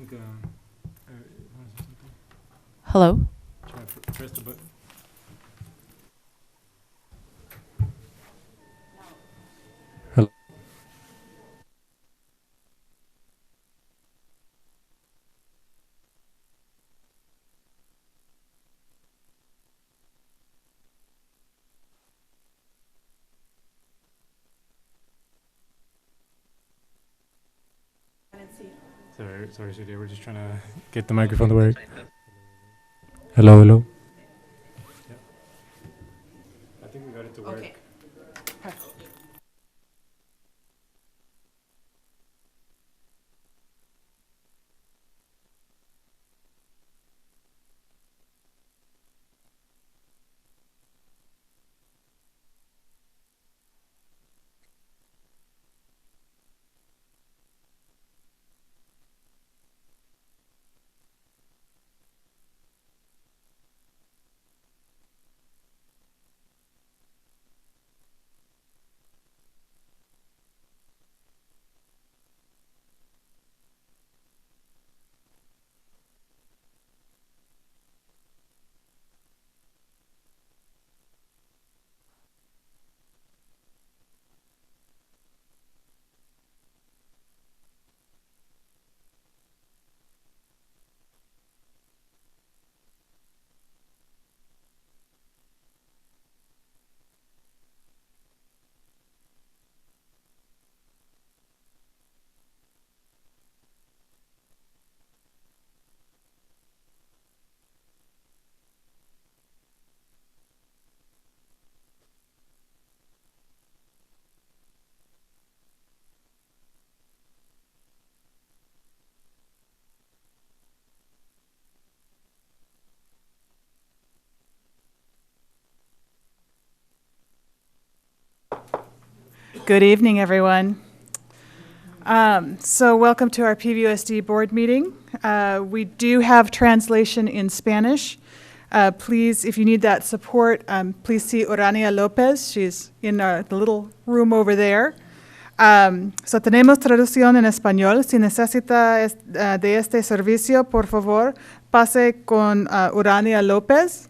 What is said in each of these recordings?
think, Hello? try to press the button. Hello. Sorry, Julia. We're just trying to get the microphone to work. Hello, hello. Yep. I think we got it to work. Okay. Good evening, everyone. So welcome to our PVUSD board meeting. We do have translation in Spanish. Please, if you need that support, please see Urania Lopez. She's in the little room over there. So tenemos traducción en español. Si necesita de este servicio, por favor, pase con Urania Lopez.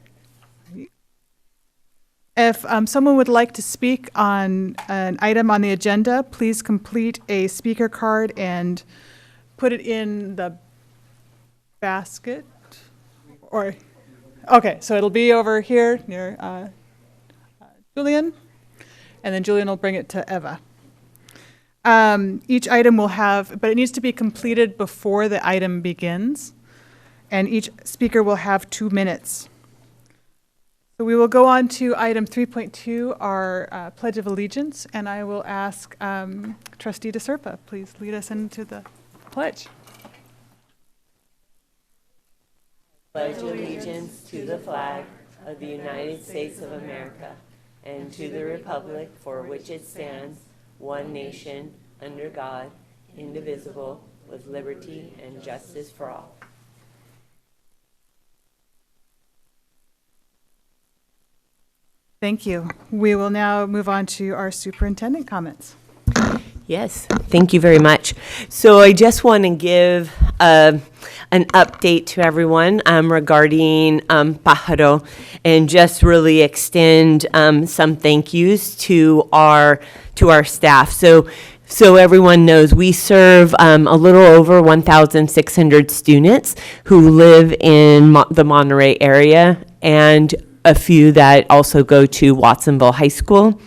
If someone would like to speak on an item on the agenda, please complete a speaker card and put it in the basket. Or, okay, so it'll be over here near Julian, and then Julian will bring it to Eva. Each item will have, but it needs to be completed before the item begins, and each speaker will have 2 minutes. So we will go on to item 3.2, our Pledge of Allegiance, and I will ask Trustee DeSerpa, please lead us into the pledge. Pledge allegiance to the flag of the United States of America and to the republic for which it stands, one nation, under God, indivisible, with liberty and justice for all. Thank you. We will now move on to our superintendent comments. Yes, thank you very much. So I just want to give an update to everyone regarding Pajaro, and just really extend some thank yous to our staff. So everyone knows we serve a little over 1,600 students who live in the Monterey area, and a few that also go to Watsonville High School.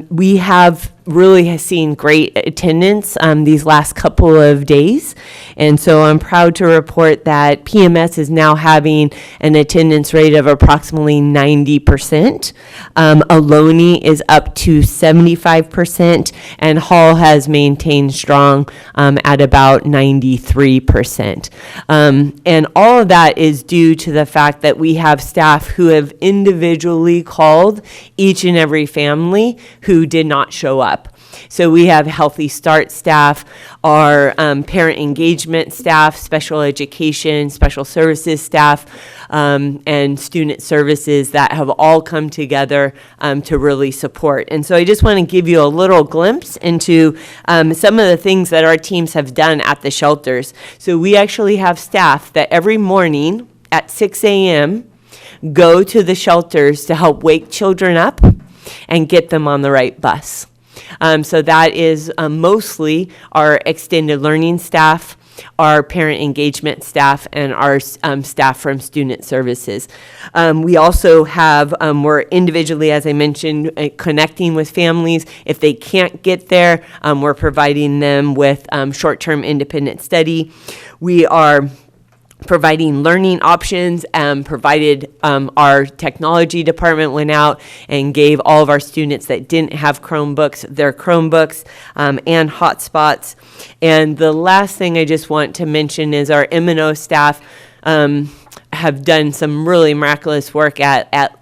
We have really seen great attendance these last couple of days. And so I'm proud to report that PMS is now having an attendance rate of approximately 90%. Ohlone is up to 75%, and Hall has maintained strong at about 93%. And all of that is due to the fact that we have staff who have individually called each and every family who did not show up. So we have Healthy Start staff, our parent engagement staff, special education, special services staff, and student services that have all come together to really support. And so I just want to give you a little glimpse into some of the things that our teams have done at the shelters. So we actually have staff that every morning at 6 a.m. go to the shelters to help wake children up and get them on the right bus. So that is mostly our extended learning staff, our parent engagement staff, and our staff from student services. We also have, we're individually, as I mentioned, connecting with families. If they can't get there, we're providing them with short-term independent study. We are providing learning options, provided our technology department went out and gave all of our students that didn't have Chromebooks their Chromebooks and hotspots. And the last thing I just want to mention is our M&O staff have done some really miraculous work at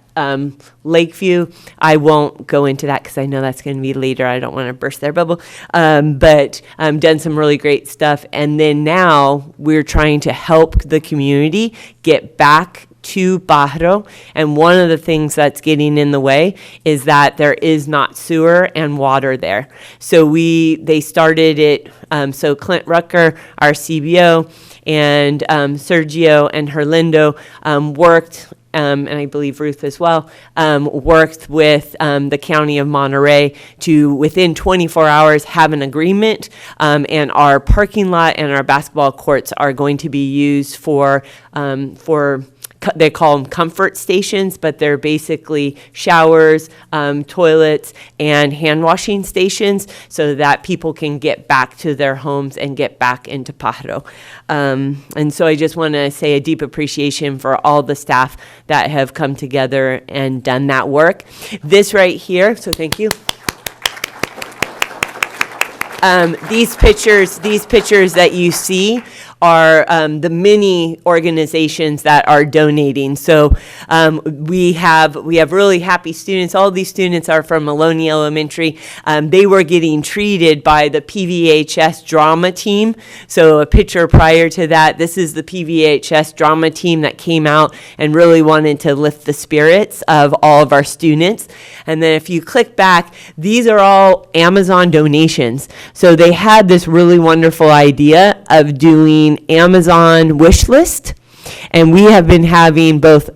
Lakeview. I won't go into that because I know that's going to be later. I don't want to burst their bubble. But done some really great stuff. And then now we're trying to help the community get back to Pajaro. And one of the things that's getting in the way is that there is not sewer and water there. So they started it, so Clint Rucker, our CBO, and Sergio and Herlindo worked, and I believe Ruth as well, worked with the County of Monterey to, within 24 hours, have an agreement, and our parking lot and our basketball courts are going to be used for they call them comfort stations, but they're basically showers, toilets, and hand washing stations so that people can get back to their homes and get back into Pajaro. And so I just want to say a deep appreciation for all the staff that have come together and done that work. This right here, so thank you. These pictures that you see are the many organizations that are donating. So we have really happy students. All of these students are from Maloney Elementary. They were getting treated by the PVHS drama team. So a picture prior to that, this is the PVHS drama team that came out and really wanted to lift the spirits of all of our students. And then if you click back, these are all Amazon donations. So they had this really wonderful idea of doing Amazon wish list, and we have been having both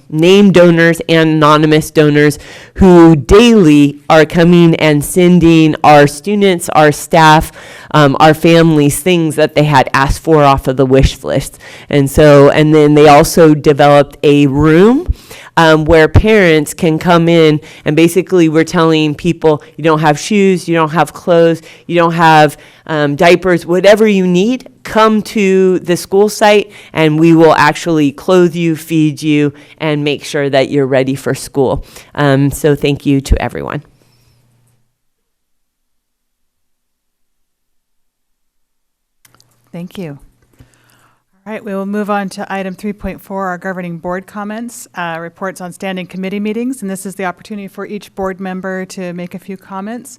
named donors and anonymous donors who daily are coming and sending our students, our staff, our families things that they had asked for off of the wish list. And then they also developed a room where parents can come in, and basically we're telling people, you don't have shoes, you don't have clothes, you don't have diapers, whatever you need, come to the school site and we will actually clothe you, feed you, and make sure that you're ready for school. So thank you to everyone. Thank you. All right, we will move on to item 3.4, our governing board comments, reports on standing committee meetings. And this is the opportunity for each board member to make a few comments.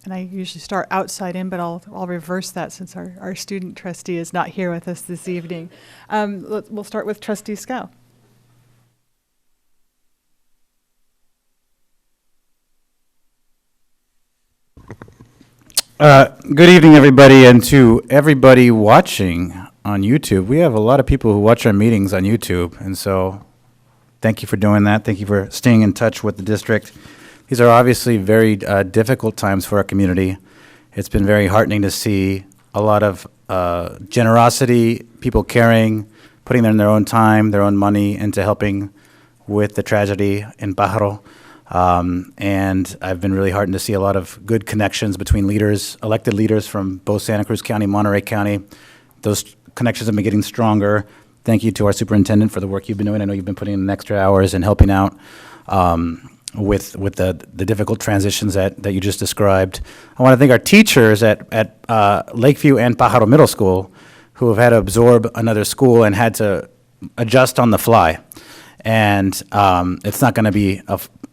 And I usually start outside in, but I'll reverse that since our student trustee is not here with us this evening. We'll start with Trustee Scow. Good evening, everybody, and to everybody watching on YouTube. We have a lot of people who watch our meetings on YouTube, and so thank you for doing that. Thank you for staying in touch with the district. These are obviously very difficult times for our community. It's been very heartening to see a lot of generosity, people caring, putting in their own time, their own money into helping with the tragedy in Pajaro. And I've been really heartened to see a lot of good connections between leaders, elected leaders from both Santa Cruz County, Monterey County. Those connections have been getting stronger. Thank you to our superintendent for the work you've been doing. I know you've been putting in extra hours and helping out with the difficult transitions that you just described. I want to thank our teachers at Lakeview and Pajaro Middle School who have had to absorb another school and had to adjust on the fly. And it's not going to be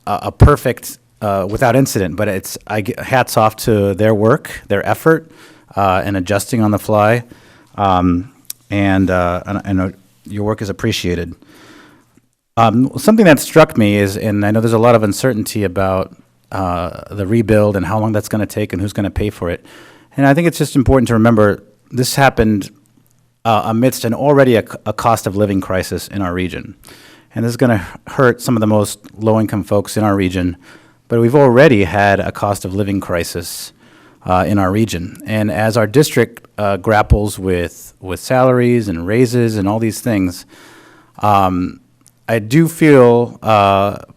a perfect without incident, but hats off to their work, their effort, and adjusting on the fly. And I know your work is appreciated. Something that struck me is, and I know there's a lot of uncertainty about the rebuild and how long that's going to take and who's going to pay for it. And I think it's just important to remember this happened amidst an already a cost of living crisis in our region. And this is going to hurt some of the most low-income folks in our region. But we've already had a cost of living crisis in our region. And as our district grapples with salaries and raises and all these things, I do feel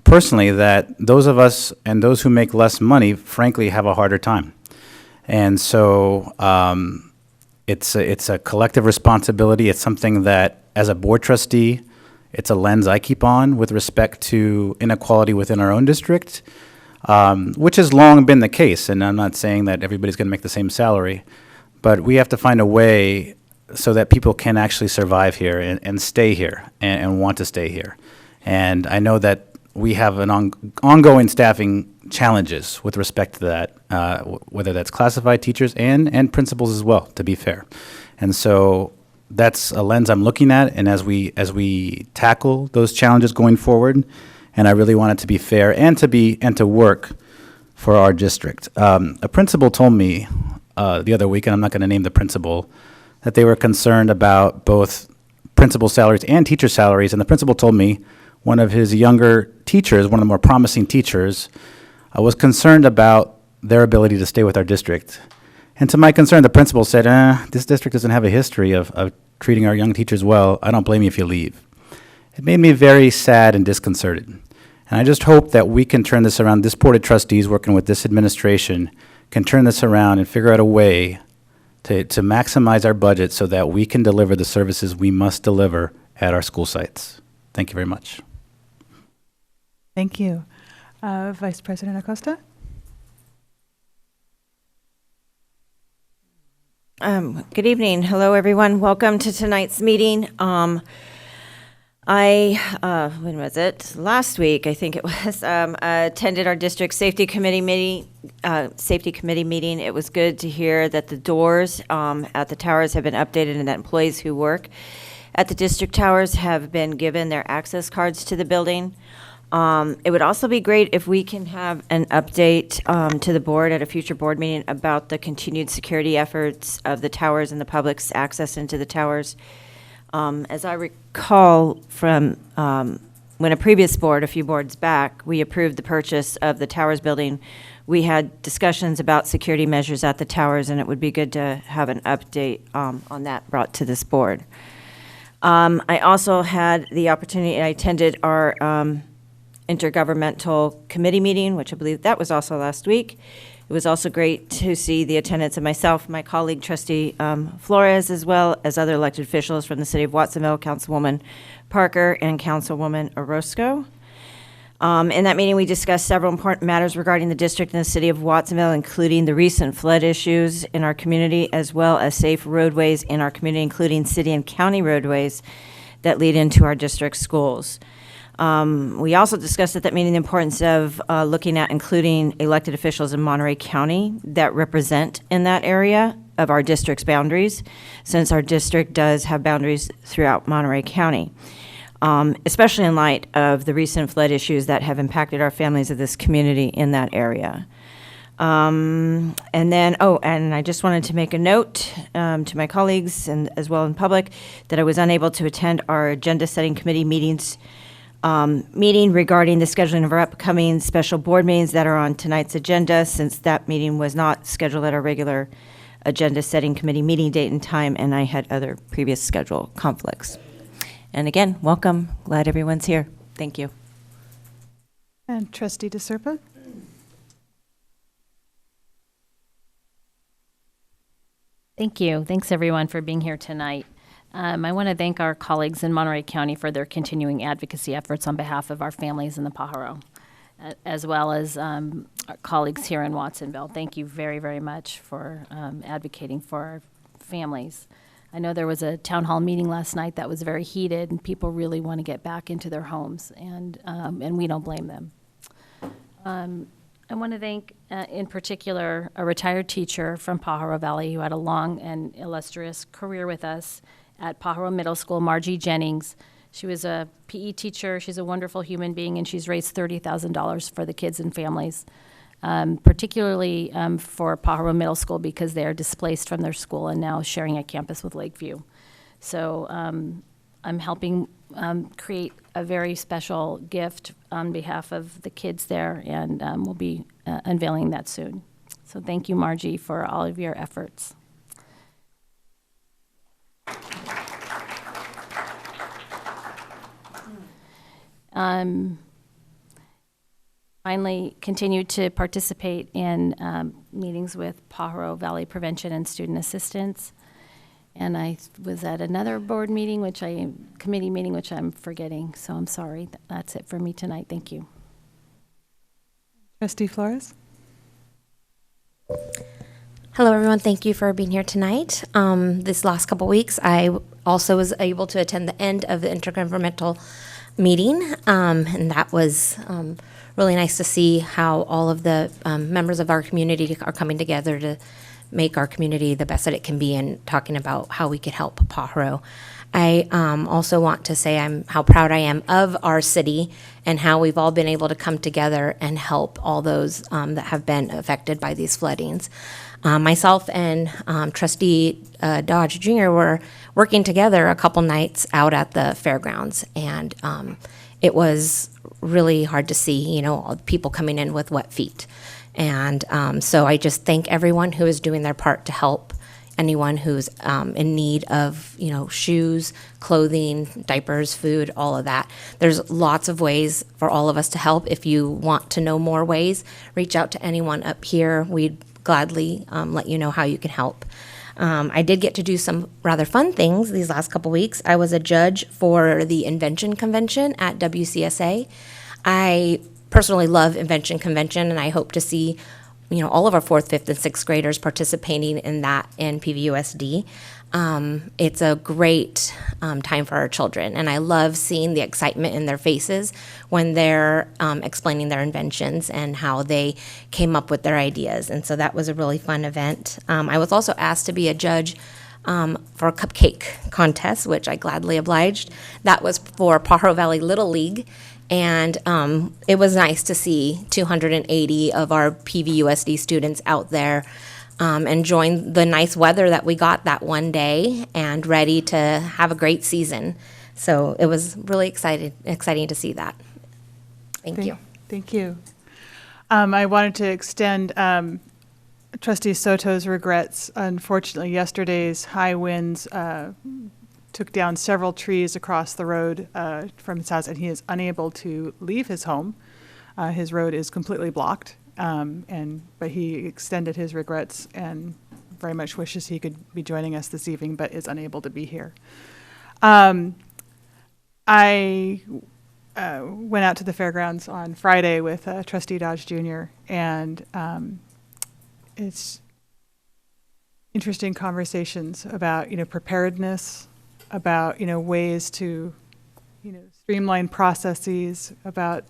personally that those of us and those who make less money, frankly, have a harder time. And so it's a collective responsibility. It's something that, as a board trustee, it's a lens I keep on with respect to inequality within our own district, which has long been the case. And I'm not saying that everybody's going to make the same salary, but we have to find a way so that people can actually survive here and stay here and want to stay here. And I know that we have an ongoing staffing challenges with respect to that, whether that's classified teachers and principals as well, to be fair. And so that's a lens I'm looking at, and as we tackle those challenges going forward, and I really want it to be fair and to work for our district. A principal told me the other week, and I'm not going to name the principal, that they were concerned about both principal salaries and teacher salaries, and the principal told me one of his younger teachers, one of the more promising teachers, was concerned about their ability to stay with our district. And to my concern, the principal said, this district doesn't have a history of treating our young teachers well. I don't blame you if you leave. It made me very sad and disconcerted. And I just hope that we can turn this around. This Board of Trustees, working with this administration, can turn this around and figure out a way to maximize our budget so that we can deliver the services we must deliver at our school sites. Thank you very much. Thank you. Vice President Acosta? Good evening. Hello, everyone. Welcome to tonight's meeting. When was it? Last week, I think it was, attended our district safety committee meeting. It was good to hear that the doors at the towers have been updated and that employees who work at the district towers have been given their access cards to the building. It would also be great if we can have an update to the board at a future board meeting about the continued security efforts of the towers and the public's access into the towers. As I recall from when a previous board, a few boards back, we approved the purchase of the towers building, we had discussions about security measures at the towers, and it would be good to have an update on that brought to this board. I also had the opportunity, I attended our intergovernmental committee meeting, which I believe that was also last week. It was also great to see the attendance of myself, my colleague Trustee Flores, as well as other elected officials from the city of Watsonville, Councilwoman Parker and Councilwoman Orozco. In that meeting, we discussed several important matters regarding the district and the city of Watsonville, including the recent flood issues in our community, as well as safe roadways in our community, including city and county roadways that lead into our district schools. We also discussed at that meeting the importance of looking at including elected officials in Monterey County that represent in that area of our district's boundaries, since our district does have boundaries throughout Monterey County, especially in light of the recent flood issues that have impacted our families of this community in that area. And I just wanted to make a note to my colleagues and as well in public that I was unable to attend our agenda setting committee meeting regarding the scheduling of our upcoming special board meetings that are on tonight's agenda, since that meeting was not scheduled at our regular agenda setting committee meeting date and time, and I had other previous schedule conflicts. And again, welcome. Glad everyone's here. Thank you. And Trustee DeSerpa? Thank you. Thanks, everyone, for being here tonight. I want to thank our colleagues in Monterey County for their continuing advocacy efforts on behalf of our families in the Pajaro, as well as our colleagues here in Watsonville. Thank you very, very much for advocating for our families. I know there was a town hall meeting last night that was very heated, and people really want to get back into their homes, and we don't blame them. I want to thank, in particular, a retired teacher from Pajaro Valley who had a long and illustrious career with us at Pajaro Middle School, Margie Jennings. She was a PE teacher. She's a wonderful human being, and she's raised $30,000 for the kids and families, particularly for Pajaro Middle School because they are displaced from their school and now sharing a campus with Lakeview. So I'm helping create a very special gift on behalf of the kids there, and we'll be unveiling that soon. So thank you, Margie, for all of your efforts. Finally, continue to participate in meetings with Pajaro Valley Prevention and Student Assistance. And I was at another board meeting, committee meeting, which I'm forgetting, so I'm sorry. That's it for me tonight. Thank you. Trustee Flores? Hello, everyone. Thank you for being here tonight. This last couple weeks, I also was able to attend the end of the intergovernmental meeting, and that was really nice to see how all of the members of our community are coming together to make our community the best that it can be and talking about how we could help Pajaro. I also want to say how proud I am of our city and how we've all been able to come together and help all those that have been affected by these floodings. Myself and Trustee Dodge Jr. were working together a couple nights out at the fairgrounds, and it was really hard to see, all the people coming in with wet feet. And so I just thank everyone who is doing their part to help anyone who's in need of, shoes, clothing, diapers, food, all of that. There's lots of ways for all of us to help. If you want to know more ways, reach out to anyone up here. We'd gladly let you know how you can help. I did get to do some rather fun things these last couple weeks. I was a judge for the Invention Convention at WCSA. I personally love Invention Convention, and I hope to see, all of our 4th, 5th, and 6th graders participating in that in PVUSD. It's a great time for our children, and I love seeing the excitement in their faces when they're explaining their inventions and how they came up with their ideas. And so that was a really fun event. I was also asked to be a judge for a cupcake contest, which I gladly obliged. That was for Pajaro Valley Little League. And it was nice to see 280 of our PVUSD students out there enjoying the nice weather that we got that one day and ready to have a great season. So it was really exciting to see that. Thank you. Thank you. I wanted to extend Trustee Soto's regrets. Unfortunately, yesterday's high winds took down several trees across the road from his house, and he is unable to leave his home. His road is completely blocked, but he extended his regrets and very much wishes he could be joining us this evening, but is unable to be here. I went out to the fairgrounds on Friday with Trustee Dodge Jr., and it's interesting conversations about, preparedness, about, ways to, streamline processes, about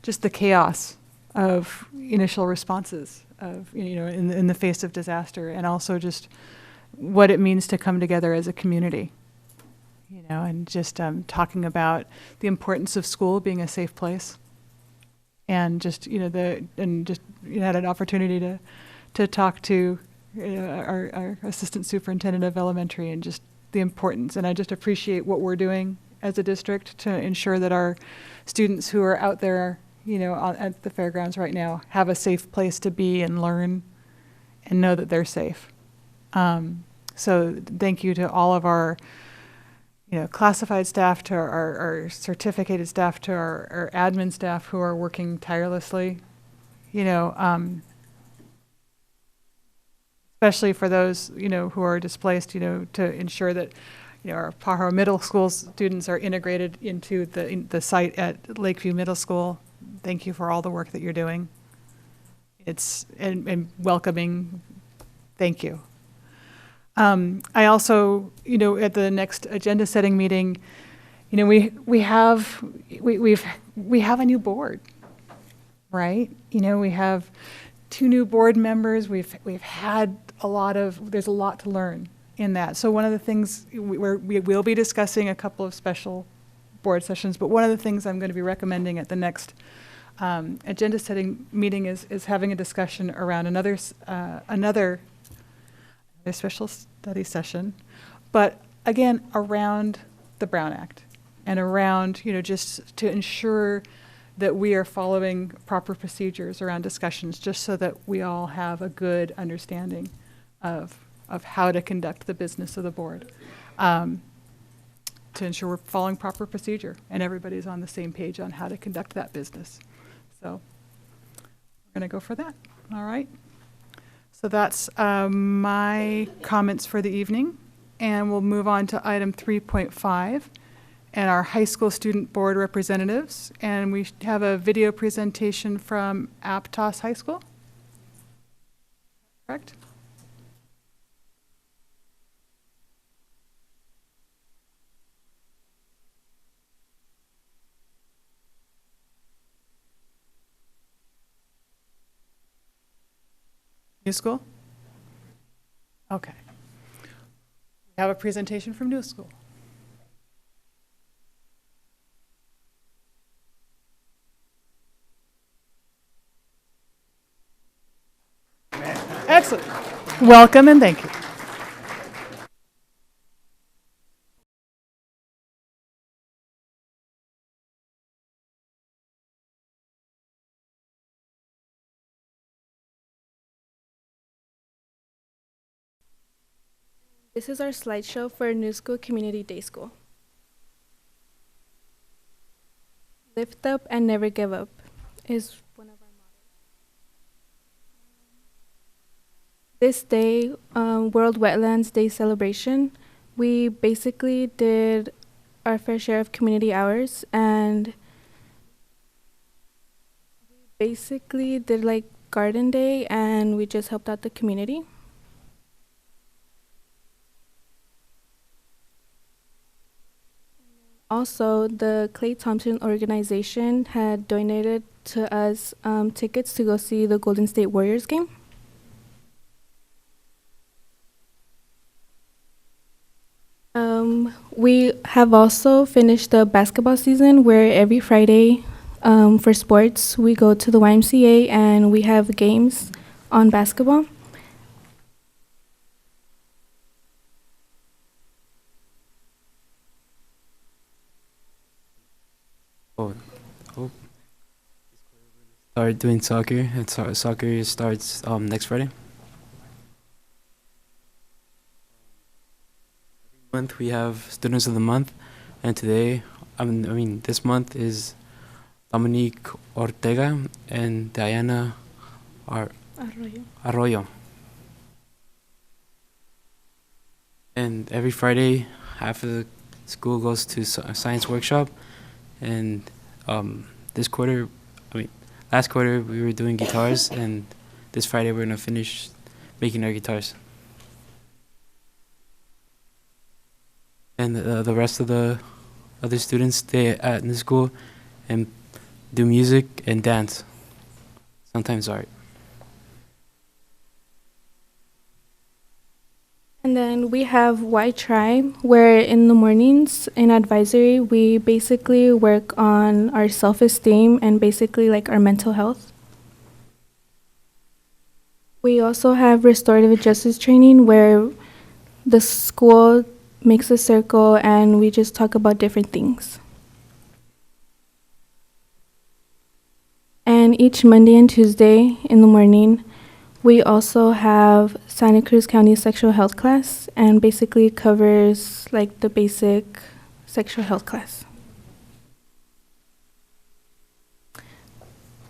just the chaos of initial responses of, in the face of disaster, and also just what it means to come together as a community, and just talking about the importance of school being a safe place, and just, had an opportunity to talk to our assistant superintendent of elementary, and just the importance. And I just appreciate what we're doing as a district to ensure that our students who are out there, at the fairgrounds right now have a safe place to be and learn and know that they're safe. So thank you to all of our, classified staff, to our certificated staff, to our admin staff who are working tirelessly, especially for those, who are displaced, to ensure that, our Pajaro Middle School students are integrated into the site at Lakeview Middle School. Thank you for all the work that you're doing. And welcoming. Thank you. I also, at the next agenda setting meeting, we have a new board, right? You know, we have 2 new board members. We've had there's a lot to learn in that. So one of the things we will be discussing a couple of special board sessions, but one of the things I'm going to be recommending at the next agenda setting meeting is having a discussion around another special study session, but again, around the Brown Act and around, you know, just to ensure that we are following proper procedures around discussions, just so that we all have a good understanding of how to conduct the business of the board, to ensure we're following proper procedure and everybody's on the same page on how to conduct that business. So we're going to go for that. All right. So that's my comments for the evening. And we'll move on to item 3.5 and our high school student board representatives. And we have a video presentation from Aptos High School. Correct? New school? Okay. We have a presentation from New School. Excellent. Welcome and thank you. This is our slideshow for New School Community Day School. Lift up and never give up is one of our mottos. This day, World Wetlands Day celebration, we basically did our fair share of community hours, and we basically did like garden day, and we just helped out the community. Also, the Clay Thompson organization had donated to us tickets to go see the Golden State Warriors game. We have also finished the basketball season, where every Friday for sports, we go to the YMCA and we have games on basketball. Start doing soccer. Soccer starts next Friday. Every month we have Students of the Month, and today, this month is Dominique Ortega and Diana Arroyo. And every Friday, half of the school goes to a science workshop, and last quarter we were doing guitars, and this Friday we're gonna finish making our guitars. And the rest of the other students stay at the school and do music and dance, sometimes art. And then we have Y Tribe, where in the mornings in advisory, we basically work on our self-esteem and basically like our mental health. We also have restorative justice training, where the school makes a circle and we just talk about different things. And each Monday and Tuesday in the morning, we also have Santa Cruz County sexual health class, and basically covers like the basic sexual health class.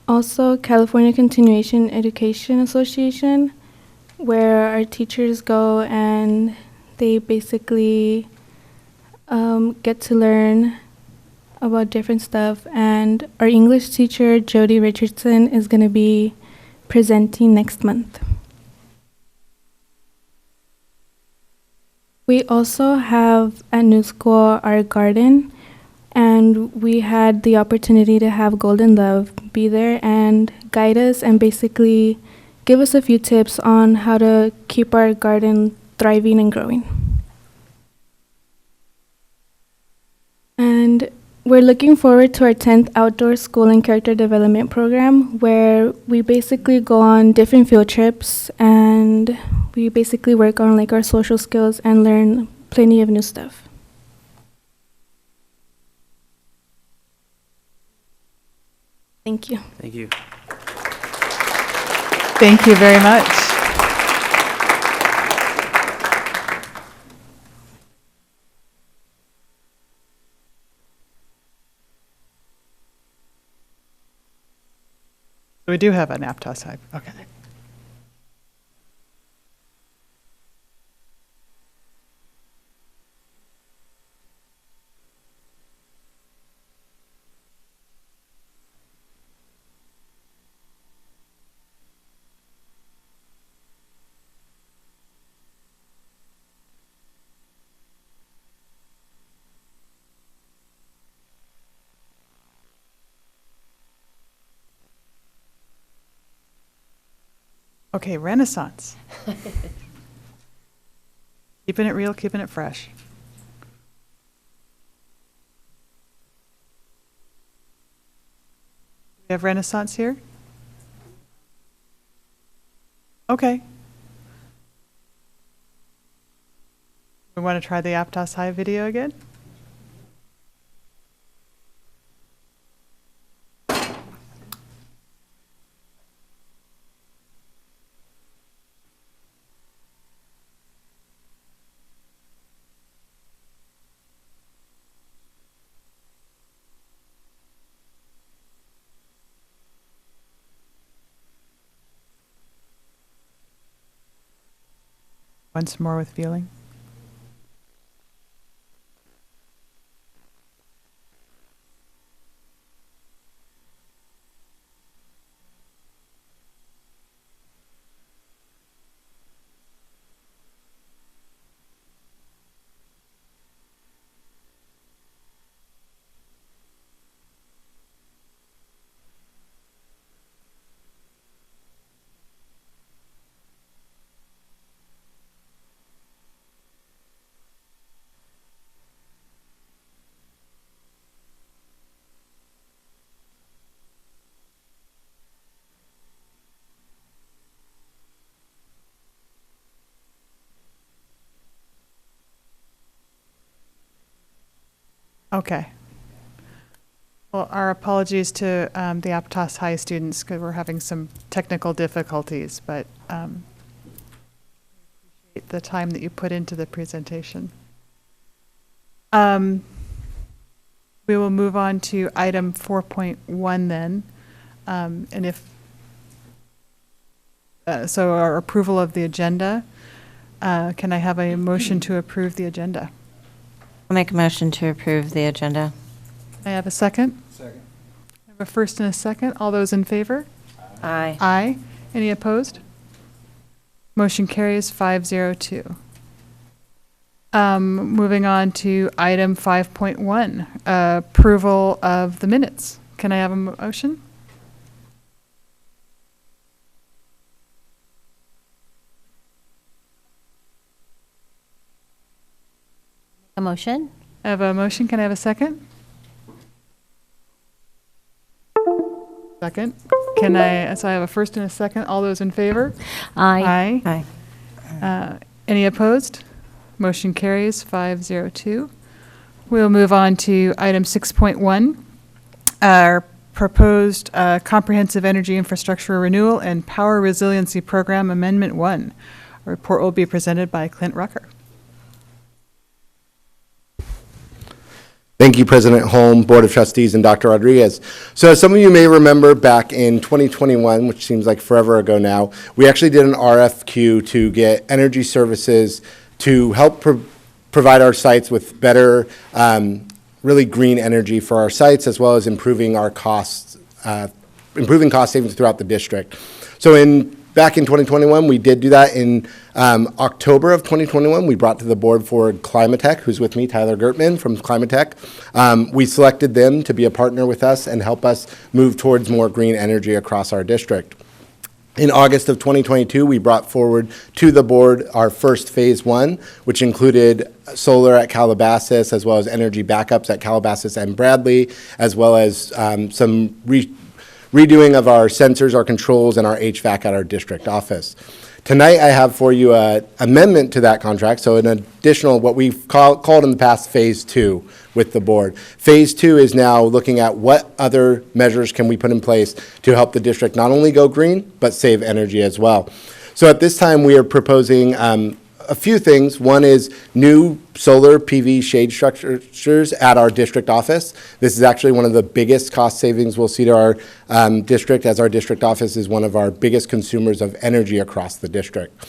Also, California Continuation Education Association, where our teachers go and they basically get to learn about different stuff. And our English teacher, Jody Richardson, is going to be presenting next month. We also have at New School our garden, and we had the opportunity to have Golden Love be there and guide us and basically give us a few tips on how to keep our garden thriving and growing. And we're looking forward to our 10th outdoor school and character development program, where we basically go on different field trips and we basically work on like our social skills and learn plenty of new stuff. Thank you. Thank you. Thank you very much. We do have an Aptos hype. Okay. Okay, Renaissance. Keeping it real, keeping it fresh. We have Renaissance here? Okay. We want to try the Aptos High video again? Once more with feeling. Okay. Well, our apologies to the Aptos High students because we're having some technical difficulties, but appreciate the time that you put into the presentation. We will move on to item 4.1 then, and if so, our approval of the agenda. Can I have a motion to approve the agenda? I'll make a motion to approve the agenda. I have a second? Second. I have a first and a second. All those in favor? Aye. Aye. Any opposed? Motion carries 502. Moving on to item 5.1, approval of the minutes. Can I have a motion? A motion? I have a motion. Can I have a second? Second. So I have a first and a second. All those in favor? Aye. Aye. Aye. Any opposed? Motion carries 502. We'll move on to item 6.1, our proposed comprehensive energy infrastructure renewal and power resiliency program amendment 1. A report will be presented by Clint Rucker. Thank you, President Holm, Board of Trustees, and Dr. Rodriguez. So as some of you may remember, back in 2021, which seems like forever ago now, we actually did an RFQ to get energy services to help provide our sites with better, really green energy for our sites, as well as improving our costs, improving cost savings throughout the district. So in back in 2021, we did do that in October of 2021. We brought to the board for Climatech, who's with me, Tyler Gertman from Climatech. We selected them to be a partner with us and help us move towards more green energy across our district. In August of 2022, we brought forward to the board our first phase one, which included solar at Calabasas, as well as energy backups at Calabasas and Bradley, as well as some redoing of our sensors, our controls, and our HVAC at our district office. Tonight, I have for you an amendment to that contract, so an additional, what we've called in the past, phase two with the board. Phase two is now looking at what other measures can we put in place to help the district not only go green, but save energy as well. So at this time, we are proposing a few things. One is new solar PV shade structures at our district office. This is actually one of the biggest cost savings we'll see to our district, as our district office is one of our biggest consumers of energy across the district.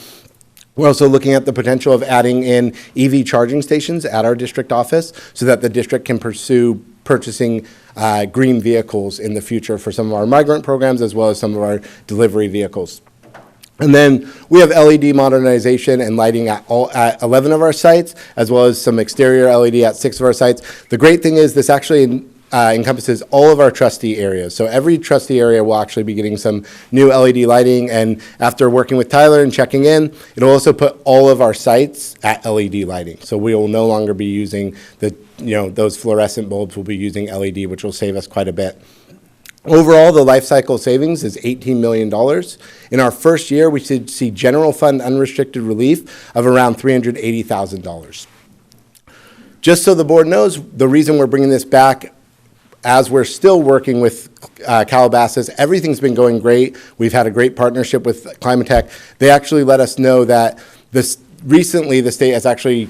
We're also looking at the potential of adding in EV charging stations at our district office so that the district can pursue purchasing green vehicles in the future for some of our migrant programs as well as some of our delivery vehicles. And then we have LED modernization and lighting at 11 of our sites, as well as some exterior LED at 6 of our sites. The great thing is this actually encompasses all of our trustee areas. So every trustee area will actually be getting some new LED lighting. And after working with Tyler and checking in, it'll also put all of our sites at LED lighting. So we will no longer be using those fluorescent bulbs. We'll be using LED, which will save us quite a bit. Overall, the life cycle savings is $18 million. In our first year, we should see general fund unrestricted relief of around $380,000. Just so the board knows, the reason we're bringing this back, as we're still working with Calabasas, everything's been going great. We've had a great partnership with Climatech. They actually let us know that recently the state has actually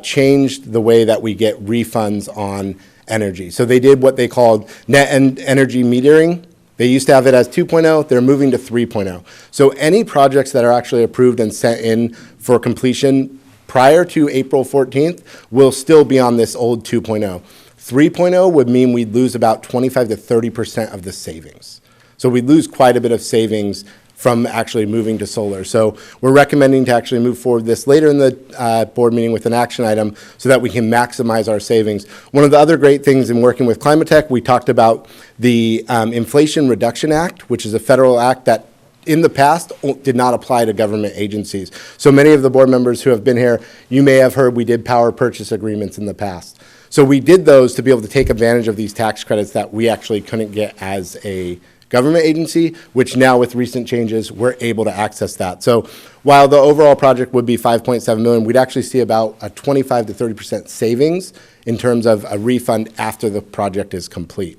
changed the way that we get refunds on energy. So they did what they called net energy metering. They used to have it as 2.0. They're moving to 3.0. So any projects that are actually approved and sent in for completion prior to April 14th will still be on this old 2.0. 3.0 would mean we'd lose about 25 to 30% of the savings. So we'd lose quite a bit of savings from actually moving to solar. So we're recommending to actually move forward this later in the board meeting with an action item so that we can maximize our savings. One of the other great things in working with Climatech, we talked about the Inflation Reduction Act, which is a federal act that in the past did not apply to government agencies. So many of the board members who have been here, you may have heard we did power purchase agreements in the past. So we did those to be able to take advantage of these tax credits that we actually couldn't get as a government agency, which now with recent changes, we're able to access that. So while the overall project would be $5.7 million, we'd actually see about a 25 to 30% savings in terms of a refund after the project is complete.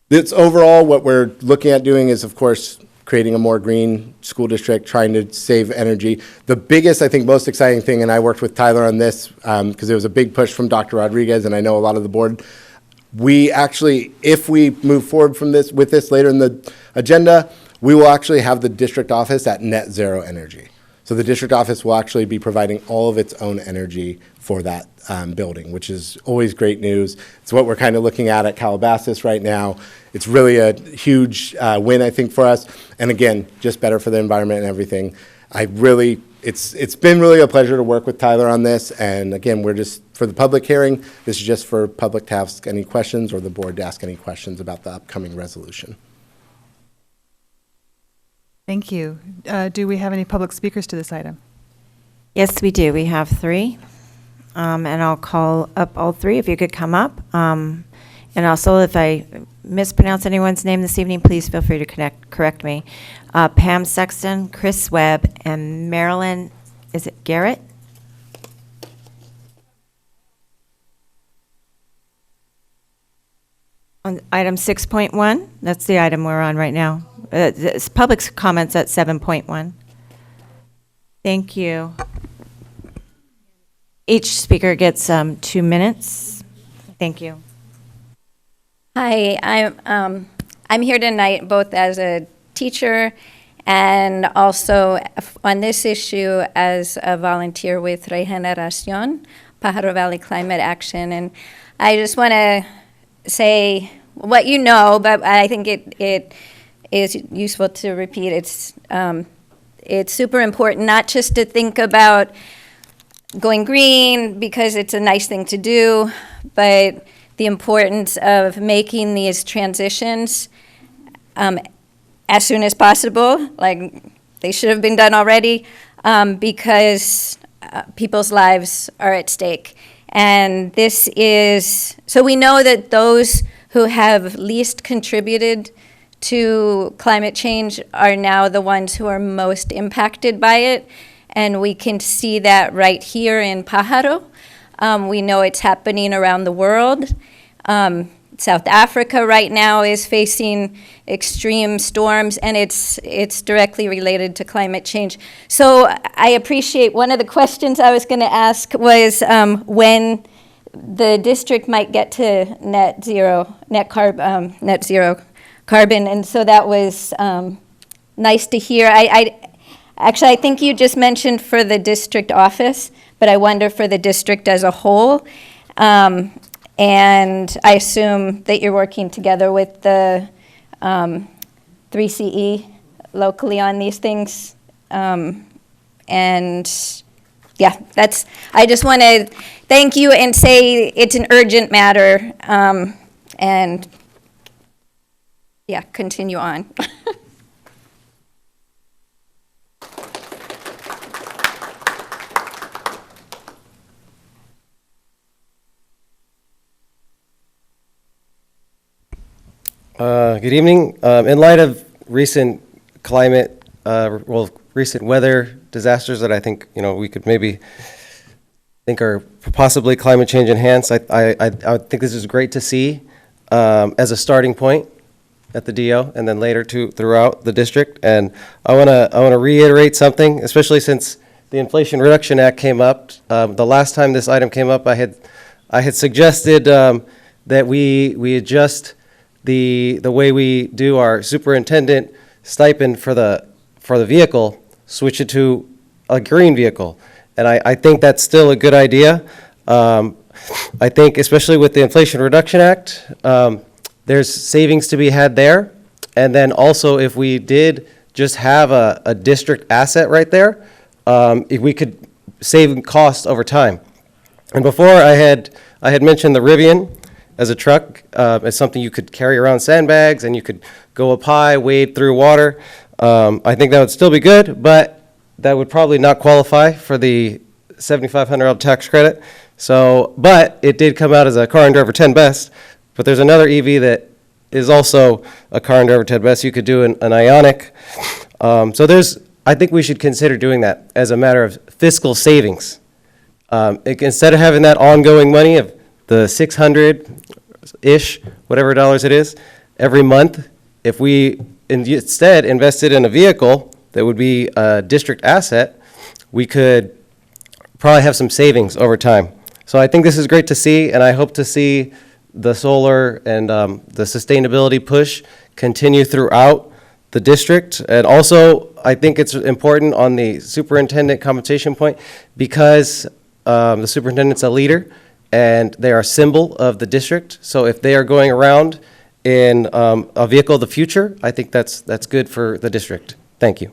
This overall, what we're looking at doing is, of course, creating a more green school district, trying to save energy. The biggest, I think, most exciting thing, and I worked with Tyler on this because there was a big push from Dr. Rodriguez, and I know a lot of the board. We actually, if we move forward with this later in the agenda, we will actually have the district office at net zero energy. So the district office will actually be providing all of its own energy for that building, which is always great news. It's what we're kind of looking at Calabasas right now. It's really a huge win, I think, for us. And again, just better for the environment and everything. It's been really a pleasure to work with Tyler on this. And again, we're just, for the public hearing, this is just for public to ask any questions or the board to ask any questions about the upcoming resolution. Thank you. Do we have any public speakers to this item? Yes, we do. We have 3. And I'll call up all 3 if you could come up. And also, if I mispronounce anyone's name this evening, please feel free to correct me. Pam Sexton, Chris Webb, and Marilyn, is it Garrett? On item 6.1, that's the item we're on right now. It's public comments at 7.1. Thank you. Each speaker gets 2 minutes. Thank you. Hi, I'm here tonight both as a teacher and also on this issue as a volunteer with Regeneración, Pajaro Valley Climate Action. And I just want to say what you know, but I think it is useful to repeat. It's super important not just to think about going green because it's a nice thing to do, but the importance of making these transitions as soon as possible, like they should have been done already, because people's lives are at stake. And this is, so we know that those who have least contributed to climate change are now the ones who are most impacted by it. And we can see that right here in Pajaro. We know it's happening around the world. South Africa right now is facing extreme storms, and it's directly related to climate change. So I appreciate, one of the questions I was going to ask was when the district might get to net zero carbon, and so that was nice to hear. Actually, I think you just mentioned for the district office, but I wonder for the district as a whole. And I assume that you're working together with the 3CE locally on these things. And yeah, I just want to thank you and say it's an urgent matter. And yeah, continue on. Good evening. In light of recent climate, recent weather disasters that I think we could maybe think are possibly climate change enhanced, I think this is great to see as a starting point at the DO, and then later throughout the district. And I want to reiterate something, especially since the Inflation Reduction Act came up. The last time this item came up, I had suggested that we adjust the way we do our superintendent stipend for the vehicle, switch it to a green vehicle. And I think that's still a good idea. I think especially with the Inflation Reduction Act, there's savings to be had there. And then also if we did just have a district asset right there, if we could save costs over time. And before I had mentioned the Rivian as a truck, as something you could carry around sandbags and you could go up high, wade through water. I think that would still be good, but that would probably not qualify for the $7,500 tax credit. So, but it did come out as a car and driver 10 best. But there's another EV that is also a car and driver 10 best. You could do an Ionic. I think we should consider doing that as a matter of fiscal savings. Instead of having that ongoing money of the 600-ish, whatever dollars it is, every month, if we instead invested in a vehicle that would be a district asset, we could probably have some savings over time. So I think this is great to see, and I hope to see the solar and the sustainability push continue throughout the district. And also, I think it's important on the superintendent compensation point because the superintendent's a leader and they are a symbol of the district. So if they are going around in a vehicle of the future, I think that's good for the district. Thank you.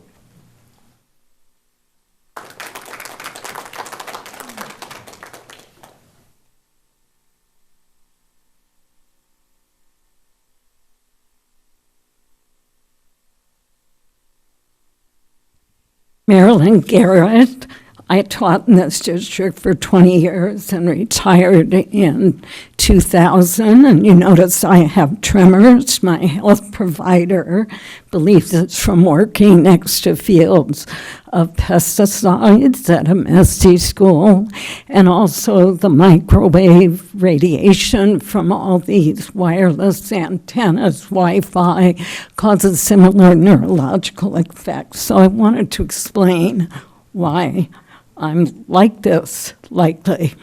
Marilyn Garrett. I taught in this district for 20 years and retired in 2000. And you notice I have tremors. My health provider believes it's from working next to fields of pesticides at a MSD school, and also the microwave radiation from all these wireless antennas, Wi-Fi, causes similar neurological effects. So I wanted to explain why I'm like this lately.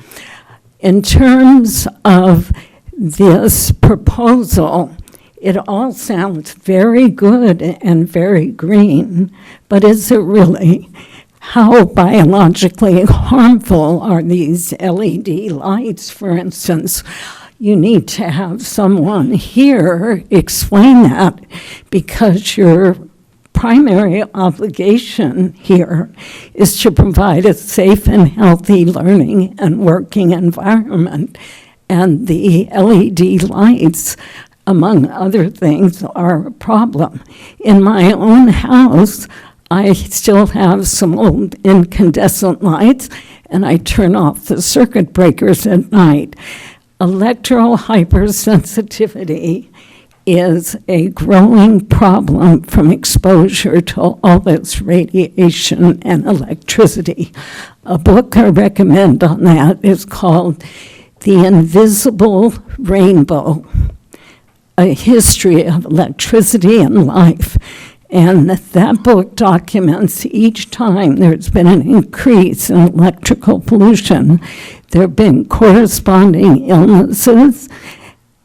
In terms of this proposal, it all sounds very good and very green, but is it really? How biologically harmful are these LED lights, for instance? you need to have someone here explain that, because your primary obligation here is to provide a safe and healthy learning and working environment. And the LED lights, among other things, are a problem. In my own house, I still have some old incandescent lights, and I turn off the circuit breakers at night. Electro hypersensitivity is a growing problem from exposure to all this radiation and electricity. A book I recommend on that is called The Invisible Rainbow, A History of Electricity and Life. And that book documents each time there's been an increase in electrical pollution, there have been corresponding illnesses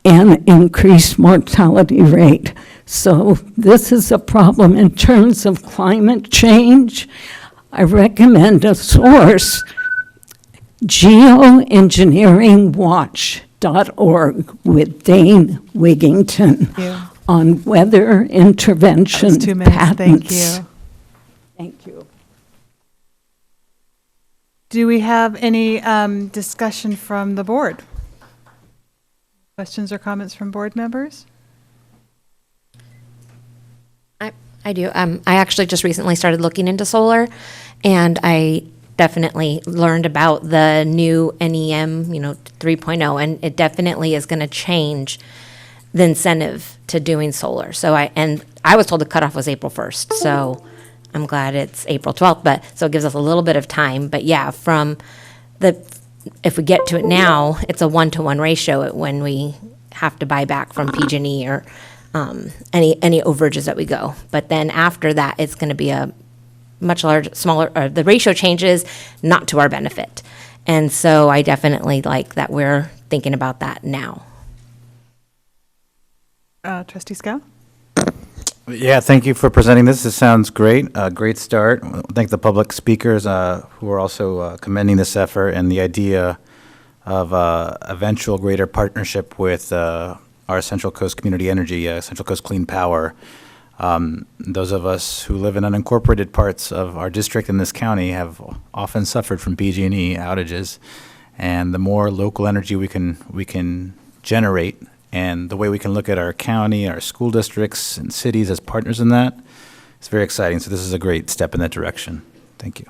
and increased mortality rate. So this is a problem in terms of climate change. I recommend a source, geoengineeringwatch.org with Dane Wigington on weather intervention 2 minutes. patents. Thank you. Thank you. Do we have any discussion from the board? Questions or comments from board members? I do. I actually just recently started looking into solar, and I definitely learned about the new NEM, 3.0, and it definitely is going to change the incentive to doing solar. So I was told the cutoff was April 1st, so I'm glad it's April 12th, but so it gives us a little bit of time. But yeah, if we get to it now, it's a 1-to-1 ratio when we have to buy back from PG&E or any overages that we go. But then after that, it's going to be a much smaller, the ratio changes not to our benefit. And so I definitely like that we're thinking about that now. Trustee Scow? Yeah, thank you for presenting this. This sounds great. Great start. Thank the public speakers who are also commending this effort and the idea of eventual greater partnership with our Central Coast Community Energy, Central Coast Clean Power. Those of us who live in unincorporated parts of our district in this county have often suffered from PG&E outages, and the more local energy we can generate, and the way we can look at our county, our school districts, and cities as partners in that, it's very exciting. So this is a great step in that direction. Thank you.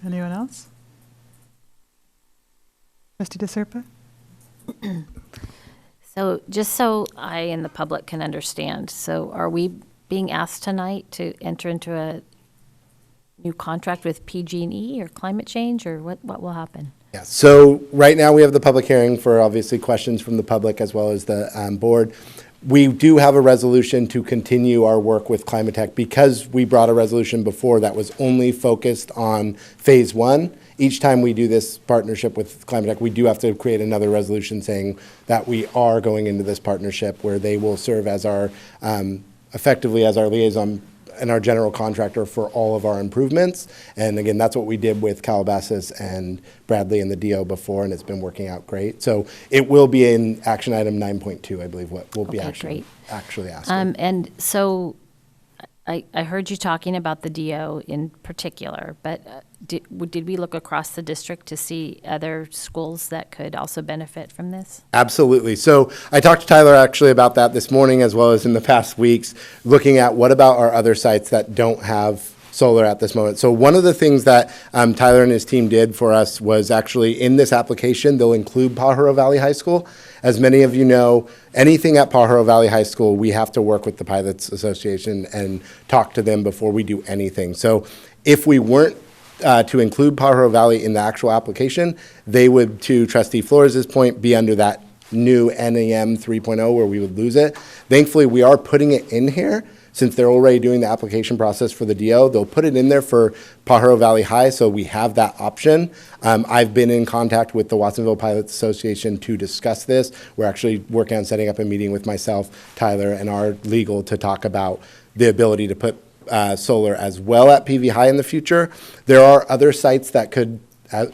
Anyone else? Trustee DeSerpa? So just so I and the public can understand, so are we being asked tonight to enter into a new contract with PG&E or climate change, or what will happen? Yeah, so right now we have the public hearing for obviously questions from the public as well as the board. We do have a resolution to continue our work with Climate Tech because we brought a resolution before that was only focused on phase 1. Each time we do this partnership with Climate Tech, we do have to create another resolution saying that we are going into this partnership where they will serve as our, effectively as our liaison and our general contractor for all of our improvements. And again, that's what we did with Calabasas and Bradley and the DO before, and it's been working out great. So it will be in action item 9.2, I believe, what will be actually asked. And so I heard you talking about the DO in particular, but did we look across the district to see other schools that could also benefit from this? Absolutely. So I talked to Tyler actually about that this morning as well as in the past weeks, looking at what about our other sites that don't have solar at this moment. So one of the things that Tyler and his team did for us was actually in this application, they'll include Pajaro Valley High School. As many of you know, anything at Pajaro Valley High School, we have to work with the Pilots Association and talk to them before we do anything. So if we weren't to include Pajaro Valley in the actual application, they would, to Trustee Flores' point, be under that new NEM 3.0 where we would lose it. Thankfully, we are putting it in here. Since they're already doing the application process for the DO, they'll put it in there for Pajaro Valley High, so we have that option. I've been in contact with the Watsonville Pilots Association to discuss this. We're actually working on setting up a meeting with myself, Tyler, and our legal to talk about the ability to put solar as well at PV High in the future. There are other sites that could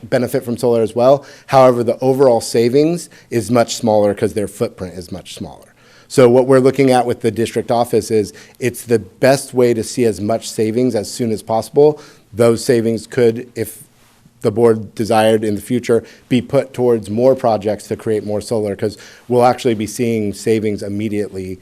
benefit from solar as well. However, the overall savings is much smaller because their footprint is much smaller. So what we're looking at with the district office is it's the best way to see as much savings as soon as possible. Those savings could, if the board desired in the future, be put towards more projects to create more solar, because we'll actually be seeing savings immediately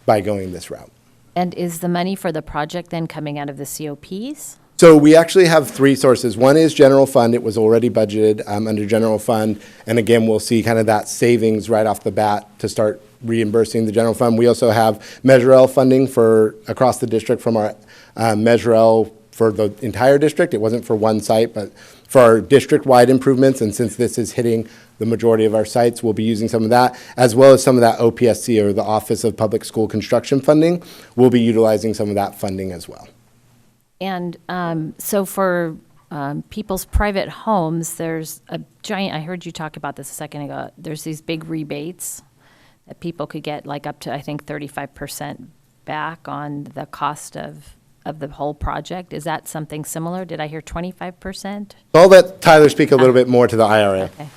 by going this route. And is the money for the project then coming out of the COPs? So we actually have three sources. One is general fund. It was already budgeted under general fund. And again, we'll see kind of that savings right off the bat to start reimbursing the general fund. We also have Measure L funding for across the district from our Measure L for the entire district. It wasn't for one site, but for our district-wide improvements. And since this is hitting the majority of our sites, we'll be using some of that, as well as some of that OPSC, or the Office of Public School Construction funding. We'll be utilizing some of that funding as well. And so for people's private homes, there's a giant, I heard you talk about this a second ago, there's these big rebates that people could get like up to, I think, 35% back on the cost of the whole project. Is that something similar? Did I hear 25%? I'll let Tyler speak a little bit more to the IRA. Okay.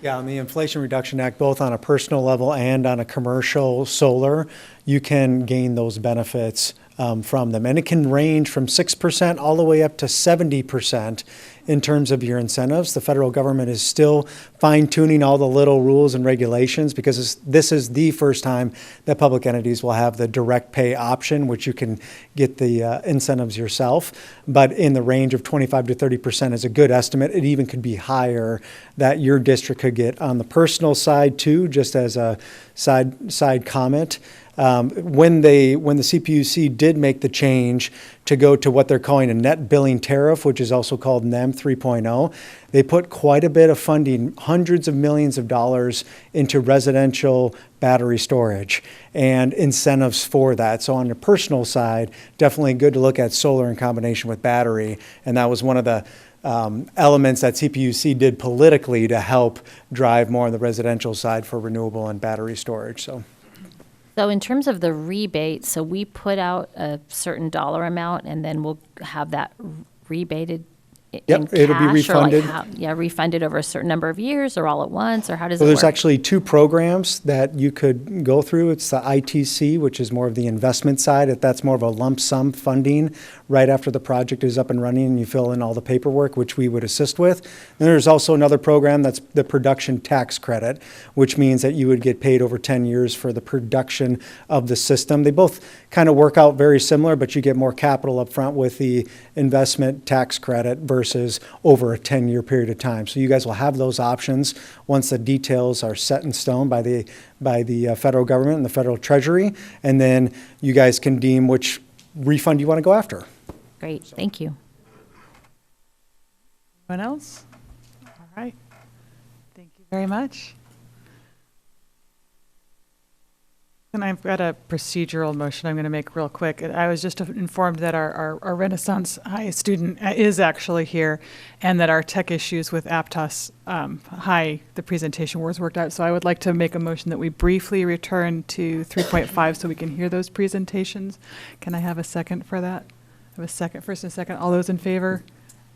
Yeah, on the Inflation Reduction Act, both on a personal level and on a commercial solar, you can gain those benefits from them. And it can range from 6% all the way up to 70% in terms of your incentives. The federal government is still fine-tuning all the little rules and regulations, because this is the first time that public entities will have the direct pay option, which you can get the incentives yourself. But in the range of 25 to 30% is a good estimate. It even could be higher that your district could get on the personal side too, just as a side comment. When the CPUC did make the change to go to what they're calling a net billing tariff, which is also called NEM 3.0, they put quite a bit of funding, hundreds of millions of dollars, into residential battery storage and incentives for that. So on the personal side, definitely good to look at solar in combination with battery. And that was one of the elements that CPUC did politically to help drive more on the residential side for renewable and battery storage. So in terms of the rebate, so we put out a certain dollar amount and then we'll have that rebated in cash? It'll be refunded. Or like refunded over a certain number of years, or all at once, or how does So it there's work? actually two programs that you could go through. It's the ITC, which is more of the investment side. That's more of a lump sum funding right after the project is up and running and you fill in all the paperwork, which we would assist with. Then there's also another program that's the production tax credit, which means that you would get paid over 10 years for the production of the system. They both kind of work out very similar, but you get more capital up front with the investment tax credit versus over a 10-year period of time. So you guys will have those options once the details are set in stone by the federal government and the federal treasury, and then you guys can deem which refund you want to go after. Great, thank you. Anyone else? All right. Thank you very much. And I've got a procedural motion I'm going to make real quick. I was just informed that our Renaissance High student is actually here, and that our tech issues with Aptos High, the presentation was worked out. So I would like to make a motion that we briefly return to 3.5 so we can hear those presentations. Can I have a second for that? I have a second, first and second. All those in favor?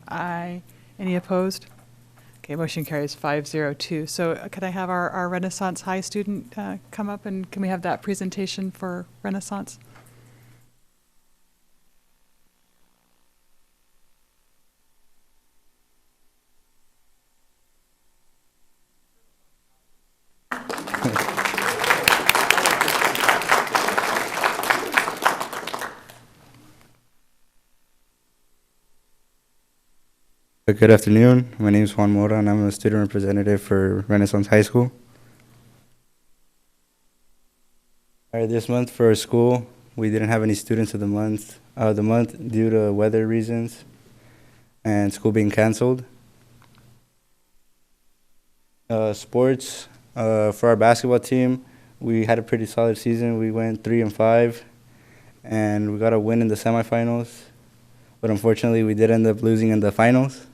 Aye. Any opposed? Okay, motion carries 502. So could I have our Renaissance High student come up, and can we have that presentation for Renaissance? Good afternoon. My name is Juan Mora, and I'm a student representative for Renaissance High School. All right, this month for our school, we didn't have any students of the month due to weather reasons and school being canceled. Sports, for our basketball team, we had a pretty solid season. We went 3-5, and we got a win in the semifinals. But unfortunately, we did end up losing in the finals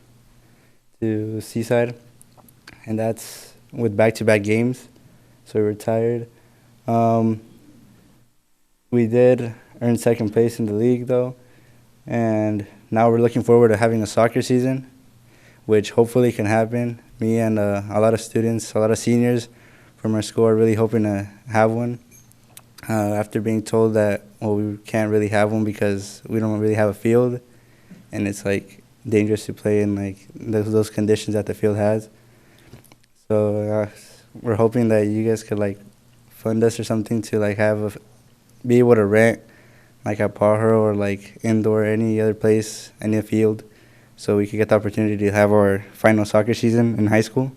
to Seaside, and that's with back-to-back games, so we were tired. We did earn second place in the league, though, and now we're looking forward to having a soccer season. which hopefully can happen. Me and a lot of students, a lot of seniors from our school are really hoping to have one. After being told that, well, we can't really have one because we don't really have a field, and it's like dangerous to play in like those conditions that the field has. So we're hoping that you guys could like fund us or something to like be able to rent like at Pajaro or like indoor, any other place, any field, so we could get the opportunity to have our final soccer season in high school.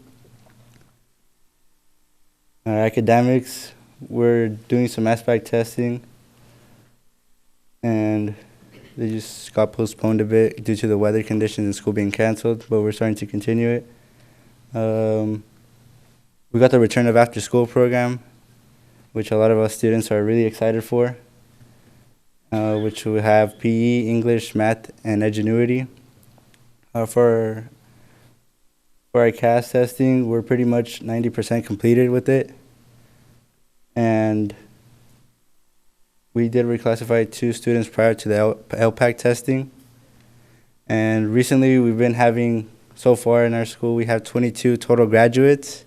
Our academics, we're doing some SBAC testing, and they just got postponed a bit due to the weather conditions and school being canceled, but we're starting to continue it. We got the return of after school program, which a lot of us students are really excited for, which will have PE, English, math, and Edgenuity. For our CAS testing, we're pretty much 90% completed with it. And we did reclassify 2 students prior to the LPAC testing. And recently we've been having, so far in our school, we have 22 total graduates.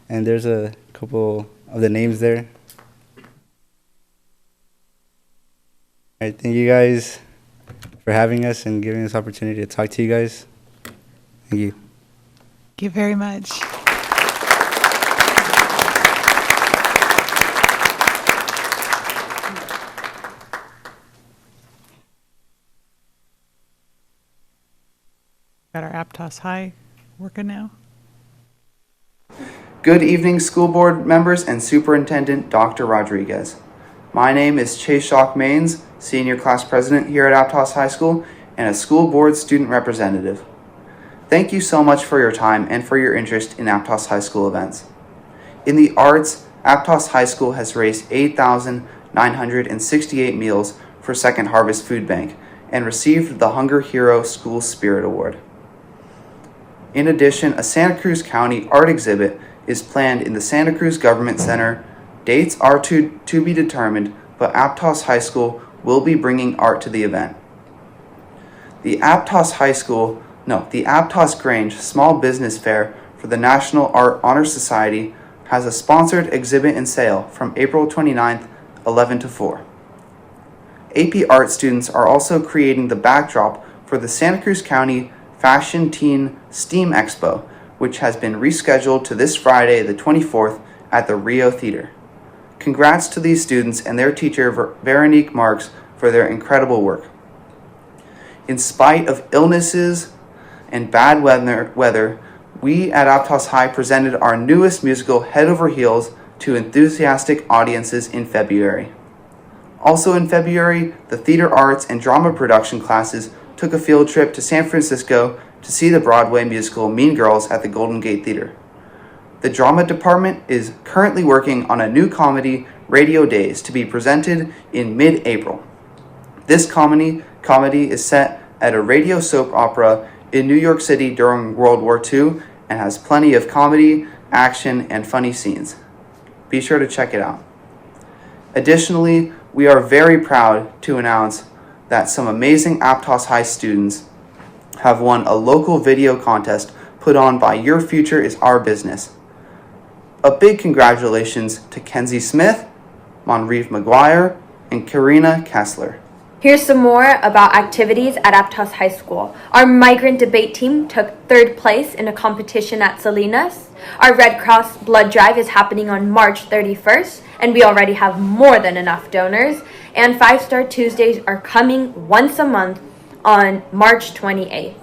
And there's a couple of the names there. All right, thank you guys for having us and giving us the opportunity to talk to you guys. Thank you. Thank you very much. Got our Aptos High working now. Good evening, school board members and Superintendent Dr. Rodriguez. My name is Chase Shock Maines, Senior Class President here at Aptos High School and a school board student representative. Thank you so much for your time and for your interest in Aptos High School events. In the arts, Aptos High School has raised 8,968 meals for Second Harvest Food Bank and received the Hunger Hero School Spirit Award. In addition, a Santa Cruz County art exhibit is planned in the Santa Cruz Government Center. Dates are to be determined, but Aptos High School will be bringing art to the event. The Aptos Grange Small Business Fair for the National Art Honor Society has a sponsored exhibit and sale from April 29th, 11 to 4. AP Art students are also creating the backdrop for the Santa Cruz County Fashion Teen STEAM Expo, which has been rescheduled to this Friday, the 24th, at the Rio Theater. Congrats to these students and their teacher, Veronique Marks, for their incredible work. In spite of illnesses and bad weather, we at Aptos High presented our newest musical, Head Over Heels, to enthusiastic audiences in February. Also in February, the theater arts and drama production classes took a field trip to San Francisco to see the Broadway musical Mean Girls at the Golden Gate Theater. The drama department is currently working on a new comedy, Radio Days, to be presented in mid-April. This comedy is set at a radio soap opera in New York City during World War II and has plenty of comedy, action, and funny scenes. Be sure to check it out. Additionally, we are very proud to announce that some amazing Aptos High students have won a local video contest put on by Your Future is Our Business. A big congratulations to Kenzie Smith, Monreeve McGuire, and Karina Kessler. Here's some more about activities at Aptos High School. Our migrant debate team took 3rd place in a competition at Salinas. Our Red Cross blood drive is happening on March 31st, and we already have more than enough donors. And 5-Star Tuesdays are coming once a month on March 28th.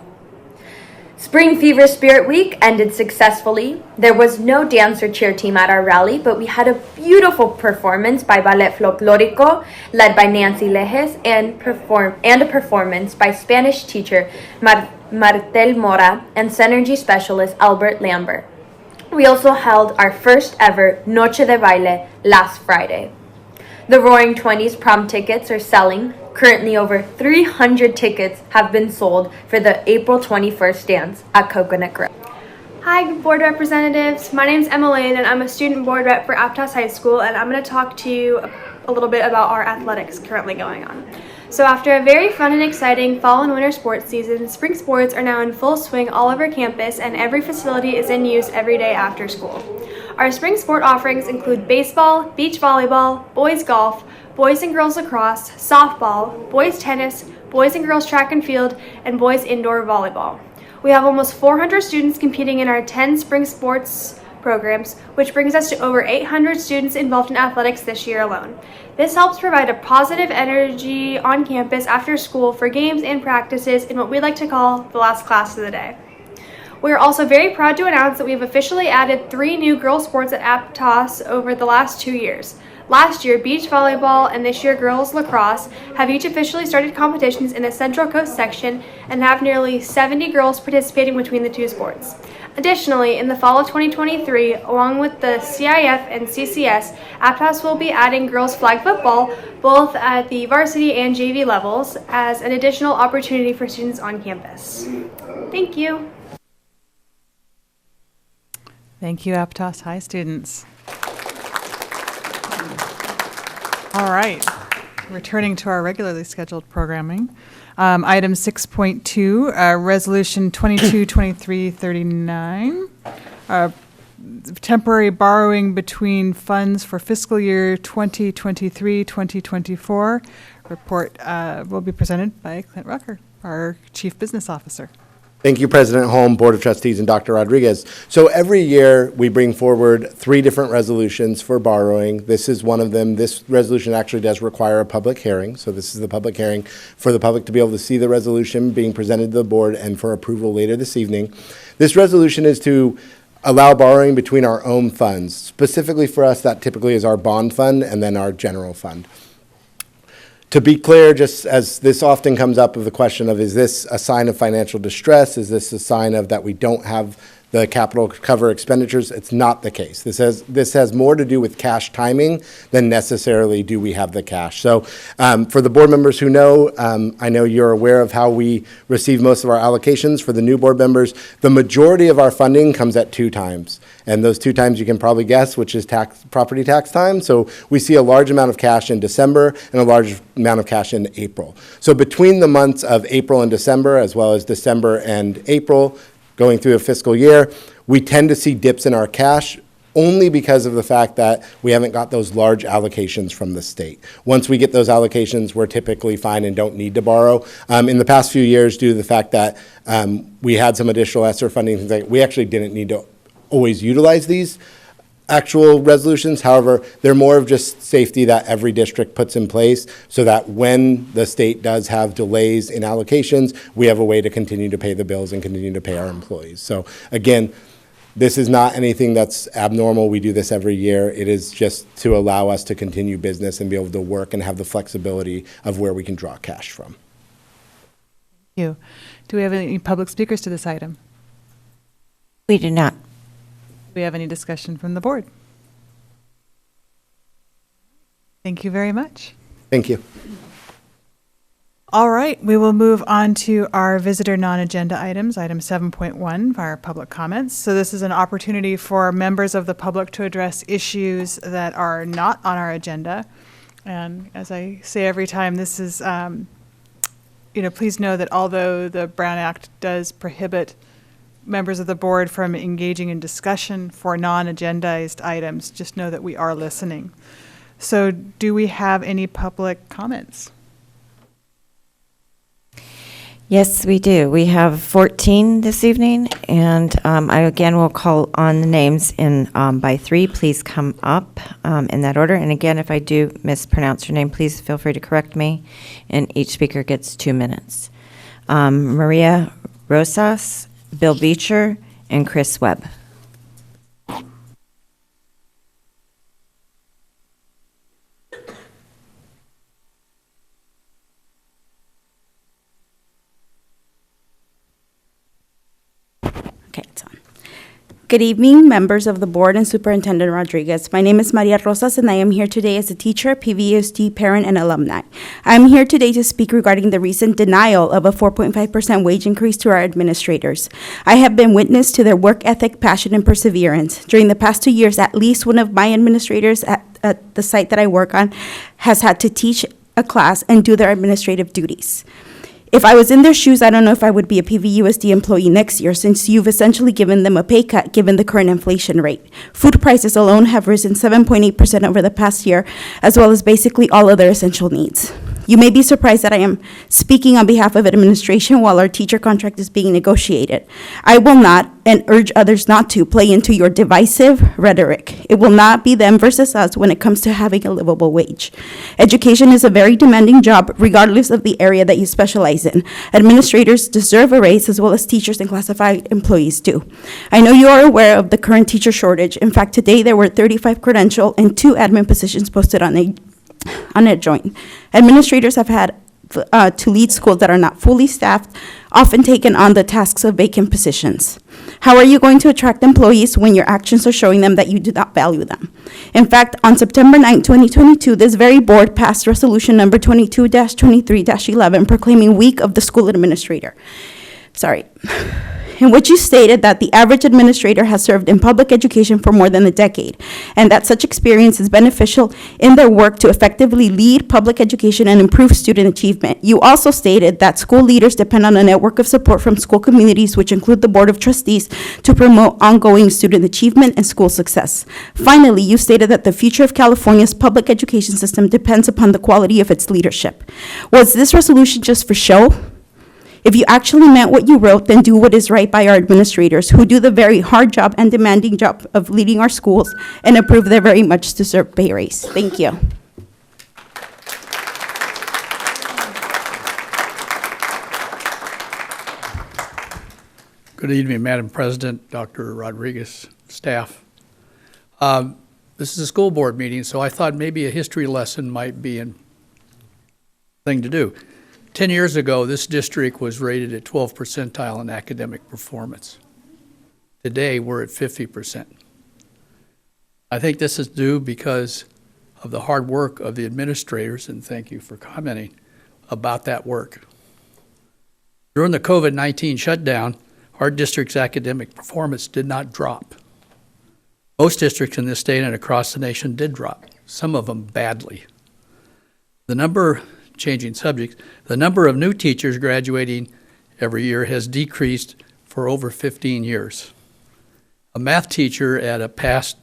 Spring Fever Spirit Week ended successfully. There was no dance or cheer team at our rally, but we had a beautiful performance by Ballet Folklorico, led by Nancy Lejes, and a performance by Spanish teacher Martel Mora and Synergy specialist Albert Lambert. We also held our first ever Noche de Baile last Friday. The Roaring 20s prom tickets are selling. Currently, over 300 tickets have been sold for the April 21st dance at Coconut Grove. Hi, board representatives. My name is Emma Lane, and I'm a student board rep for Aptos High School, and I'm going to talk to you a little bit about our athletics currently going on. So after a very fun and exciting fall and winter sports season, spring sports are now in full swing all over campus, and every facility is in use every day after school. Our spring sport offerings include baseball, beach volleyball, boys golf, boys and girls lacrosse, softball, boys tennis, boys and girls track and field, and boys indoor volleyball. We have almost 400 students competing in our 10 spring sports programs, which brings us to over 800 students involved in athletics this year alone. This helps provide a positive energy on campus after school for games and practices in what we like to call the last class of the day. We are also very proud to announce that we have officially added 3 new girls sports at Aptos over the last 2 years. Last year, beach volleyball and this year girls lacrosse have each officially started competitions in the Central Coast section and have nearly 70 girls participating between the 2 sports. Additionally, in the fall of 2023, along with the CIF and CCS, Aptos will be adding girls flag football both at the varsity and JV levels as an additional opportunity for students on campus. Thank you. Thank you, Aptos High students. All right, returning to our regularly scheduled programming. Item 6.2, Resolution 222339, temporary borrowing between funds for fiscal year 2023-2024. Report will be presented by Clint Rucker, our Chief Business Officer. Thank you, President Holm, Board of Trustees, and Dr. Rodriguez. So every year, we bring forward 3 different resolutions for borrowing. This is one of them. This resolution actually does require a public hearing. So this is the public hearing for the public to be able to see the resolution being presented to the board and for approval later this evening. This resolution is to allow borrowing between our own funds. Specifically for us, that typically is our bond fund and then our general fund. To be clear, just as this often comes up of the question of, is this a sign of financial distress? Is this a sign of that we don't have the capital cover expenditures? It's not the case. This has more to do with cash timing than necessarily do we have the cash. So for the board members who know, I know you're aware of how we receive most of our allocations. For the new board members, the majority of our funding comes at 2 times. And those 2 times you can probably guess, which is property tax time. So we see a large amount of cash in December and a large amount of cash in April. So between the months of April and December, as well as December and April, going through a fiscal year, we tend to see dips in our cash only because of the fact that we haven't got those large allocations from the state. Once we get those allocations, we're typically fine and don't need to borrow. In the past few years, due to the fact that we had some additional ESSER funding, we actually didn't need to always utilize these actual resolutions. However, they're more of just safety that every district puts in place so that when the state does have delays in allocations, we have a way to continue to pay the bills and continue to pay our employees. So again, this is not anything that's abnormal. We do this every year. It is just to allow us to continue business and be able to work and have the flexibility of where we can draw cash from. Thank you. Do we have any public speakers to this item? We do not. Do we have any discussion from the board? Thank you very much. Thank you. All right, we will move on to our visitor non-agenda items, item 7.1, our public comments. So this is an opportunity for members of the public to address issues that are not on our agenda. And as I say every time, this is, please know that although the Brown Act does prohibit members of the board from engaging in discussion for non-agendized items, just know that we are listening. So do we have any public comments? Yes, we do. We have 14 this evening, and I again will call on the names in by 3. Please come up in that order. And again, if I do mispronounce your name, please feel free to correct me. And each speaker gets 2 minutes. Maria Rosas, Bill Beecher, and Chris Webb. Okay, it's on. Good evening, members of the board and Superintendent Rodriguez. My name is Maria Rosas, and I am here today as a teacher, PVSD parent, and alumni. I am here today to speak regarding the recent denial of a 4.5% wage increase to our administrators. I have been witness to their work ethic, passion, and perseverance. During the past 2 years, at least one of my administrators at the site that I work on has had to teach a class and do their administrative duties. If I was in their shoes, I don't know if I would be a PVUSD employee next year, since you've essentially given them a pay cut given the current inflation rate. Food prices alone have risen 7.8% over the past year, as well as basically all other essential needs. You may be surprised that I am speaking on behalf of administration while our teacher contract is being negotiated. I will not, and urge others not to, play into your divisive rhetoric. It will not be them versus us when it comes to having a livable wage. Education is a very demanding job, regardless of the area that you specialize in. Administrators deserve a raise, as well as teachers and classified employees do. I know you are aware of the current teacher shortage. In fact, today there were 35 credential and 2 admin positions posted on a joint. Administrators have had to lead schools that are not fully staffed, often taken on the tasks of vacant positions. How are you going to attract employees when your actions are showing them that you do not value them? In fact, on September 9, 2022, this very board passed resolution number 22-23-11 proclaiming Week of the School Administrator. In which you stated that the average administrator has served in public education for more than a decade, and that such experience is beneficial in their work to effectively lead public education and improve student achievement. You also stated that school leaders depend on a network of support from school communities, which include the Board of Trustees, to promote ongoing student achievement and school success. Finally, you stated that the future of California's public education system depends upon the quality of its leadership. Was this resolution just for show? If you actually meant what you wrote, then do what is right by our administrators, who do the very hard job and demanding job of leading our schools, and approve their very much deserved pay raise. Thank you. Good evening, Madam President, Dr. Rodriguez, staff. This is a school board meeting, so I thought maybe a history lesson might be a thing to do. 10 years ago, this district was rated at 12th percentile in academic performance. Today, we're at 50%. I think this is due because of the hard work of the administrators, and thank you for commenting about that work. During the COVID-19 shutdown, our district's academic performance did not drop. Most districts in this state and across the nation did drop, some of them badly. Changing subjects, the number of new teachers graduating every year has decreased for over 15 years. A math teacher at a past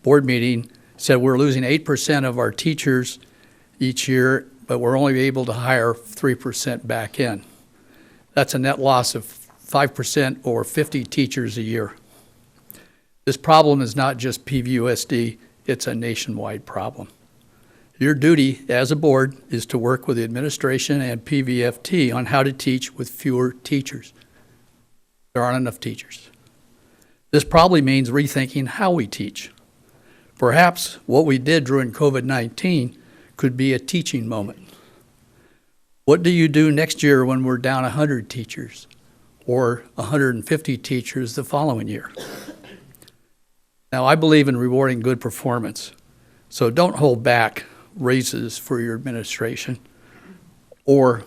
board meeting said we're losing 8% of our teachers each year, but we're only able to hire 3% back in. That's a net loss of 5% or 50 teachers a year. This problem is not just PVUSD, it's a nationwide problem. Your duty as a board is to work with the administration and PVFT on how to teach with fewer teachers. There aren't enough teachers. This probably means rethinking how we teach. Perhaps what we did during COVID-19 could be a teaching moment. What do you do next year when we're down 100 teachers or 150 teachers the following year? Now, I believe in rewarding good performance, so don't hold back raises for your administration or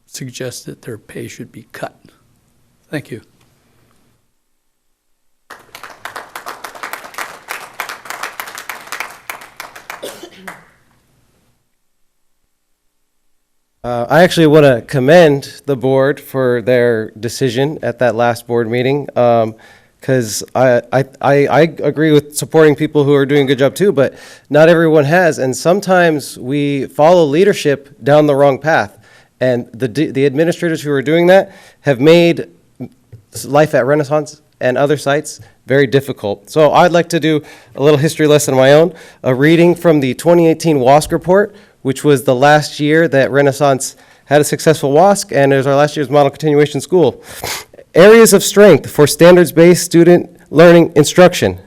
suggest that their pay should be cut. Thank you. I actually want to commend the board for their decision at that last board meeting. Because I agree with supporting people who are doing a good job too, but not everyone has. And sometimes we follow leadership down the wrong path. And the administrators who are doing that have made life at Renaissance and other sites very difficult. So I'd like to do a little history lesson of my own, a reading from the 2018 WASC report, which was the last year that Renaissance had a successful WASC, and it was our last year's model continuation school. Areas of strength for standards-based student learning instruction.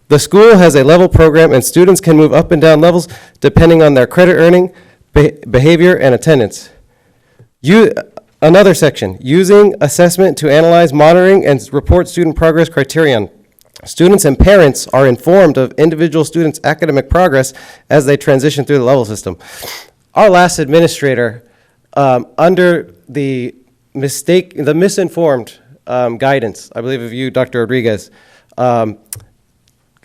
The school has a level program and students can move up and down levels depending on their credit earning, behavior, and attendance. Another section, using assessment to analyze, monitoring, and report student progress criterion. Students and parents are informed of individual students' academic progress as they transition through the level system. Our last administrator, under the misinformed guidance, I believe of you, Dr. Rodriguez,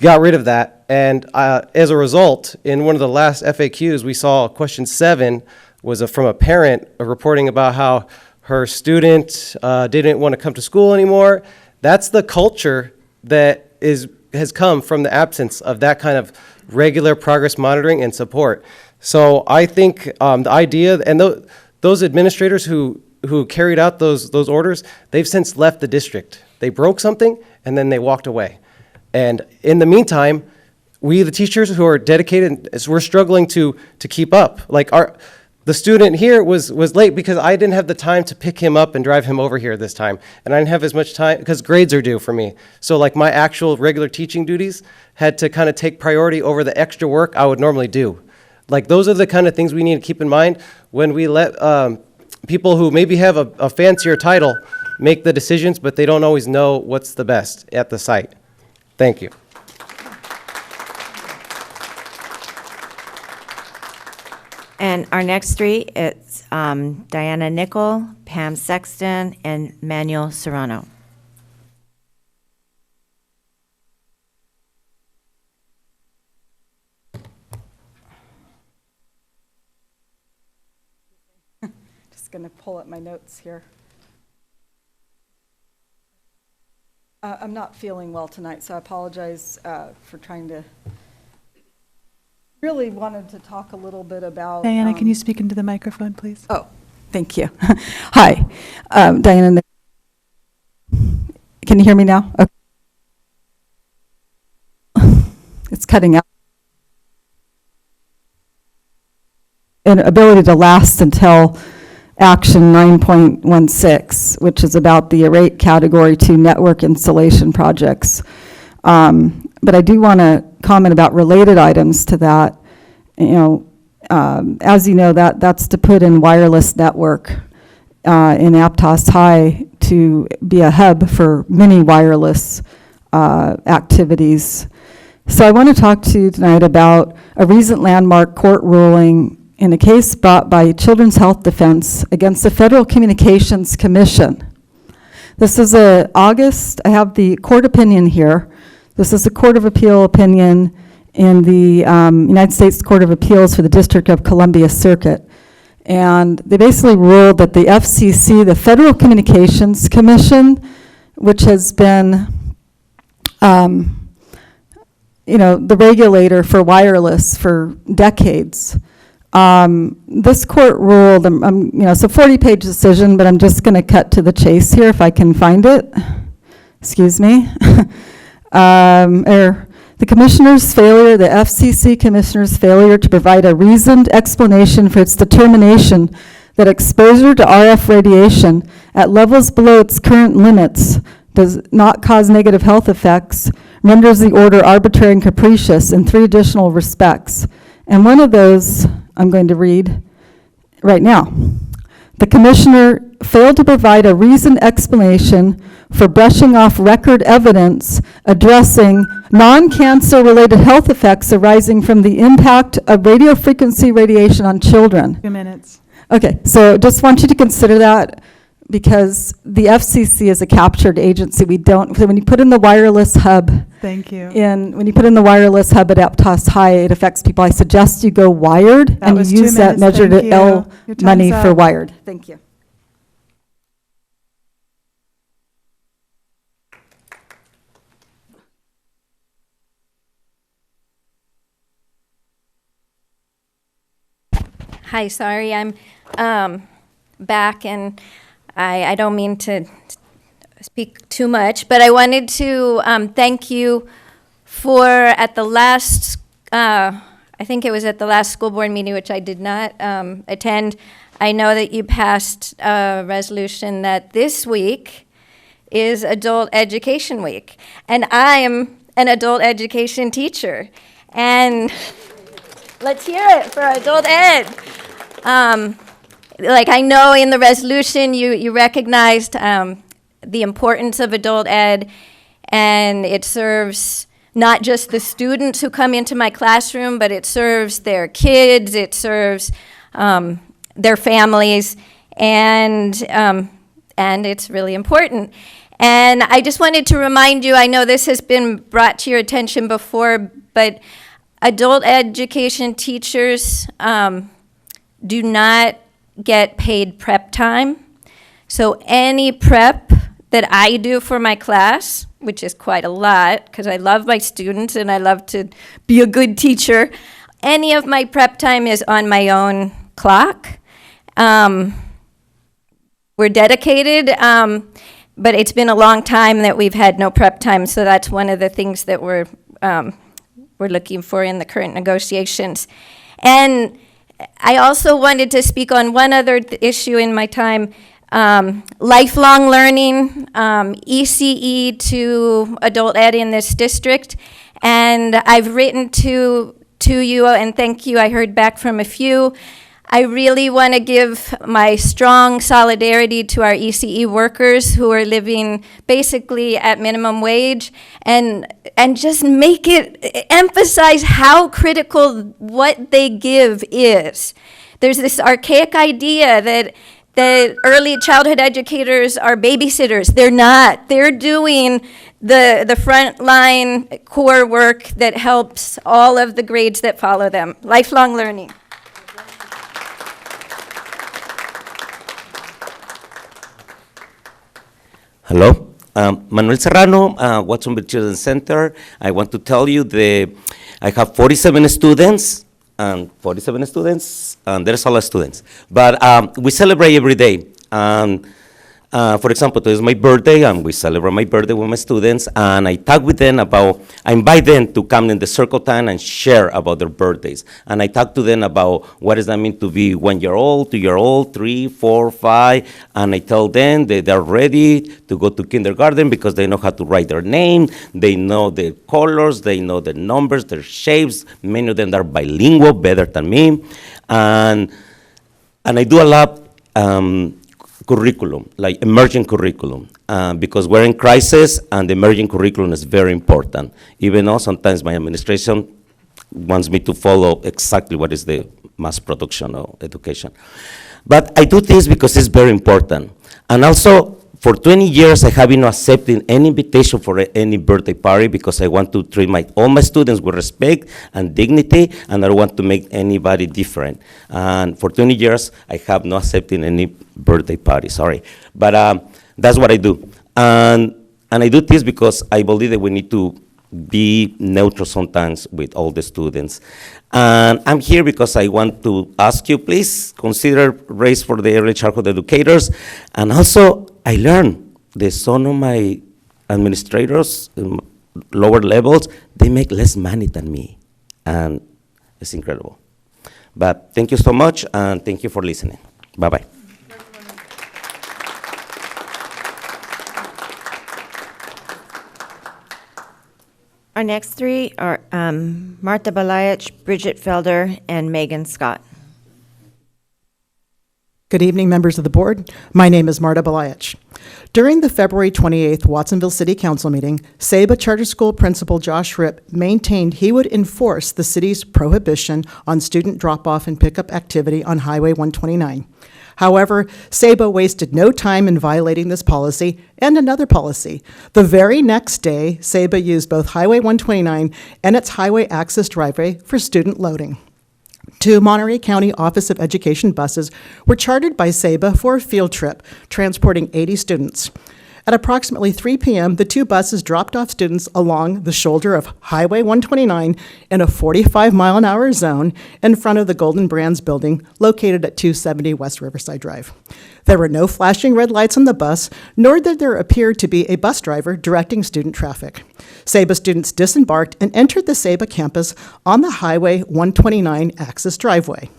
got rid of that. And as a result, in one of the last FAQs, we saw question 7 was from a parent reporting about how her student didn't want to come to school anymore. That's the culture that has come from the absence of that kind of regular progress monitoring and support. So I think the idea, and those administrators who carried out those orders, they've since left the district. They broke something and then they walked away. And in the meantime, we, the teachers who are dedicated, we're struggling to keep up. Like the student here was late because I didn't have the time to pick him up and drive him over here this time. And I didn't have as much time because grades are due for me. So like my actual regular teaching duties had to kind of take priority over the extra work I would normally do. Like those are the kind of things we need to keep in mind when we let people who maybe have a fancier title make the decisions, but they don't always know what's the best at the site. Thank you. And our next 3, it's Diana Nickel, Pam Sexton, and Manuel Serrano. Just going to pull up my notes here. I'm not feeling well tonight, so I apologize for trying to. Really wanted to talk a little bit about. Diana, can you speak into the microphone, please? Oh, thank you. Hi, Diana. Can you hear me now? Okay. It's cutting out. An ability to last until Action 9.16, which is about the rate Category 2 network installation projects. But I do want to comment about related items to that. You know, as you know, that's to put in wireless network in Aptos High to be a hub for many wireless activities. So I want to talk to you tonight about a recent landmark court ruling in a case brought by Children's Health Defense against the Federal Communications Commission. This is August, I have the court opinion here. This is a Court of Appeal opinion in the United States Court of Appeals for the District of Columbia Circuit. And they basically ruled that the FCC, the Federal Communications Commission, which has been the regulator for wireless for decades, this court ruled, it's a 40-page decision, but I'm just going to cut to the chase here if I can find it. Excuse me. The commissioner's failure, the FCC commissioner's failure to provide a reasoned explanation for its determination that exposure to RF radiation at levels below its current limits does not cause negative health effects renders the order arbitrary and capricious in 3 additional respects. And one of those I'm going to read right now. The commissioner failed to provide a reasoned explanation for brushing off record evidence addressing non-cancer related health effects arising from the impact of radio frequency radiation on children. 2 minutes. Okay, so just want you to consider that because the FCC is a captured agency. So when you put in the wireless hub, thank you. When you put in the wireless hub at Aptos High, it affects people. I suggest you go wired and you use that measured at L money for wired. Thank you. Hi, sorry, I'm back, and I don't mean to speak too much, but I wanted to thank you for at the last, I think it was at the last school board meeting, which I did not attend. I know that you passed a resolution that this week is Adult Education Week, and I am an adult education teacher, and let's hear it for adult ed. Like I know in the resolution you recognized the importance of adult ed, and it serves not just the students who come into my classroom, but it serves their kids, it serves their families, and it's really important. And I just wanted to remind you, I know this has been brought to your attention before, but adult education teachers do not get paid prep time. So any prep that I do for my class, which is quite a lot, because I love my students and I love to be a good teacher, any of my prep time is on my own clock. We're dedicated, but it's been a long time that we've had no prep time, so that's one of the things that we're looking for in the current negotiations. And I also wanted to speak on one other issue in my time, lifelong learning, ECE to adult ed in this district. And I've written to you, and thank you, I heard back from a few. I really want to give my strong solidarity to our ECE workers who are living basically at minimum wage, and just make it, emphasize how critical what they give is. There's this archaic idea that early childhood educators are babysitters. They're not. They're doing the frontline core work that helps all of the grades that follow them. Lifelong learning. Hello, Manuel Serrano, Watsonville Children's Center. I want to tell you I have 47 students, and there's a lot of students. But we celebrate every day. For example, today is my birthday, and we celebrate my birthday with my students, and I talk with them I invite them to come in the circle time and share about their birthdays. And I talk to them about what does that mean to be 1 year old, 2 year old, 3, 4, 5, and I tell them that they're ready to go to kindergarten because they know how to write their name, they know the colors, they know the numbers, their shapes. Many of them are bilingual, better than me. And I do a lot curriculum, like emerging curriculum, because we're in crisis and the emerging curriculum is very important. Even though sometimes my administration wants me to follow exactly what is the mass production of education. But I do this because it's very important. And also, for 20 years, I have been accepting any invitation for any birthday party because I want to treat all my students with respect and dignity, and I don't want to make anybody different. And for 20 years, I have not accepted any birthday party, sorry. But that's what I do. And I do this because I believe that we need to be neutral sometimes with all the students. And I'm here because I want to ask you, please consider raise for the early childhood educators. And also, I learned that some of my administrators in lower levels, they make less money than me. And it's incredible. But thank you so much, and thank you for listening. Bye-bye. Our next three are Marta Balayich, Bridget Felder, and Megan Scott. Good evening, members of the board. My name is Marta Balayich. During the February 28th Watsonville City Council meeting, Saba Charter School Principal Josh Ripp maintained he would enforce the city's prohibition on student drop-off and pickup activity on Highway 129. However, Saba wasted no time in violating this policy and another policy. The very next day, Saba used both Highway 129 and its highway access driveway for student loading. 2 Monterey County Office of Education buses were chartered by Saba for a field trip, transporting 80 students. At approximately 3 p.m., the 2 buses dropped off students along the shoulder of Highway 129 in a 45-mile-an-hour zone in front of the Golden Brands building located at 270 West Riverside Drive. There were no flashing red lights on the bus, nor did there appear to be a bus driver directing student traffic. Saba students disembarked and entered the Saba campus on the Highway 129 access driveway.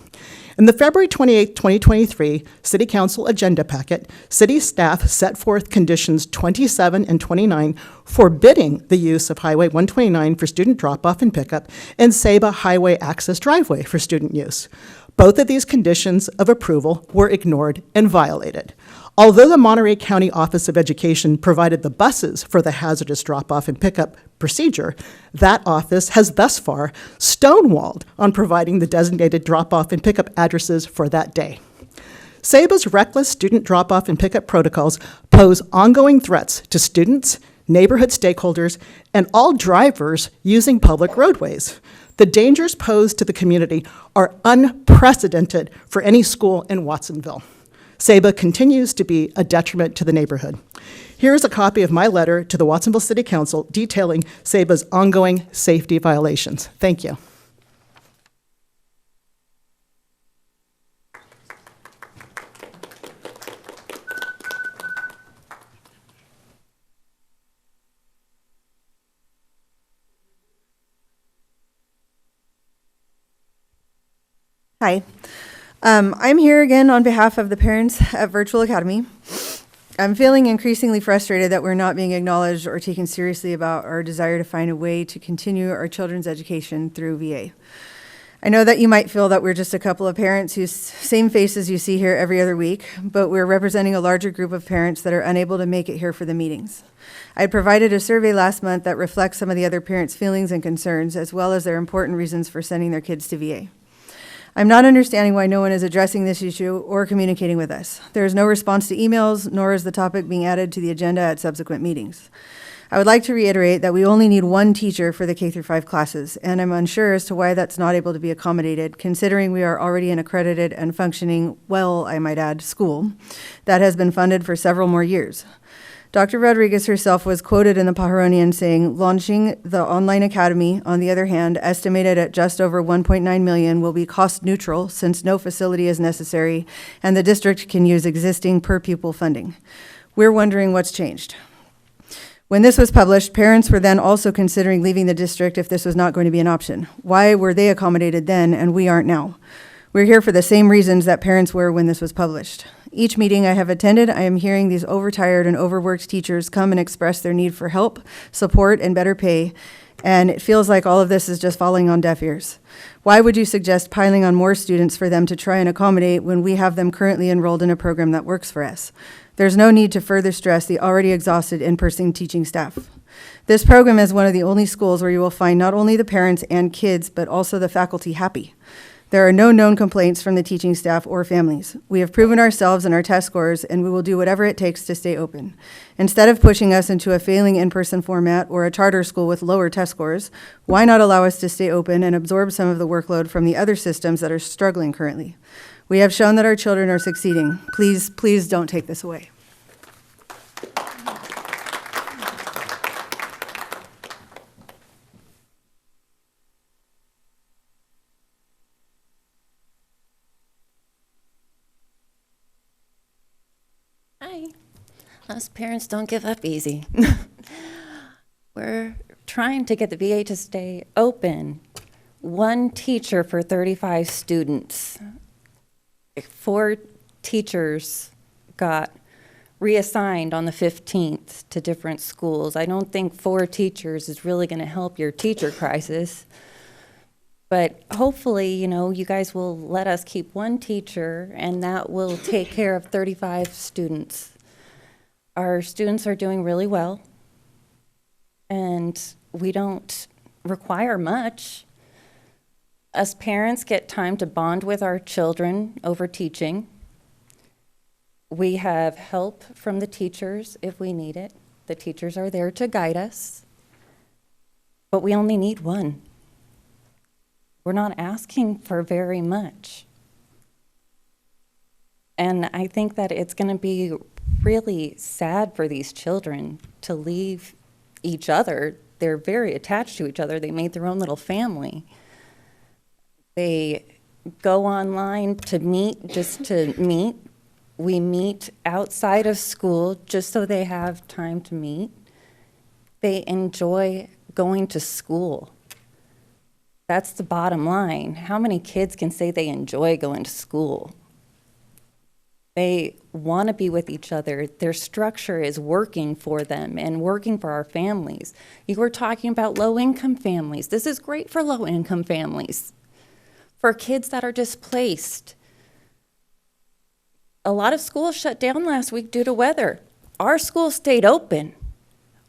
In the February 28, 2023 City Council agenda packet, city staff set forth conditions 27 and 29 forbidding the use of Highway 129 for student drop-off and pickup and Saba Highway access driveway for student use. Both of these conditions of approval were ignored and violated. Although the Monterey County Office of Education provided the buses for the hazardous drop-off and pickup procedure, that office has thus far stonewalled on providing the designated drop-off and pickup addresses for that day. SABA's reckless student drop-off and pickup protocols pose ongoing threats to students, neighborhood stakeholders, and all drivers using public roadways. The dangers posed to the community are unprecedented for any school in Watsonville. SABA continues to be a detriment to the neighborhood. Here is a copy of my letter to the Watsonville City Council detailing SABA's ongoing safety violations. Thank you. Hi. I'm here again on behalf of the parents at Virtual Academy. I'm feeling increasingly frustrated that we're not being acknowledged or taken seriously about our desire to find a way to continue our children's education through VA. I know that you might feel that we're just a couple of parents whose same faces you see here every other week, but we're representing a larger group of parents that are unable to make it here for the meetings. I provided a survey last month that reflects some of the other parents' feelings and concerns, as well as their important reasons for sending their kids to VA. I'm not understanding why no one is addressing this issue or communicating with us. There is no response to emails, nor is the topic being added to the agenda at subsequent meetings. I would like to reiterate that we only need one teacher for the K-5 classes, and I'm unsure as to why that's not able to be accommodated, considering we are already an accredited and functioning, well, I might add, school that has been funded for several more years. Dr. Rodriguez herself was quoted in the Pajaronian saying, launching the online academy, on the other hand, estimated at just over 1.9 million, will be cost neutral since no facility is necessary and the district can use existing per pupil funding. We're wondering what's changed. When this was published, parents were then also considering leaving the district if this was not going to be an option. Why were they accommodated then and we aren't now? We're here for the same reasons that parents were when this was published. Each meeting I have attended, I am hearing these overtired and overworked teachers come and express their need for help, support, and better pay, and it feels like all of this is just falling on deaf ears. Why would you suggest piling on more students for them to try and accommodate when we have them currently enrolled in a program that works for us? There's no need to further stress the already exhausted in-person teaching staff. This program is one of the only schools where you will find not only the parents and kids, but also the faculty happy. There are no known complaints from the teaching staff or families. We have proven ourselves in our test scores, and we will do whatever it takes to stay open. Instead of pushing us into a failing in-person format or a charter school with lower test scores, why not allow us to stay open and absorb some of the workload from the other systems that are struggling currently? We have shown that our children are succeeding. Please, please don't take this away. Hi. Us parents don't give up easy. We're trying to get the VA to stay open. One teacher for 35 students. 4 teachers got reassigned on the 15th to different schools. I don't think 4 teachers is really going to help your teacher crisis. But hopefully, you know, you guys will let us keep one teacher and that will take care of 35 students. Our students are doing really well and we don't require much. Us parents get time to bond with our children over teaching. We have help from the teachers if we need it. The teachers are there to guide us, but we only need one. We're not asking for very much. And I think that it's going to be really sad for these children to leave each other. They're very attached to each other. They made their own little family. They go online to meet, just to meet. We meet outside of school just so they have time to meet. They enjoy going to school. That's the bottom line. How many kids can say they enjoy going to school? They want to be with each other. Their structure is working for them and working for our families. You were talking about low-income families. This is great for low-income families. For kids that are displaced. A lot of schools shut down last week due to weather. Our school stayed open.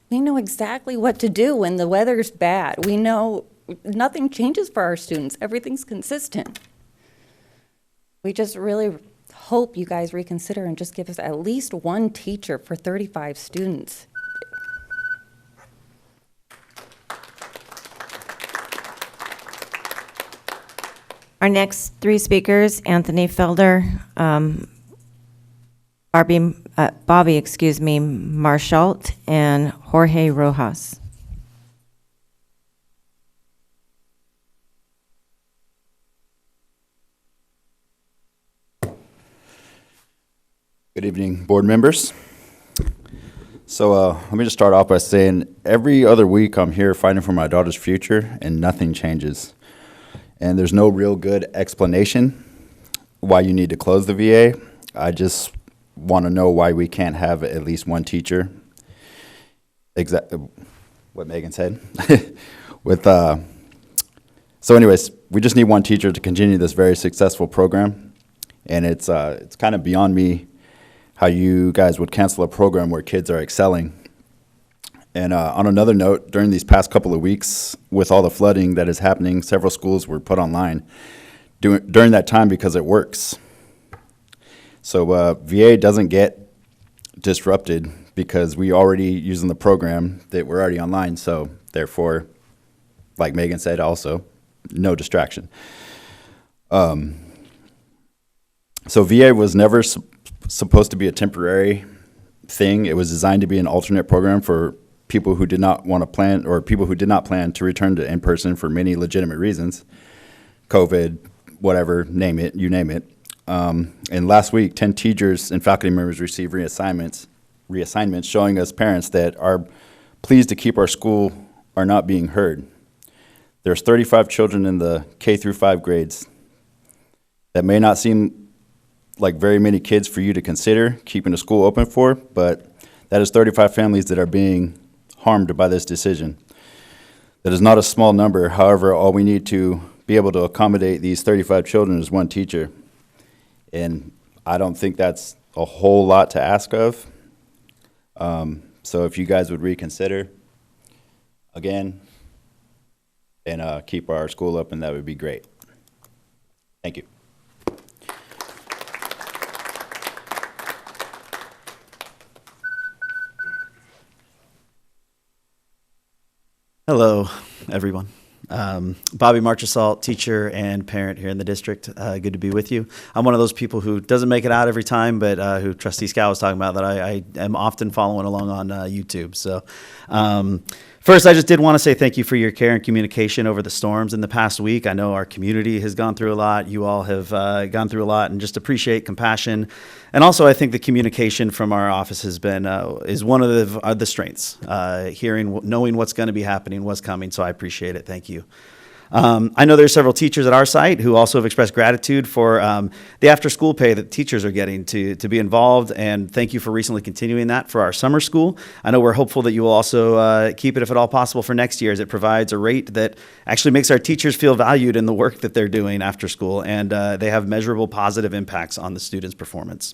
We know exactly what to do when the weather's bad. We know nothing changes for our students. Everything's consistent. We just really hope you guys reconsider and just give us at least one teacher for 35 students. Our next three speakers, Anthony Felder, Bobby, Marshalt, and Jorge Rojas. Good evening, board members. So let me just start off by saying every other week I'm here fighting for my daughter's future and nothing changes. And there's no real good explanation why you need to close the VA. I just want to know why we can't have at least one teacher. Exactly what Megan said. So anyways, we just need one teacher to continue this very successful program. And it's kind of beyond me how you guys would cancel a program where kids are excelling. And on another note, during these past couple of weeks, with all the flooding that is happening, several schools were put online during that time because it works. So VA doesn't get disrupted because we already using the program that we're already online. So therefore, like Megan said also, no distraction. So VA was never supposed to be a temporary thing. It was designed to be an alternate program for people who did not want to plan, or people who did not plan to return to in-person for many legitimate reasons. COVID, whatever, name it, you name it. And last week, 10 teachers and faculty members received reassignments showing us parents that are pleased to keep our school are not being heard. There's 35 children in the K through 5 grades. That may not seem like very many kids for you to consider keeping the school open for, but that is 35 families that are being harmed by this decision. That is not a small number. However, all we need to be able to accommodate these 35 children is one teacher. And I don't think that's a whole lot to ask of. So if you guys would reconsider again and keep our school open, that would be great. Thank you. Hello, everyone. Bobby Marchesalt, teacher and parent here in the district. Good to be with you. I'm one of those people who doesn't make it out every time, but who Trustee Scow was talking about, that I am often following along on YouTube. So first, I just did want to say thank you for your care and communication over the storms in the past week. I know our community has gone through a lot. You all have gone through a lot, and just appreciate compassion. And also, I think the communication from our office has been is one of the strengths. Knowing what's going to be happening, what's coming. So I appreciate it. Thank you. I know there's several teachers at our site who also have expressed gratitude for the after-school pay that teachers are getting to be involved, and thank you for recently continuing that for our summer school. I know we're hopeful that you will also keep it, if at all possible, for next year, as it provides a rate that actually makes our teachers feel valued in the work that they're doing after school, and they have measurable positive impacts on the students' performance.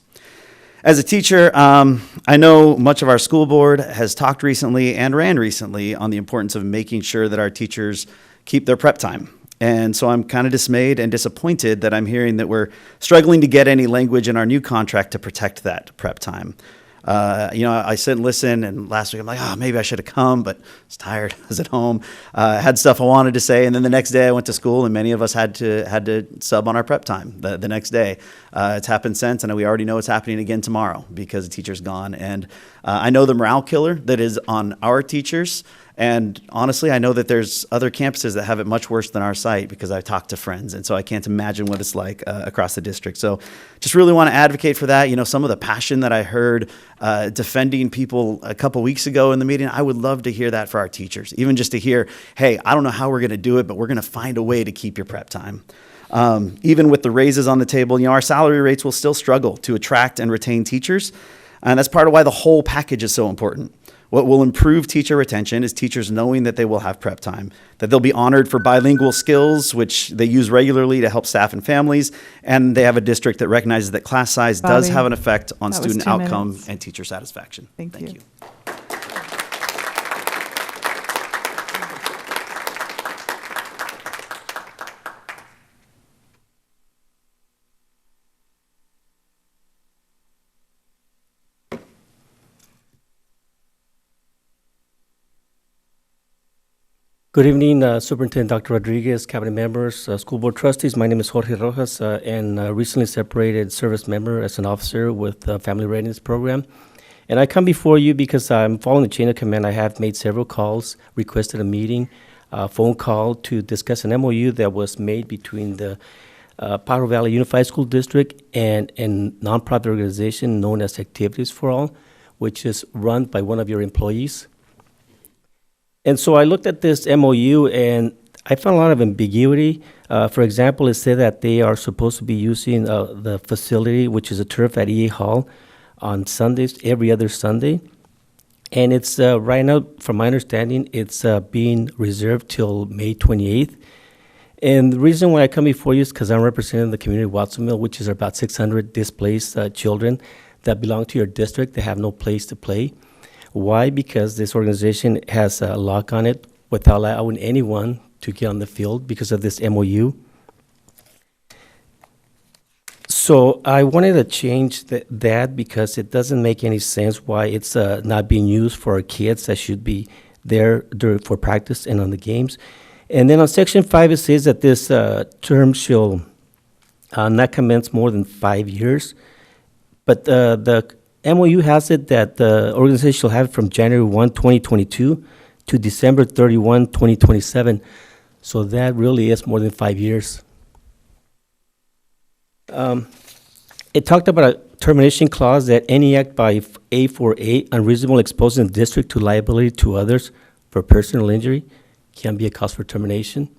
As a teacher, I know much of our school board has talked recently and ran recently on the importance of making sure that our teachers keep their prep time. And so I'm kind of dismayed and disappointed that I'm hearing that we're struggling to get any language in our new contract to protect that prep time. I sit and listen, and last week I'm like, maybe I should have come, but I was tired. I was at home, had stuff I wanted to say, and then the next day I went to school, and many of us had to sub on our prep time the next day. It's happened since, and we already know it's happening again tomorrow because the teacher's gone. And I know the morale killer that is on our teachers. And honestly, I know that there's other campuses that have it much worse than our site, because I've talked to friends, and so I can't imagine what it's like across the district. So just really want to advocate for that. Some of the passion that I heard defending people a couple weeks ago in the meeting, I would love to hear that for our teachers, even just to hear, hey, I don't know how we're going to do it, but we're going to find a way to keep your prep time. Even with the raises on the table, our salary rates will still struggle to attract and retain teachers, and that's part of why the whole package is so important. What will improve teacher retention is teachers knowing that they will have prep time, that they'll be honored for bilingual skills, which they use regularly to help staff and families, and they have a district that recognizes that class size does have an effect on student outcome and teacher satisfaction. Thank you. Good evening, Superintendent Dr. Rodriguez, cabinet members, school board trustees. My name is Jorge Rojas, and recently separated service member as an officer with the Family Readiness Program. And I come before you because I'm following the chain of command. I have made several calls, requested a meeting, phone call to discuss an MOU that was made between the Pajaro Valley Unified School District and a nonprofit organization known as Activities for All, which is run by one of your employees. And so I looked at this MOU and I found a lot of ambiguity. For example, it said that they are supposed to be using the facility, which is a turf at EA Hall, on Sundays, every other Sunday. And it's right now, from my understanding, it's being reserved till May 28th. And the reason why I come before you is because I'm representing the community of Watsonville, which is about 600 displaced children that belong to your district. They have no place to play. Why? Because this organization has a lock on it without allowing anyone to get on the field because of this MOU. So I wanted to change that because it doesn't make any sense why it's not being used for our kids that should be there for practice and on the games. And then on Section 5, it says that this term shall not commence more than 5 years. But the MOU has it that the organization shall have it from January 1, 2022 to December 31, 2027. So that really is more than 5 years. It talked about a termination clause that any act by A4A unreasonable exposing the district to liability to others for personal injury can be a cause for termination.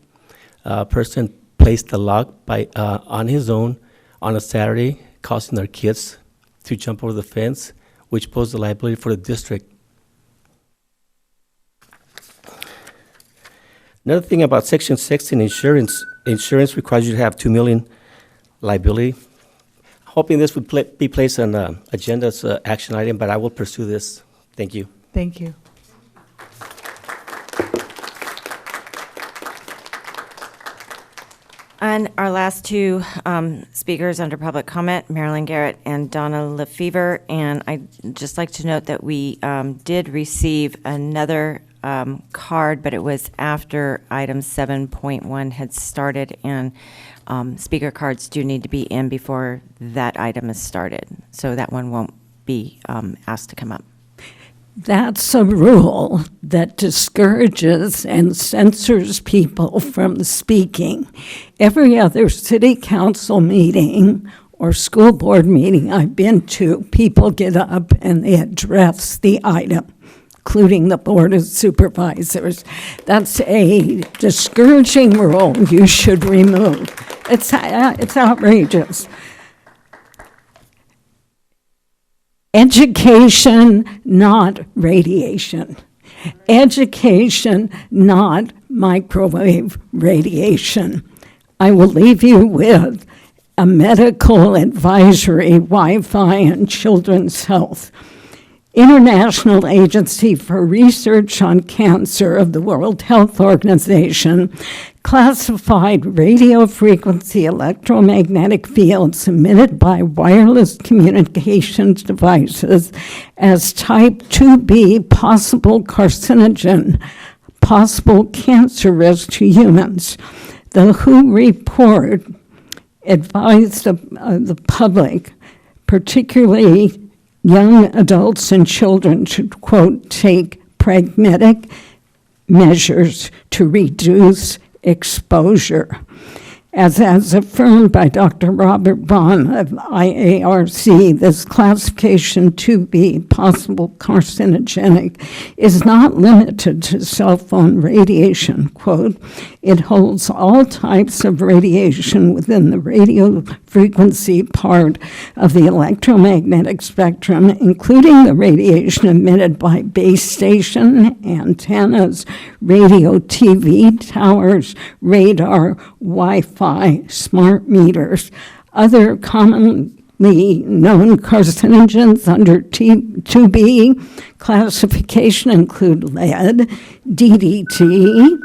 A person placed the lock on his own on a Saturday, causing their kids to jump over the fence, which posed a liability for the district. Another thing about Section 16, insurance. Insurance requires you to have $2 million liability. Hoping this would be placed on the agenda as an action item, but I will pursue this. Thank you. Thank you. And our last two speakers under public comment, Marilyn Garrett and Donna Lefevre. And I'd just like to note that we did receive another card, but it was after item 7.1 had started, and speaker cards do need to be in before that item is started. So that one won't be asked to come up. That's a rule that discourages and censors people from speaking. Every other city council meeting or school board meeting I've been to, people get up and they address the item, including the Board of Supervisors. That's a discouraging rule you should remove. It's outrageous. Education, not radiation. Education, not microwave radiation. I will leave you with a medical advisory, Wi-Fi, and children's health. International Agency for Research on Cancer of the World Health Organization classified radio frequency electromagnetic fields emitted by wireless communications devices as type 2B possible carcinogen, possible cancer risk to humans. The WHO report advised the public, particularly young adults and children, should, quote, take pragmatic measures to reduce exposure. As affirmed by Dr. Robert Vaughn of IARC, this classification 2B, possible carcinogenic, is not limited to cell phone radiation, quote. It holds all types of radiation within the radio frequency part of the electromagnetic spectrum, including the radiation emitted by base station, antennas, radio TV towers, radar, Wi-Fi, smart meters. Other commonly known carcinogens under 2B classification include lead, DDT,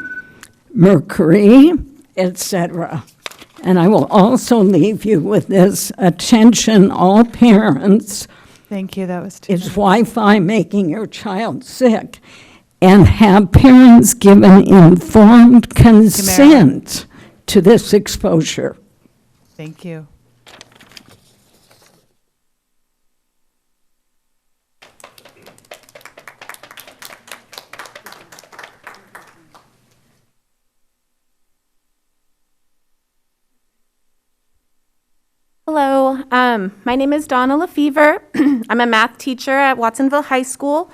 mercury, etc. And I will also leave you with this: attention, all parents. Thank you. That was too Is Wi-Fi making your child sick? and have parents given informed consent to this exposure. Thank you. Hello, my name is Donna Lefevre. I'm a math teacher at Watsonville High School.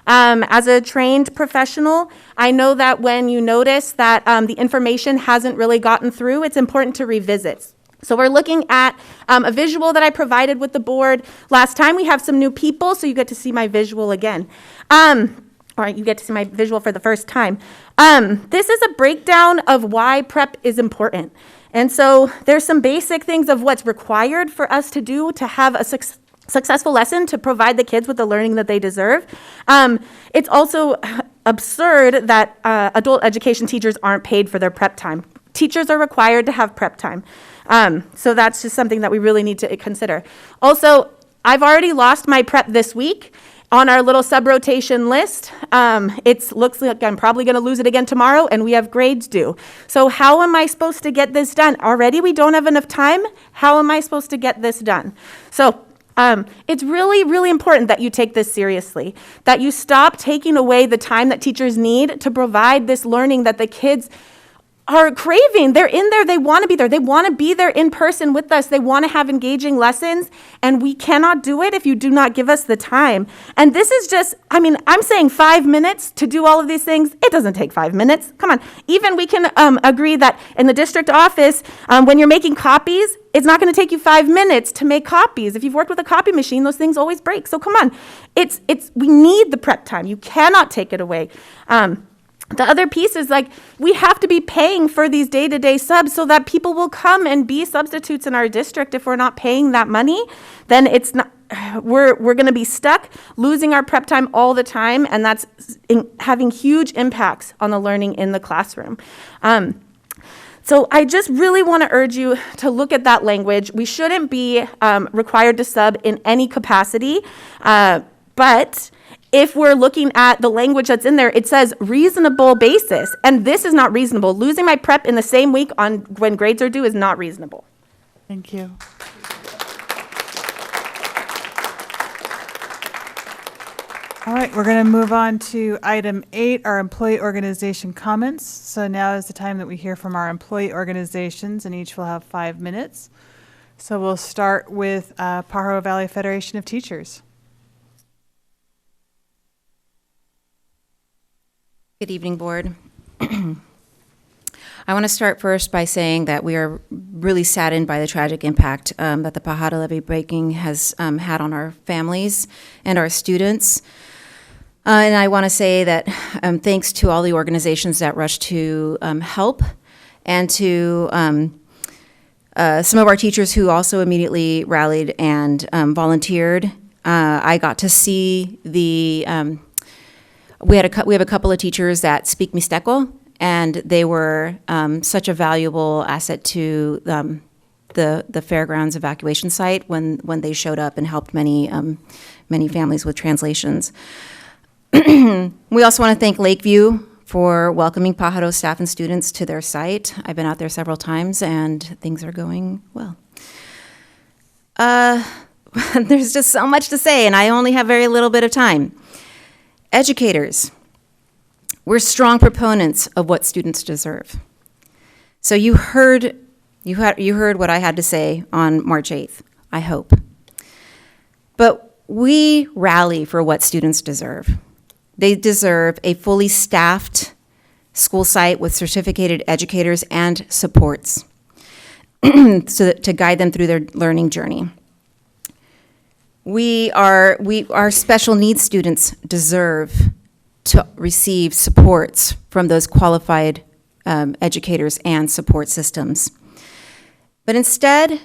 As a trained professional, I know that when you notice that the information hasn't really gotten through, it's important to revisit. So we're looking at a visual that I provided with the board last time. We have some new people, so you get to see my visual again. Or you get to see my visual for the first time. This is a breakdown of why prep is important. And so there's some basic things of what's required for us to do to have a successful lesson to provide the kids with the learning that they deserve. It's also absurd that adult education teachers aren't paid for their prep time. Teachers are required to have prep time. So that's just something that we really need to consider. Also, I've already lost my prep this week. On our little sub-rotation list, it looks like I'm probably going to lose it again tomorrow, and we have grades due. So how am I supposed to get this done? Already we don't have enough time. How am I supposed to get this done? So it's really, really important that you take this seriously, that you stop taking away the time that teachers need to provide this learning that the kids are craving. They're in there, they want to be there. They want to be there in person with us. They want to have engaging lessons, and we cannot do it if you do not give us the time. And this is just, I'm saying 5 minutes to do all of these things. It doesn't take 5 minutes. Come on. Even we can agree that in the district office, when you're making copies, it's not going to take you 5 minutes to make copies. If you've worked with a copy machine, those things always break. So come on. We need the prep time. You cannot take it away. The other piece is we have to be paying for these day-to-day subs so that people will come and be substitutes in our district. If we're not paying that money, then it's not, we're going to be stuck losing our prep time all the time, and that's having huge impacts on the learning in the classroom. So I just really want to urge you to look at that language. We shouldn't be required to sub in any capacity, but if we're looking at the language that's in there, it says reasonable basis, and this is not reasonable. Losing my prep in the same week on when grades are due is not reasonable. Thank you. All right, we're going to move on to item 8, our employee organization comments. So now is the time that we hear from our employee organizations, and each will have 5 minutes. So we'll start with Pajaro Valley Federation of Teachers. Good evening, Board. I want to start first by saying that we are really saddened by the tragic impact that the Pajaro levee breaking has had on our families and our students. And I want to say that thanks to all the organizations that rushed to help, and to some of our teachers who also immediately rallied and volunteered. I got to see the we have a couple of teachers that speak Mixteco, and they were such a valuable asset to the fairgrounds evacuation site when they showed up and helped many families with translations. We also want to thank Lakeview for welcoming Pajaro staff and students to their site. I've been out there several times, and things are going well. There's just so much to say, and I only have very little bit of time. Educators, we're strong proponents of what students deserve. So you heard what I had to say on March 8th, I hope. But we rally for what students deserve. They deserve a fully staffed school site with certificated educators and supports to guide them through their learning journey. Our special needs students deserve to receive supports from those qualified educators and support systems. But instead,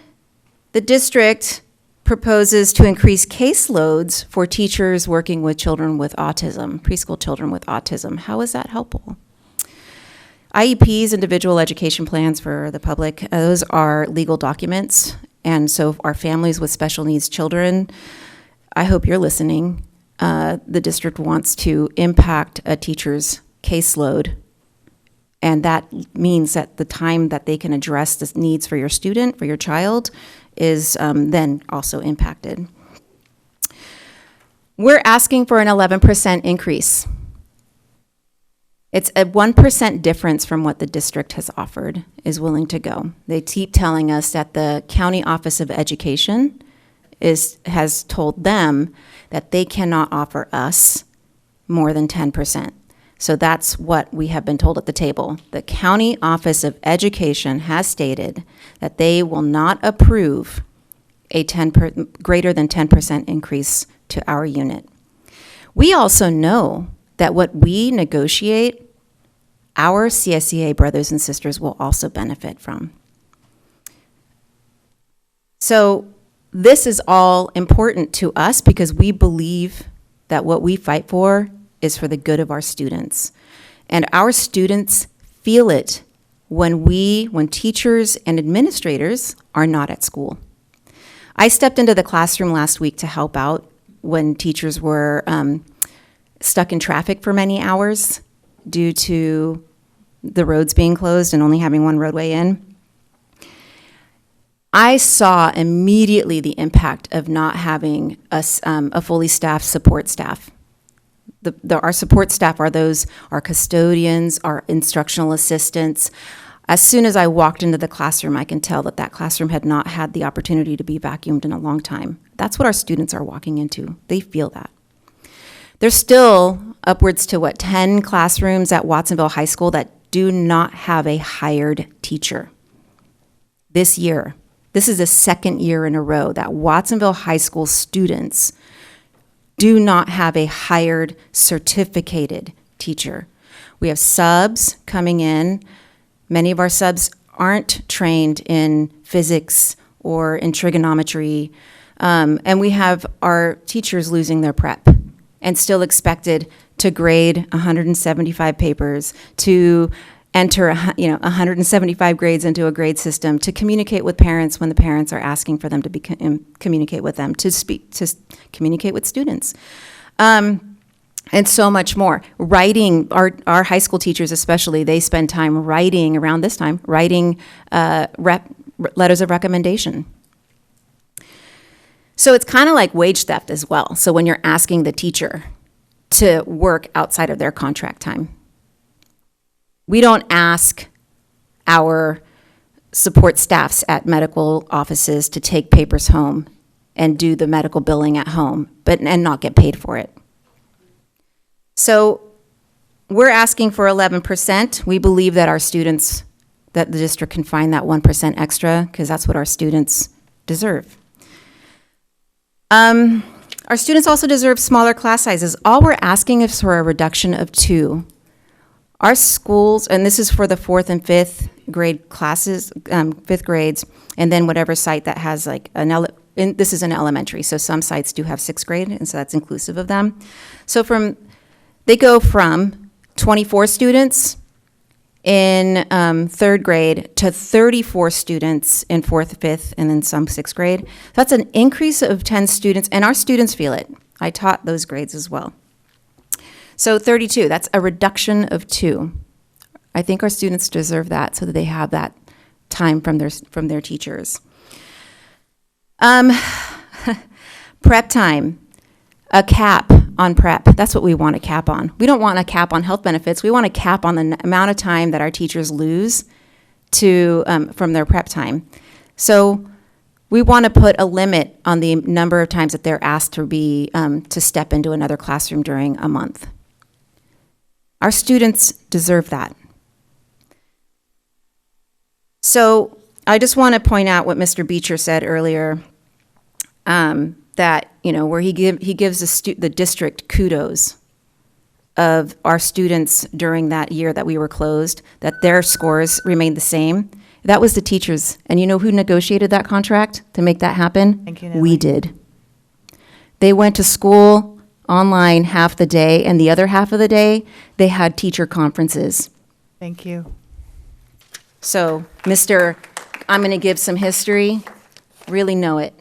the district proposes to increase caseloads for teachers working with children with autism, preschool children with autism. How is that helpful? IEPs, individual education plans for the public, those are legal documents. And so our families with special needs children, I hope you're listening. the district wants to impact a teacher's caseload, and that means that the time that they can address the needs for your student, for your child, is then also impacted. We're asking for an 11% increase. It's a 1% difference from what the district has offered, is willing to go. They keep telling us that the County Office of Education has told them that they cannot offer us more than 10%. So that's what we have been told at the table. The County Office of Education has stated that they will not approve a greater than 10% increase to our unit. We also know that what we negotiate, our CSEA brothers and sisters will also benefit from. So this is all important to us because we believe that what we fight for is for the good of our students. And our students feel it when teachers and administrators are not at school. I stepped into the classroom last week to help out when teachers were stuck in traffic for many hours due to the roads being closed and only having one roadway in. I saw immediately the impact of not having a fully staffed support staff. Our support staff are our custodians, our instructional assistants. As soon as I walked into the classroom, I can tell that classroom had not had the opportunity to be vacuumed in a long time. That's what our students are walking into. They feel that. There's still upwards to 10 classrooms at Watsonville High School that do not have a hired teacher. This year, this is the second year in a row that Watsonville High School students do not have a hired certificated teacher. We have subs coming in. Many of our subs aren't trained in physics or in trigonometry, and we have our teachers losing their prep and still expected to grade 175 papers, to enter 175 grades into a grade system, to communicate with parents when the parents are asking for them to communicate with them, to communicate with students. And so much more. Writing, our high school teachers especially, they spend time writing, around this time, writing letters of recommendation. So it's kind of like wage theft as well. So when you're asking the teacher to work outside of their contract time. We don't ask our support staffs at medical offices to take papers home and do the medical billing at home, and not get paid for it. So we're asking for 11%. We believe that that the district can find that 1% extra, because that's what our students deserve. Our students also deserve smaller class sizes. All we're asking is for a reduction of 2. Our schools, and this is for the 4th and 5th grade classes, 5th grades, and then whatever site that has this is an elementary, so some sites do have 6th grade, and so that's inclusive of them. So they go from 24 students in 3rd grade to 34 students in 4th, 5th, and then some 6th grade. That's an increase of 10 students, and our students feel it. I taught those grades as well. So 32, that's a reduction of 2. I think our students deserve that so that they have that time from their teachers. Prep time, a cap on prep. That's what we want a cap on. We don't want a cap on health benefits. We want a cap on the amount of time that our teachers lose from their prep time. So we want to put a limit on the number of times that they're asked to step into another classroom during a month. Our students deserve that. So I just want to point out what Mr. Beecher said earlier, that, where he gives the district kudos of our students during that year that we were closed, that their scores remained the same. That was the teachers. And you know who negotiated that contract to make that happen? Thank you, Natalie. We did. They went to school online half the day, and the other half of the day, they had teacher conferences. Thank you. So, I'm going to give some history. Really know it.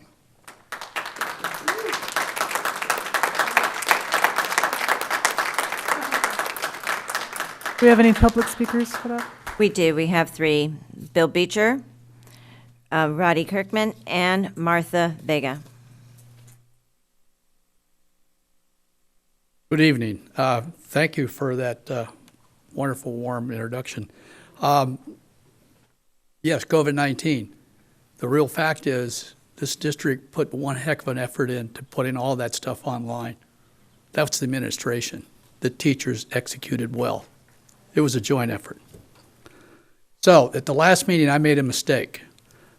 Do we have any public speakers for that? We do. We have three: Bill Beecher, Roddy Kirkman, and Martha Vega. Good evening. Thank you for that wonderful, warm introduction. Yes, COVID-19. The real fact is this district put one heck of an effort into putting all that stuff online. That's the administration. The teachers executed well. It was a joint effort. So at the last meeting, I made a mistake.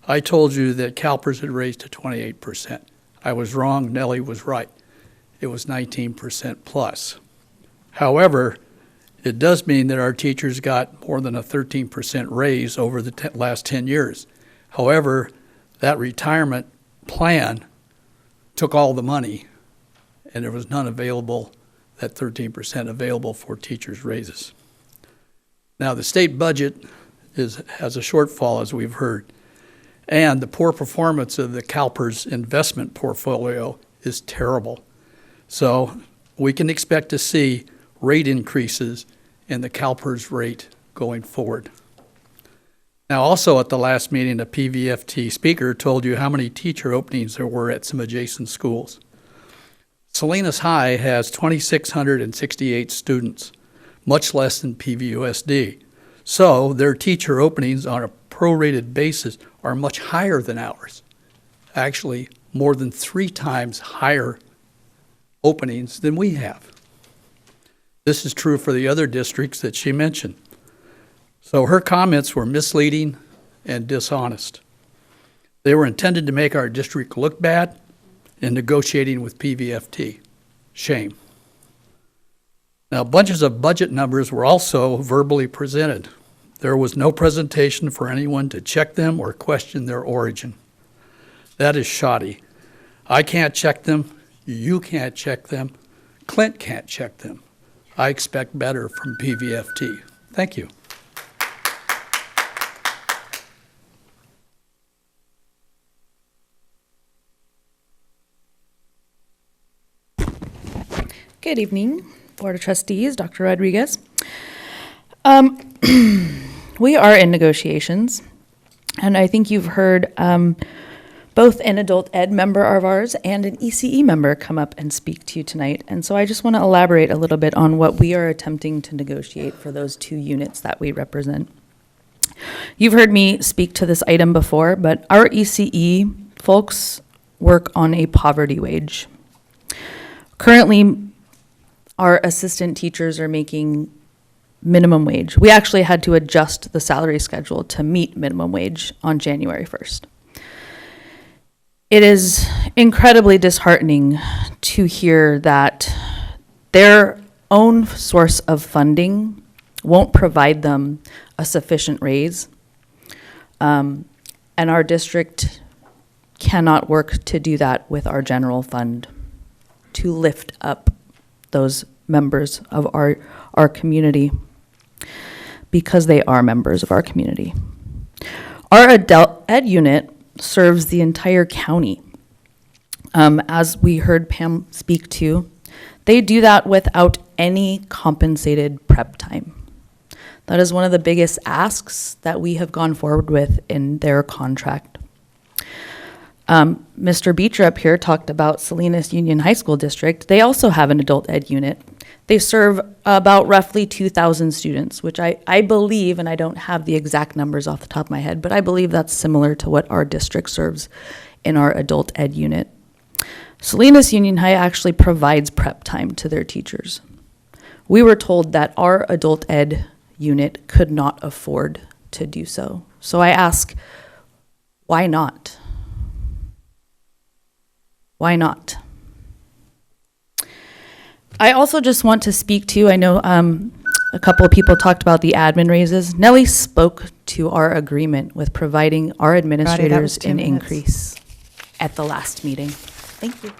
I told you that CalPERS had raised to 28%. I was wrong. Nellie was right. It was 19% plus. However, it does mean that our teachers got more than a 13% raise over the last 10 years. However, that retirement plan took all the money, and there was none available, that 13% available for teachers' raises. Now, the state budget has a shortfall, as we've heard, and the poor performance of the CalPERS investment portfolio is terrible. So we can expect to see rate increases in the CalPERS rate going forward. Now, also at the last meeting, a PVFT speaker told you how many teacher openings there were at some adjacent schools. Salinas High has 2,668 students, much less than PVUSD. So their teacher openings on a prorated basis are much higher than ours. Actually, more than 3 times higher openings than we have. This is true for the other districts that she mentioned. So her comments were misleading and dishonest. They were intended to make our district look bad in negotiating with PVFT. Shame. Now, bunches of budget numbers were also verbally presented. There was no presentation for anyone to check them or question their origin. That is shoddy. I can't check them. You can't check them. Clint can't check them. I expect better from PVFT. Thank you. Good evening, Board of Trustees, Dr. Rodriguez. We are in negotiations, and I think you've heard both an adult ed member of ours and an ECE member come up and speak to you tonight. And so I just want to elaborate a little bit on what we are attempting to negotiate for those 2 units that we represent. You've heard me speak to this item before, but our ECE folks work on a poverty wage. Currently, our assistant teachers are making minimum wage. We actually had to adjust the salary schedule to meet minimum wage on January 1st. It is incredibly disheartening to hear that their own source of funding won't provide them a sufficient raise, and our district cannot work to do that with our general fund to lift up those members of our community, because they are members of our community. Our adult ed unit serves the entire county. As we heard Pam speak to, they do that without any compensated prep time. That is one of the biggest asks that we have gone forward with in their contract. Mr. Beecher up here talked about Salinas Union High School District. They also have an adult ed unit. They serve about roughly 2,000 students, which I believe, and I don't have the exact numbers off the top of my head, but I believe that's similar to what our district serves in our adult ed unit. Salinas Union High actually provides prep time to their teachers. We were told that our adult ed unit could not afford to do so. So I ask, why not? Why not? I also just want to speak to, I know a couple of people talked about the admin raises. Nellie spoke to our agreement with providing our administrators an increase at the last meeting. Thank you.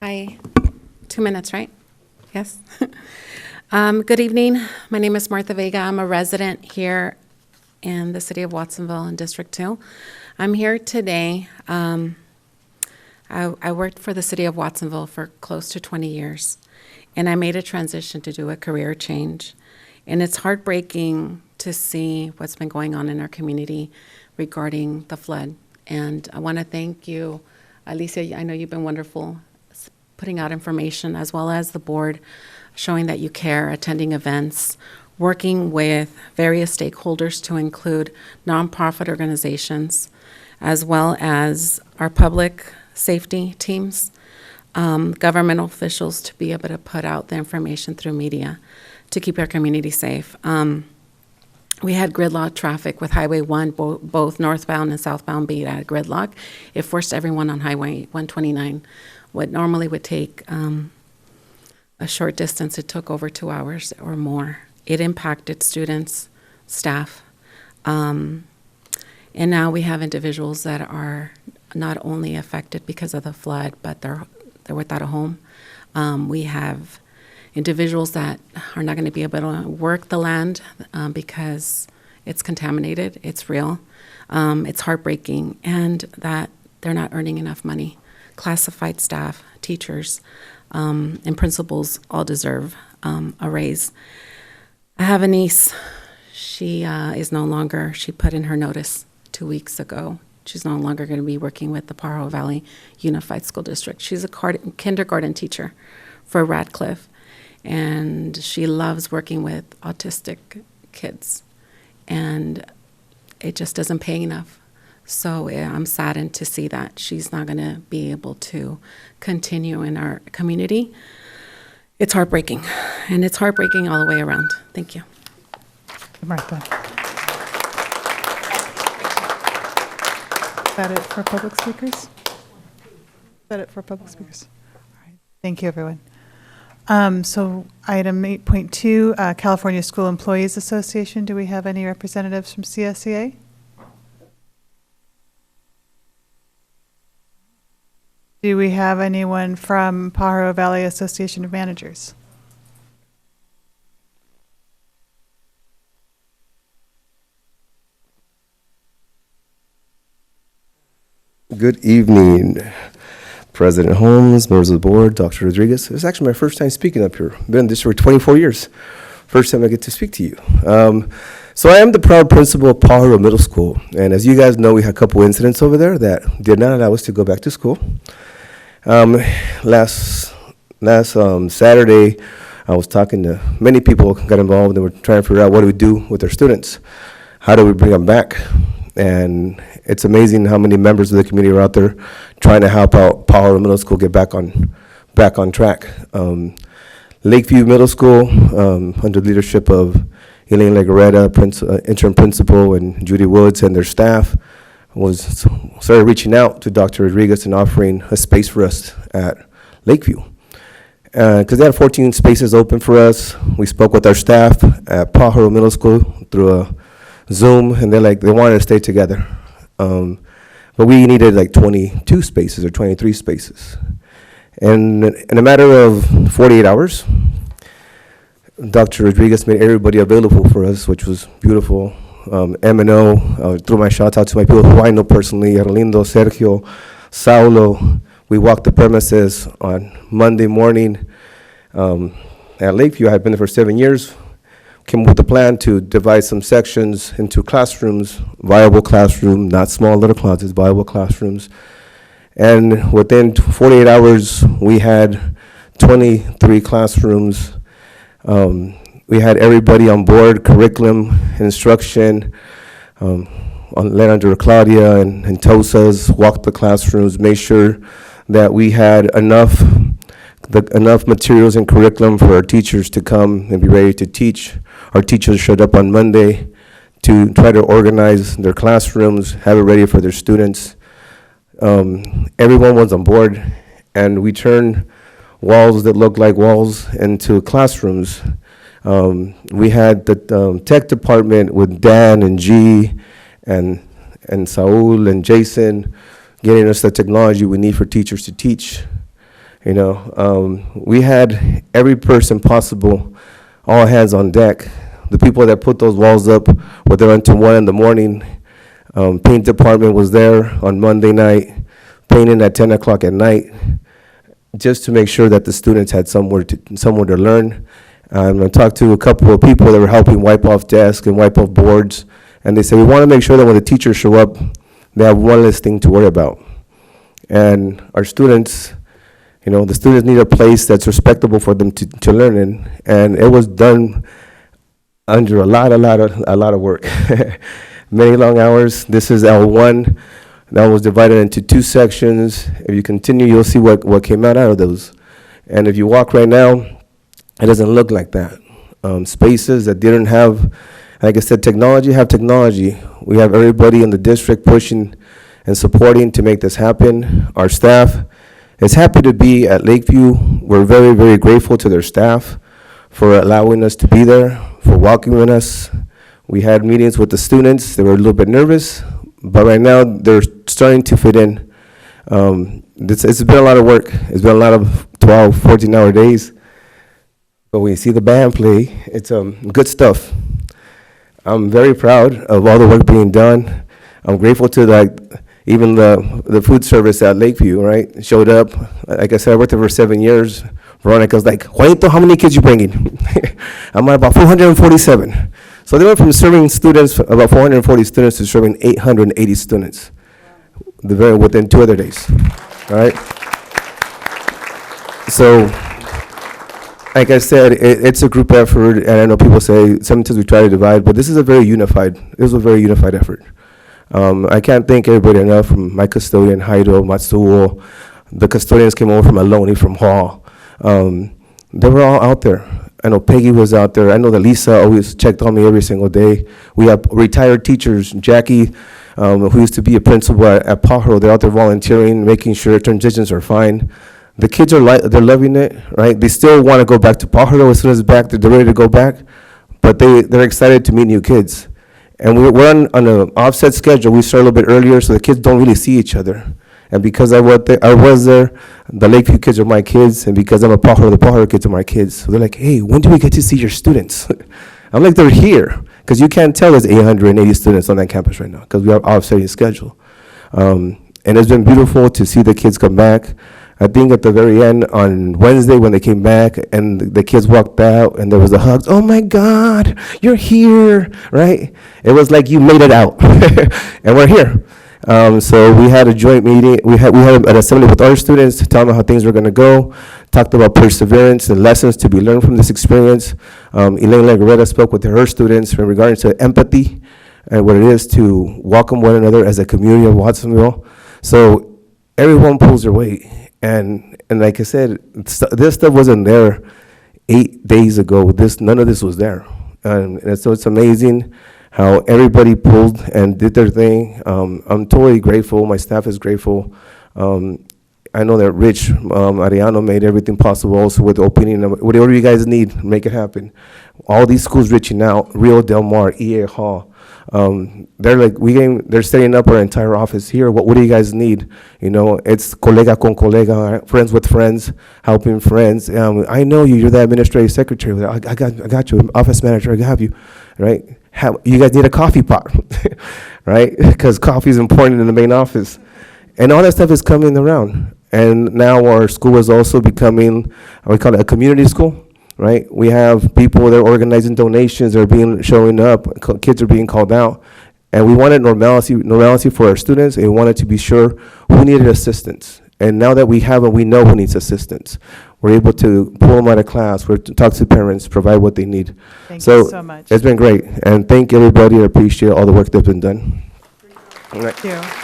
Hi, 2 minutes, right? Yes. Good evening. My name is Martha Vega. I'm a resident here in the city of Watsonville in District 2. I'm here today. I worked for the city of Watsonville for close to 20 years, and I made a transition to do a career change. And it's heartbreaking to see what's been going on in our community regarding the flood. And I want to thank you, Alicia. I know you've been wonderful putting out information, as well as the board, showing that you care, attending events, working with various stakeholders to include nonprofit organizations, as well as our public safety teams, governmental officials, to be able to put out the information through media to keep our community safe. We had gridlock traffic with Highway 1, both northbound and southbound being at a gridlock. It forced everyone on Highway 129. What normally would take a short distance, it took over 2 hours or more. It impacted students, staff, and now we have individuals that are not only affected because of the flood, but they're without a home. We have individuals that are not going to be able to work the land because it's contaminated, it's real, it's heartbreaking, and that they're not earning enough money. Classified staff, teachers, and principals all deserve a raise. I have a niece. She is no longer, she put in her notice 2 weeks ago. She's no longer going to be working with the Pajaro Valley Unified School District. She's a kindergarten teacher for Radcliffe, and she loves working with autistic kids, and it just doesn't pay enough. So I'm saddened to see that she's not going to be able to continue in our community. It's heartbreaking, and it's heartbreaking all the way around. Thank you. Martha. Is that it for public speakers? Is that it for public speakers? All right. Thank you, everyone. So item 8.2, California School Employees Association. Do we have any representatives from CSEA? Do we have anyone from Pajaro Valley Association of Managers? Good evening, President Holmes, members of the board, Dr. Rodriguez. It's actually my first time speaking up here. Been in this for 24 years. First time I get to speak to you. So I am the proud principal of Pajaro Middle School. And as you guys know, we had a couple incidents over there that did not allow us to go back to school. Last Saturday, I was talking to many people got involved, and we're trying to figure out what do we do with our students? How do we bring them back? And it's amazing how many members of the community are out there trying to help out Pajaro Middle School get back on track. Lakeview Middle School, under the leadership of Elaine Legarreta, interim principal, and Judy Woods and their staff, started reaching out to Dr. Rodriguez and offering a space for us at Lakeview. Because they had 14 spaces open for us. We spoke with our staff at Pajaro Middle School through a Zoom, and they wanted to stay together. But we needed like 22 spaces or 23 spaces. And in a matter of 48 hours, Dr. Rodriguez made everybody available for us, which was beautiful. M&O, threw my shout out to my people who I know personally, Arlindo, Sergio, Saulo. We walked the premises on Monday morning at Lakeview. I had been there for 7 years. Came up with a plan to divide some sections into classrooms, viable classroom, not small little closets, viable classrooms. And within 48 hours, we had 23 classrooms. We had everybody on board, curriculum, instruction. Led under Claudia and Tosas, walked the classrooms, made sure that we had enough materials and curriculum for our teachers to come and be ready to teach. Our teachers showed up on Monday to try to organize their classrooms, have it ready for their students. Everyone was on board, and we turned walls that looked like walls into classrooms. We had the tech department with Dan and G and Saul and Jason getting us the technology we need for teachers to teach. We had every person possible all hands on deck. The people that put those walls up were there until 1 in the morning. Paint department was there on Monday night, painting at 10 o'clock at night, just to make sure that the students had somewhere to learn. I talked to a couple of people that were helping wipe off desks and wipe off boards, and they said, we want to make sure that when the teachers show up, they have one less thing to worry about. And our students, the students need a place that's respectable for them to learn in, and it was done under a lot of work. Many long hours. This is L1. That was divided into 2 sections. If you continue, you'll see what came out of those. And if you walk right now, it doesn't look like that. Spaces that didn't have, like I said, technology. We have everybody in the district pushing and supporting to make this happen. Our staff is happy to be at Lakeview. We're very, very grateful to their staff for allowing us to be there, for welcoming us. We had meetings with the students. They were a little bit nervous, but right now they're starting to fit in. It's been a lot of work. It's been a lot of 12, 14-hour days. But when you see the band play, it's good stuff. I'm very proud of all the work being done. I'm grateful to even the food service at Lakeview, right? Showed up. Like I said, I worked there for 7 years. Veronica's like, Juanito, how many kids you bringing? I'm at about 447. So they went from serving students, about 440 students, to serving 880 students within 2 other days, all right? So, like I said, it's a group effort, and I know people say sometimes we try to divide, but this was a very unified effort. I can't thank everybody enough, from my custodian, Haido, Matsuo. The custodians came over from Aloni, from Hall. They were all out there. I know Peggy was out there. I know that Lisa always checked on me every single day. We have retired teachers, Jackie, who used to be a principal at Pajaro. They're out there volunteering, making sure transitions are fine. The kids they're loving it, right? They still want to go back to Pajaro as soon as it's back. They're ready to go back, but they're excited to meet new kids. And we're on an offset schedule. We start a little bit earlier, so the kids don't really see each other. And because I was there, the Lakeview kids are my kids, and because I'm a Pajaro, the Pajaro kids are my kids. So they're like, hey, when do we get to see your students? I'm like, they're here, because you can't tell there's 880 students on that campus right now, because we have offsetting schedule. And it's been beautiful to see the kids come back. I think at the very end on Wednesday when they came back and the kids walked out and there was a hug, oh my God, you're here, right? It was like you made it out, and we're here. So we had a joint meeting. We had an assembly with our students to tell them how things were going to go. Talked about perseverance and lessons to be learned from this experience. Elaine Legarreta spoke with her students in regards to empathy and what it is to welcome one another as a community of Watsonville. So everyone pulls their weight, and like I said, this stuff wasn't there 8 days ago. None of this was there, and so it's amazing how everybody pulled and did their thing. I'm totally grateful. My staff is grateful. I know that Rich Ariano made everything possible also with the opening. Whatever you guys need, make it happen. All these schools reaching out, Rio Del Mar, EA Hall. They're setting up our entire office here. What do you guys need? It's colega con colega, friends with friends, helping friends. I know you're the administrative secretary. I got you, office manager, I have you, right? You guys need a coffee pot, right? Because coffee is important in the main office. And all that stuff is coming around. And now our school is also becoming, we call it a community school, right? We have people that are organizing donations, that are showing up, kids are being called out. And we wanted normalcy for our students, and we wanted to be sure who needed assistance. And now that we have it, we know who needs assistance. We're able to pull them out of class, we're to talk to parents, provide what they need. Thank you so much. It's been great. And thank everybody. I appreciate all the work that's been done. All right. Thank you.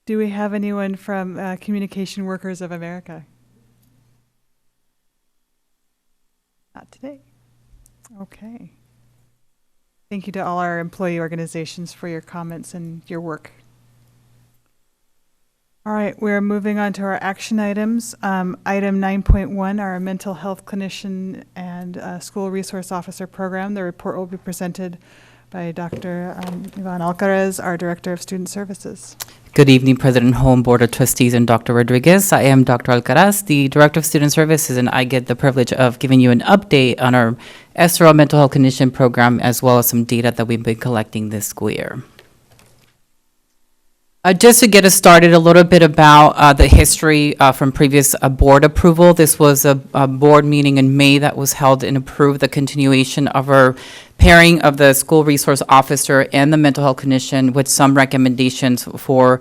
Do we have anyone from Communication Workers of America? Not today. Okay. Thank you to all our employee organizations for your comments and your work. All right, we're moving on to our action items. Item 9.1, our mental health clinician and school resource officer program. The report will be presented by Dr. Ivan Alcaraz, our Director of Student Services. Good evening, President Holm, Board of Trustees, and Dr. Rodriguez. I am Dr. Alcaraz, the Director of Student Services, and I get the privilege of giving you an update on our SRO mental health clinician program, as well as some data that we've been collecting this school year. Just to get us started, a little bit about the history from previous board approval. This was a board meeting in May that was held and approved the continuation of our pairing of the school resource officer and the mental health clinician with some recommendations for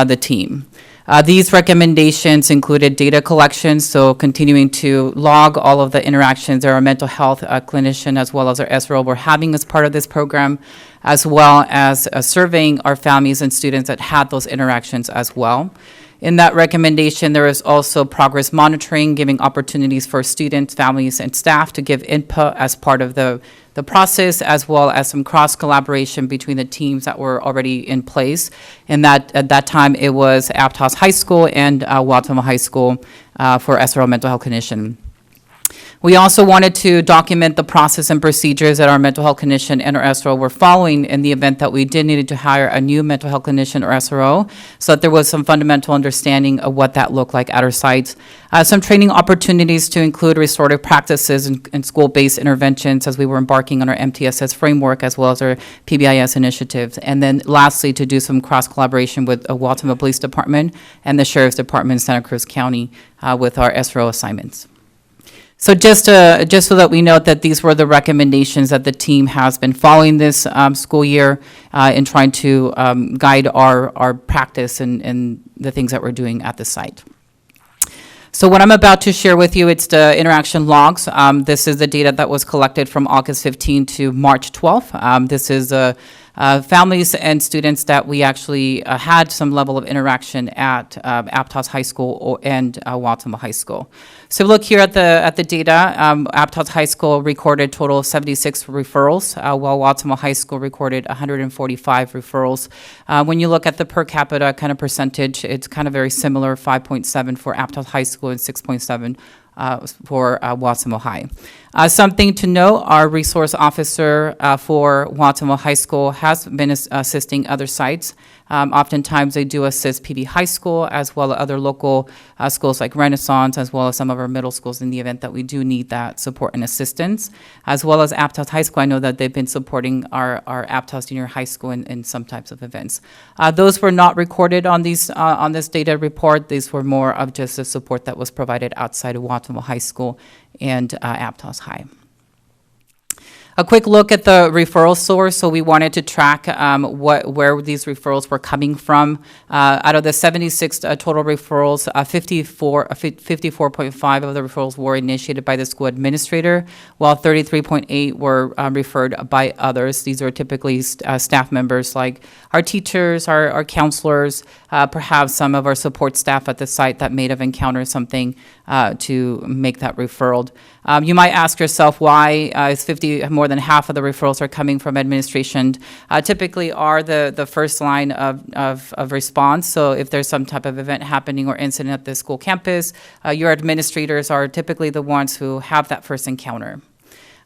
the team. These recommendations included data collection, so continuing to log all of the interactions that our mental health clinician as well as our SRO were having as part of this program, as well as surveying our families and students that had those interactions as well. In that recommendation, there is also progress monitoring, giving opportunities for students, families, and staff to give input as part of the process, as well as some cross-collaboration between the teams that were already in place. And that at that time, it was Aptos High School and Watsonville High School for SRO mental health clinician. We also wanted to document the process and procedures that our mental health clinician and our SRO were following in the event that we did need to hire a new mental health clinician or SRO, so that there was some fundamental understanding of what that looked like at our sites. Some training opportunities to include restorative practices and school-based interventions as we were embarking on our MTSS framework, as well as our PBIS initiatives. And then lastly, to do some cross-collaboration with the Watsonville Police Department and the Sheriff's Department in Santa Cruz County with our SRO assignments. So just so that we note that these were the recommendations that the team has been following this school year in trying to guide our practice and the things that we're doing at the site. So what I'm about to share with you, it's the interaction logs. This is the data that was collected from August 15 to March 12. This is families and students that we actually had some level of interaction at Aptos High School and Watsonville High School. So look here at the data. Aptos High School recorded total of 76 referrals, while Watsonville High School recorded 145 referrals. When you look at the per capita kind of percentage, it's kind of very similar, 5.7 for Aptos High School and 6.7 for Watsonville High. Something to note, our resource officer for Watsonville High School has been assisting other sites. Oftentimes they do assist PV High School as well as other local schools like Renaissance, as well as some of our middle schools in the event that we do need that support and assistance, as well as Aptos High School. I know that they've been supporting our Aptos Junior High School in some types of events. Those were not recorded on these on this data report. These were more of just the support that was provided outside of Watsonville High School and Aptos High. A quick look at the referral source. So we wanted to track where these referrals were coming from. Out of the 76 total referrals, 54.5 of the referrals were initiated by the school administrator, while 33.8 were referred by others. These are typically staff members like our teachers, our counselors, perhaps some of our support staff at the site that may have encountered something to make that referral. You might ask yourself why is more than half of the referrals are coming from administration. Typically are the first line of response. So if there's some type of event happening or incident at the school campus, your administrators are typically the ones who have that first encounter.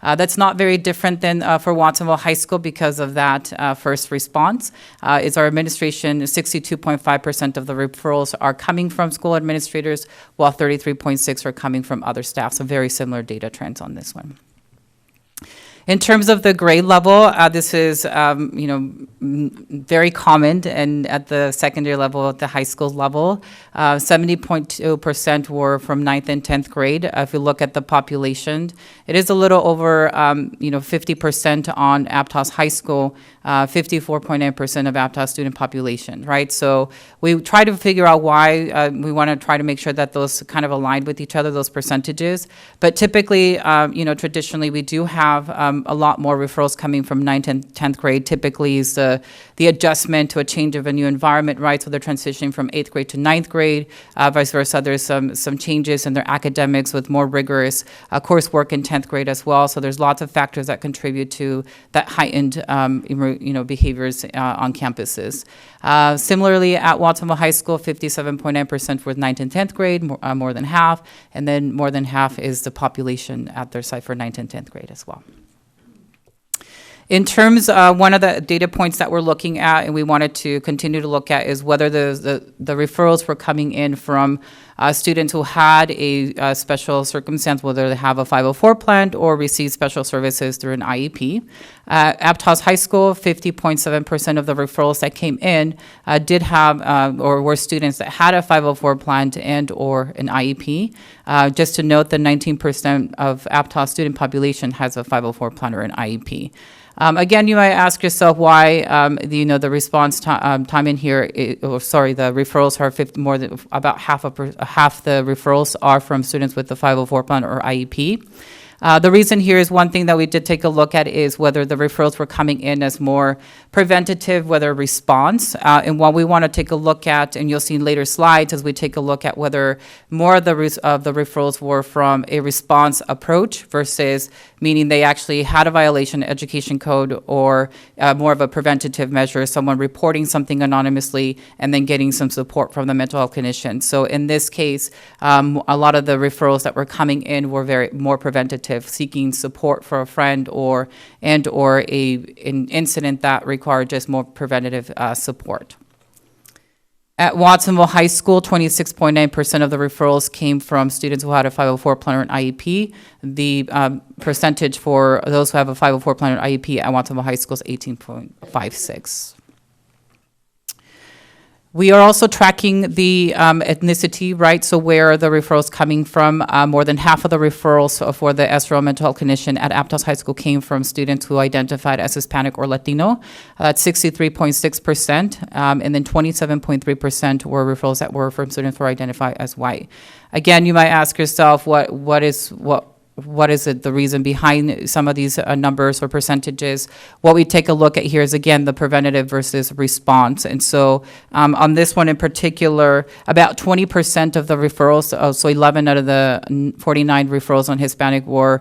That's not very different than for Watsonville High School because of that first response. Is our administration, 62.5% of the referrals are coming from school administrators, while 33.6% are coming from other staff. So very similar data trends on this one. In terms of the grade level, this is very common, and at the secondary level, at the high school level, 70.2% were from 9th and 10th grade. If you look at the population, it is a little over 50% on Aptos High School, 54.9% of Aptos student population, right? So we try to figure out why. We want to try to make sure that those kind of align with each other, those percentages. But typically, traditionally, we do have a lot more referrals coming from 9th and 10th grade. Typically is the adjustment to a change of a new environment, right? So they're transitioning from 8th grade to 9th grade, vice versa. There's some changes in their academics with more rigorous coursework in 10th grade as well. So there's lots of factors that contribute to that heightened behaviors on campuses. Similarly, at Watsonville High School, 57.9% with 9th and 10th grade, more than half, and then more than half is the population at their site for 9th and 10th grade as well. In terms, one of the data points that we're looking at, and we wanted to continue to look at, is whether the referrals were coming in from students who had a special circumstance, whether they have a 504 plan or receive special services through an IEP. Aptos High School, 50.7% of the referrals that came in did have or were students that had a 504 plan and or an IEP. Just to note, the 19% of Aptos student population has a 504 plan or an IEP. Again, you might ask yourself why, the response time in here, the referrals are about half the referrals are from students with the 504 plan or IEP. The reason here is one thing that we did take a look at is whether the referrals were coming in as more preventative, whether response. And what we want to take a look at, and you'll see in later slides as we take a look at whether more of the referrals were from a response approach versus meaning they actually had a violation of education code or more of a preventative measure, someone reporting something anonymously and then getting some support from the mental health clinician. So in this case, a lot of the referrals that were coming in were more preventative, seeking support for a friend or an incident that required just more preventative support. At Watsonville High School, 26.9% of the referrals came from students who had a 504 plan or an IEP. The percentage for those who have a 504 plan or IEP at Watsonville High School is 18.56. We are also tracking the ethnicity, right? So where are the referrals coming from? More than half of the referrals for the SRO mental health clinician at Aptos High School came from students who identified as Hispanic or Latino. That's 63.6%, and then 27.3% were referrals that were from students who are identified as white. Again, you might ask yourself, what is the reason behind some of these numbers or percentages? What we take a look at here is, again, the preventative versus response. And so on this one in particular, about 20% of the referrals, so 11 out of the 49 referrals on Hispanic were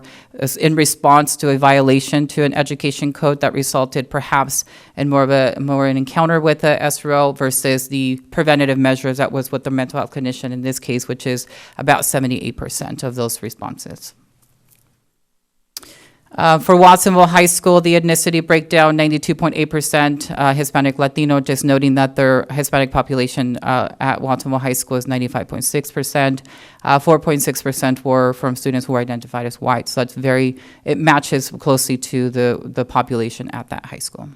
in response to a violation to an education code that resulted perhaps in more an encounter with the SRO versus the preventative measures that was with the mental health clinician in this case, which is about 78% of those responses. For Watsonville High School, the ethnicity breakdown, 92.8% Hispanic Latino, just noting that their Hispanic population at Watsonville High School is 95.6%. 4.6% were from students who were identified as white. So it matches closely to the population at that high school.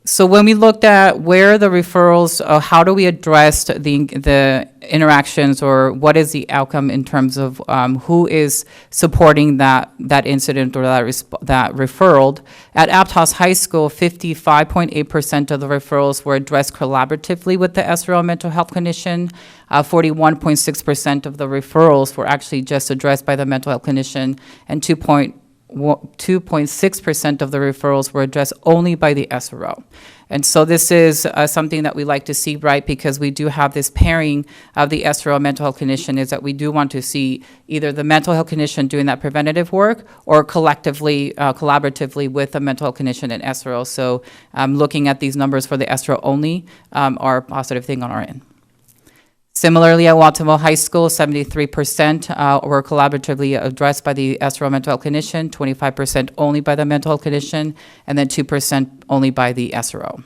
So when we looked at where the referrals, how do we address the interactions, or what is the outcome in terms of who is supporting that incident or that referral? At Aptos High School, 55.8% of the referrals were addressed collaboratively with the SRO mental health clinician. 41.6% of the referrals were actually just addressed by the mental health clinician, and 2.6% of the referrals were addressed only by the SRO. And so this is something that we like to see, right, because we do have this pairing of the SRO mental health clinician, is that we do want to see either the mental health clinician doing that preventative work or collectively, collaboratively with the mental health clinician and SRO. So looking at these numbers for the SRO only are a positive thing on our end. Similarly, at Watsonville High School, 73% were collaboratively addressed by the SRO mental health clinician, 25% only by the mental health clinician, and then 2% only by the SRO.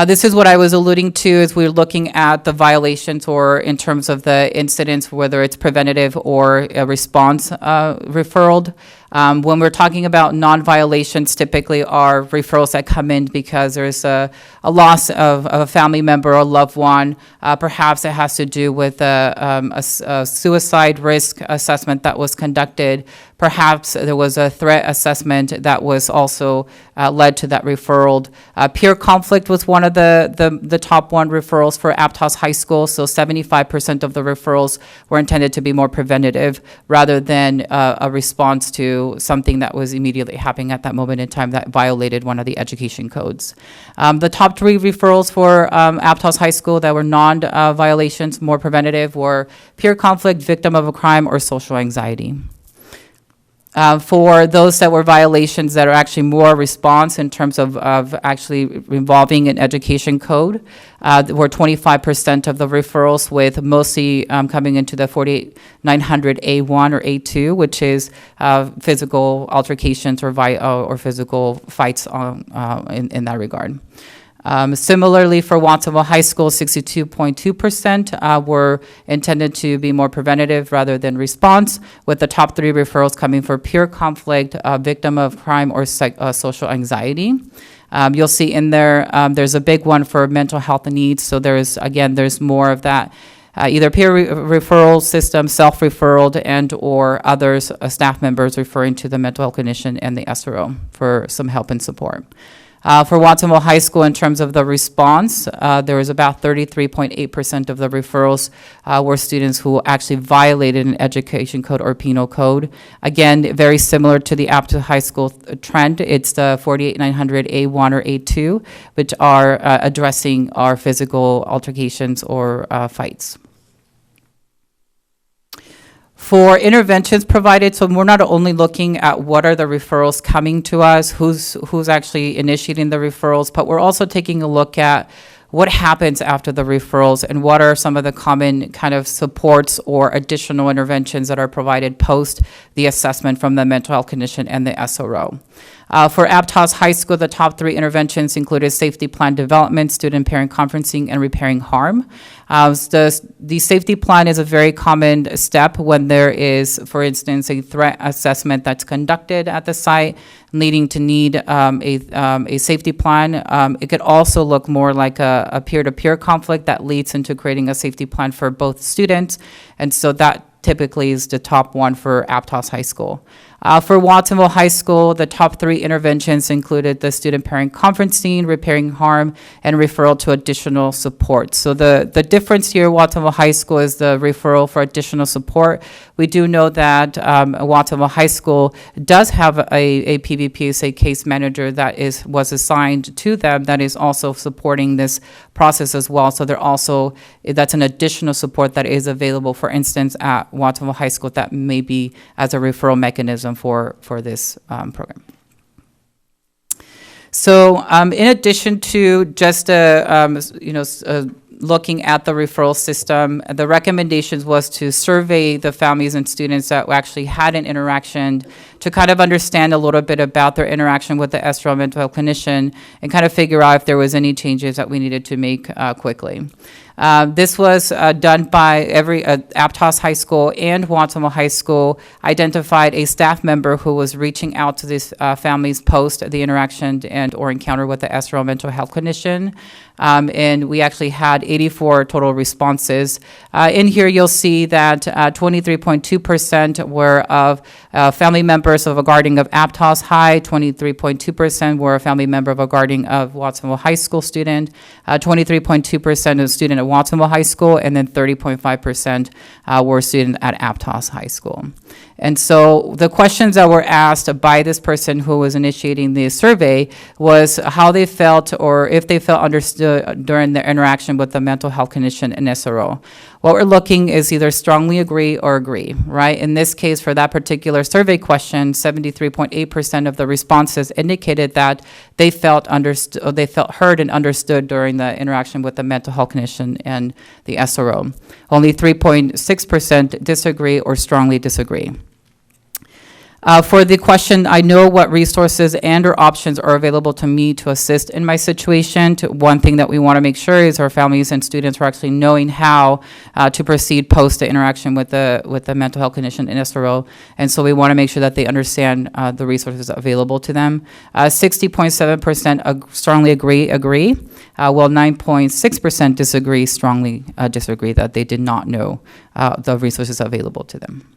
This is what I was alluding to as we were looking at the violations, or in terms of the incidents, whether it's preventative or a response referral. When we're talking about non-violations, typically are referrals that come in because there's a loss of a family member or loved one. Perhaps it has to do with a suicide risk assessment that was conducted. Perhaps there was a threat assessment that was also led to that referral. Peer conflict was one of the top one referrals for Aptos High School. So 75% of the referrals were intended to be more preventative rather than a response to something that was immediately happening at that moment in time that violated one of the education codes. The top three referrals for Aptos High School that were non-violations, more preventative, were peer conflict, victim of a crime, or social anxiety. For those that were violations that are actually more response in terms of actually involving an education code, were 25% of the referrals, with mostly coming into the 48900A1 or A2, which is physical altercations or physical fights in that regard. Similarly, for Watsonville High School, 62.2% were intended to be more preventative rather than response, with the top 3 referrals coming for pure conflict, victim of crime, or social anxiety. You'll see in there, there's a big one for mental health needs. So there's more of that. Either peer referral system, self-referral, and or others, staff members referring to the mental health clinician and the SRO for some help and support. For Watsonville High School, in terms of the response, there was about 33.8% of the referrals were students who actually violated an education code or penal code. Again, very similar to the Apto High School trend. It's the 48900A1 or A2, which are addressing our physical altercations or fights. For interventions provided, so we're not only looking at what are the referrals coming to us, who's actually initiating the referrals, but we're also taking a look at what happens after the referrals and what are some of the common kind of supports or additional interventions that are provided post the assessment from the mental health clinician and the SRO. For Aptos High School, the top 3 interventions included safety plan development, student parent conferencing, and repairing harm. The safety plan is a very common step when there is, for instance, a threat assessment that's conducted at the site, leading to need a safety plan. It could also look more like a peer-to-peer conflict that leads into creating a safety plan for both students, and so that typically is the top one for Aptos High School. For Watsonville High School, the top 3 interventions included the student parent conferencing, repairing harm, and referral to additional support. So the difference here, Watsonville High School, is the referral for additional support. We do know that Watsonville High School does have a PVPSA case manager that was assigned to them that is also supporting this process as well. So that's an additional support that is available, for instance, at Watsonville High School that may be as a referral mechanism for this program. So in addition to just looking at the referral system, the recommendations was to survey the families and students that actually had an interaction to kind of understand a little bit about their interaction with the SRO mental health clinician and kind of figure out if there was any changes that we needed to make quickly. This was done by every Aptos High School and Watsonville High School identified a staff member who was reaching out to these families post the interaction and or encounter with the SRO mental health clinician. And we actually had 84 total responses. In here, you'll see that 23.2% were of family members of a guardian of Aptos High, 23.2% were a family member of a guardian of Watsonville High School student, 23.2% of student at Watsonville High School, and then 30.5% were student at Aptos High School. And so the questions that were asked by this person who was initiating the survey was how they felt or if they felt understood during their interaction with the mental health clinician and SRO. What we're looking is either strongly agree or agree, right? In this case, for that particular survey question, 73.8% of the responses indicated that they felt heard and understood during the interaction with the mental health clinician and the SRO. Only 3.6% disagree or strongly disagree. For the question, I know what resources and or options are available to me to assist in my situation. One thing that we want to make sure is our families and students are actually knowing how to proceed post the interaction with the mental health clinician and SRO. And so we want to make sure that they understand the resources available to them. 60.7% strongly agree, while 9.6% strongly disagree that they did not know the resources available to them.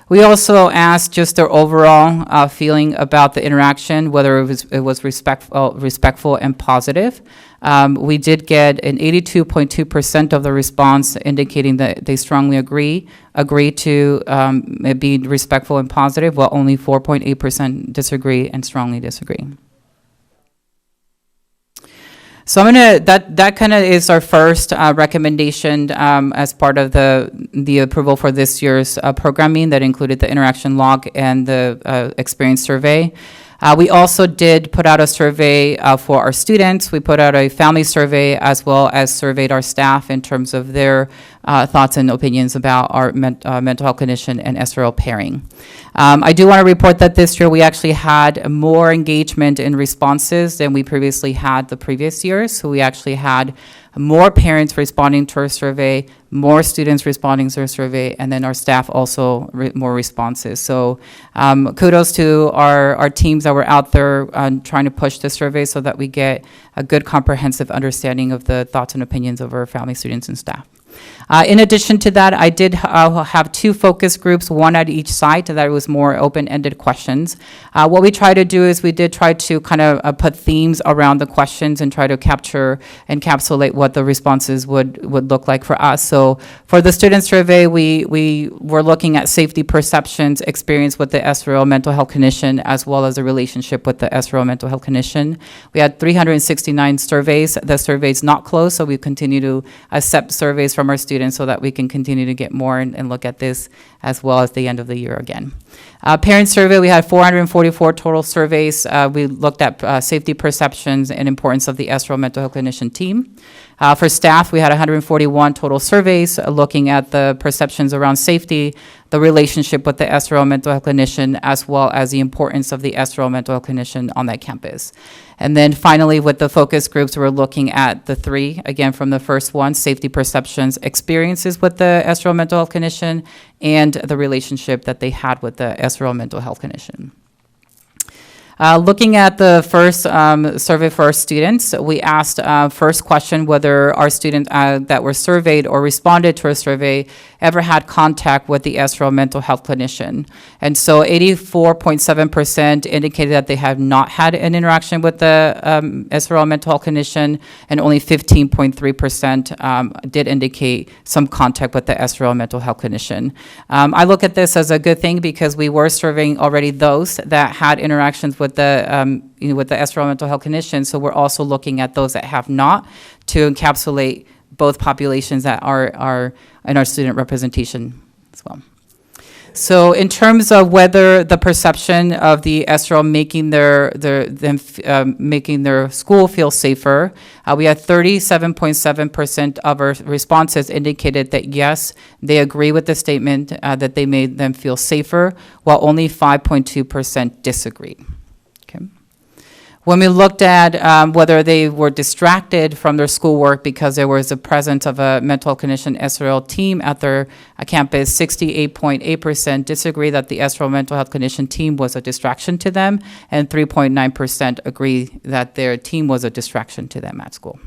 We also asked just their overall feeling about the interaction, whether it was respectful and positive. We did get an 82.2% of the response indicating that they strongly agree to be respectful and positive, while only 4.8% disagree and strongly disagree. So that kind of is our first recommendation as part of the approval for this year's programming that included the interaction log and the experience survey. We also did put out a survey for our students. We put out a family survey as well as surveyed our staff in terms of their thoughts and opinions about our mental health clinician and SRO pairing. I do want to report that this year we actually had more engagement in responses than we previously had the previous years. So we actually had more parents responding to our survey, more students responding to our survey, and then our staff also more responses. So kudos to our teams that were out there trying to push the survey so that we get a good comprehensive understanding of the thoughts and opinions of our family, students, and staff. In addition to that, I did have two focus groups, one at each site, that was more open-ended questions. What we try to do is we did try to kind of put themes around the questions and try to encapsulate what the responses would look like for us. So for the student survey, we were looking at safety perceptions, experience with the SRO mental health clinician, as well as the relationship with the SRO mental health clinician. We had 369 surveys. The survey's not closed, so we continue to accept surveys from our students so that we can continue to get more and look at this as well as the end of the year again. Parent survey, we had 444 total surveys. We looked at safety perceptions and importance of the SRO mental health clinician team. For staff, we had 141 total surveys looking at the perceptions around safety, the relationship with the SRO mental health clinician, as well as the importance of the SRO mental health clinician on that campus. And then finally, with the focus groups, we're looking at the three, again, from the first one, safety perceptions, experiences with the SRO mental health clinician, and the relationship that they had with the SRO mental health clinician. Looking at the first survey for our students, we asked first question whether our students that were surveyed or responded to our survey ever had contact with the SRO mental health clinician. And so 84.7% indicated that they have not had an interaction with the SRO mental health clinician, and only 15.3% did indicate some contact with the SRO mental health clinician. I look at this as a good thing because we were surveying already those that had interactions with the with the SRO mental health clinician. So we're also looking at those that have not to encapsulate both populations that are in our student representation as well. So in terms of whether the perception of the SRO making their school feel safer, we had 37.7% of our responses indicated that yes, they agree with the statement that they made them feel safer, while only 5.2% disagreed. When we looked at whether they were distracted from their schoolwork because there was a presence of a mental health clinician SRO team at their campus, 68.8% disagree that the SRO mental health clinician team was a distraction to them, and 3.9% agree that their team was a distraction to them at school.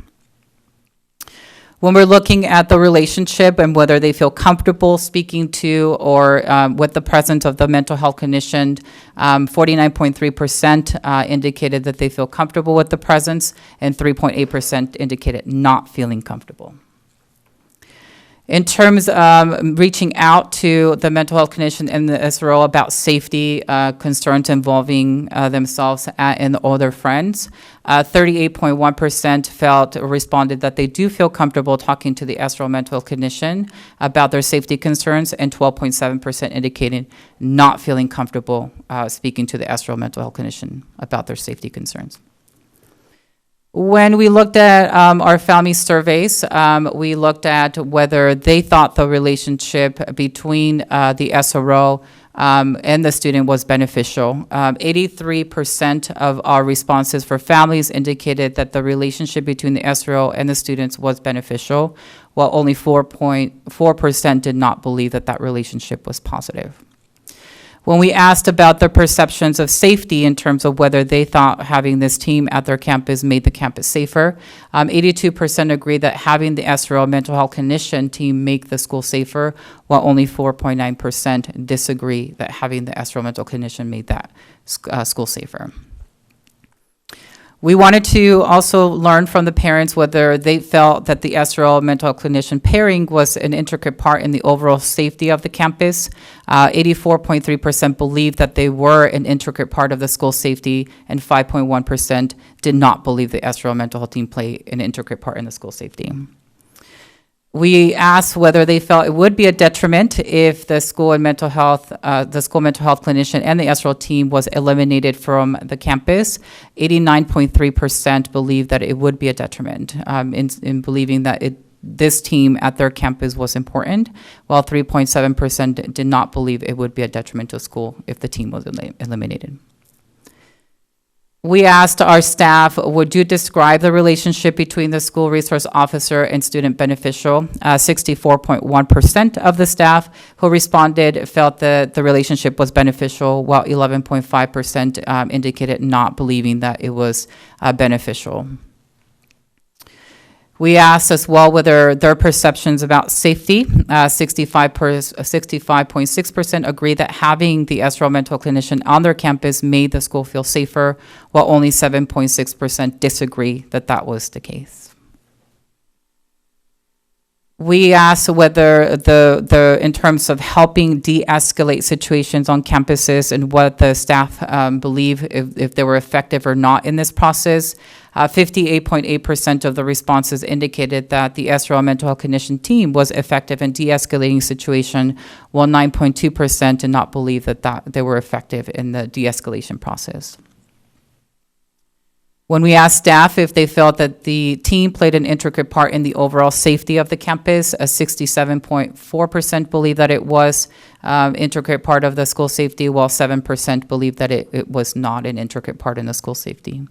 When we're looking at the relationship and whether they feel comfortable speaking to or with the presence of the mental health clinician, 49.3% indicated that they feel comfortable with the presence, and 3.8% indicated not feeling comfortable. In terms of reaching out to the mental health clinician and the SRO about safety concerns involving themselves and all their friends, 38.1% responded that they do feel comfortable talking to the SRO mental health clinician about their safety concerns, and 12.7% indicated not feeling comfortable speaking to the SRO mental health clinician about their safety concerns. When we looked at our family surveys, we looked at whether they thought the relationship between the SRO and the student was beneficial. 83% of our responses for families indicated that the relationship between the SRO and the students was beneficial, while only 4.4% did not believe that that relationship was positive. When we asked about their perceptions of safety in terms of whether they thought having this team at their campus made the campus safer, 82% agreed that having the SRO mental health clinician team make the school safer, while only 4.9% disagree that having the SRO mental clinician made that school safer. We wanted to also learn from the parents whether they felt that the SRO mental clinician pairing was an intricate part in the overall safety of the campus. 84.3% believed that they were an intricate part of the school safety, and 5.1% did not believe the SRO mental health team played an intricate part in the school safety. We asked whether they felt it would be a detriment if the school mental health clinician and the SRO team was eliminated from the campus. 89.3% believed that it would be a detriment in believing that this team at their campus was important, while 3.7% did not believe it would be a detriment to school if the team was eliminated. We asked our staff, would you describe the relationship between the school resource officer and student beneficial? 64.1% of the staff who responded felt that the relationship was beneficial, while 11.5% indicated not believing that it was beneficial. We asked as well whether their perceptions about safety. 65.6% agree that having the SRO mental clinician on their campus made the school feel safer, while only 7.6% disagree that that was the case. We asked whether in terms of helping de-escalate situations on campuses and what the staff believe if they were effective or not in this process. 58.8% of the responses indicated that the SRO mental health clinician team was effective in de-escalating situation, while 9.2% did not believe that they were effective in the de-escalation process. When we asked staff if they felt that the team played an intricate part in the overall safety of the campus, 67.4% believe that it was intricate part of the school safety, while 7% believe that it was not an intricate part in the school safety.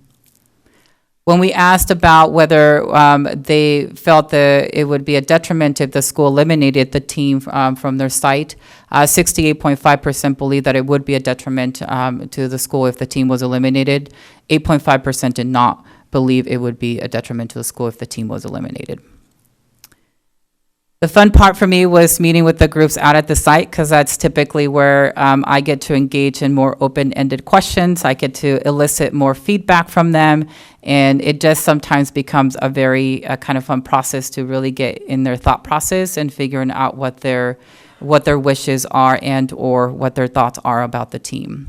When we asked about whether they felt that it would be a detriment if the school eliminated the team from their site, 68.5% believe that it would be a detriment to the school if the team was eliminated. 8.5% did not believe it would be a detriment to the school if the team was eliminated. The fun part for me was meeting with the groups out at the site, because that's typically where I get to engage in more open-ended questions. I get to elicit more feedback from them, and it just sometimes becomes a very kind of fun process to really get in their thought process and figuring out what their wishes are and or what their thoughts are about the team.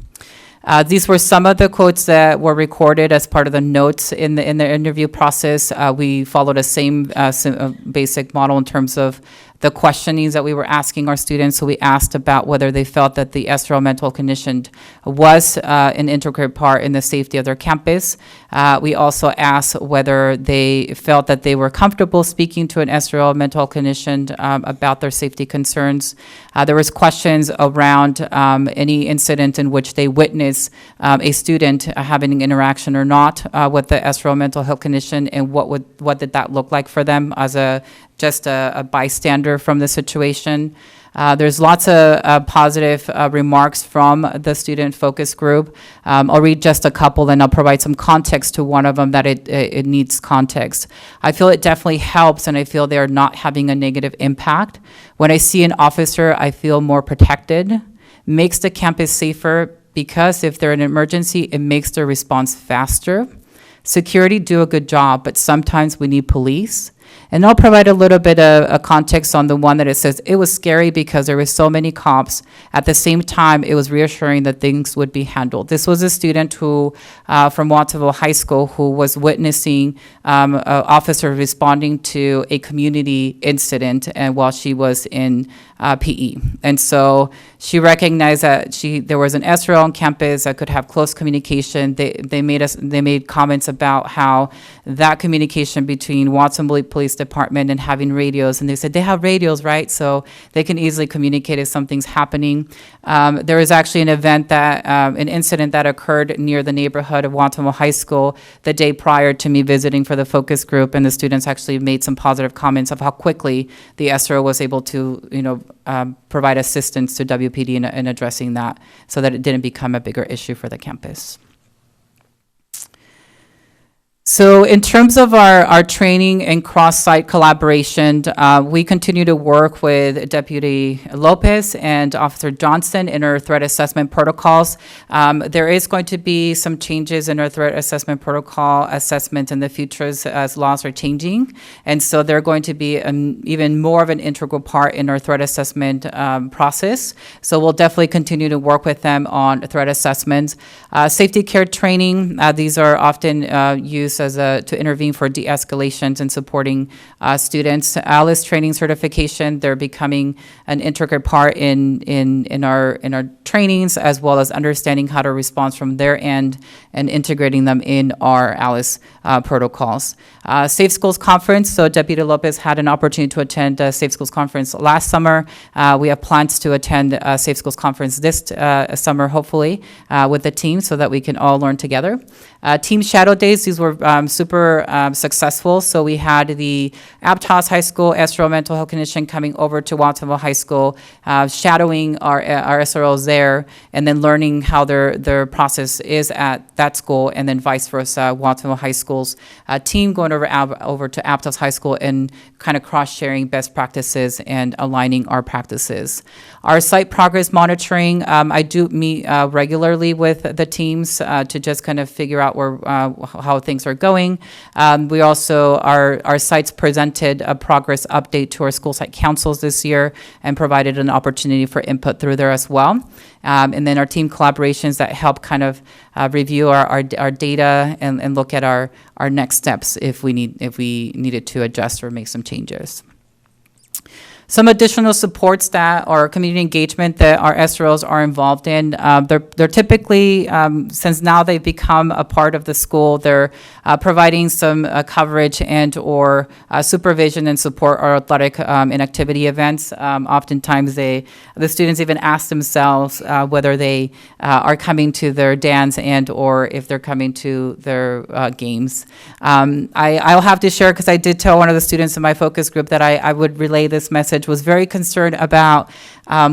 These were some of the quotes that were recorded as part of the notes in the interview process. We followed a same basic model in terms of the questionings that we were asking our students. So we asked about whether they felt that the SRO mental condition was an integral part in the safety of their campus. We also asked whether they felt that they were comfortable speaking to an SRO mental clinician about their safety concerns. There was questions around any incident in which they witnessed a student having an interaction or not with the SRO mental health clinician, and what did that look like for them as just a bystander from the situation. There's lots of positive remarks from the student focus group. I'll read just a couple, and I'll provide some context to one of them that it needs context. I feel it definitely helps, and I feel they're not having a negative impact. When I see an officer, I feel more protected. Makes the campus safer, because if they're in an emergency, it makes their response faster. Security do a good job, but sometimes we need police. And I'll provide a little bit of a context on the one that it says it was scary because there were so many cops. At the same time, it was reassuring that things would be handled. This was a student who, from Watsonville High School, who was witnessing an officer responding to a community incident, and while she was in PE. And so she recognized that there was an SRO on campus that could have close communication. They made comments about how that communication between Watsonville Police Department and having radios, and they said they have radios, right? So they can easily communicate if something's happening. There was actually an incident that occurred near the neighborhood of Watsonville High School the day prior to me visiting for the focus group, and the students actually made some positive comments of how quickly the SRO was able to, provide assistance to WPD in addressing that, so that it didn't become a bigger issue for the campus. So in terms of our training and cross-site collaboration, we continue to work with Deputy Lopez and Officer Johnson in our threat assessment protocols. There is going to be some changes in our threat assessment protocol assessment in the future as laws are changing. And so they're going to be even more of an integral part in our threat assessment process. So we'll definitely continue to work with them on threat assessments. Safety care training, these are often used to intervene for de-escalations and supporting students. ALICE training certification, they're becoming an integral part in our trainings, as well as understanding how to respond from their end and integrating them in our ALICE protocols. Safe Schools Conference, so Deputy Lopez had an opportunity to attend a Safe Schools Conference last summer. We have plans to attend a Safe Schools Conference this summer, hopefully, with the team so that we can all learn together. Team Shadow Days, these were super successful. So we had the Aptos High School SRO Mental Health Clinician coming over to Watsonville High School, shadowing our SROs there, and then learning how their process is at that school, and then vice versa, Watsonville High School's team going over to Aptos High School and kind of cross-sharing best practices and aligning our practices. Our site progress monitoring, I do meet regularly with the teams to just kind of figure out how things are going. We also, our sites presented a progress update to our school site councils this year and provided an opportunity for input through there as well. And then our team collaborations that help kind of review our data and look at our next steps if we needed to adjust or make some changes. Some additional supports that or community engagement that our SROs are involved in, they're typically, since now they've become a part of the school, they're providing some coverage and or supervision and support our athletic and activity events. Oftentimes the students even ask themselves whether they are coming to their dance and or if they're coming to their games. I'll have to share, because I did tell one of the students in my focus group that I would relay this message, was very concerned about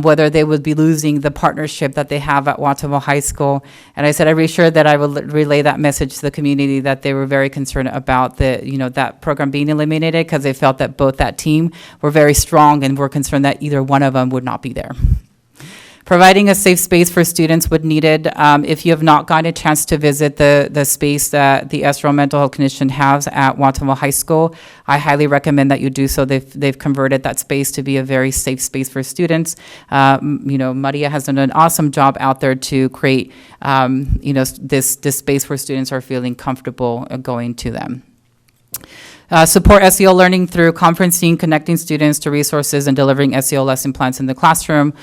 whether they would be losing the partnership that they have at Watsonville High School. And I said I'd be sure that I would relay that message to the community, that they were very concerned about that program being eliminated, because they felt that both that team were very strong and were concerned that either one of them would not be there. Providing a safe space for students when needed. If you have not gotten a chance to visit the space that the SRO Mental Health Clinician has at Watsonville High School, I highly recommend that you do so. They've converted that space to be a very safe space for students. Maria has done an awesome job out there to create, this space where students are feeling comfortable going to them. Support SEL learning through conferencing, connecting students to resources, and delivering SEL lesson plans in the classroom.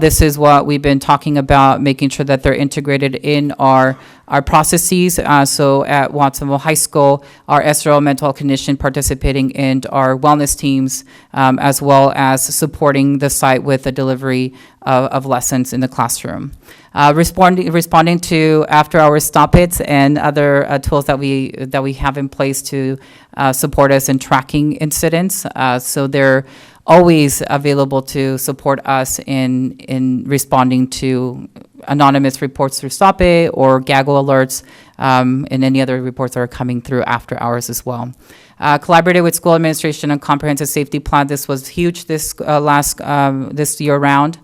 This is what we've been talking about, making sure that they're integrated in our processes. So at Watsonville High School, our SRO mental health clinician participating in our wellness teams, as well as supporting the site with the delivery of lessons in the classroom. Responding to after-hours stop-its and other tools that we have in place to support us in tracking incidents. So they're always available to support us in responding to anonymous reports through Stop-It or gaggle alerts, and any other reports that are coming through after hours as well. Collaborated with school administration on comprehensive safety plan. This was huge this year round.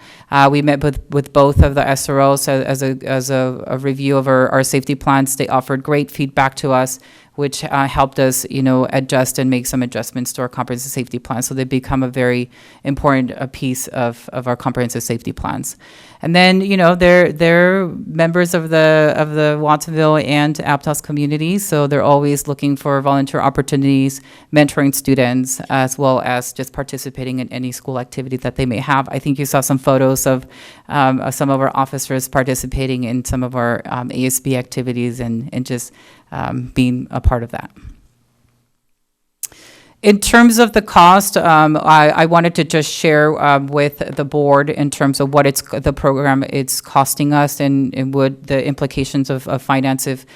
We met with both of the SROs as a review of our safety plans. They offered great feedback to us, which helped us, adjust and make some adjustments to our comprehensive safety plan. So they become a very important piece of our comprehensive safety plans. And then, they're members of the Watsonville and Aptos community, so they're always looking for volunteer opportunities, mentoring students, as well as just participating in any school activity that they may have. I think you saw some photos of some of our officers participating in some of our ASB activities and just being a part of that. In terms of the cost, I wanted to just share with the board in terms of what the program it's costing us and what the implications of finance if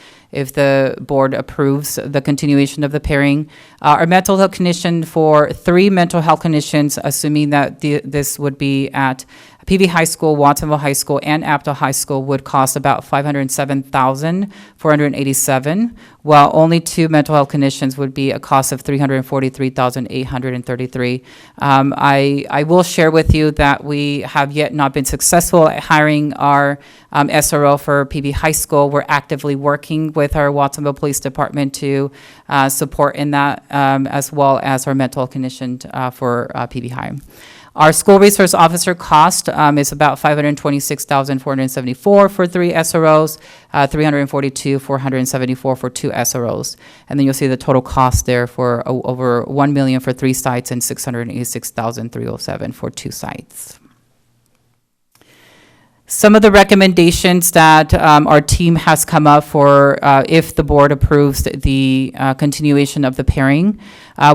the board approves the continuation of the pairing. Our mental health clinician for 3 mental health clinicians, assuming that this would be at PV High School, Watsonville High School, and Apto High School, would cost about $507,487, while only 2 mental health clinicians would be a cost of $343,833. I will share with you that we have yet not been successful at hiring our SRO for PB High School. We're actively working with our Watsonville Police Department to support in that, as well as our mental health clinician for PB High. Our school resource officer cost is about $526,474 for 3 SROs, $342,474 for 2 SROs. And then you'll see the total cost there for over $1 million for 3 sites and $686,307 for 2 sites. Some of the recommendations that our team has come up for if the board approves the continuation of the pairing.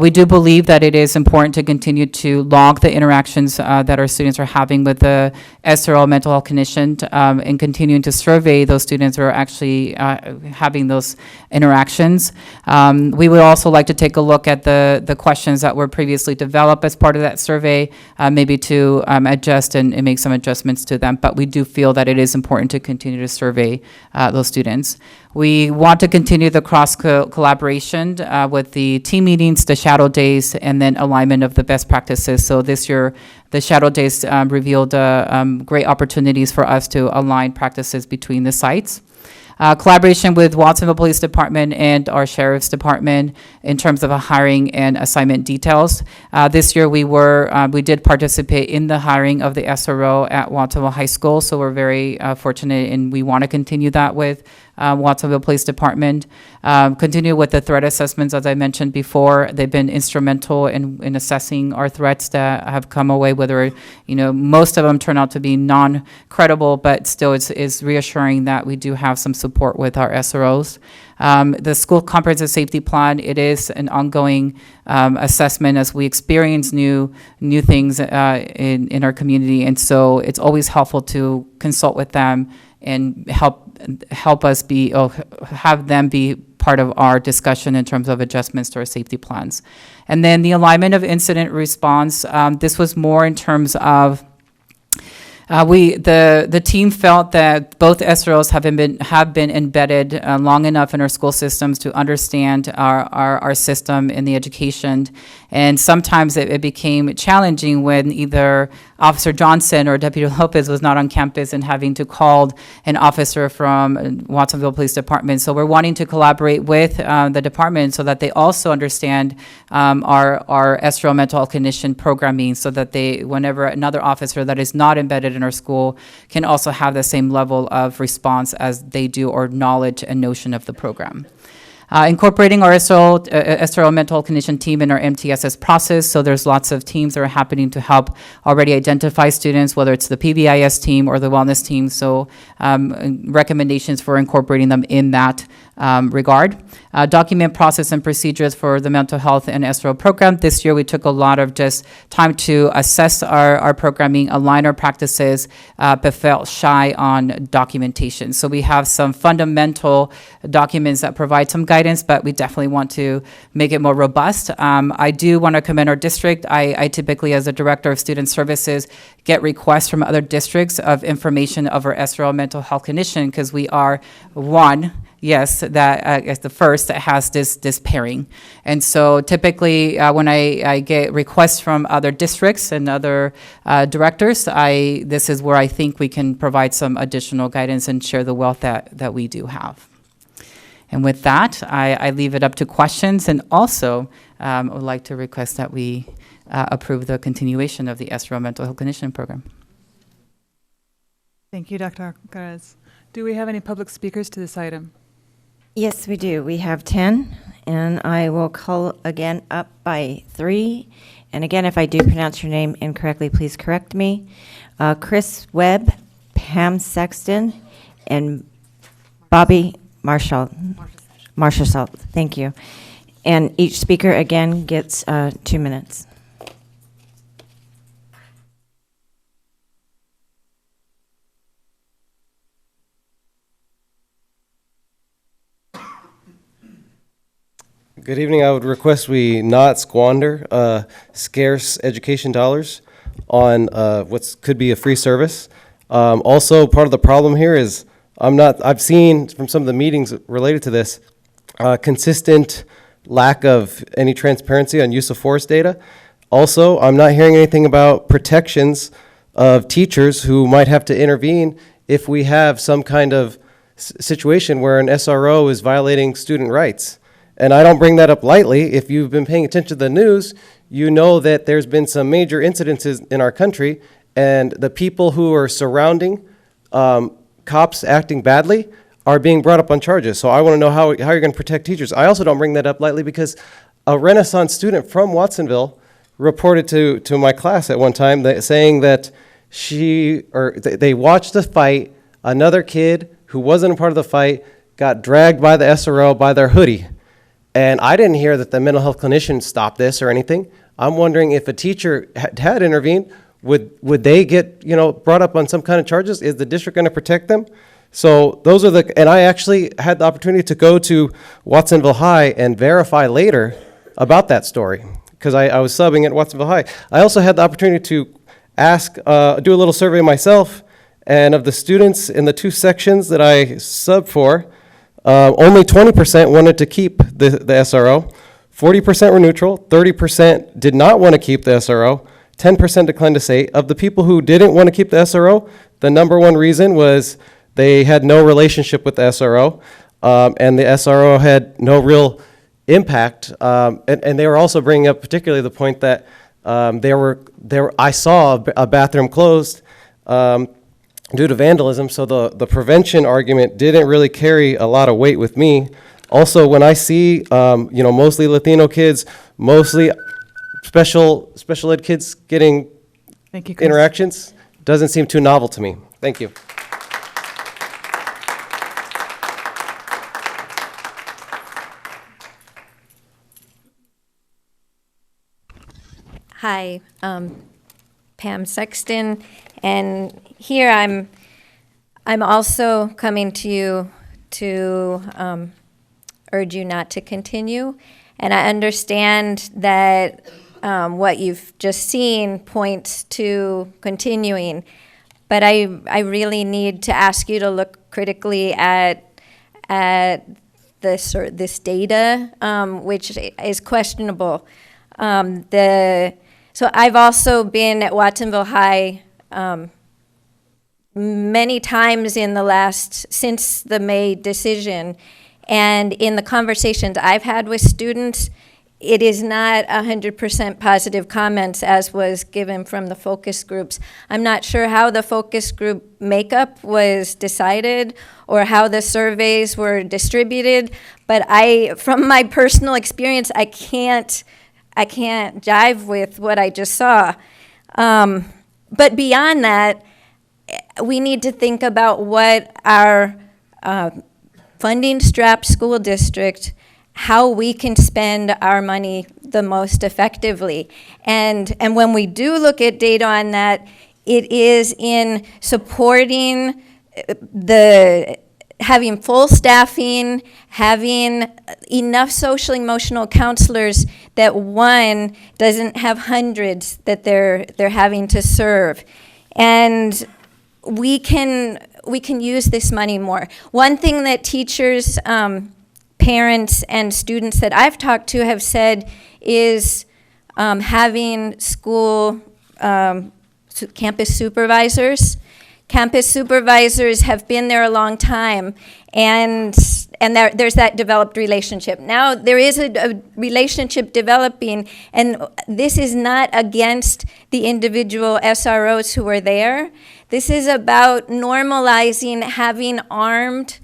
We do believe that it is important to continue to log the interactions that our students are having with the SRO mental health clinician and continuing to survey those students who are actually having those interactions. We would also like to take a look at the questions that were previously developed as part of that survey, maybe to adjust and make some adjustments to them, but we do feel that it is important to continue to survey those students. We want to continue the cross collaboration with the team meetings, the shadow days, and then alignment of the best practices. So this year, the shadow days revealed great opportunities for us to align practices between the sites. Collaboration with Watsonville Police Department and our Sheriff's Department in terms of hiring and assignment details. This year we did participate in the hiring of the SRO at Watsonville High School, so we're very fortunate, and we want to continue that with Watsonville Police Department. Continue with the threat assessments, as I mentioned before. They've been instrumental in assessing our threats that have come away, whether, most of them turn out to be non-credible, but still it's reassuring that we do have some support with our SROs. The school comprehensive safety plan, it is an ongoing assessment as we experience new things in our community, and so it's always helpful to consult with them and help us have them be part of our discussion in terms of adjustments to our safety plans. And then the alignment of incident response, this was more in terms of the team felt that both SROs have been embedded long enough in our school systems to understand our system in the education, and sometimes it became challenging when either Officer Johnson or Deputy Lopez was not on campus and having to call an officer from Watsonville Police Department. So we're wanting to collaborate with the department so that they also understand our SRO mental health clinician programming, so that whenever another officer that is not embedded in our school can also have the same level of response as they do, or knowledge and notion of the program. Incorporating our SRO mental health clinician team in our MTSS process. So there's lots of teams that are happening to help already identify students, whether it's the PBIS team or the wellness team. So recommendations for incorporating them in that regard. Document process and procedures for the mental health and SRO program. This year we took a lot of just time to assess our programming, align our practices, but felt shy on documentation. So we have some fundamental documents that provide some guidance, but we definitely want to make it more robust. I do want to commend our district. I typically, as a director of student services, get requests from other districts of information of our SRO mental health clinician, because we are as the first that has this pairing. And so typically when I get requests from other districts and other directors, this is where I think we can provide some additional guidance and share the wealth that we do have. And with that, I leave it up to questions, and also would like to request that we approve the continuation of the SRO mental health clinician program. Thank you, Dr. Alcaraz. Do we have any public speakers to this item? Yes, we do. We have 10, and I will call again up by 3. And again, if I do pronounce your name incorrectly, please correct me. Chris Webb, Pam Sexton, and Bobby Marshall. Thank you. And each speaker, again, gets 2 minutes. Good evening. I would request we not squander scarce education dollars on what could be a free service. Also, part of the problem here is I've seen from some of the meetings related to this consistent lack of any transparency on use of force data. Also, I'm not hearing anything about protections of teachers who might have to intervene if we have some kind of situation where an SRO is violating student rights. And I don't bring that up lightly. If you've been paying attention to the news, you know that there's been some major incidences in our country, and the people who are surrounding cops acting badly are being brought up on charges. So I want to know how you're going to protect teachers. I also don't bring that up lightly because a Renaissance student from Watsonville reported to my class at one time saying that they watched a fight, another kid who wasn't a part of the fight got dragged by the SRO by their hoodie. And I didn't hear that the mental health clinician stopped this or anything. I'm wondering if a teacher had intervened, would they get brought up on some kind of charges? Is the district going to protect them? So those are and I actually had the opportunity to go to Watsonville High and verify later about that story because I was subbing at Watsonville High. I also had the opportunity to do a little survey myself, and of the students in the 2 sections that I subbed for, only 20% wanted to keep the SRO, 40% were neutral, 30% did not want to keep the SRO, 10% declined to say. Of the people who didn't want to keep the SRO, the number one reason was they had no relationship with the SRO, and the SRO had no real impact. And they were also bringing up particularly the point that I saw a bathroom closed due to vandalism, so the prevention argument didn't really carry a lot of weight with me. Also, when I see mostly Latino kids, mostly special ed kids getting Thank you, Chris. interactions, doesn't seem too novel to me. Thank you. Hi, Pam Sexton, and here I'm also coming to you to urge you not to continue. And I understand that what you've just seen points to continuing, but I really need to ask you to look critically at this data, which is questionable. So I've also been at Watsonville High many times since the May decision, and in the conversations I've had with students, it is not 100% positive comments as was given from the focus groups. I'm not sure how the focus group makeup was decided or how the surveys were distributed, but from my personal experience, I can't jive with what I just saw. But beyond that, we need to think about what our funding-strapped school district, how we can spend our money the most effectively. And when we do look at data on that, it is in supporting having full staffing, having enough social emotional counselors that one doesn't have hundreds that they're having to serve. And we can use this money more. One thing that teachers, parents, and students that I've talked to have said is having school campus supervisors. Campus supervisors have been there a long time, and there's that developed relationship. Now there is a relationship developing, and this is not against the individual SROs who are there. This is about normalizing having armed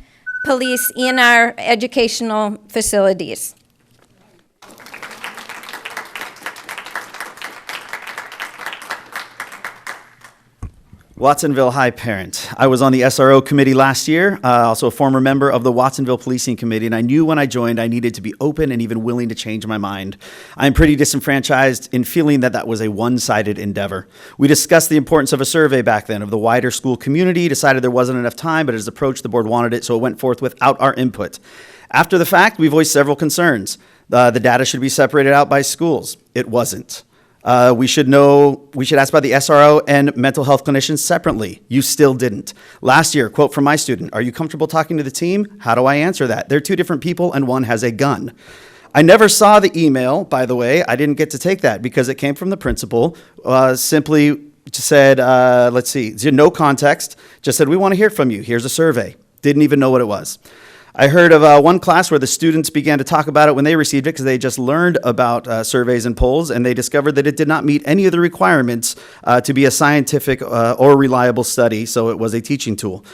police in our educational facilities. Watsonville High parent. I was on the SRO committee last year, also a former member of the Watsonville Policing Committee, and I knew when I joined I needed to be open and even willing to change my mind. I'm pretty disenfranchised in feeling that was a one-sided endeavor. We discussed the importance of a survey back then of the wider school community, decided there wasn't enough time, but as approached, the board wanted it, so it went forth without our input. After the fact, we voiced several concerns. The data should be separated out by schools. It wasn't. We should ask about the SRO and mental health clinicians separately. You still didn't. Last year, quote from my student, "Are you comfortable talking to the team?" How do I answer that? They're two different people and one has a gun. I never saw the email, by the way. I didn't get to take that because it came from the principal. Simply said, let's see, no context, just said, "We want to hear from you. Here's a survey." Didn't even know what it was. I heard of one class where the students began to talk about it when they received it because they just learned about surveys and polls, and they discovered that it did not meet any of the requirements to be a scientific or reliable study, so it was a teaching tool.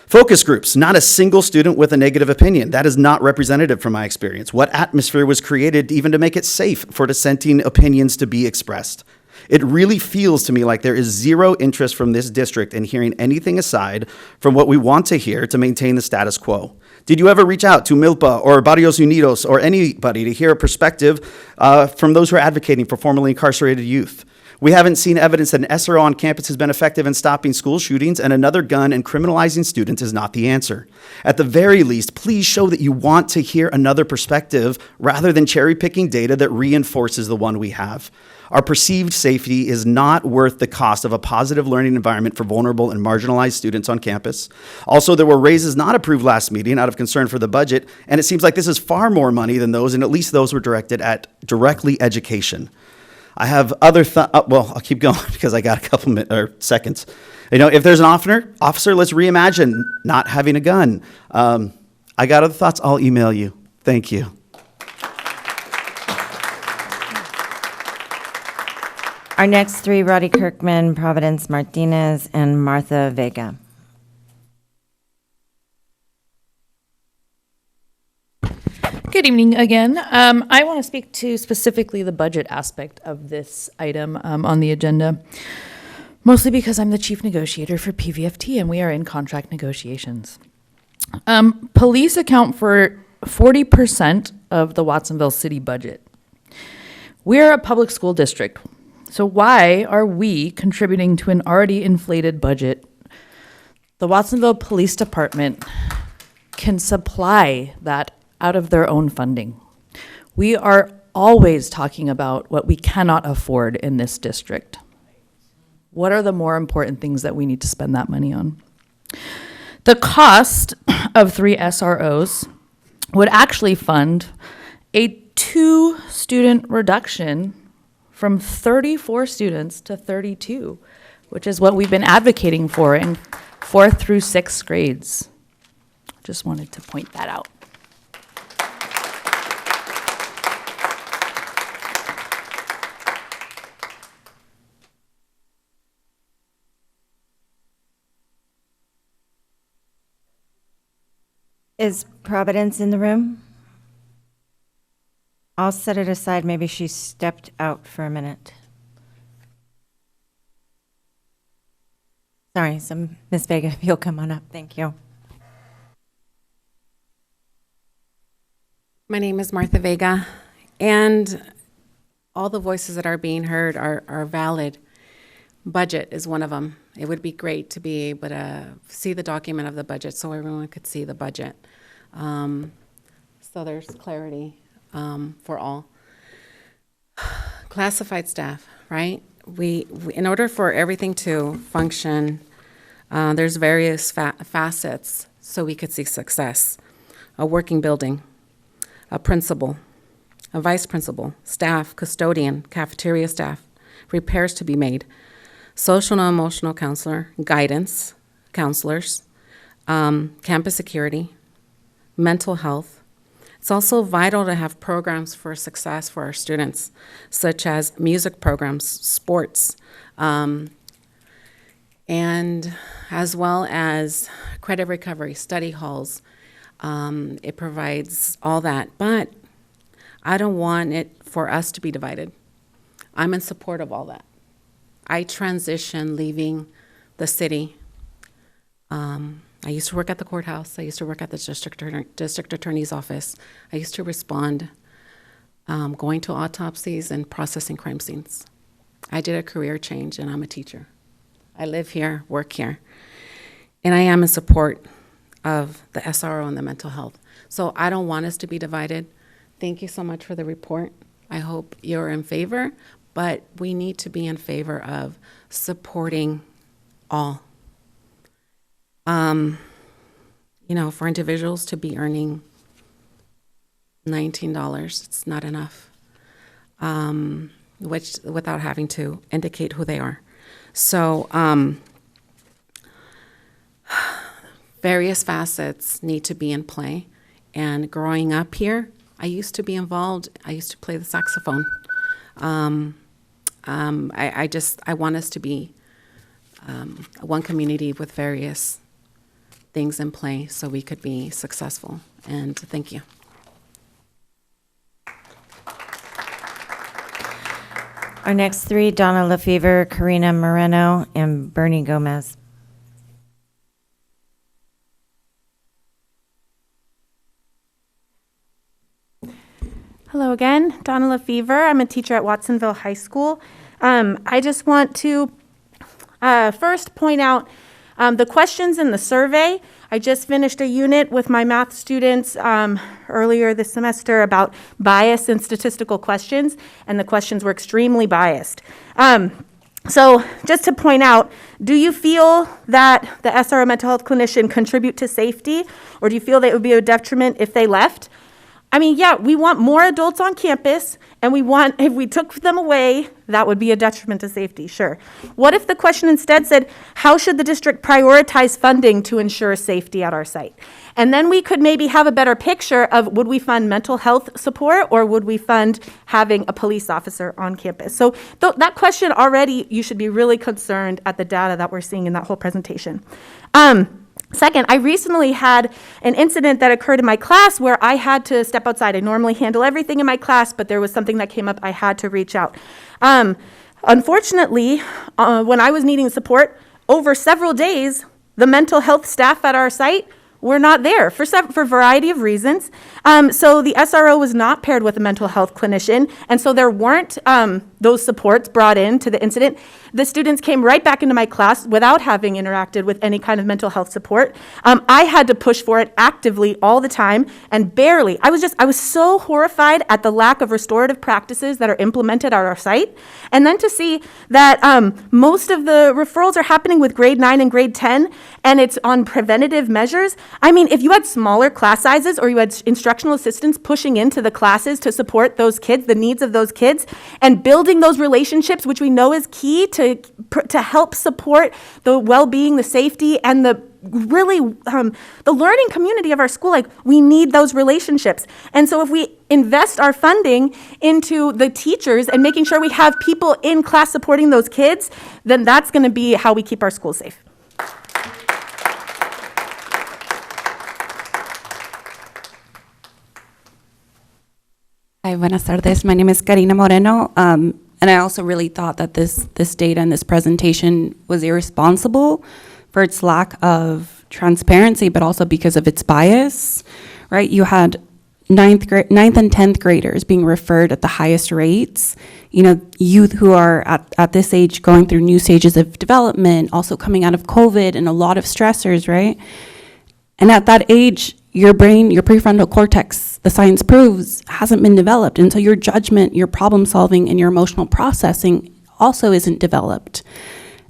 Focus groups, not a single student with a negative opinion. That is not representative from my experience. What atmosphere was created even to make it safe for dissenting opinions to be expressed? It really feels to me like there is zero interest from this district in hearing anything aside from what we want to hear to maintain the status quo. Did you ever reach out to Milpa or Barrios Unidos or anybody to hear a perspective from those who are advocating for formerly incarcerated youth? We haven't seen evidence that an SRO on campus has been effective in stopping school shootings, and another gun and criminalizing students is not the answer. At the very least, please show that you want to hear another perspective rather than cherry-picking data that reinforces the one we have. Our perceived safety is not worth the cost of a positive learning environment for vulnerable and marginalized students on campus. Also, there were raises not approved last meeting out of concern for the budget, and it seems like this is far more money than those, and at least those were directed at directly education. I have other well, I'll keep going because I got a couple seconds. You know, if there's an officer, let's reimagine not having a gun. I got other thoughts. I'll email you. Thank you. Our next three, Roddy Kirkman, Providence Martinez, and Martha Vega. Good evening again. I want to speak to specifically the budget aspect of this item on the agenda, mostly because I'm the chief negotiator for PVFT and we are in contract negotiations. Police account for 40% of the Watsonville city budget. We're a public school district, so why are we contributing to an already inflated budget? The Watsonville Police Department can supply that out of their own funding. We are always talking about what we cannot afford in this district. What are the more important things that we need to spend that money on? The cost of 3 SROs would actually fund a 2-student reduction from 34 students to 32, which is what we've been advocating for in 4th through 6th grades. Just wanted to point that out. Is Providence in the room? I'll set it aside. Maybe she stepped out for a minute. Sorry, so Ms. Vega, if you'll come on up. Thank you. My name is Martha Vega, and all the voices that are being heard are valid. Budget is one of them. It would be great to be able to see the document of the budget so everyone could see the budget. So there's clarity for all. Classified staff, right? We in order for everything to function, there's various facets so we could see success. A working building, a principal, a vice principal, staff, custodian, cafeteria staff, repairs to be made, social and emotional counselor, guidance, counselors, campus security, mental health. It's also vital to have programs for success for our students, such as music programs, sports, and as well as credit recovery, study halls. It provides all that, but I don't want it for us to be divided. I'm in support of all that. I transitioned leaving the city. I used to work at the courthouse. I used to work at the district attorney's office. I used to respond, going to autopsies and processing crime scenes. I did a career change, and I'm a teacher. I live here, work here, and I am in support of the SRO and the mental health. So I don't want us to be divided. Thank you so much for the report. I hope you're in favor, but we need to be in favor of supporting all. For individuals to be earning $19, it's not enough, which without having to indicate who they are. So various facets need to be in play. And growing up here, I used to be involved. I used to play the saxophone. I want us to be one community with various things in play so we could be successful. And thank you. Our next three, Donna Lefevre, Karina Moreno, and Bernie Gomez. Hello again, Donna Lefevre. I'm a teacher at Watsonville High School. I just want to first point out the questions in the survey. I just finished a unit with my math students earlier this semester about bias in statistical questions, and the questions were extremely biased. So just to point out, do you feel that the SRO mental health clinician contribute to safety, or do you feel that it would be a detriment if they left? I mean, yeah, we want more adults on campus, and if we took them away, that would be a detriment to safety, sure. What if the question instead said, how should the district prioritize funding to ensure safety at our site? And then we could maybe have a better picture of, would we fund mental health support, or would we fund having a police officer on campus? So that question already, you should be really concerned at the data that we're seeing in that whole presentation. Second, I recently had an incident that occurred in my class where I had to step outside. I normally handle everything in my class, but there was something that came up, I had to reach out. Unfortunately, when I was needing support, over several days, the mental health staff at our site were not there for a variety of reasons. So the SRO was not paired with a mental health clinician, and so there weren't those supports brought in to the incident. The students came right back into my class without having interacted with any kind of mental health support. I had to push for it actively all the time, and barely. I was so horrified at the lack of restorative practices that are implemented at our site. And then to see that most of the referrals are happening with grade 9 and grade 10, and it's on preventative measures. I mean, if you had smaller class sizes, or you had instructional assistants pushing into the classes to support those kids, the needs of those kids, and building those relationships, which we know is key to help support the well-being, the safety, and the learning community of our school. Like, we need those relationships. And so if we invest our funding into the teachers and making sure we have people in class supporting those kids, then that's going to be how we keep our schools safe. Hi, buenas tardes. My name is Karina Moreno, and I also really thought that this data and this presentation was irresponsible for its lack of transparency, but also because of its bias, right? You had ninth and 10th graders being referred at the highest rates, youth who are at this age going through new stages of development, also coming out of COVID and a lot of stressors, right? And at that age, your brain, your prefrontal cortex, the science proves, hasn't been developed. And so your judgment, your problem solving, and your emotional processing also isn't developed.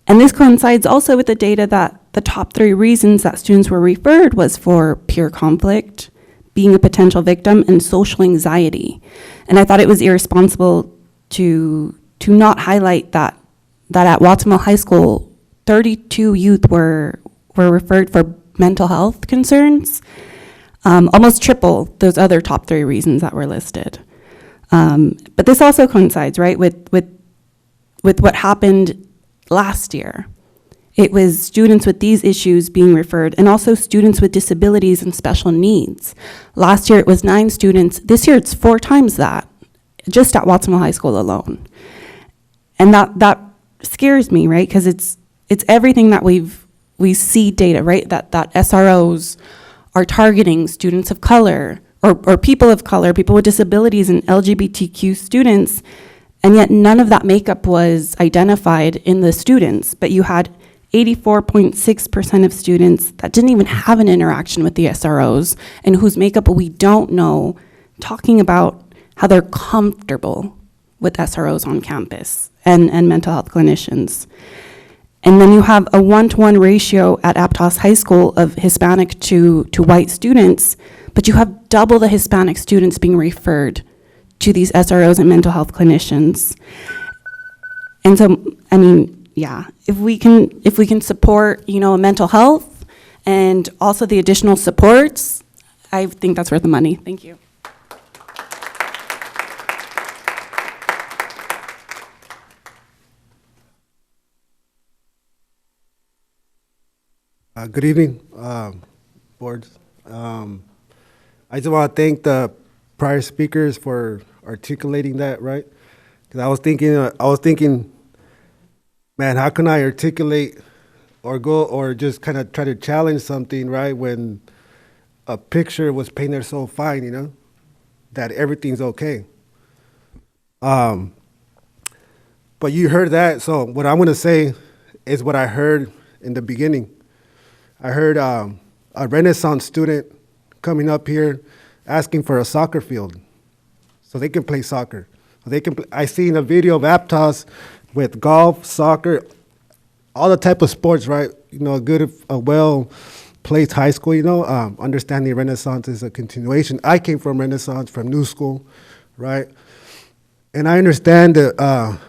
And this coincides also with the data that the top 3 reasons that students were referred was for peer conflict, being a potential victim, and social anxiety. And I thought it was irresponsible to not highlight that at Watsonville High School, 32 youth were referred for mental health concerns, almost triple those other top 3 reasons that were listed. But this also coincides, right, with what happened last year. It was students with these issues being referred, and also students with disabilities and special needs. Last year it was 9 students. This year it's 4 times that, just at Watsonville High School alone. And that scares me, right? Because it's everything that we see data, right? That SROs are targeting students of color, or people of color, people with disabilities, and LGBTQ students, and yet none of that makeup was identified in the students. But you had 84.6% of students that didn't even have an interaction with the SROs, and whose makeup we don't know, talking about how they're comfortable with SROs on campus and mental health clinicians. And then you have a 1-to-1 ratio at Aptos High School of Hispanic to white students, but you have double the Hispanic students being referred to these SROs and mental health clinicians. And so, I mean, yeah, if we can support, mental health and also the additional supports, I think that's worth the money. Thank you. Good evening, board. I just want to thank the prior speakers for articulating that, right? Because I was thinking, man, how can I articulate or just kind of try to challenge something, right? When a picture was painted so fine, that everything's okay. But you heard that, so what I'm going to say is what I heard in the beginning. I heard a Renaissance student coming up here asking for a soccer field so they can play soccer. I seen a video of Aptos with golf, soccer, all the type of sports, right? A well-placed high school, understanding Renaissance is a continuation. I came from Renaissance, from New School, right? And I understand the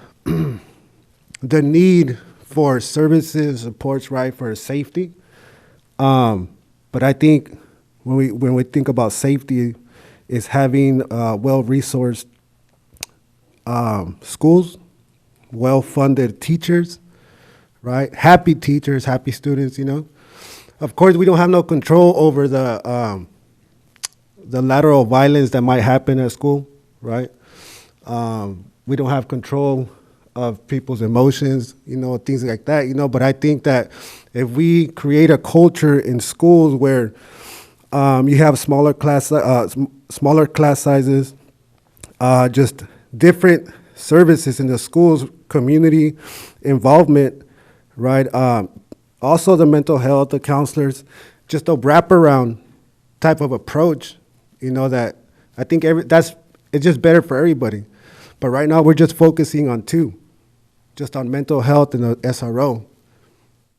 need for services, supports, right, for safety. But I think when we think about safety, is having well-resourced schools, well-funded teachers, right? Happy teachers, happy students. Of course, we don't have no control over the lateral violence that might happen at school, right? We don't have control of people's emotions, things like that, But I think that if we create a culture in schools where you have smaller class sizes, just different services in the schools, community involvement, right? Also the mental health, the counselors, just a wraparound type of approach, that I think it's just better for everybody. But right now we're just focusing on two, just on mental health and the SRO,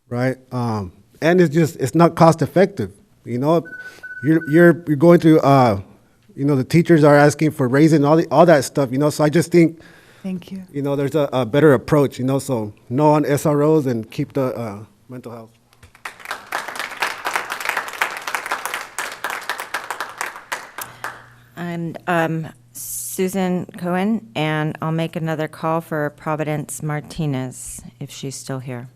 right? And it's not cost effective. You're going through, the teachers are asking for raising all that stuff, So I just think, thank you. There's a better approach, So no on SROs and keep the mental health. And Susan Cohen, and I'll make another call for Providence Martinez if she's still here.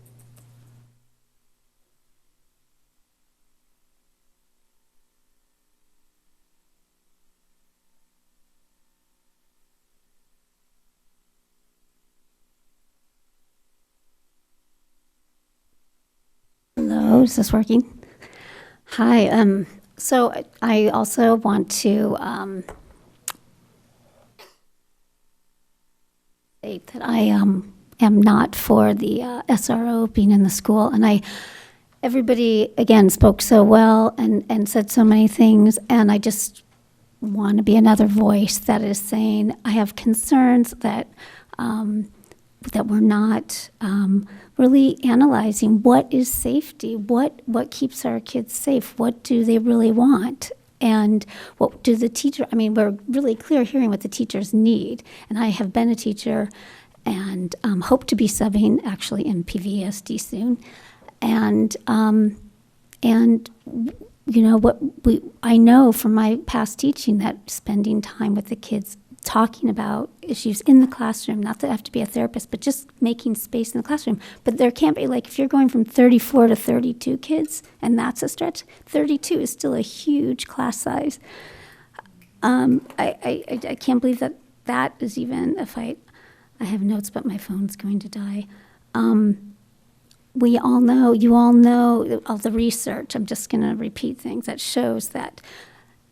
Hello, is this working? Hi, so I also want to state that I am not for the SRO being in the school, and everybody again spoke so well and said so many things, and I just want to be another voice that is saying I have concerns that that we're not really analyzing what is safety, what keeps our kids safe, what do they really want, and what do the teacher, we're really clear hearing what the teachers need, and I have been a teacher and hope to be subbing actually in PVSD soon, and I know from my past teaching that spending time with the kids talking about issues in the classroom, not that I have to be a therapist, but just making space in the classroom. But there can't be, if you're going from 34 to 32 kids, and that's a stretch, 32 is still a huge class size. I can't believe that is even a fight. I have notes, but my phone's going to die. You all know all the research. I'm just going to repeat things that shows that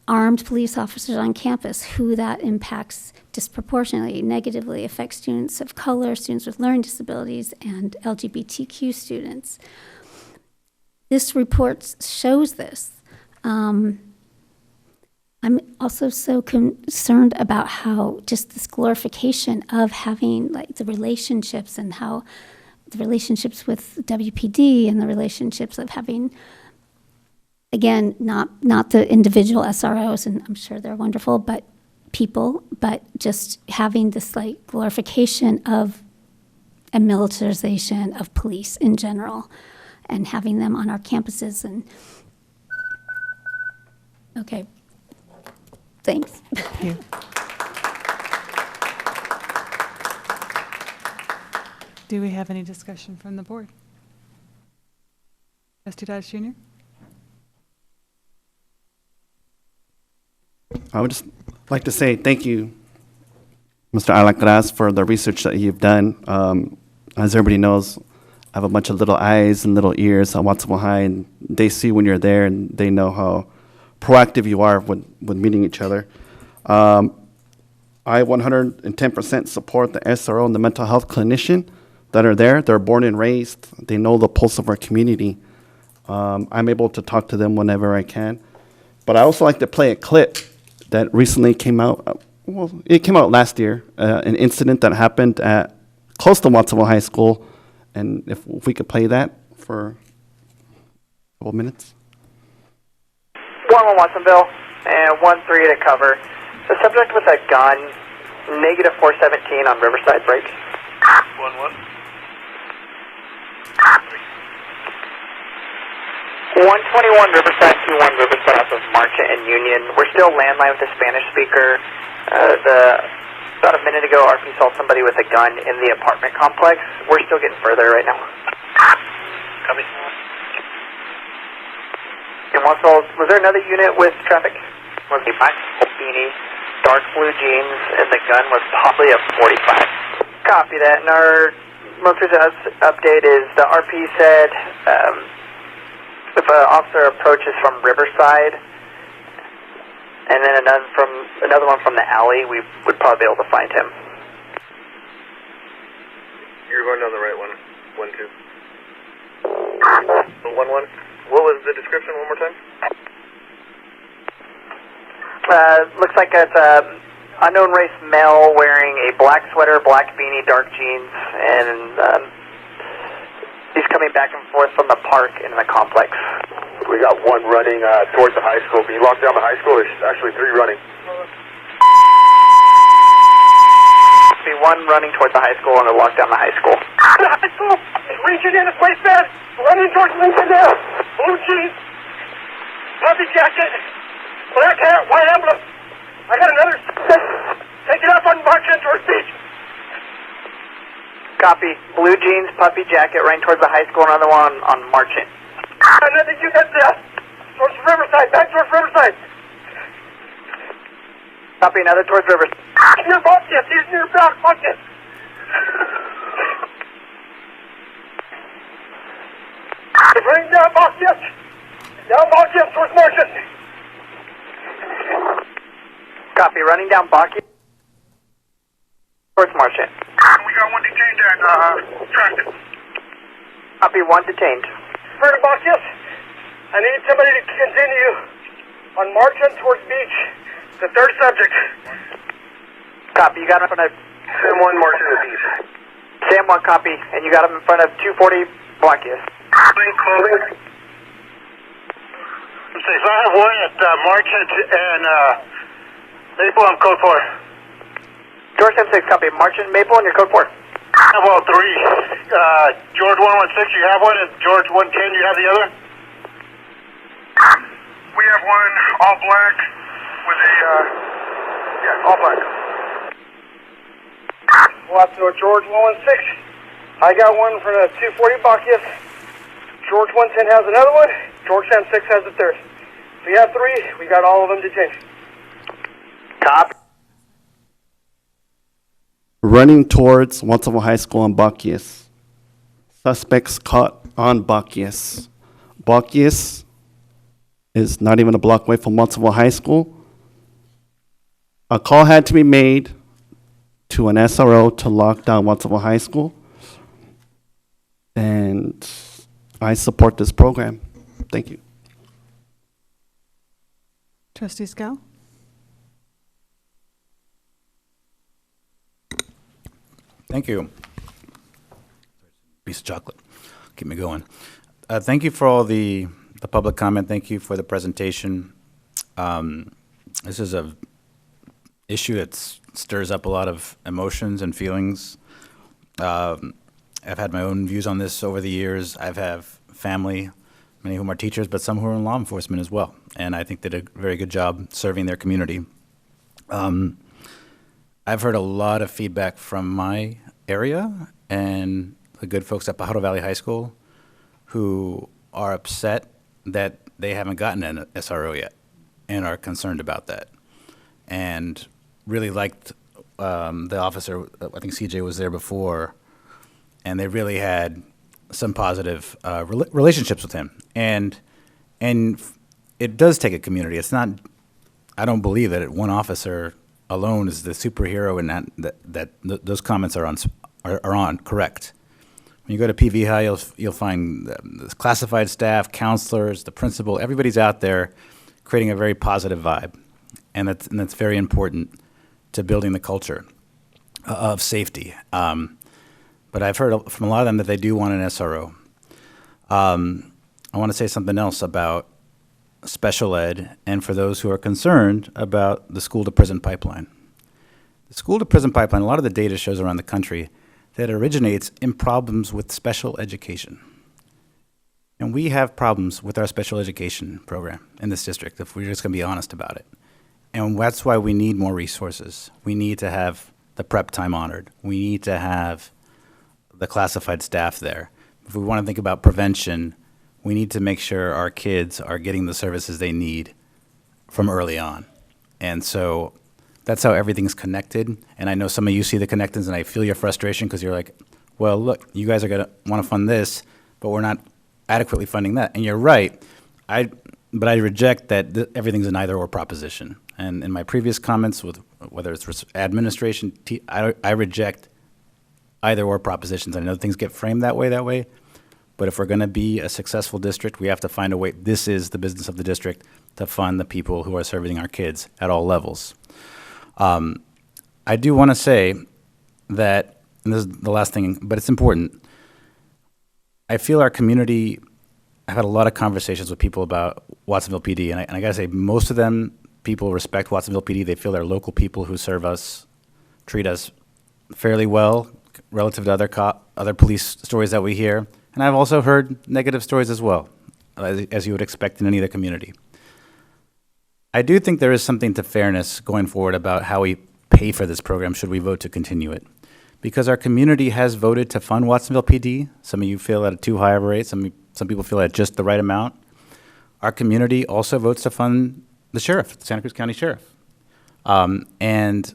armed police officers on campus, who that impacts disproportionately, negatively affects students of color, students with learning disabilities, and LGBTQ students. This report shows this. I'm also so concerned about how just this glorification of having like the relationships and how the relationships with WPD and the relationships of having, again, not the individual SROs, and I'm sure they're wonderful, but people, but just having this like glorification of and militarization of police in general and having them on our campuses. And okay. Thanks. Thank you. Do we have any discussion from the board? Trustee Dodge Jr.? I would just like to say thank you, Mr. Alacraz, for the research that you've done. As everybody knows, I have a bunch of little eyes and little ears at Watsonville High, and they see when you're there, and they know how proactive you are with meeting each other. I 110% support the SRO and the mental health clinician that are there. They're born and raised. They know the pulse of our community. I'm able to talk to them whenever I can. But I also like to play a clip that recently came out. Well, it came out last year, an incident that happened at close to Watsonville High School. And if we could play that for a couple minutes. 1-1 Watsonville and 1-3 to cover. The subject with a gun, negative 417 on Riverside break. 1-1. 121 Riverside, 2-1 Riverside off of Marchant and Union. We're still landline with the Spanish speaker. About a minute ago, RP saw somebody with a gun in the apartment complex. We're still getting further right now. Copy. And was there another unit with traffic? Was a black beanie, dark blue jeans, and the gun was probably a 45. Copy that. And our most recent update is the RP said if an officer approaches from Riverside, and then another one from the alley, we would probably be able to find him. You're going down the right one. 1-2. 1-1. What was the description one more time? Looks like it's an unknown race male wearing a black sweater, black beanie, dark jeans, and he's coming back and forth from the park in the complex. We got one running towards the high school. Can you lock down the high school? There's actually 3 running. Be one running towards the high school and a lock down the high school. The high school is reaching in his waistband, running towards Lincoln there. Blue jeans, puffy jacket, black hat, white emblem. I got another. Take it up on Marchant towards beach. Copy. Blue jeans, puffy jacket, running towards the high school. Another one on Marchant. Another unit towards Riverside, back towards Riverside. Copy. Another towards Riverside. Near Bucket. He's near back Bucket. Bring down Bucket. Down Bucket towards Marchant. Copy. Running down Bucket towards Marchant. We got one detained and traffic. Copy. One detained. Further Bucket. I need somebody to continue on Marchant towards beach. The third subject. Copy. You got him in front of Sam 1 Marchant to beach. Sam 1, copy. And you got him in front of 240 Blockius. Clothing. So I have one at Marchant and Maple. I'm code 4. George 76, copy. Marchant, Maple, and your code 4. I have all 3. George 116, you have one, and George 110, you have the other? We have one all black with a, all black. Lots of George 116. I got one for the 240 Bacchus. George 110 has another one. George 76 has the third. We have 3. We got all of them detained. Copy. Running towards Watsonville High School on Bacchus. Suspects caught on Bacchus. Bacchus is not even a block away from Watsonville High School. A call had to be made to an SRO to lock down Watsonville High School. And I support this program. Thank you. Trustee Scow? Thank you. Piece of chocolate. Keep me going. Thank you for all the public comment. Thank you for the presentation. This is a issue that stirs up a lot of emotions and feelings. I've had my own views on this over the years. I have family, many of whom are teachers, but some who are in law enforcement as well. And I think they did a very good job serving their community. I've heard a lot of feedback from my area and the good folks at Pajaro Valley High School who are upset that they haven't gotten an SRO yet and are concerned about that. And really liked the officer, I think CJ was there before, and they really had some positive relationships with him. And it does take a community. It's not, I don't believe that one officer alone is the superhero and that those comments are on correct. When you go to PV High, you'll find the classified staff, counselors, the principal, everybody's out there creating a very positive vibe. And that's very important to building the culture of safety. But I've heard from a lot of them that they do want an SRO. I want to say something else about special ed and for those who are concerned about the school-to-prison pipeline. The school-to-prison pipeline, a lot of the data shows around the country that originates in problems with special education. And we have problems with our special education program in this district, if we're just going to be honest about it. And that's why we need more resources. We need to have the prep time honored. We need to have the classified staff there. If we want to think about prevention, we need to make sure our kids are getting the services they need from early on. And so that's how everything's connected. And I know some of you see the connections, and I feel your frustration because you're like, well, look, you guys are going to want to fund this, but we're not adequately funding that. And you're right. But I reject that everything's an either-or proposition. And in my previous comments, with whether it's administration, I reject either-or propositions. I know things get framed that way. But if we're going to be a successful district, we have to find a way. This is the business of the district, to fund the people who are serving our kids at all levels. I do want to say that, and this is the last thing, but it's important. I feel our community, I've had a lot of conversations with people about Watsonville PD, and I got to say, most of them, people respect Watsonville PD. They feel they're local people who serve us, treat us fairly well relative to other police stories that we hear. And I've also heard negative stories as well, as you would expect in any other community. I do think there is something to fairness going forward about how we pay for this program should we vote to continue it. Because our community has voted to fund Watsonville PD. Some of you feel at a too high of a rate. Some people feel at just the right amount. Our community also votes to fund the sheriff, the Santa Cruz County Sheriff. And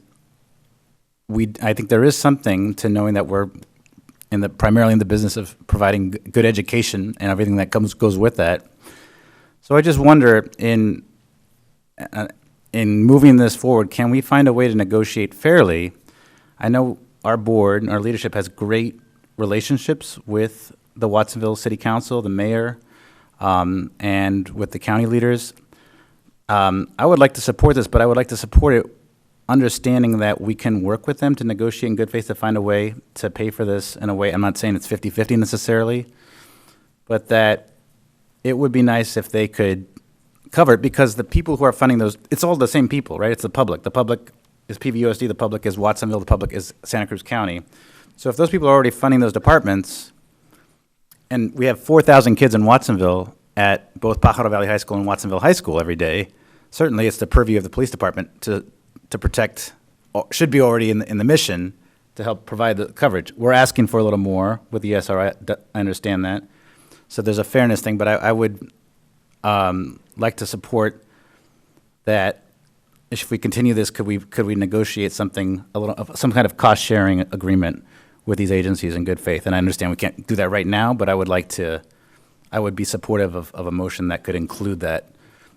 I think there is something to knowing that we're primarily in the business of providing good education and everything that goes with that. So I just wonder, in moving this forward, can we find a way to negotiate fairly? I know our board and our leadership has great relationships with the Watsonville City Council, the mayor, and with the county leaders. I would like to support this, but I would like to support it understanding that we can work with them to negotiate in good faith to find a way to pay for this in a way, I'm not saying it's 50-50 necessarily, but that it would be nice if they could cover it, because the people who are funding those, it's all the same people, right? It's the public. The public is PVUSD, the public is Watsonville, the public is Santa Cruz County. So if those people are already funding those departments, and we have 4,000 kids in Watsonville at both Pajaro Valley High School and Watsonville High School every day, certainly it's the purview of the police department to protect, should be already in the mission to help provide the coverage. We're asking for a little more with the SRI, I understand that. So there's a fairness thing, but I would like to support that. If we continue this, could we negotiate some kind of cost sharing agreement with these agencies in good faith? And I understand we can't do that right now, but I would be supportive of a motion that could include that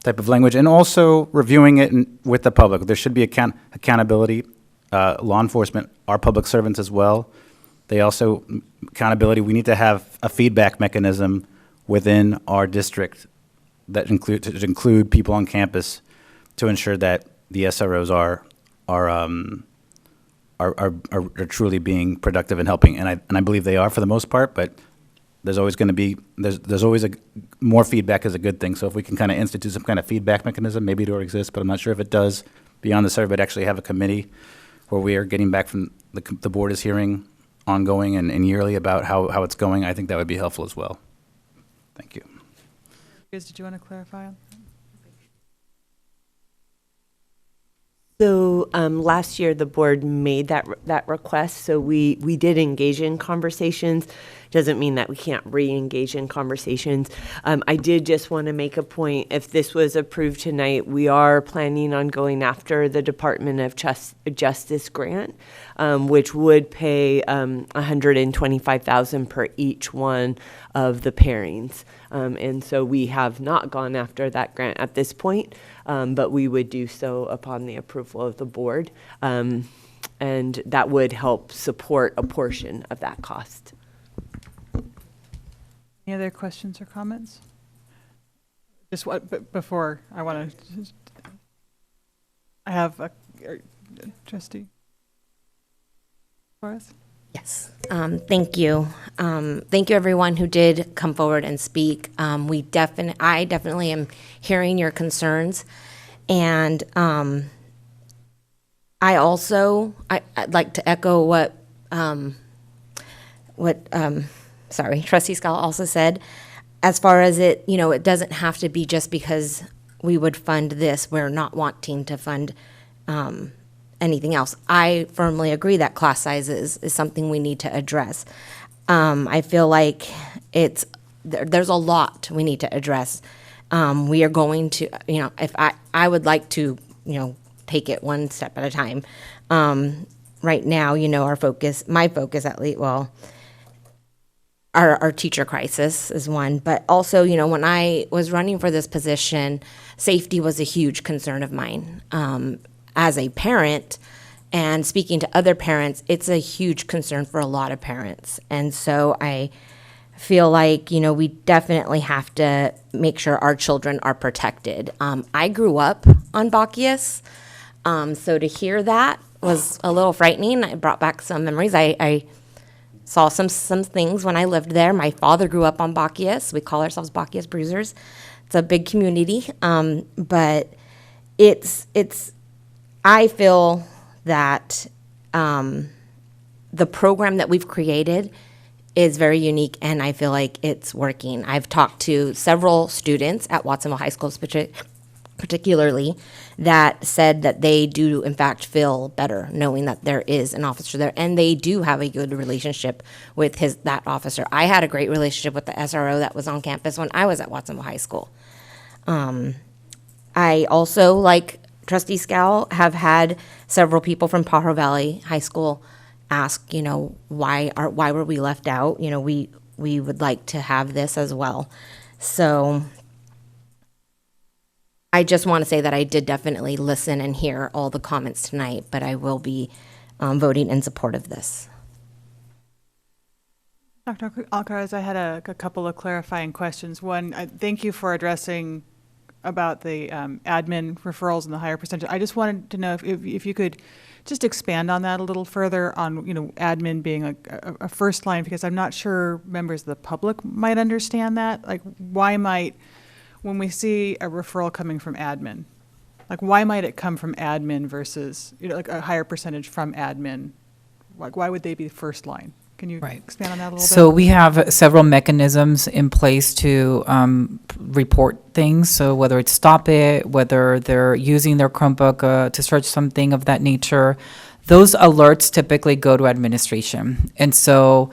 type of language, and also reviewing it with the public. There should be accountability. Law enforcement are public servants as well. They also, accountability, we need to have a feedback mechanism within our district that include people on campus to ensure that the SROs are truly being productive and helping. And I believe they are for the most part, but there's always going to be, there's always more feedback is a good thing. So if we can kind of institute some kind of feedback mechanism, maybe it already exists, but I'm not sure if it does, beyond the survey, to actually have a committee where we are getting back from, the board is hearing ongoing and yearly about how it's going. I think that would be helpful as well. Thank you. Did you want to clarify on that? So last year, the board made that request, so we did engage in conversations. Doesn't mean that we can't re-engage in conversations. I did just want to make a point, if this was approved tonight, we are planning on going after the Department of Justice grant, which would pay $125,000 per each one of the pairings. And so we have not gone after that grant at this point, but we would do so upon the approval of the board. And that would help support a portion of that cost. Any other questions or comments? Just what, before I want to, I have a trustee. Flores? Yes, thank you. Thank you everyone who did come forward and speak. I definitely am hearing your concerns. And I'd like to echo what Trustee Scott also said, as far as it doesn't have to be just because we would fund this, we're not wanting to fund anything else. I firmly agree that class sizes is something we need to address. I feel like there's a lot we need to address. We are going to, if I would like to, take it one step at a time. Right now, my focus at least, our teacher crisis is one, but also, when I was running for this position, safety was a huge concern of mine. As a parent and speaking to other parents, it's a huge concern for a lot of parents. And so I feel like, we definitely have to make sure our children are protected. I grew up on Bacchius, so to hear that was a little frightening. It brought back some memories. I saw some things when I lived there. My father grew up on Bacchius. We call ourselves Bacchius Bruisers. It's a big community, but I feel that the program that we've created is very unique, and I feel like it's working. I've talked to several students at Watsonville High School, particularly, that said that they do, in fact, feel better knowing that there is an officer there, and they do have a good relationship with that officer. I had a great relationship with the SRO that was on campus when I was at Watsonville High School. I also, like Trustee Scow, have had several people from Pajaro Valley High School ask, why were we left out? We would like to have this as well. So I just want to say that I did definitely listen and hear all the comments tonight, but I will be voting in support of this. Dr. Alcaraz, I had a couple of clarifying questions. One, thank you for addressing about the admin referrals and the higher percentage. I just wanted to know if you could just expand on that a little further on, admin being a first line, because I'm not sure members of the public might understand that. Like, when we see a referral coming from admin, like, why might it come from admin versus, like a higher percentage from admin? Like, why would they be first line? Can you expand on that a little bit? So we have several mechanisms in place to report things. So whether it's Stop It, whether they're using their Chromebook to search something of that nature, those alerts typically go to administration. And so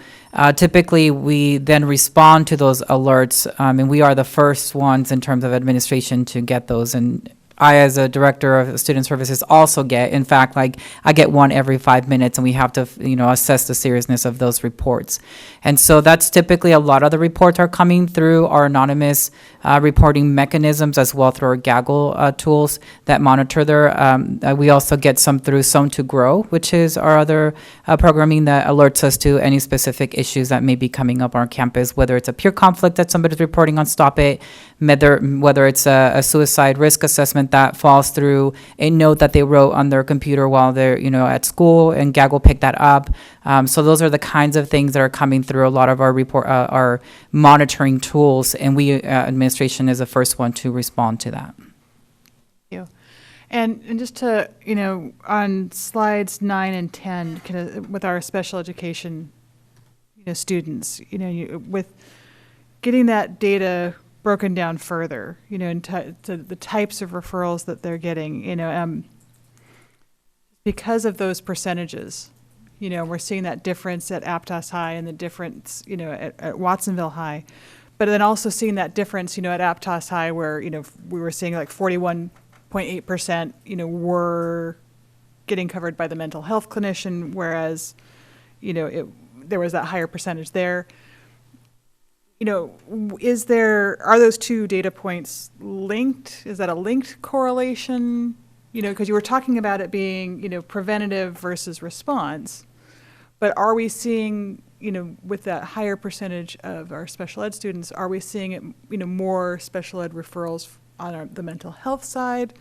typically we then respond to those alerts, and we are the first ones in terms of administration to get those. And I, as a director of student services, also get, in fact, like I get one every 5 minutes, and we have to, assess the seriousness of those reports. And so that's typically a lot of the reports are coming through our anonymous reporting mechanisms, as well through our Gaggle tools that monitor their. We also get some through Zone to Grow, which is our other programming that alerts us to any specific issues that may be coming up on our campus, whether it's a peer conflict that somebody's reporting on Stop It, whether it's a suicide risk assessment document that falls through a note that they wrote on their computer while they're, at school, and GAG will pick that up. So those are the kinds of things that are coming through a lot of our monitoring tools, and we, administration is the first one to respond to that. Thank you. And just to, on slides 9 and 10, kind of with our special education, students, with getting that data broken down further, to the types of referrals that they're getting, because of those percentages, we're seeing that difference at Aptos High and the difference, at Watsonville High, but then also seeing that difference, at Aptos High where, we were seeing like 41.8%, were getting covered by the mental health clinician, whereas, there was that higher percentage there. Are those two data points linked? Is that a linked correlation? Because you were talking about it being, preventative versus response, but are we seeing, with that higher percentage of our special ed students, are we seeing it, more special ed referrals on the mental health side,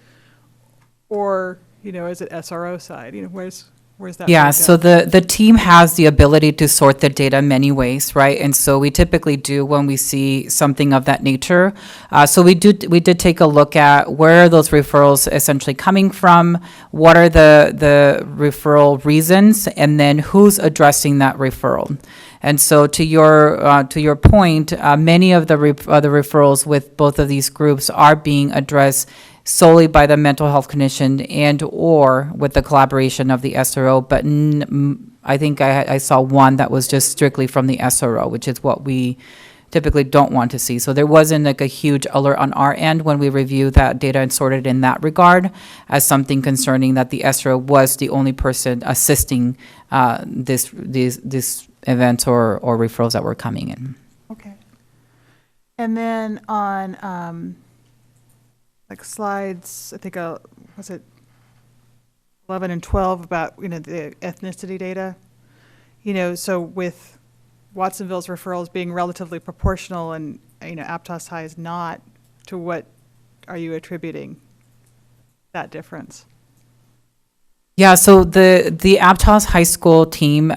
or, is it SRO side? Where's that? Yeah, so the team has the ability to sort the data many ways, right? And so we typically do when we see something of that nature. So we did take a look at where are those referrals essentially coming from, what are the referral reasons, and then who's addressing that referral. And so to your point, many of the referrals with both of these groups are being addressed solely by the mental health clinician and or with the collaboration of the SRO. But I think I saw one that was just strictly from the SRO, which is what we typically don't want to see. So there wasn't like a huge alert on our end when we reviewed that data and sorted in that regard as something concerning that the SRO was the only person assisting these events or referrals that were coming in. Okay. And then on like slides, I think, was it 11 and 12 about, the ethnicity data? So with Watsonville's referrals being relatively proportional and, Aptos High is not, to what are you attributing that difference? Yeah, so the Aptos High School team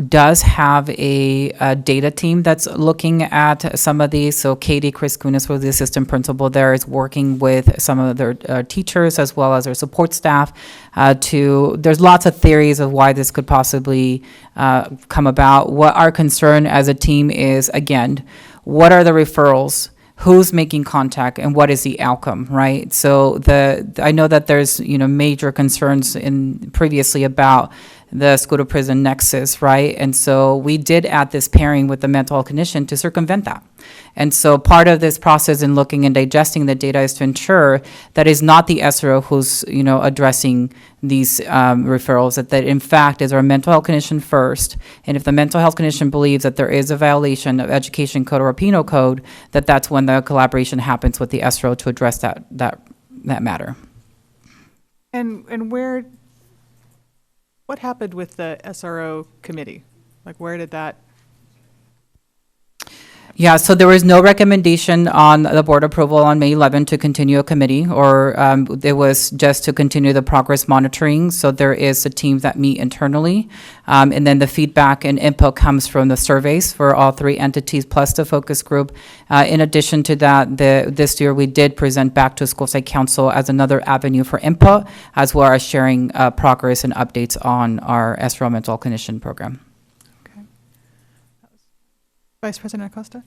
does have a data team that's looking at some of these. So Katie Chris Kunis, was the assistant principal there, is working with some of their teachers as well as their support staff there's lots of theories of why this could possibly come about. What our concern as a team is, again, what are the referrals? Who's making contact and what is the outcome, right? So I know that there's, major concerns previously about the school to prison nexus, right? And so we did add this pairing with the mental health clinician to circumvent that. And so part of this process in looking and digesting the data is to ensure that it's not the SRO who's, addressing these referrals, that in fact is our mental health clinician first. And if the mental health clinician believes that there is a violation of education code or a penal code, that's when the collaboration happens with the SRO to address that matter. And what happened with the SRO committee? Like, where did that? Yeah, so there was no recommendation on the board approval on May 11 to continue a committee, or it was just to continue the progress monitoring. So there is a team that meet internally, and then the feedback and input comes from the surveys for all three entities plus the focus group. In addition to that, this year we did present back to School Site Council as another avenue for input, as well as sharing progress and updates on our SRO mental clinician program. Vice President Acosta.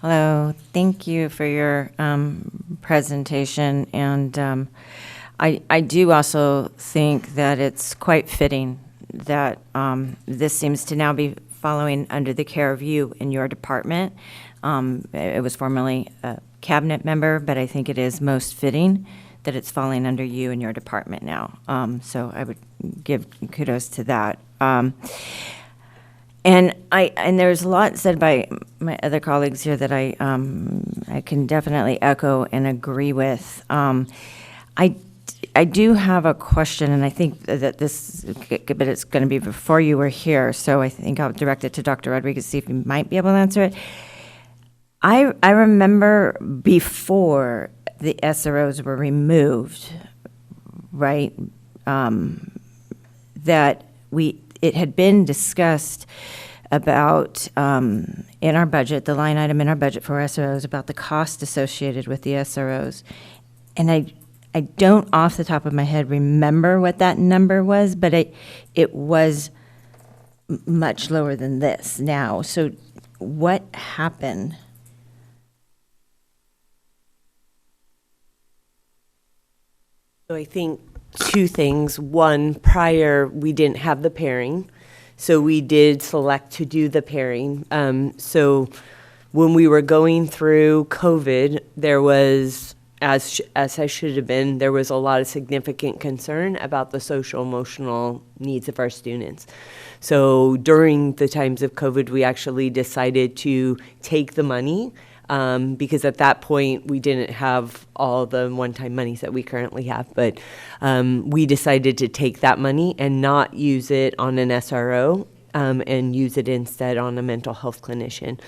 Hello, thank you for your presentation, and I do also think that it's quite fitting that this seems to now be following under the care of you in your department. It was formerly a cabinet member, but I think it is most fitting that it's falling under you and your department now. So I would give kudos to that. And there's a lot said by my other colleagues here that I can definitely echo and agree with. I do have a question, and I think that but it's going to be before you were here, so I think I'll direct it to Dr. Rodriguez, see if he might be able to answer it. I remember before the SROs were removed, right, that it had been discussed about, in our budget, the line item in our budget for SROs, about the cost associated with the SROs. And I don't off the top of my head remember what that number was, but it was much lower than this now. So what happened? So I think two things. One, prior, we didn't have the pairing, so we did select to do the pairing. So when we were going through COVID, there was, as I should have been, there was a lot of significant concern about the social emotional needs of our students. So during the times of COVID, we actually decided to take the money because at that point we didn't have all the one-time monies that we currently have. But we decided to take that money and not use it on an SRO and use it instead on a mental health clinician.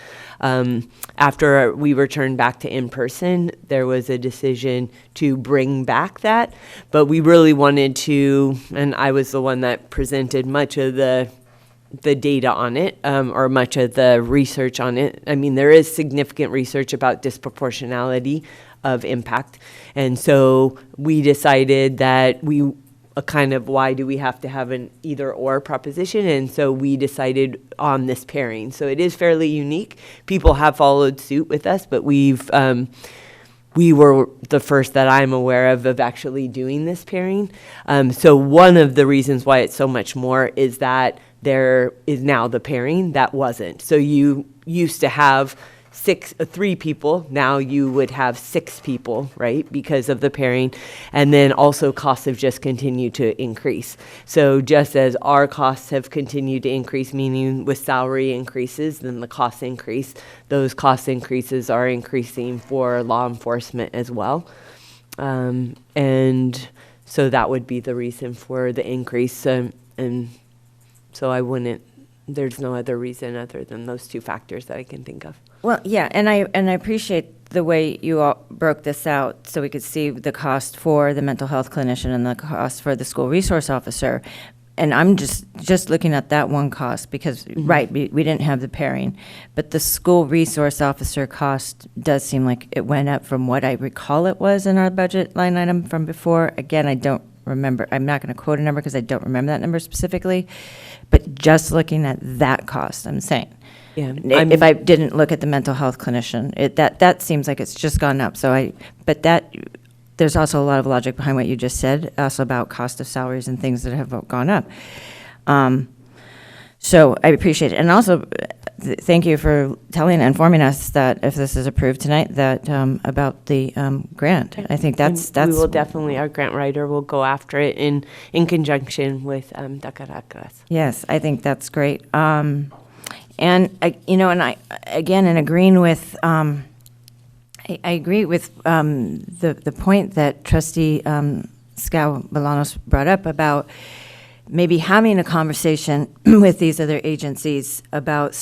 After we returned back to in-person, there was a decision to bring back that, but we really wanted to, and I was the one that presented much of the data on it, or much of the research on it. I mean, there is significant research about disproportionality of impact. And so we decided that kind of why do we have to have an either or proposition? And so we decided on this pairing. So it is fairly unique. People have followed suit with us, but we were the first that I'm aware of actually doing this pairing. So one of the reasons why it's so much more is that there is now the pairing that wasn't. So you used to have three people, now you would have 6 people, right, because of the pairing. And then also costs have just continued to increase. So just as our costs have continued to increase, meaning with salary increases, then the costs increase. Those cost increases are increasing for law enforcement as well. And so that would be the reason for the increase. And so there's no other reason other than those 2 factors that I can think of. Well, yeah, and I appreciate the way you all broke this out so we could see the cost for the mental health clinician and the cost for the school resource officer. And I'm just looking at that one cost because, right, we didn't have the pairing. But the school resource officer cost does seem like it went up from what I recall it was in our budget line item from before. Again, I don't remember. I'm not going to quote a number because I don't remember that number specifically. But just looking at that cost, I'm saying. Yeah, if I didn't look at the mental health clinician, that seems like it's just gone up. There's also a lot of logic behind what you just said, also about cost of salaries and things that have gone up. So I appreciate it. And also, thank you for informing us that if this is approved tonight, that about the grant. I think that's. We will definitely, our grant writer will go after it in conjunction with Dacaracas. Yes, I think that's great. And I again, in agreeing with, I agree with the point that Trustee Scow-Bolanos brought up about maybe having a conversation with these other agencies about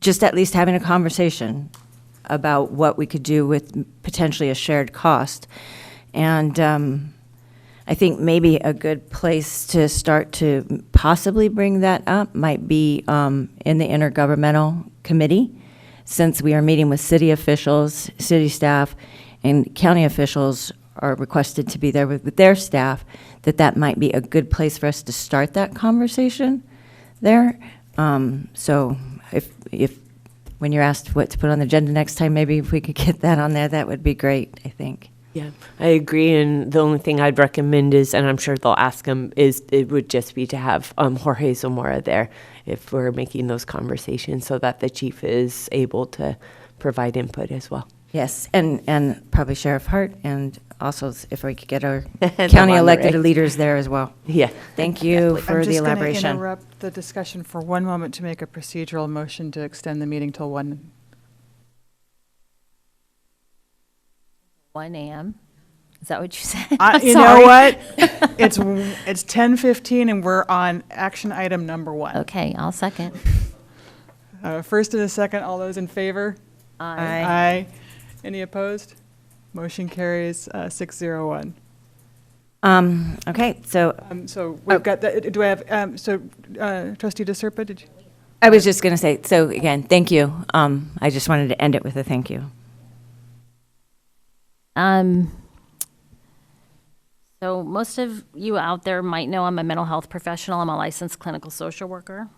just at least having a conversation about what we could do with potentially a shared cost. And I think maybe a good place to start to possibly bring that up might be in the intergovernmental committee, since we are meeting with city officials, city staff, and county officials are requested to be there with their staff, that might be a good place for us to start that conversation there. So if when you're asked what to put on the agenda next time, maybe if we could get that on there, that would be great, I think. Yeah, I agree. And the only thing I'd recommend is, and I'm sure they'll ask him, is it would just be to have Jorge Zamora there if we're making those conversations so that the chief is able to provide input as well. Yes, and probably Sheriff Hart, and also if we could get our county elected leaders there as well. Yeah. Thank you for the elaboration. I'm just going to interrupt the discussion for one moment to make a procedural motion to extend the meeting till 1 a.m. Is that what you said? You know what? It's 10:15 and we're on action item number 1. Okay, I'll second. First and a second, all those in favor? Aye. Any opposed? Motion carries 601. Okay, so. So we've got, do I have, Trustee DeSerpa, did you? I was just going to say, so again, thank you. I just wanted to end it with a thank you. So most of you out there might know I'm a mental health professional. I'm a licensed clinical social worker.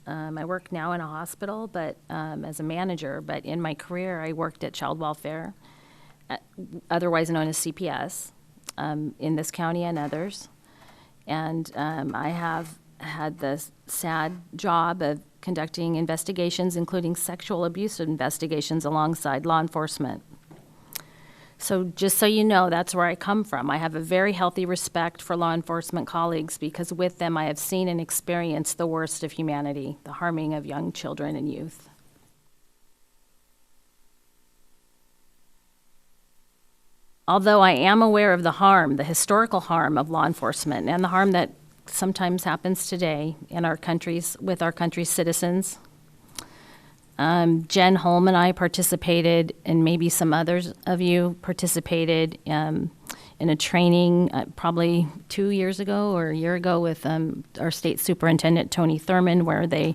I work now in a hospital, but as a manager. But in my career, I worked at child welfare, otherwise known as CPS, in this county and others. And I have had the sad job of conducting investigations, including sexual abuse investigations, alongside law enforcement. So just so you know, that's where I come from. I have a very healthy respect for law enforcement colleagues because with them I have seen and experienced the worst of humanity, the harming of young children and youth. Although I am aware of the harm, the historical harm of law enforcement and the harm that sometimes happens today in our countries, with our country's citizens, Jen Holm and I participated, and maybe some others of you participated in a training probably 2 years ago or a year ago with our state superintendent, Tony Thurman, where they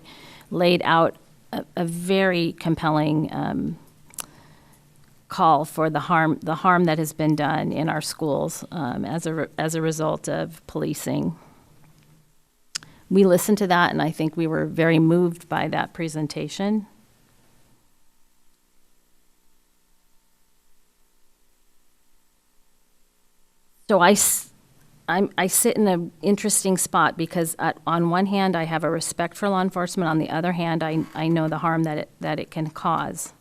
laid out a very compelling call for the harm that has been done in our schools as a result of policing. We listened to that, and I think we were very moved by that presentation. So I sit in an interesting spot because on one hand, I have a respect for law enforcement. On the other hand, I know the harm that it can cause.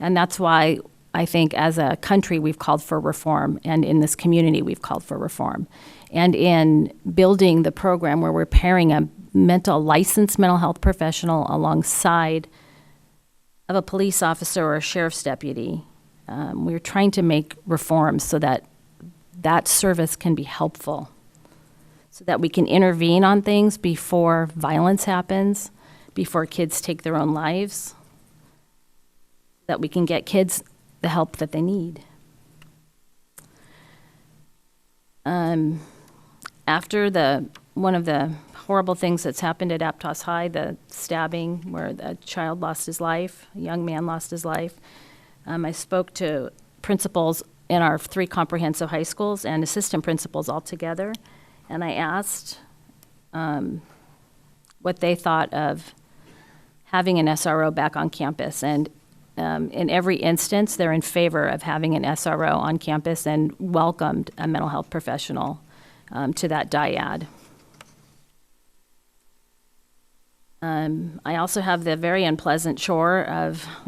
And that's why I think as a country, we've called for reform. And in this community, we've called for reform. And in building the program where we're pairing a licensed mental health professional alongside of a police officer or a sheriff's deputy, we're trying to make reforms so that service can be helpful, so that we can intervene on things before violence happens, before kids take their own lives, that we can get kids the help that they need. After one of the horrible things that's happened at Aptos High, the stabbing where the child lost his life, a young man lost his life, I spoke to principals in our 3 comprehensive high schools and assistant principals all together, and I asked what they thought of having an SRO back on campus. And in every instance, they're in favor of having an SRO on campus and welcomed a mental health professional to that dyad. I also have the very unpleasant chore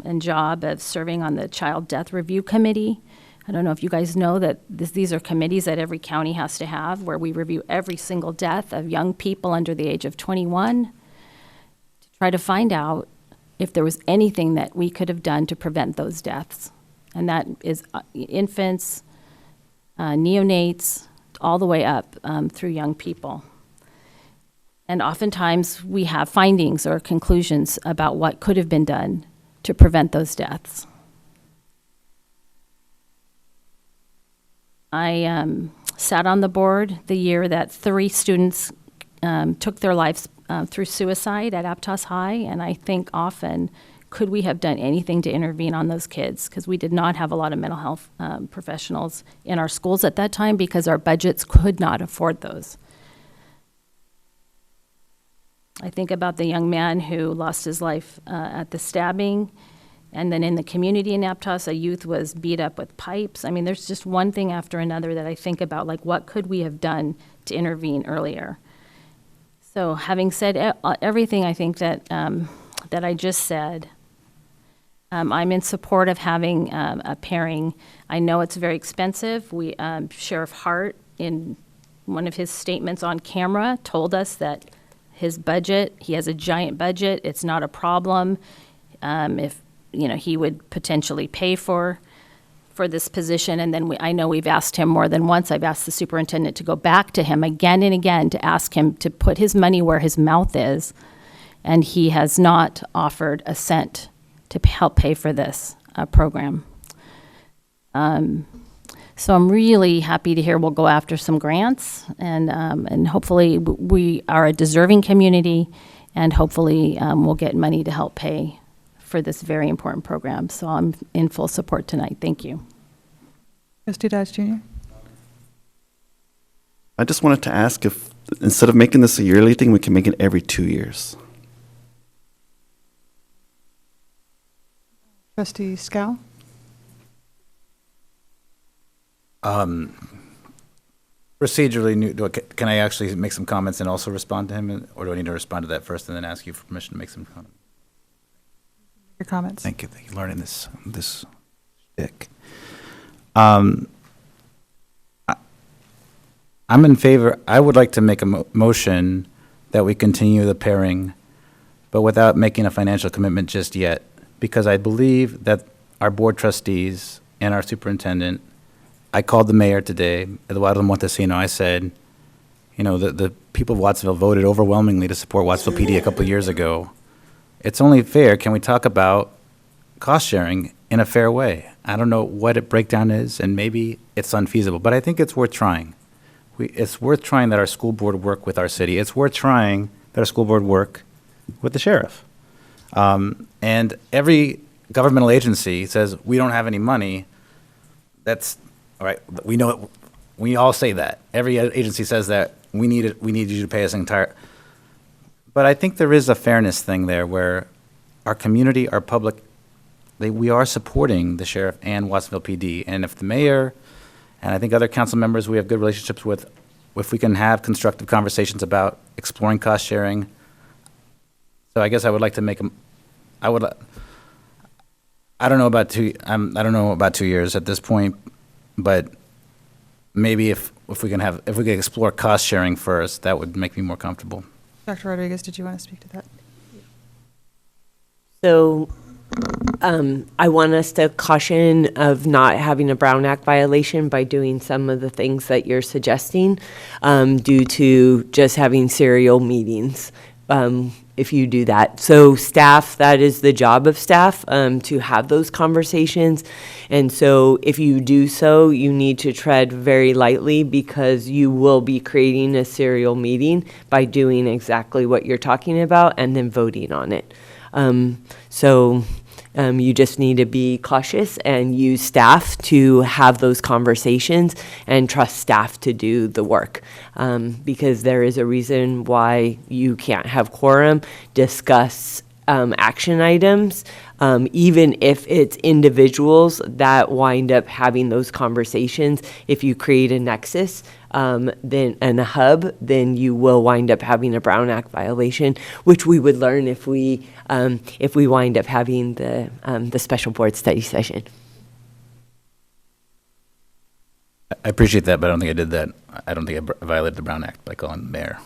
and job of serving on the Child Death Review Committee. I don't know if you guys know that these are committees that every county has to have, where we review every single death of young people under the age of 21 to try to find out if there was anything that we could have done to prevent those deaths. And that is infants, neonates, all the way up through young people. And oftentimes we have findings or conclusions about what could have been done to prevent those deaths. I sat on the board the year that 3 students took their lives through suicide at Aptos High, and I think often, could we have done anything to intervene on those kids? Because we did not have a lot of mental health professionals in our schools at that time because our budgets could not afford those. I think about the young man who lost his life at the stabbing. And then in the community in Aptos, a youth was beat up with pipes. I mean, there's just one thing after another that I think about, like, what could we have done to intervene earlier? So having said everything I think that I just said, I'm in support of having a pairing. I know it's very expensive. Sheriff Hart, in one of his statements on camera, told us that his budget, he has a giant budget, it's not a problem. If he would potentially pay for this position. And then I know we've asked him more than once. I've asked the superintendent to go back to him again and again to ask him to put his money where his mouth is. And he has not offered a cent to help pay for this. program. So I'm really happy to hear we'll go after some grants, and hopefully we are a deserving community, and hopefully we'll get money to help pay for this very important program. So I'm in full support tonight. Thank you. Trustee Dodge Jr. I just wanted to ask if, instead of making this a yearly thing, we can make it every 2 years. Trustee Scow. Procedurally, can I actually make some comments and also respond to him, or do I need to respond to that first and then ask you for permission to make some comments? Your comments. Thank you. Thank you. Learning this shtick. I'm in favor. I would like to make a motion that we continue the pairing, but without making a financial commitment just yet, because I believe that our board trustees and our superintendent. I called the mayor today, Eduardo Montesino. I said, you know, the people of Watsonville voted overwhelmingly to support Watsonville PD a couple of years ago. It's only fair. Can we talk about cost sharing in a fair way? I don't know what a breakdown is, and maybe it's unfeasible, but I think it's worth trying. It's worth trying that our school board work with our city. It's worth trying that our school board work with the sheriff. And every governmental agency says, we don't have any money. That's all right. We know it. We all say that. Every agency says that we need it. We need you to pay us entire. But I think there is a fairness thing there where our community, our public, we are supporting the sheriff and Watsonville PD. And if the mayor and I think other council members we have good relationships with, if we can have constructive conversations about exploring cost sharing. So I guess I would like to make a. I don't know about 2. I don't know about 2 years at this point. But maybe if we can explore cost sharing first, that would make me more comfortable. Dr. Rodriguez, did you want to speak to that? So I want us to caution of not having a Brown Act violation by doing some of the things that you're suggesting due to just having serial meetings. If you do that. So staff, that is the job of staff, to have those conversations. And so if you do so, you need to tread very lightly because you will be creating a serial meeting by doing exactly what you're talking about and then voting on it. You just need to be cautious and use staff to have those conversations and trust staff to do the work. Because there is a reason why you can't have quorum, discuss action items, even if it's individuals that wind up having those conversations. If you create a nexus, then and a hub, then you will wind up having a Brown Act violation, which we would learn if we wind up having the special board study session. I appreciate that, but I don't think I did that. I don't think I violated the Brown Act by calling the mayor.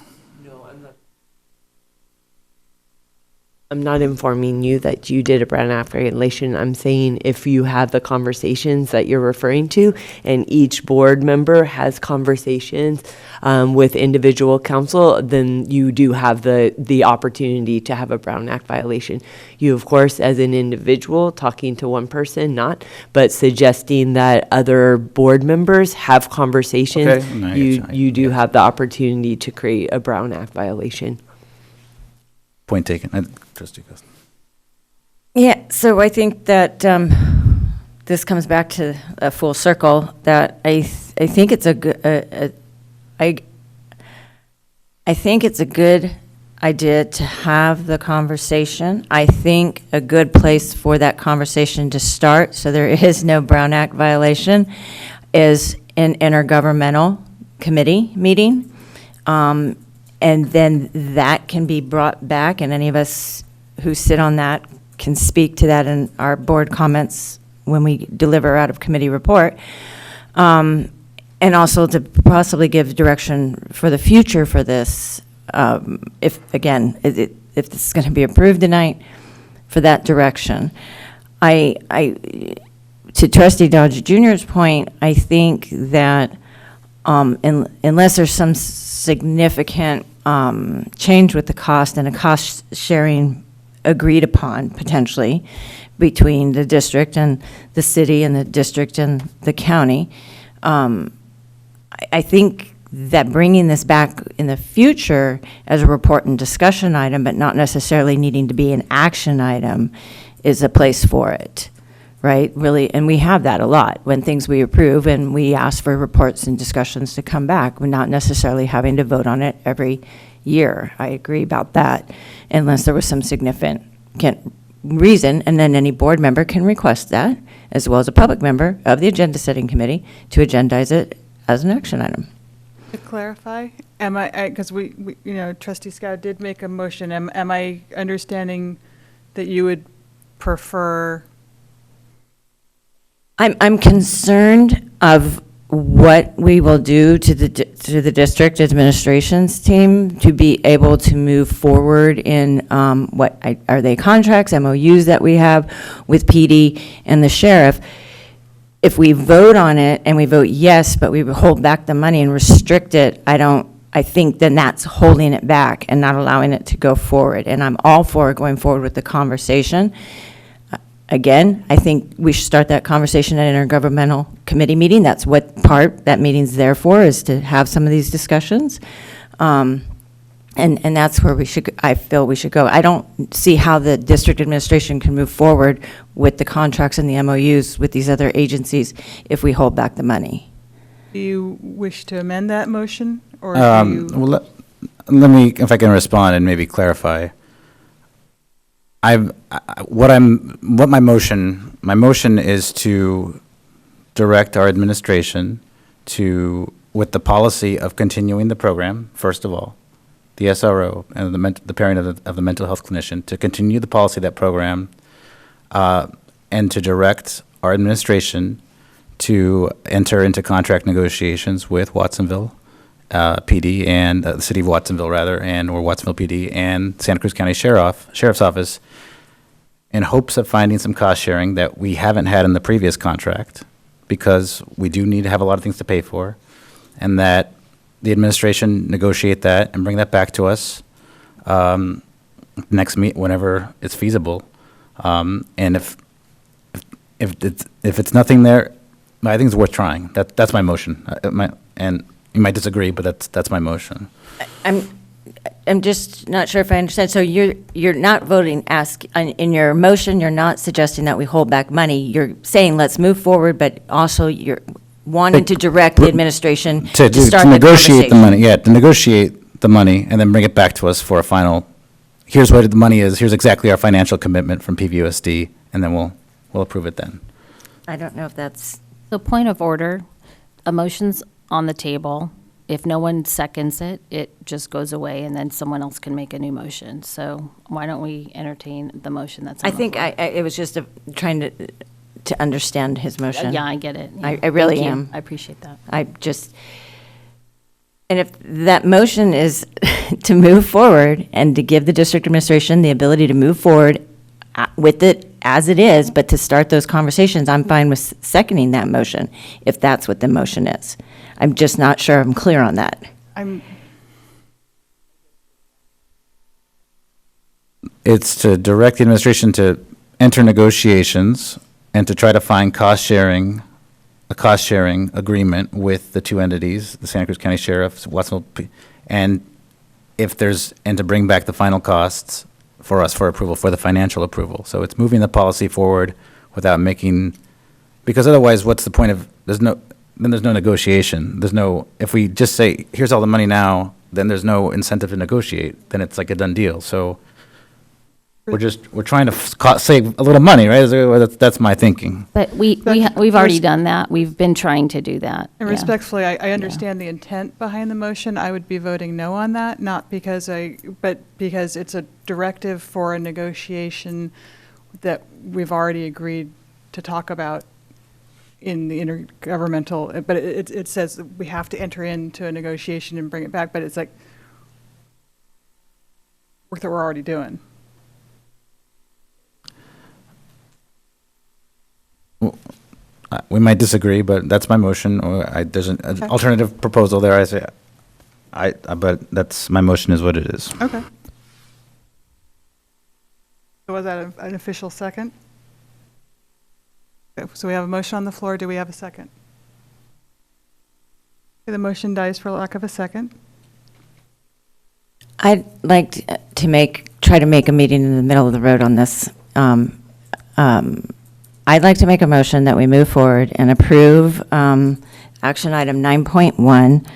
I'm not informing you that you did a Brown Act violation. I'm saying if you have the conversations that you're referring to, and each board member has conversations with individual counsel, then you do have the opportunity to have a Brown Act violation. You, of course, as an individual, talking to one person, not, but suggesting that other board members have conversations, Okay. No, you do have the opportunity to create a Brown Act violation. Point taken. Trustee Costa. Yeah, so I think that this comes back to a full circle, that I think it's a good, I think it's a good idea to have the conversation. I think a good place for that conversation to start, so there is no Brown Act violation, is an intergovernmental committee meeting. And then that can be brought back, and any of us who sit on that can speak to that in our board comments when we deliver out of committee report. And also to possibly give direction for the future for this, if this is going to be approved tonight, for that direction. To Trustee Dodge Jr.'s point, I think that unless there's some significant change with the cost and a cost sharing agreed upon potentially between the district and the city and the district and the county. I think that bringing this back in the future as a report and discussion item, but not necessarily needing to be an action item, is a place for it, right? Really, and we have that a lot when things we approve and we ask for reports and discussions to come back. We're not necessarily having to vote on it every year. I agree about that, unless there was some significant reason, and then any board member can request that, as well as a public member of the agenda setting committee, to agendize it as an action item. To clarify, am I, because we, you know, Trustee Scow did make a motion, am I understanding that you would prefer? I'm concerned of what we will do to the district administration's team to be able to move forward in are they contracts, MOUs that we have with PD and the sheriff. If we vote on it and we vote yes, but we hold back the money and restrict it, I think then that's holding it back and not allowing it to go forward. And I'm all for going forward with the conversation. Again, I think we should start that conversation at an intergovernmental committee meeting. That's what part that meeting's there for, is to have some of these discussions. And that's where I feel we should go. I don't see how the district administration can move forward with the contracts and the MOUs with these other agencies if we hold back the money. Do you wish to amend that motion, or do you? Well, let me, if I can respond and maybe clarify. My motion is to direct our administration to, with the policy of continuing the program, first of all, the SRO and the pairing of the mental health clinician, to continue the policy of that program, and to direct our administration to enter into contract negotiations with Watsonville PD and the city of Watsonville, rather, or Watsonville PD and Santa Cruz County Sheriff's Office, in hopes of finding some cost sharing that we haven't had in the previous contract, because we do need to have a lot of things to pay for, and that the administration negotiate that and bring that back to us whenever it's feasible. And if it's nothing there, I think it's worth trying. That's my motion. And you might disagree, but that's my motion. I'm just not sure if I understand. So you're not voting, in your motion, you're not suggesting that we hold back money. You're saying let's move forward, but also you're wanting to direct the administration to start the negotiate the conversation. money. Yeah, to negotiate the money and then bring it back to us for a final, here's what the money is, here's exactly our financial commitment from PVUSD, and then we'll approve it then. I don't know if that's. So point of order, a motion's on the table. If no one seconds it, it just goes away, and then someone else can make a new motion. So why don't we entertain the motion that's on I the think floor? it was just trying to understand his motion. Yeah, I get it. I really Thank you. am. I appreciate that. And if that motion is to move forward and to give the district administration the ability to move forward with it as it is, but to start those conversations, I'm fine with seconding that motion, if that's what the motion is. I'm just not sure I'm clear on that. It's to direct the administration to enter negotiations and to try to find a cost-sharing agreement with the two entities, the Santa Cruz County Sheriff's, Watsonville, and to bring back the final costs for us for approval, for the financial approval. So it's moving the policy forward without because otherwise, what's the point of, there's no negotiation. If we just say, here's all the money now, then there's no incentive to negotiate. Then it's like a done deal. So we're trying to save a little money, right? That's my thinking. But we've already done that. We've been trying to do that. And Yeah. respectfully, I understand the intent behind the motion. I would be voting no on that, not because but because it's a directive for a negotiation that we've already agreed to talk about in the intergovernmental, but it says that we have to enter into a negotiation and bring it back, but it's like work that we're already doing. We might disagree, but that's my motion. There's an alternative proposal there. But that's my motion is what it is. Okay. So was that an official second? Okay, so we have a motion on the floor. Do we have a second? Okay, the motion dies for lack of a second. I'd like try to make a meeting in the middle of the road on this. I'd like to make a motion that we move forward and approve action item 9.1,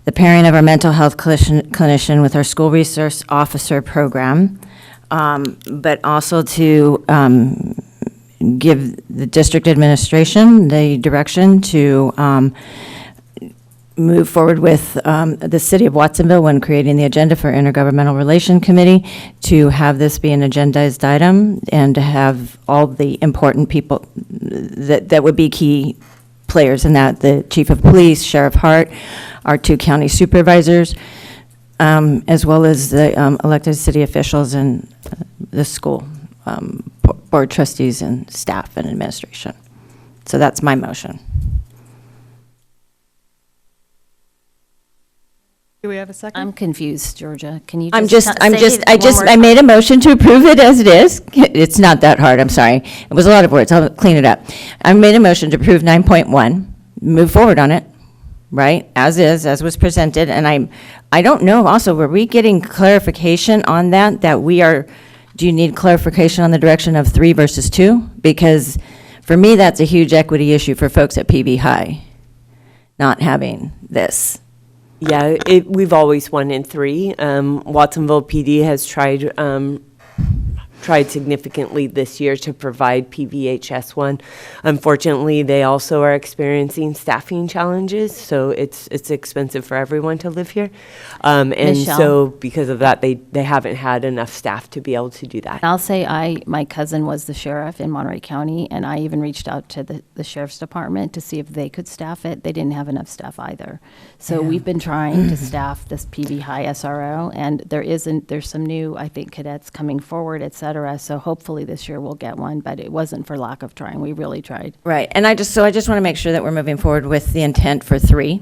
the pairing of our mental health clinician with our school resource officer program, but also to give the district administration the direction to move forward with the City of Watsonville when creating the agenda for Intergovernmental Relation Committee to have this be an agendized item and to have all the important people that would be key players in that, the Chief of Police, Sheriff Hart, our 2 county supervisors, as well as the elected city officials and the school board trustees and staff and administration. So that's my motion. Do we have a second? I'm confused, Georgia. Can you I I made a motion to approve it as it is. It's not that hard, I'm sorry. It was a lot of words, I'll clean it up. I made a motion to approve 9.1, move forward on it, right, as is, as was presented, and I don't know, also, were we getting clarification on that do you need clarification on the direction of 3 versus 2? Because for me, that's a huge equity issue for folks at PB High, not having this. Yeah, we've always wanted 3. Watsonville PD has tried significantly this year to provide PVHS 1. Unfortunately, they also are experiencing staffing challenges, so it's expensive for everyone to live here. And Michelle. so because of that, they haven't had enough staff to be able to do that. I'll say my cousin was the sheriff in Monterey County, and I even reached out to the sheriff's department to see if they could staff it. They didn't have enough staff either. So we've been trying to staff this PV High SRO, and there's some new, I think, cadets coming forward, et cetera. So hopefully this year we'll get one, but it wasn't for lack of trying. We really tried. Right, and I just want to make sure that we're moving forward with the intent for 3,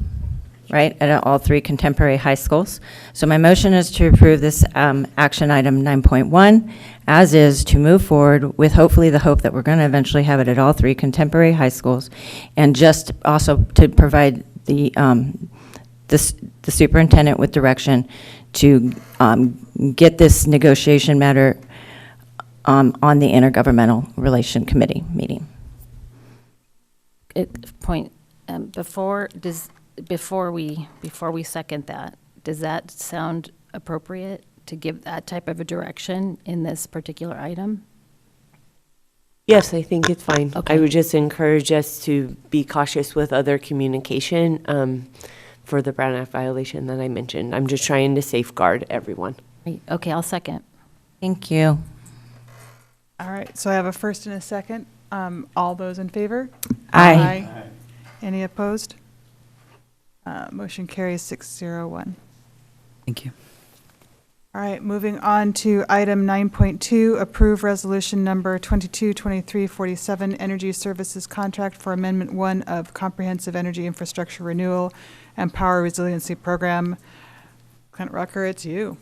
right, at all 3 contemporary high schools. So my motion is to approve this action item 9.1, as is, to move forward with hopefully the hope that we're going to eventually have it at all 3 contemporary high schools, and just also to provide the superintendent with direction to get this negotiation matter on the Intergovernmental Relation Committee meeting. Before we second that, does that sound appropriate to give that type of a direction in this particular item? Yes, I think it's fine. Okay. I would just encourage us to be cautious with other communication for the Brown Act violation that I mentioned. I'm just trying to safeguard everyone. Okay, I'll second. Thank you. All right, so I have a first and a second. All those in favor? Aye. Any opposed? Motion carries 601. Thank you. All right, moving on to item 9.2, approve resolution number 222347, Energy Services Contract for Amendment 1 of Comprehensive Energy Infrastructure Renewal and Power Resiliency Program. Clint Rucker, it's you.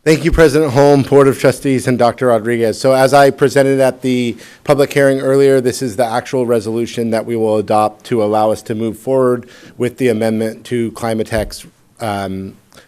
Thank you, President Holm, Board of Trustees, and Dr. Rodriguez. So as I presented at the public hearing earlier, this is the actual resolution that we will adopt to allow us to move forward with the amendment to Climatech's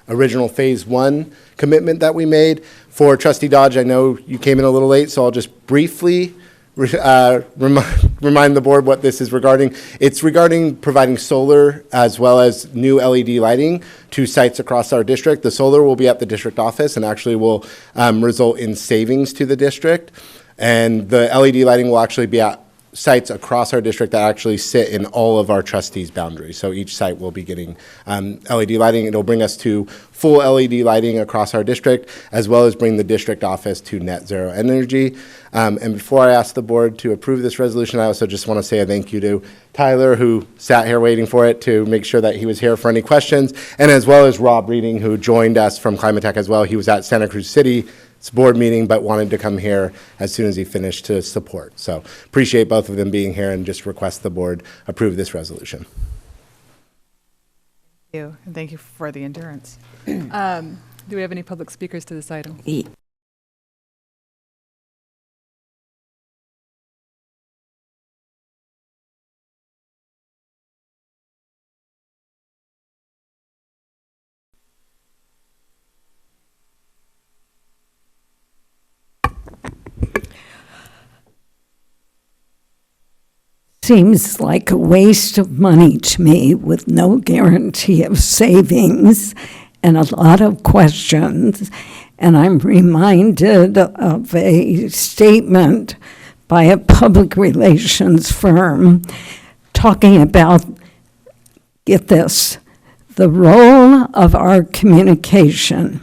original Phase 1 commitment that we made. For Trustee Dodge, I know you came in a little late, so I'll just briefly remind the board what this is regarding. It's regarding providing solar as well as new LED lighting to sites across our district. The solar will be at the district office and actually will result in savings to the district. And the LED lighting will actually be at sites across our district that actually sit in all of our trustees' boundaries. So each site will be getting LED lighting. It'll bring us to full LED lighting across our district, as well as bring the district office to net zero energy. And before I ask the board to approve this resolution, I also just want to say a thank you to Tyler, who sat here waiting for it to make sure that he was here for any questions, and as well as Rob Reading, who joined us from Climatech as well. He was at Santa Cruz City board meeting, but wanted to come here as soon as he finished to support. So appreciate both of them being here, and just request the board approve this resolution. Thank you, and thank you for the endurance. Do we have any public speakers to this item? seems like a waste of money to me with no guarantee of savings and a lot of questions. And I'm reminded of a statement by a public relations firm talking about, get this, the role of our communication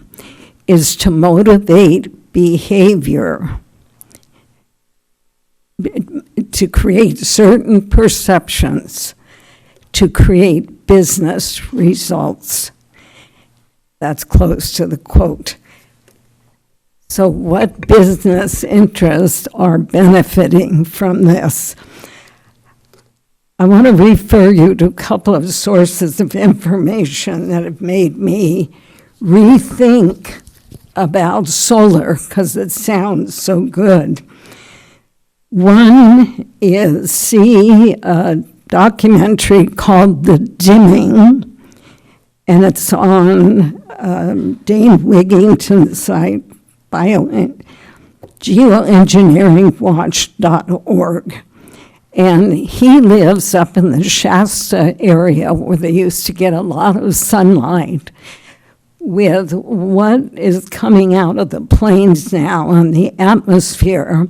is to motivate behavior, to create certain perceptions, to create business results. That's close to the quote. So what business interests are benefiting from this? I want to refer you to a couple of sources of information that have made me rethink about solar because it sounds so good. One is a documentary called The Dimming, and it's on Dane Wigington's site, geoengineeringwatch.org. And he lives up in the Shasta area where they used to get a lot of sunlight. With what is coming out of the plains now and the atmosphere,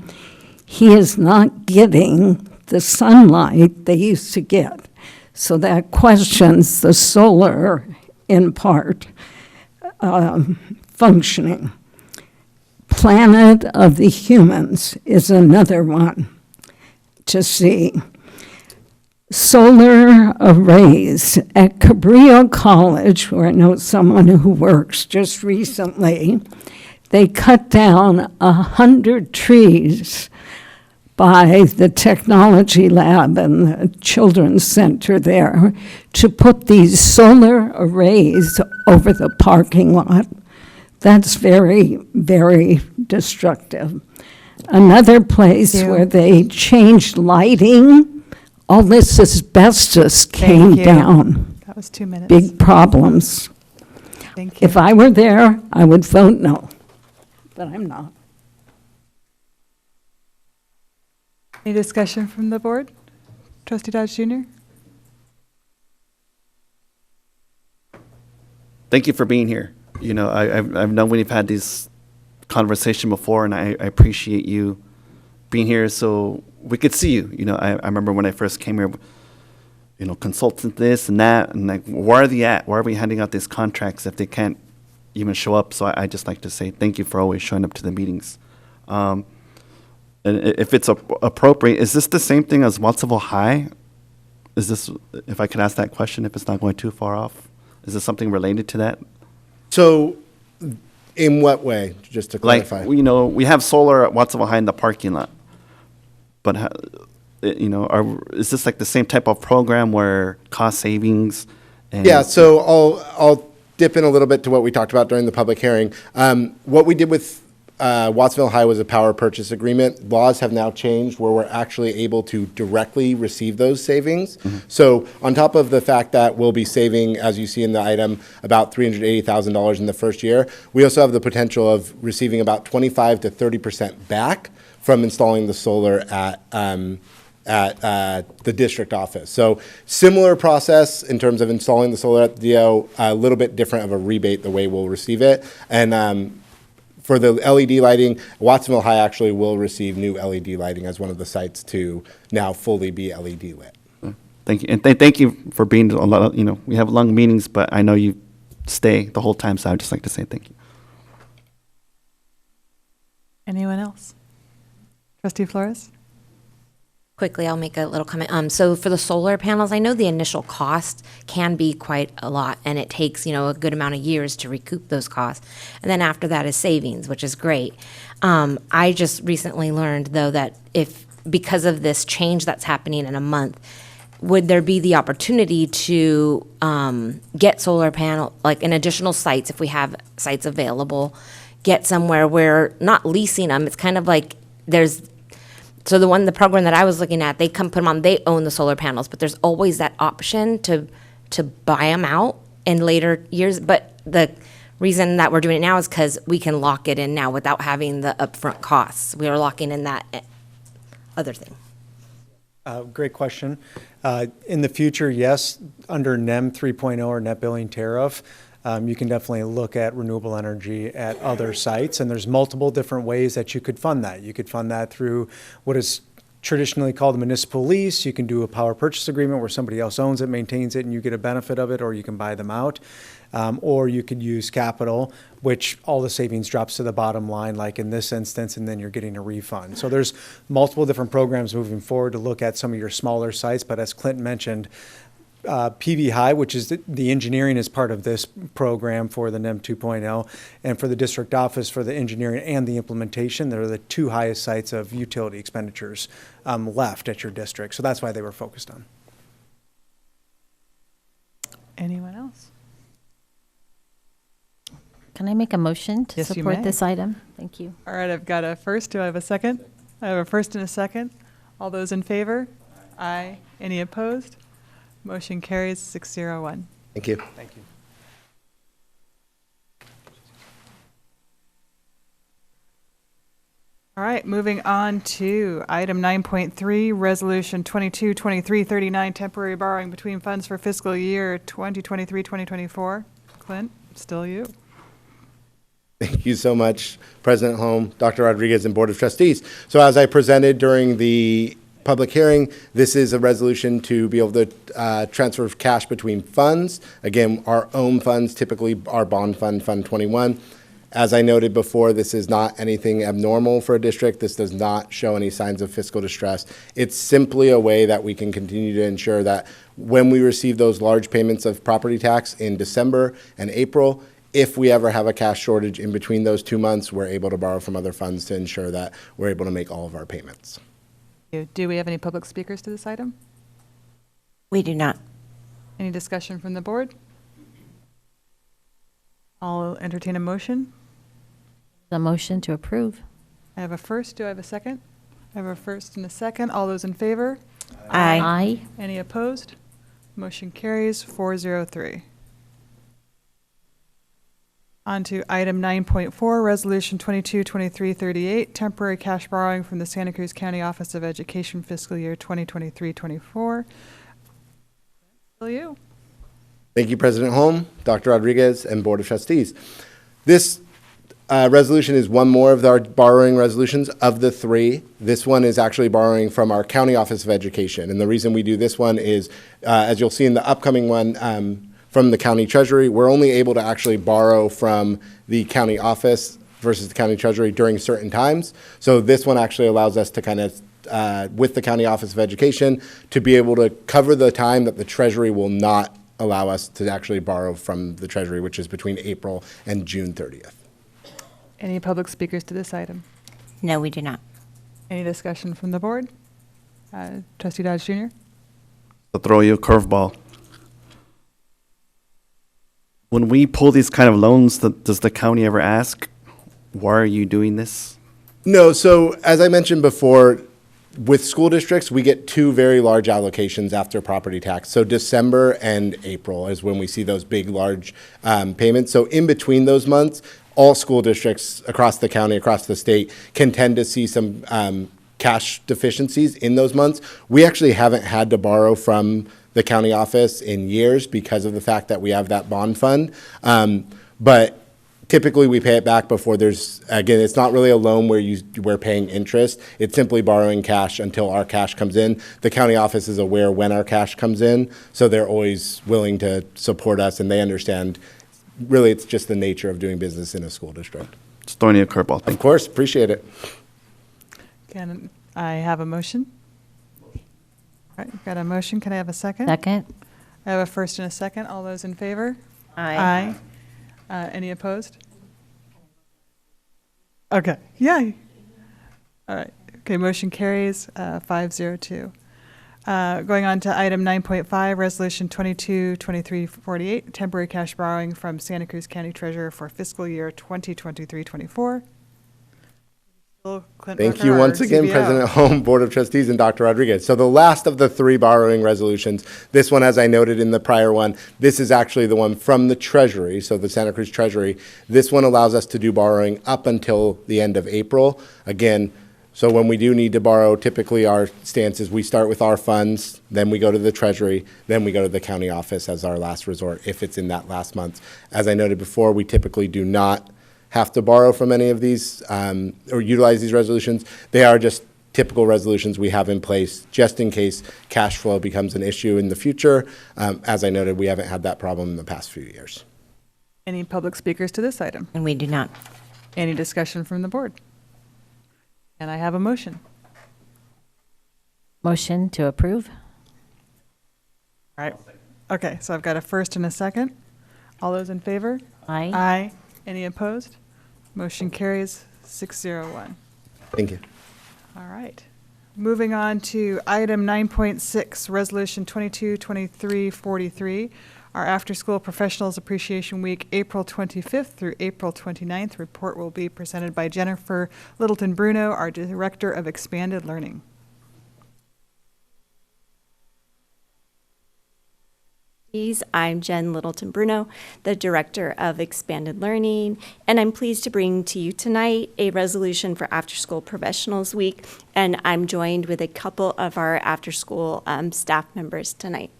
he is not getting the sunlight they used to get. So that questions the solar, in part, functioning. Planet of the Humans is another one to see. Solar arrays at Cabrillo College, where I know someone who works just recently, they cut down 100 trees by the technology lab and the children's center there to put these solar arrays over the parking lot. That's very, very destructive. Another place where they changed lighting, all this asbestos came down. That was 2 minutes. Big problems. Thank you. If I were there, I would vote no, but I'm not. Any discussion from the board? Trustee Dodge Jr.? Thank you for being here. You know, I've known we've had this conversation before, and I appreciate you being here so we could see you. You know, I remember when I first came here, you know, consultant this and that, and like, where are they at? Why are we handing out these contracts if they can't even show up? So I just like to say thank you for always showing up to the meetings. And if it's appropriate, is this the same thing as Watsonville High? Is this, if I could ask that question, if it's not going too far off, is this something related to that? So, in what way, just to clarify? Like, you know, we have solar at Watsonville High in the parking lot, but, you know, is this like the same type of program where cost savings? And Yeah, so I'll dip in a little bit to what we talked about during the public hearing. What we did with Watsonville High was a power purchase agreement. Laws have now changed where we're actually able to directly receive those savings. Mm-hmm. So on top of the fact that we'll be saving, as you see in the item, about $380,000 in the first year, we also have the potential of receiving about 25 to 30% back from installing the solar at the district office. So similar process in terms of installing the solar at the DO, a little bit different of a rebate the way we'll receive it. And for the LED lighting, Watsonville High actually will receive new LED lighting as one of the sites to now fully be LED lit. Thank you. And thank you for being a lot of, you know, we have long meetings, but I know you stay the whole time, so I'd just like to say thank you. Anyone else? Trustee Flores? Quickly, I'll make a little comment. So for the solar panels, I know the initial cost can be quite a lot, and it takes, you know, a good amount of years to recoup those costs. And then after that is savings, which is great. I just recently learned, though, that because of this change that's happening in a month, would there be the opportunity to get solar panel, like in additional sites, if we have sites available, get somewhere where not leasing them, it's kind of like so the program that I was looking at, they come put them on, they own the solar panels, but there's always that option to buy them out in later years. But the reason that we're doing it now is because we can lock it in now without having the upfront costs. We are locking in that other thing. Great question. In the future, yes, under NEM 3.0 or net billing tariff, you can definitely look at renewable energy at other sites, and there's multiple different ways that you could fund that. You could fund that through what is traditionally called a municipal lease. You can do a power purchase agreement where somebody else owns it, maintains it, and you get a benefit of it, or you can buy them out. Or you could use capital, which all the savings drops to the bottom line, like in this instance, and then you're getting a refund. So there's multiple different programs moving forward to look at some of your smaller sites. But as Clinton mentioned, PV High, which is the engineering is part of this program for the NEM 2.0, and for the district office for the engineering and the implementation, they're the two highest sites of utility expenditures left at your district. So that's why they were focused on. Anyone else? Can I make a motion to Yes, you support may. this item? Thank you. All right, I've got a first. Do I have a second? I have a first and a second. All those in favor? Aye. Any opposed? Motion carries 601. Thank you. Thank you. All right, moving on to item 9.3, Resolution 22-2339, temporary borrowing between funds for fiscal year 2023-2024. Clint, still you. Thank you so much, President Holm, Dr. Rodriguez, and Board of Trustees. So as I presented during the public hearing, this is a resolution to be able to transfer cash between funds. Again, our own funds, typically our bond fund, Fund 21. As I noted before, this is not anything abnormal for a district. This does not show any signs of fiscal distress. It's simply a way that we can continue to ensure that when we receive those large payments of property tax in December and April, if we ever have a cash shortage in between those 2 months, we're able to borrow from other funds to ensure that we're able to make all of our payments. Do we have any public speakers to this item? We do not. Any discussion from the board? I'll entertain a motion. The motion to approve. I have a first. Do I have a second? I have a first and a second. All those in favor? Aye. Aye. Any opposed? Motion carries 403. On to item 9.4, Resolution 22-2338, temporary cash borrowing from the Santa Cruz County Office of Education fiscal year 2023-24. Still you. Thank you, President Holm, Dr. Rodriguez, and Board of Trustees. This resolution is one more of our borrowing resolutions of the three. This one is actually borrowing from our County Office of Education. And the reason we do this one is, as you'll see in the upcoming one, from the county treasury, we're only able to actually borrow from the county office versus the county treasury during certain times. So this one actually allows us to kind of, with the County Office of Education, to be able to cover the time that the treasury will not allow us to actually borrow from the treasury, which is between April and June 30th. Any public speakers to this item? No, we do not. Any discussion from the board? Trustee Dodge Jr.? To throw you a curveball. When we pull these kind of loans, does the county ever ask, why are you doing this? No, so as I mentioned before, with school districts, we get two very large allocations after property tax. So December and April is when we see those big, large payments. So in between those months, all school districts across the county, across the state, can tend to see some cash deficiencies in those months. We actually haven't had to borrow from the county office in years because of the fact that we have that bond fund. But typically we pay it back before there's, again, it's not really a loan where we're paying interest. It's simply borrowing cash until our cash comes in. The county office is aware when our cash comes in, so they're always willing to support us, and they understand really it's just the nature of doing business in a school district. Just throwing you a curveball. Of course, appreciate it. Can I have a motion? All right, got a motion. Can I have a second? Second. I have a first and a second. All those in favor? Aye. Aye. Any opposed? Okay. Yeah. All right. Okay, motion carries 502. Going on to item 9.5, Resolution 22-2348, temporary cash borrowing from Santa Cruz County Treasurer for fiscal year 2023-24. Thank you once again, President Holm, Board of Trustees, and Dr. Rodriguez. So the last of the three borrowing resolutions, this one, as I noted in the prior one, this is actually the one from the Treasury, so the Santa Cruz Treasury. This one allows us to do borrowing up until the end of April. Again, So when we do need to borrow, typically our stance is we start with our funds, then we go to the treasury, then we go to the county office as our last resort if it's in that last month. As I noted before, we typically do not have to borrow from any of these or utilize these resolutions. They are just typical resolutions we have in place just in case cash flow becomes an issue in the future. As I noted, we haven't had that problem in the past few years. Any public speakers to this item? And we do not. Any discussion from the board? And I have a motion. Motion to approve? All right. Okay, so I've got a first and a second. All those in favor? Aye. Aye. Any opposed? Motion carries 601. Thank you. All right. Moving on to item 9.6, Resolution 222343, our After-School Professionals Appreciation Week, April 25th through April 29th. Report will be presented by Jennifer Littleton-Bruno, our Director of Expanded Learning. I'm Jen Littleton-Bruno, the Director of Expanded Learning, and I'm pleased to bring to you tonight a resolution for After School Professionals Week, and I'm joined with a couple of our after-school staff members tonight.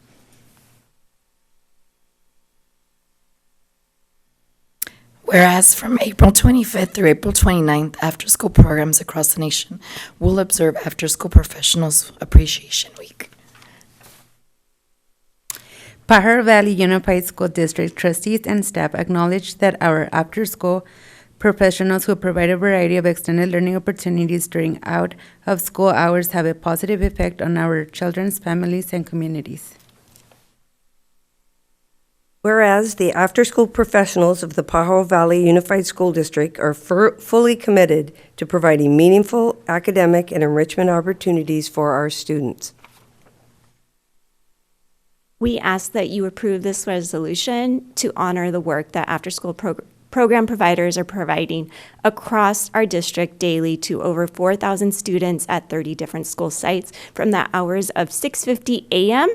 Whereas from April 25th through April 29th, after-school programs across the nation will observe After School Professionals Appreciation Week. Pajaro Valley Unified School District trustees and staff acknowledge that our after-school professionals who provide a variety of extended learning opportunities during out-of-school hours have a positive effect on our children's families and communities. Whereas the after-school professionals of the Pajaro Valley Unified School District are fully committed to providing meaningful academic and enrichment opportunities for our students. We ask that you approve this resolution to honor the work that after-school program providers are providing across our district daily to over 4,000 students at 30 different school sites from the hours of 6:50 a.m.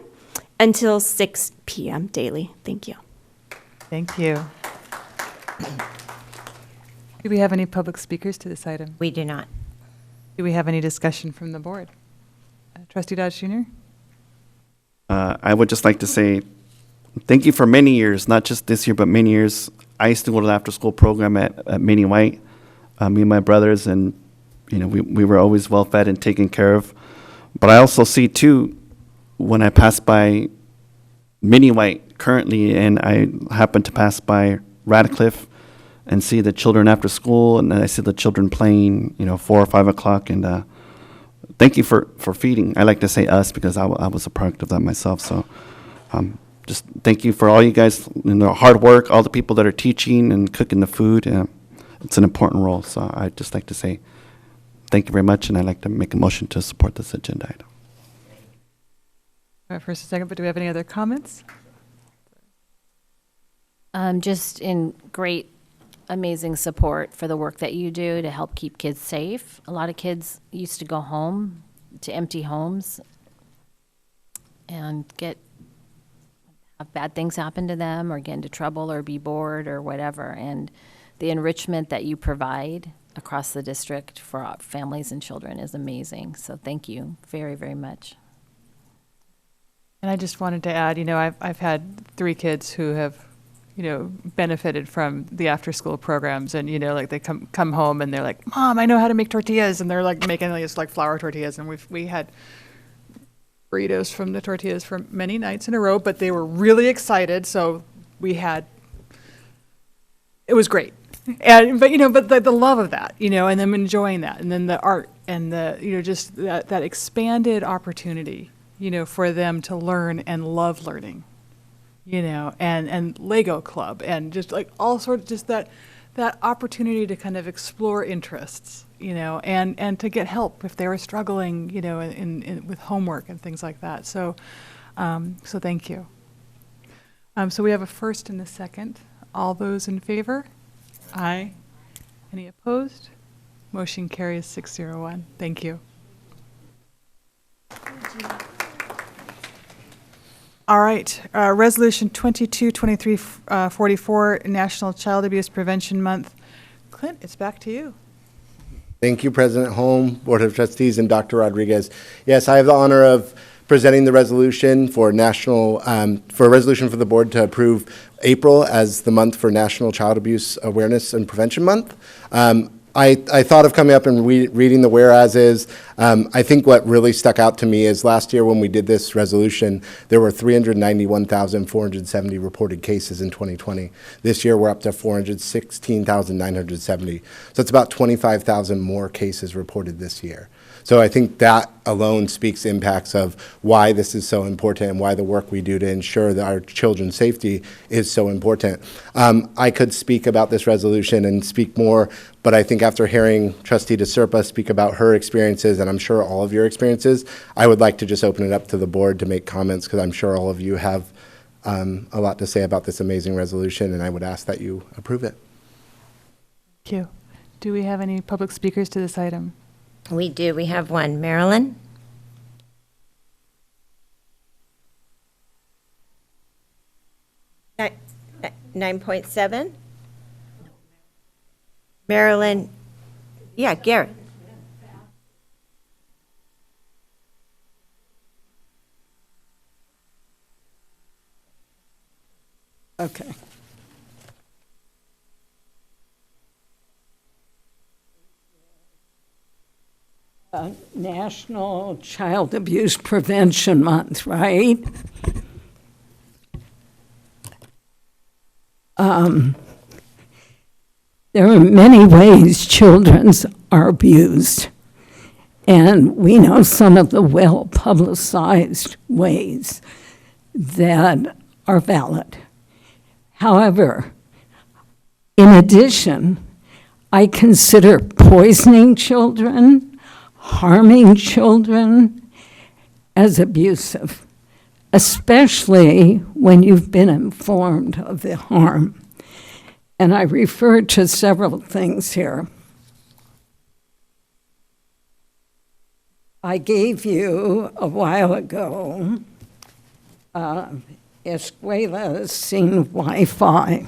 until 6 p.m. daily. Thank you. Thank you. Do we have any public speakers to this item? We do not. Do we have any discussion from the board? Trustee Dodge Jr.? I would just like to say thank you for many years, not just this year, but many years. I used to go to the after-school program at Minnie White, me and my brothers, and we were always well-fed and taken care of. But I also see, too, when I pass by Minnie White currently, and I happen to pass by Radcliffe and see the children after school, and I see the children playing, 4 or 5 o'clock, and thank you for feeding. I like to say us because I was a product of that myself. So just thank you for all you guys, hard work, all the people that are teaching and cooking the food. It's an important role. So I'd just like to say thank you very much, and I'd like to make a motion to support this agenda item. All right, first and second, but do we have any other comments? Just in great, amazing support for the work that you do to help keep kids safe. A lot of kids used to go home to empty homes and have bad things happen to them or get into trouble or be bored or whatever. And the enrichment that you provide across the district for families and children is amazing. So thank you very, very much. And I just wanted to add, I've had 3 kids who have benefited from the after-school programs, and like they come home and they're like, "Mom, I know how to make tortillas," and they're like making these like flour tortillas, and we had burritos from the tortillas for many nights in a row, but they were really excited, so it was great, but the love of that, and them enjoying that, and then the art and the just that expanded opportunity, for them to learn and love learning. And Lego Club, and just like all sorts, just that opportunity to kind of explore interests, and to get help if they were struggling, with homework and things like that. So, so thank you. So we have a first and a second. All those in favor? Aye. Any opposed? Motion carries 601. Thank you. All right, Resolution 222344, National Child Abuse Prevention Month. Clint, it's back to you. Thank you, President Holm, Board of Trustees, and Dr. Rodriguez. Yes, I have the honor of presenting the resolution for for a resolution for the board to approve April as the month for National Child Abuse Awareness and Prevention Month. I thought of coming up and reading the whereases. I think what really stuck out to me is last year when we did this resolution, there were 391,470 reported cases in 2020. This year we're up to 416,970. So it's about 25,000 more cases reported this year. So I think that alone speaks impacts of why this is so important and why the work we do to ensure that our children's safety is so important. I could speak about this resolution and speak more, but I think after hearing Trustee DeSerpa speak about her experiences, and I'm sure all of your experiences, I would like to just open it up to the board to make comments, because I'm sure all of you have a lot to say about this amazing resolution, and I would ask that you approve it. Thank you. Do we have any public speakers to this item? We do. We have one. Marilyn? Ni- 9.7? Marilyn? Yeah, Garrett. Okay. National Child Abuse Prevention Month, right? There are many ways children are abused, and we know some of the well-publicized ways that are valid. However, in addition, I consider poisoning children, harming children as abusive, especially when you've been informed of the harm. And I refer to several things here. I gave you a while ago Escuela sin Wi-Fi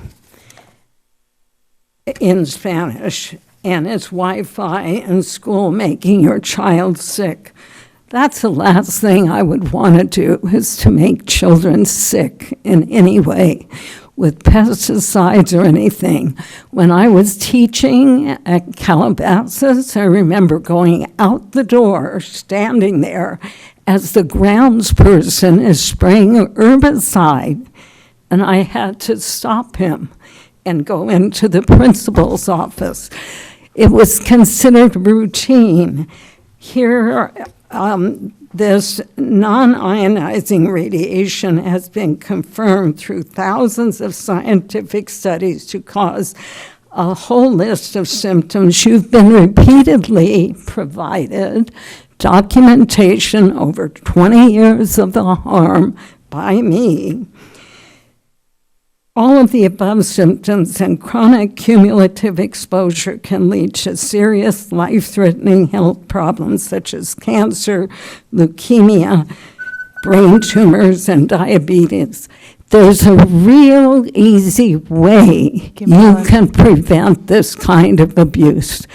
in Spanish, and it's Wi-Fi in school making your child sick. That's the last thing I would want to do, is to make children sick in any way with pesticides or anything. When I was teaching at Calabasas, I remember going out the door, standing there as the groundsperson is spraying an herbicide, and I had to stop him and go into the principal's office. It was considered routine. Here, this non-ionizing radiation has been confirmed through thousands of scientific studies to cause a whole list of symptoms. You've been repeatedly provided documentation over 20 years of the harm by me. All of the above symptoms and chronic cumulative exposure can lead to serious life-threatening health problems such as cancer, leukemia, brain tumors, and diabetes. There's a real easy way you can prevent this kind of abuse.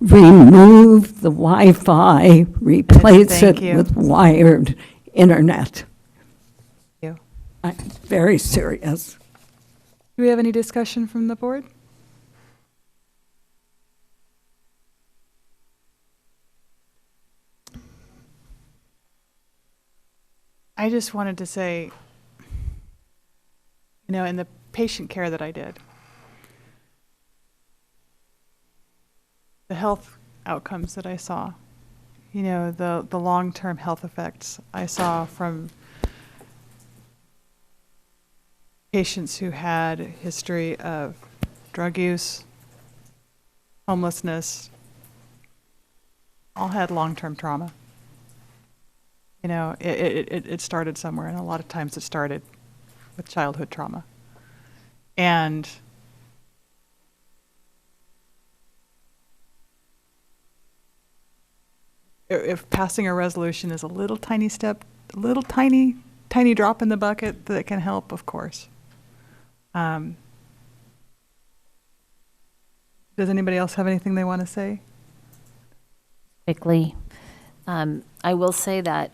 Remove the Wi-Fi, replace it with wired internet. Thank you. I'm very serious. Do we have any discussion from the board? I just wanted to say, you know, in the patient care that I did, the health outcomes that I saw, you know, the long-term health effects I saw from patients who had a history of drug use, homelessness, all had long-term trauma. You know, it started somewhere, and a lot of times it started with childhood trauma. And if passing a resolution is a little tiny step, a little tiny drop in the bucket that can help, of course. Does anybody else have anything they want to say? quickly. I will say that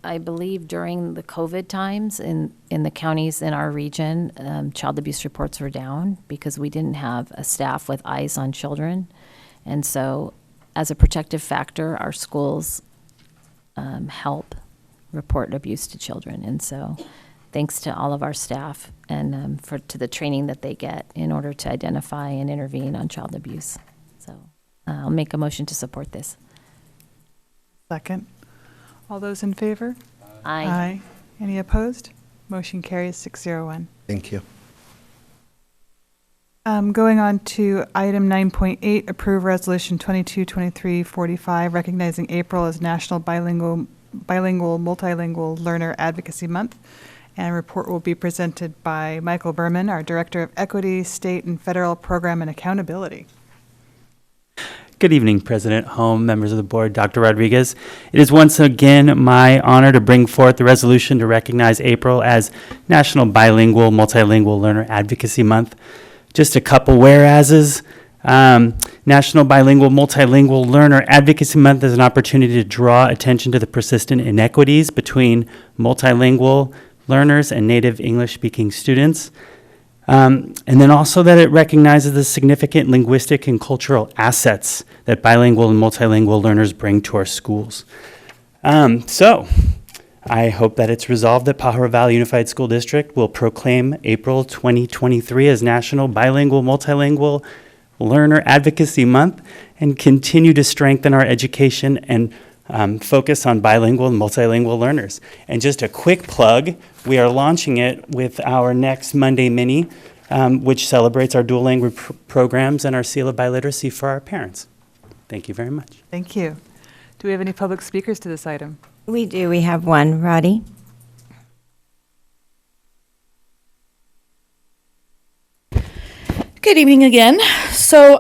I believe during the COVID times in the counties in our region, child abuse reports were down because we didn't have a staff with eyes on children. And so as a protective factor, our schools help report abuse to children. And so thanks to all of our staff and to the training that they get in order to identify and intervene on child abuse. So I'll make a motion to support this. Second. All those in favor? Aye. Aye. Any opposed? Motion carries 601. Thank you. Going on to item 9.8, approve resolution 222345, recognizing April as National Bilingual Multilingual Learner Advocacy Month. And a report will be presented by Michael Berman, our Director of Equity, State and Federal Program and Accountability. Good evening, President Holm, members of the board, Dr. Rodriguez. It is once again my honor to bring forth the resolution to recognize April as National Bilingual Multilingual Learner Advocacy Month. Just a couple whereases. National Bilingual Multilingual Learner Advocacy Month is an opportunity to draw attention to the persistent inequities between multilingual learners and native English-speaking students. And then also that it recognizes the significant linguistic and cultural assets that bilingual and multilingual learners bring to our schools. So I hope that it's resolved that Pajaro Valley Unified School District will proclaim April 2023 as National Bilingual Multilingual Learner Advocacy Month and continue to strengthen our education and focus on bilingual and multilingual learners. And just a quick plug, we are launching it with our next Monday Mini, which celebrates our dual language programs and our seal of biliteracy for our parents. Thank you very much. Thank you. Do we have any public speakers to this item? We do. We have one. Roddy? Good evening again. So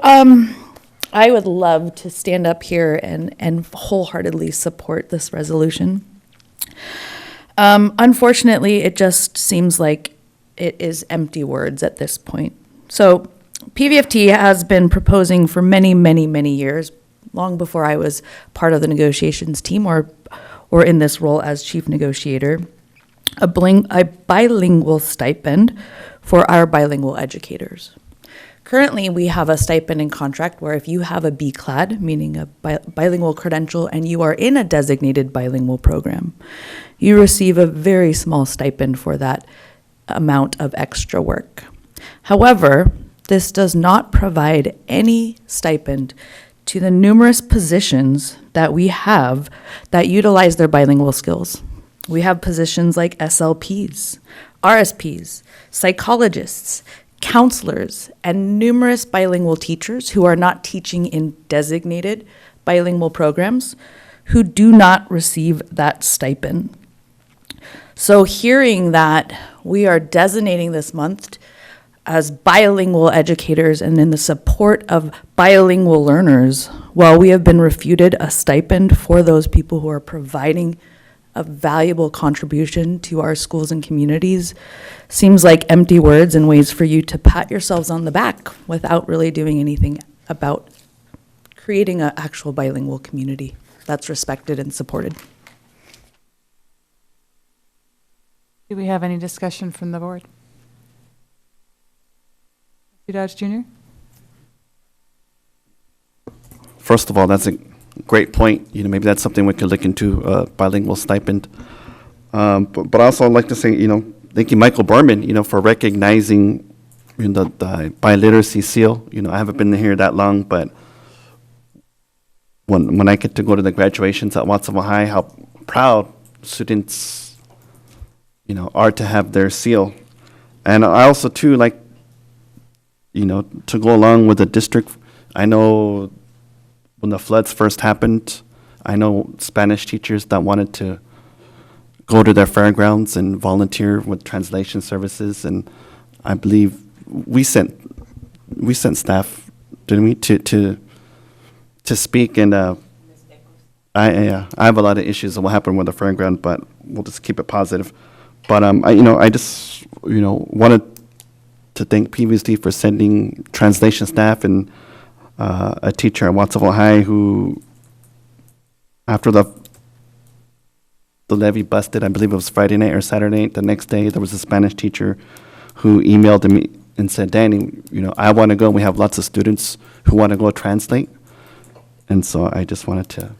I would love to stand up here and wholeheartedly support this resolution. Unfortunately, it just seems like it is empty words at this point. So PVFT has been proposing for many, many, many years, long before I was part of the negotiations team or in this role as chief negotiator, a bilingual stipend for our bilingual educators. Currently, we have a stipend in contract where if you have a BCLAD, meaning a bilingual credential, and you are in a designated bilingual program, you receive a very small stipend for that amount of extra work. However, this does not provide any stipend to the numerous positions that we have that utilize their bilingual skills. We have positions like SLPs, RSPs, psychologists, counselors, and numerous bilingual teachers who are not teaching in designated bilingual programs who do not receive that stipend. So hearing that we are designating this month as bilingual educators and in the support of bilingual learners, while we have been refuted a stipend for those people who are providing a valuable contribution to our schools and communities, seems like empty words and ways for you to pat yourselves on the back without really doing anything about creating an actual bilingual community that's respected and supported. Do we have any discussion from the board? Dodge Jr.? First of all, that's a great point. You know, maybe that's something we could look into, bilingual stipend. But also I'd like to say, you know, thank you, Michael Berman, you know, for recognizing, you know, the biliteracy seal. You know, I haven't been here that long, but when I get to go to the graduations at Watsonville High, how proud students, you know, are to have their seal. And I also too like, you know, to go along with the district. I know when the floods first happened, I know Spanish teachers that wanted to go to their fairgrounds and volunteer with translation services, and I believe we sent staff, didn't we, to speak. And I have a lot of issues of what happened with the fairground, but we'll just keep it positive. But I just wanted to thank PVSD for sending translation staff and a teacher at Watsonville High who after the levy busted, I believe it was Friday night or Saturday night, the next day, there was a Spanish teacher who emailed me and said, Danny, I want to go. We have lots of students who want to go translate. And so I just wanted to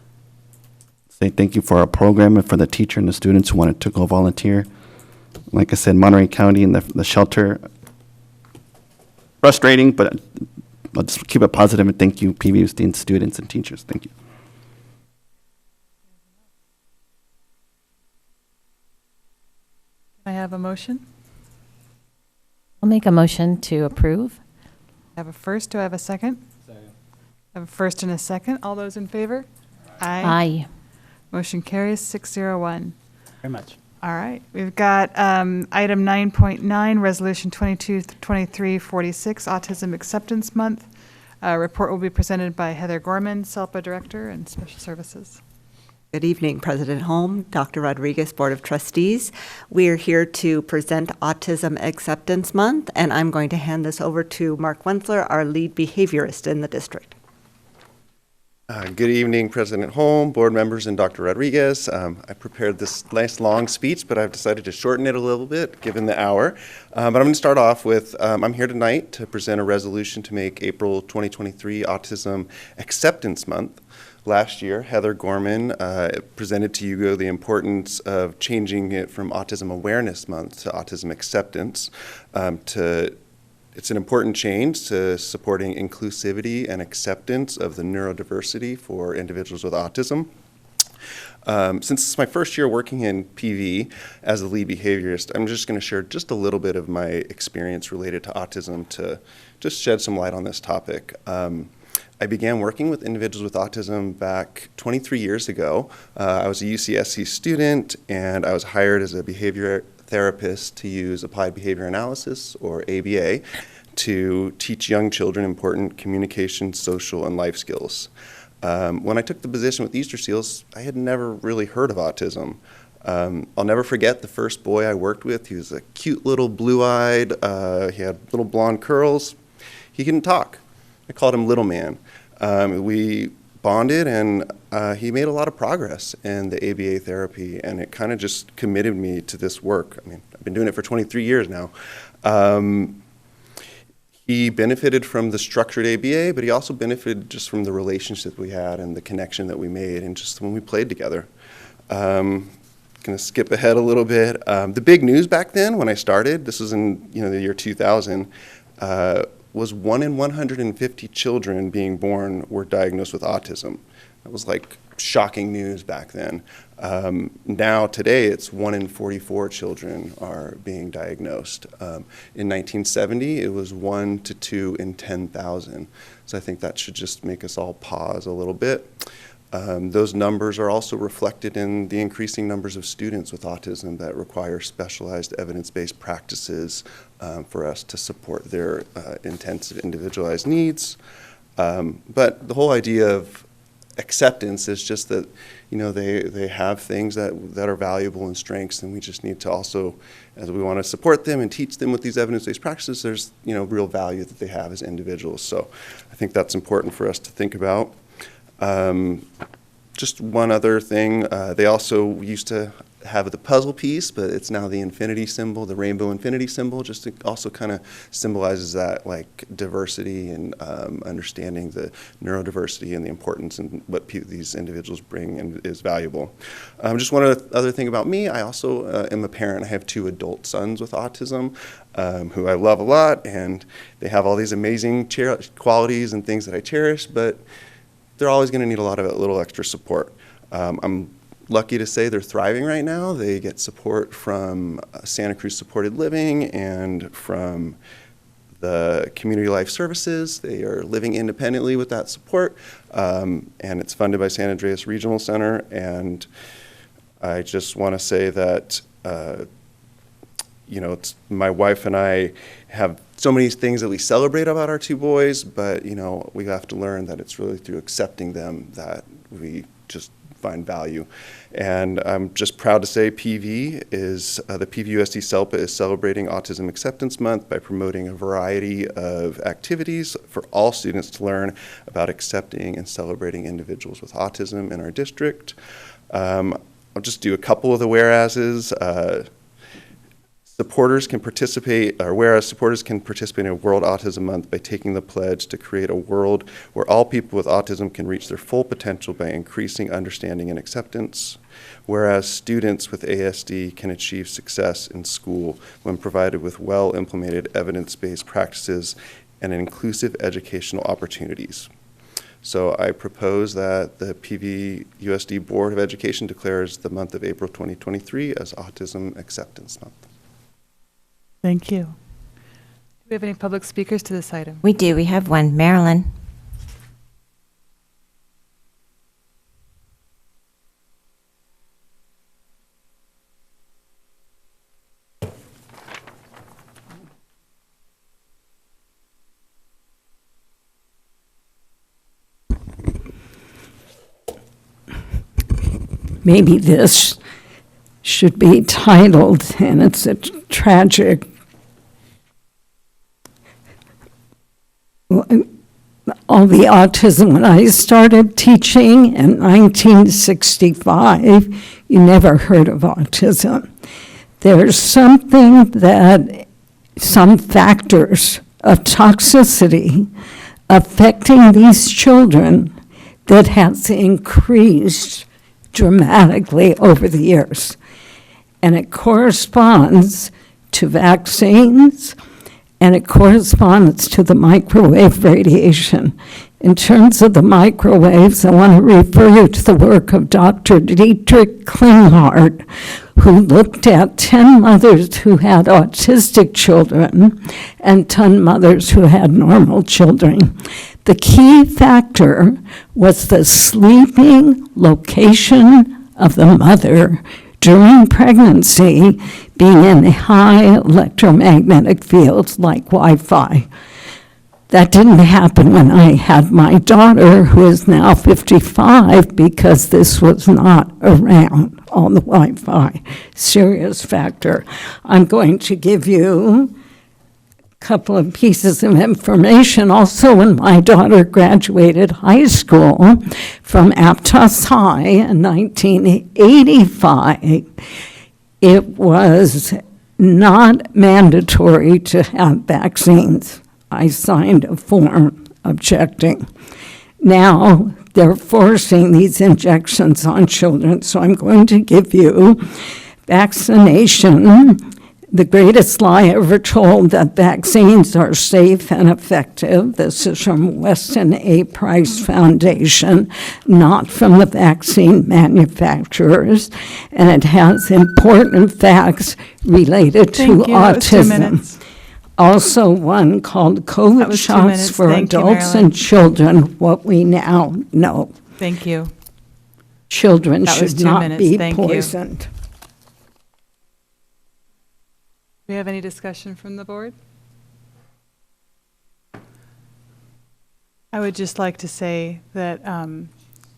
say thank you for our program and for the teacher and the students who wanted to go volunteer. Like I said, Monterey County and the shelter, frustrating, but I'll just keep it positive and thank you, PVUSD and students and teachers. Thank you. Can I have a motion? I'll make a motion to approve. I have a first. Do I have a second? Second. I have a first and a second. All those in favor? Aye. Motion carries 601. Very much. All right. We've got item 9.9, Resolution 222346, Autism Acceptance Month. Report will be presented by Heather Gorman, SELPA Director and Special Services. Good evening, President Holm, Dr. Rodriguez, Board of Trustees. We are here to present Autism Acceptance Month, and I'm going to hand this over to Mark Wensler, our lead behaviorist in the district. Good evening, President Holm, board members, and Dr. Rodriguez. I prepared this nice long speech, but I've decided to shorten it a little bit given the hour. But I'm going to start off with, I'm here tonight to present a resolution to make April 2023 Autism Acceptance Month. Last year, Heather Gorman presented to you the importance of changing it from Autism Awareness Month to Autism Acceptance. It's an important change to supporting inclusivity and acceptance of the neurodiversity for individuals with autism. Since it's my first year working in PV as a lead behaviorist, I'm just going to share just a little bit of my experience related to autism to just shed some light on this topic. I began working with individuals with autism back 23 years ago. I was a UCSC student, and I was hired as a behavior therapist to use applied behavior analysis, or ABA, to teach young children important communication, social, and life skills. When I took the position with Easter Seals, I had never really heard of autism. I'll never forget the first boy I worked with. He was a cute little blue-eyed, he had little blonde curls. He couldn't talk. I called him Little Man. We bonded, and he made a lot of progress in the ABA therapy, and it kind of just committed me to this work. I mean, I've been doing it for 23 years now. He benefited from the structured ABA, but he also benefited just from the relationship we had and the connection that we made, and just when we played together. Going to skip ahead a little bit. The big news back then when I started, this was in the year 2000, was 1 in 150 children being born were diagnosed with autism. That was like shocking news back then. Now, today, it's 1 in 44 children are being diagnosed. In 1970, it was 1 to 2 in 10,000. So I think that should just make us all pause a little bit. Those numbers are also reflected in the increasing numbers of students with autism that require specialized evidence-based practices for us to support their intensive individualized needs. But the whole idea of acceptance is just that they have things that are valuable and strengths, and we just need to also, as we want to support them and teach them with these evidence-based practices, there's real value that they have as individuals. So I think that's important for us to think about. Just one other thing, they also used to have the puzzle piece, but it's now the infinity symbol, the rainbow infinity symbol, just to also kind of symbolizes that like diversity and understanding the neurodiversity and the importance and what these individuals bring and is valuable. Just one other thing about me, I also am a parent. I have 2 adult sons with autism who I love a lot, and they have all these amazing qualities and things that I cherish, but they're always going to need a lot of little extra support. I'm lucky to say they're thriving right now. They get support from Santa Cruz Supported Living and from the Community Life Services. They are living independently with that support, and it's funded by San Andreas Regional Center. And I just want to say that it's my wife and I have so many things that we celebrate about our 2 boys, but we have to learn that it's really through accepting them that we just find value. And I'm just proud to say PV is, the PVUSD SELPA is celebrating Autism Acceptance Month by promoting a variety of activities for all students to learn about accepting and celebrating individuals with autism in our district. I'll just do a couple of the whereases. Supporters can participate, or whereas supporters can participate in World Autism Month by taking the pledge to create a world where all people with autism can reach their full potential by increasing understanding and acceptance. Whereas students with ASD can achieve success in school when provided with well-implemented evidence-based practices and inclusive educational opportunities. So I propose that the PVUSD Board of Education declares the month of April 2023 as Autism Acceptance Month. Thank you. Do we have any public speakers to this item? We do. We have one. Marilyn. Maybe this should be titled, and it's a tragic, all the autism. When I started teaching in 1965, you never heard of autism. There's something that, some factors of toxicity affecting these children that has increased dramatically over the years. And it corresponds to vaccines, and it corresponds to the microwave radiation. In terms of the microwaves, I want to refer you to the work of Dr. Dietrich Klinghardt, who looked at 10 mothers who had autistic children and 10 mothers who had normal children. The key factor was the sleeping location of the mother during pregnancy being in high electromagnetic fields like Wi-Fi. That didn't happen when I had my daughter, who is now 55, because this was not around on the Wi-Fi. Serious factor. I'm going to give you a couple of pieces of information. Also, when my daughter graduated high school from Aptos High in 1985, it was not mandatory to have vaccines. I signed a form objecting. Now they're forcing these injections on children, so I'm going to give you vaccination. The greatest lie ever told, that vaccines are safe and effective. This is from Weston A. Price Foundation, not from the vaccine manufacturers, and it has important facts related to Thank you. That was 2 autism. minutes. Also one called That COVID was 2 shots minutes. for Thank you, adults Marilyn. and children, what we now know. Thank you. Children That was should 2 not minutes. be Thank you. poisoned. Do we have any discussion from the board? I would just like to say that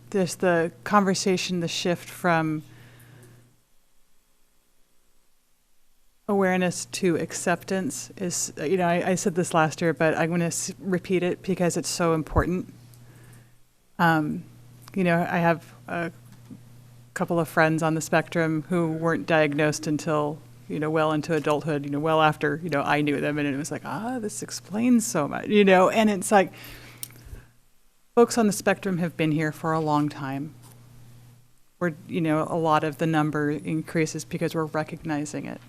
there's the conversation, the shift from awareness to acceptance is, I said this last year, but I'm going to repeat it because it's so important. I have a couple of friends on the spectrum who weren't diagnosed until well into adulthood, well after, I knew them, and it was like, this explains so much, and it's like, folks on the spectrum have been here for a long time. We're, a lot of the number increases because we're recognizing it.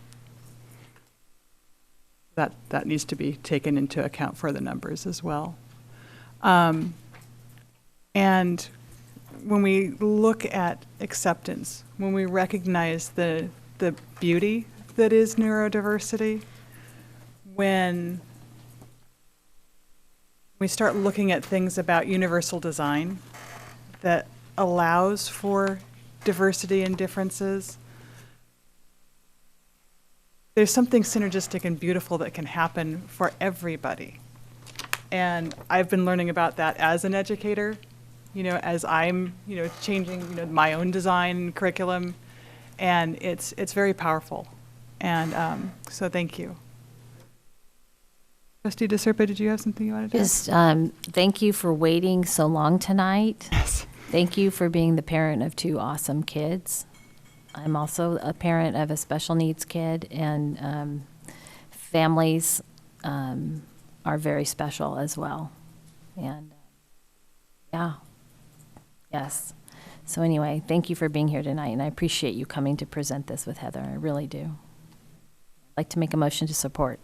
That needs to be taken into account for the numbers as well. And when we look at acceptance, when we recognize the beauty that is neurodiversity, when we start looking at things about universal design that allows for diversity and differences, there's something synergistic and beautiful that can happen for everybody. And I've been learning about that as an educator as I'm, changing, my own design curriculum. And it's very powerful. And so thank you. Trustee DeSerpa, did you have something you wanted to add? Just thank you for waiting so long tonight. Yes. Thank you for being the parent of two awesome kids. I'm also a parent of a special needs kid, and families are very special as well. And yeah, yes. So anyway, thank you for being here tonight, and I appreciate you coming to present this with Heather. I really do. I'd like to make a motion to support.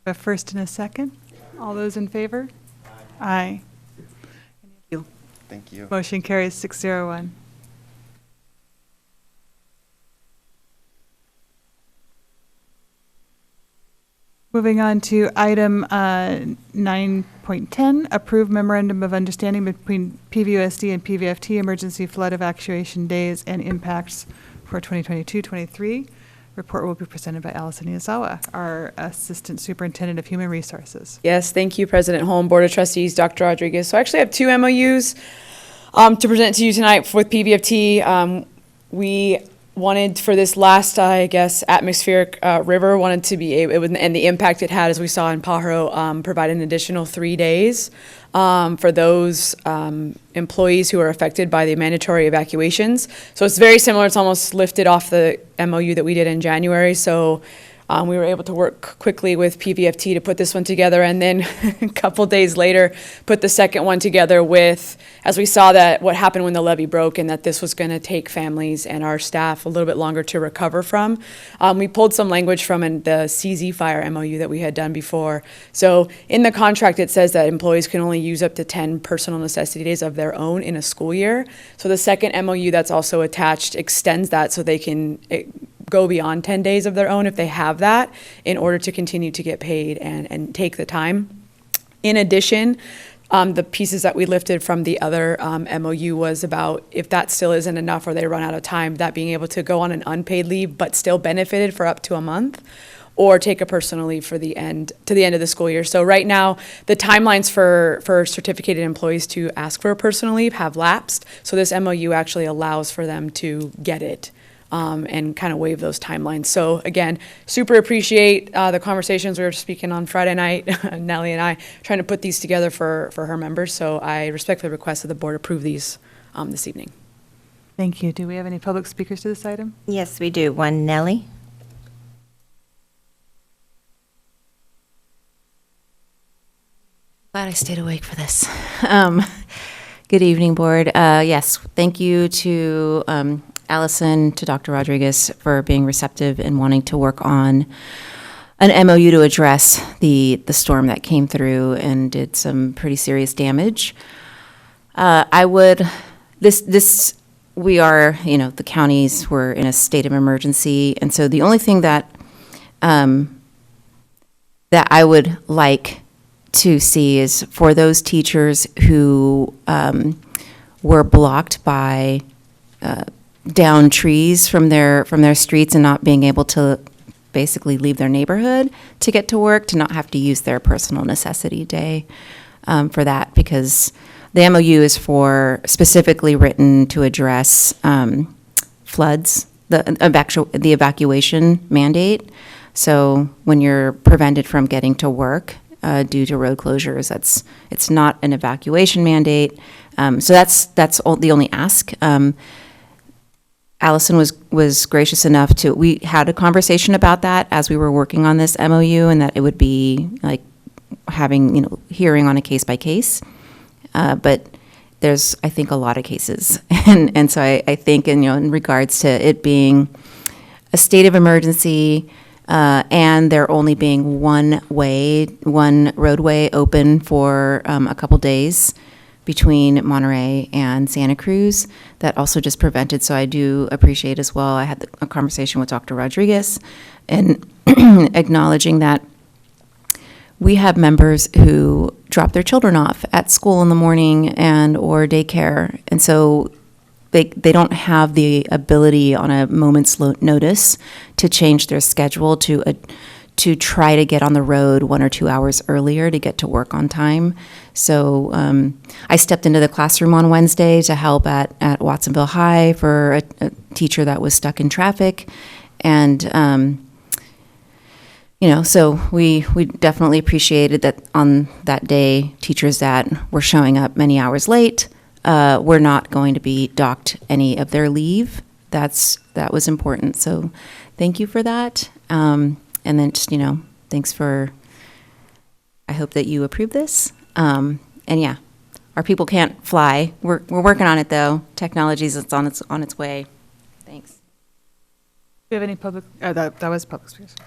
A first and a second. All those in favor? Aye. Thank you. Motion carries 601. Moving on to item 9.10, approve memorandum of understanding between PVUSD and PVFT emergency flood evacuation days and impacts for 2022-23. Report will be presented by Allison Izawa, our Assistant Superintendent of Human Resources. Yes, thank you, President Holm, Board of Trustees, Dr. Rodriguez. So I actually have two MOUs to present to you tonight with PVFT. We wanted for this last, atmospheric river, wanted to be able, and the impact it had, as we saw in Pajaro, provide an additional 3 days for those employees who are affected by the mandatory evacuations. So it's very similar. It's almost lifted off the MOU that we did in January. So we were able to work quickly with PVFT to put this one together, and then a couple days later put the second one together with, as we saw that what happened when the levee broke and that this was going to take families and our staff a little bit longer to recover from. We pulled some language from the CZ Fire MOU that we had done before. So in the contract it says that employees can only use up to 10 personal necessity days of their own in a school year. So the second MOU that's also attached extends that so they can go beyond 10 days of their own if they have that, in order to continue to get paid and take the time. In addition, the pieces that we lifted from the other MOU was about if that still isn't enough or they run out of time, that being able to go on an unpaid leave but still benefited for up to a month, or take a personal leave for the end of the school year. So right now, the timelines for certificated employees to ask for a personal leave have lapsed. So this MOU actually allows for them to get it. And kind of waive those timelines. So again, super appreciate the conversations we were speaking on Friday night, Nellie and I, trying to put these together for her members. So I respectfully request that the board approve these this evening. Thank you. Do we have any public speakers to this item? Yes, we do. One, Nellie. Glad I stayed awake for this. Good evening, board. Yes, thank you to Allison, to Dr. Rodriguez for being receptive and wanting to work on an MOU to address the storm that came through and did some pretty serious damage. We are, the counties were in a state of emergency, and so the only thing that that I would like to see is for those teachers who were blocked by down trees from their streets and not being able to basically leave their neighborhood to get to work, to not have to use their personal necessity day for that, because the MOU is specifically written to address floods, the evacuation mandate. So when you're prevented from getting to work due to road closures, it's not an evacuation mandate. So that's the only ask. Allison was gracious enough we had a conversation about that as we were working on this MOU, and that it would be like having, hearing on a case by case. But there's, I think, a lot of cases. And so I think, in regards to it being a state of emergency, and there only being one roadway open for a couple days between Monterey and Santa Cruz, that also just prevented. So I do appreciate as well, I had a conversation with Dr. Rodriguez and acknowledging that we have members who drop their children off at school in the morning or daycare. And so they don't have the ability on a moment's notice to change their schedule to to try to get on the road 1 or 2 hours earlier to get to work on time. So I stepped into the classroom on Wednesday to help at Watsonville High for a teacher that was stuck in traffic. And, so we definitely appreciated that on that day, teachers that were showing up many hours late were not going to be docked any of their leave. That was important. So thank you for that. And then just, thanks for, I hope that you approve this. And yeah, our people can't fly. We're working on it though. Technology's it's on its way. Thanks. Do you have any public, that was public speakers.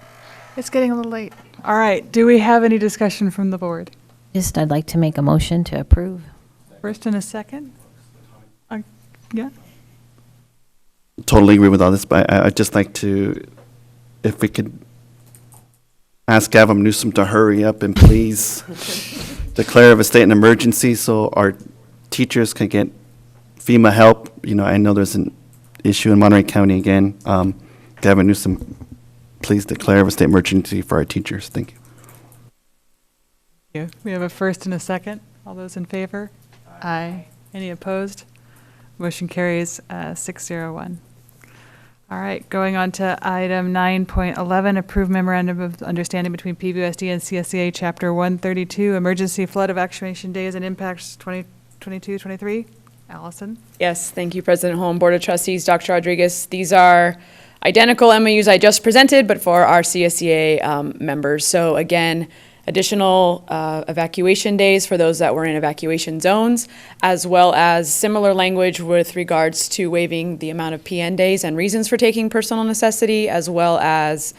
It's getting a little late. All right, do we have any discussion from the board? I'd like to make a motion to approve. First and a second? Yeah? Totally agree with all this, but I'd just like to, if we could ask Gavin Newsom to hurry up and please declare of a state of emergency so our teachers can get FEMA help. I know there's an issue in Monterey County again. Gavin Newsom, please declare of a state of emergency for our teachers. Thank you. Thank you. We have a first and a second. All those in favor? Aye. Any opposed? Motion carries 601. All right, going on to item 9.11, approve memorandum of understanding between PVUSD and CSEA Chapter 132, Emergency Flood Evacuation Days and Impacts 2022-23. Allison? Yes, thank you, President Holm, Board of Trustees, Dr. Rodriguez. These are identical MOUs I just presented, but for our CSEA members. So again, additional evacuation days for those that were in evacuation zones, as well as similar language with regards to waiving the amount of PN days and reasons for taking personal necessity, as well as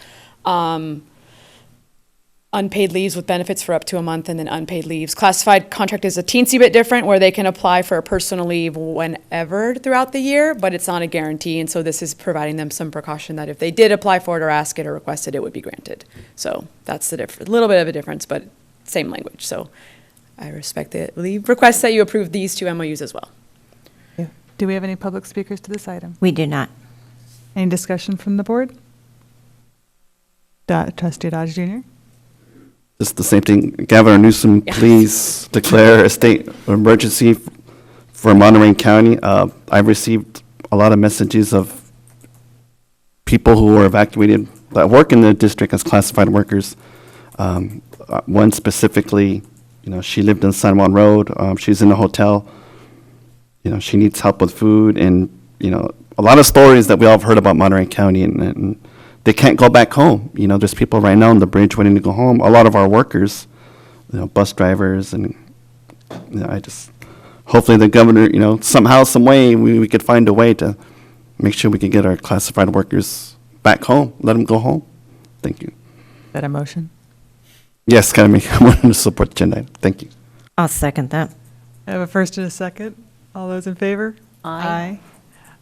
unpaid leaves with benefits for up to a month, and then unpaid leaves. Classified contract is a teensy bit different, where they can apply for a personal leave whenever throughout the year, but it's not a guarantee, and so this is providing them some precaution that if they did apply for it or ask it or request it, it would be granted. So that's the little bit of a difference, but same language. So I respectfully request that you approve these two MOUs as well. Do we have any public speakers to this item? We do not. Any discussion from the board? Trustee Dodge Jr.? Just the same thing. Governor Newsom, please declare a state of emergency for Monterey County. I've received a lot of messages of people who were evacuated that work in the district as classified workers. One specifically, she lived in San Juan Road. She's in a hotel. She needs help with food, and a lot of stories that we all have heard about Monterey County, and they can't go back home. There's people right now on the bridge waiting to go home. A lot of our workers, bus drivers, and I just, hopefully the governor, somehow, some way, we could find a way to make sure we can get our classified workers back home, let them go home. Thank you. Is that a motion? Yes, I want to support the agenda. Thank you. I'll second that. I have a first and a second. All those in favor? Aye.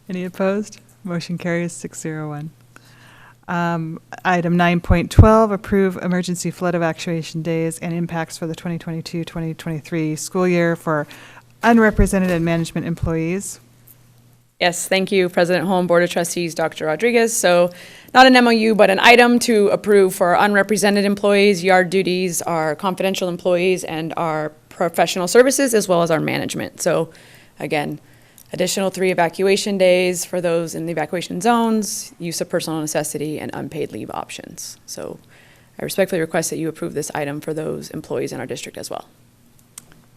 Any opposed? Motion carries 601. Item 9.12, approve emergency flood evacuation days and impacts for the 2022-2023 school year for unrepresented and management employees. Yes, thank you, President Holm, Board of Trustees, Dr. Rodriguez. So not an MOU, but an item to approve for unrepresented employees, yard duties, our confidential employees, and our professional services, as well as our management. So again, additional 3 evacuation days for those in the evacuation zones, use of personal necessity, and unpaid leave options. So I respectfully request that you approve this item for those employees in our district as well.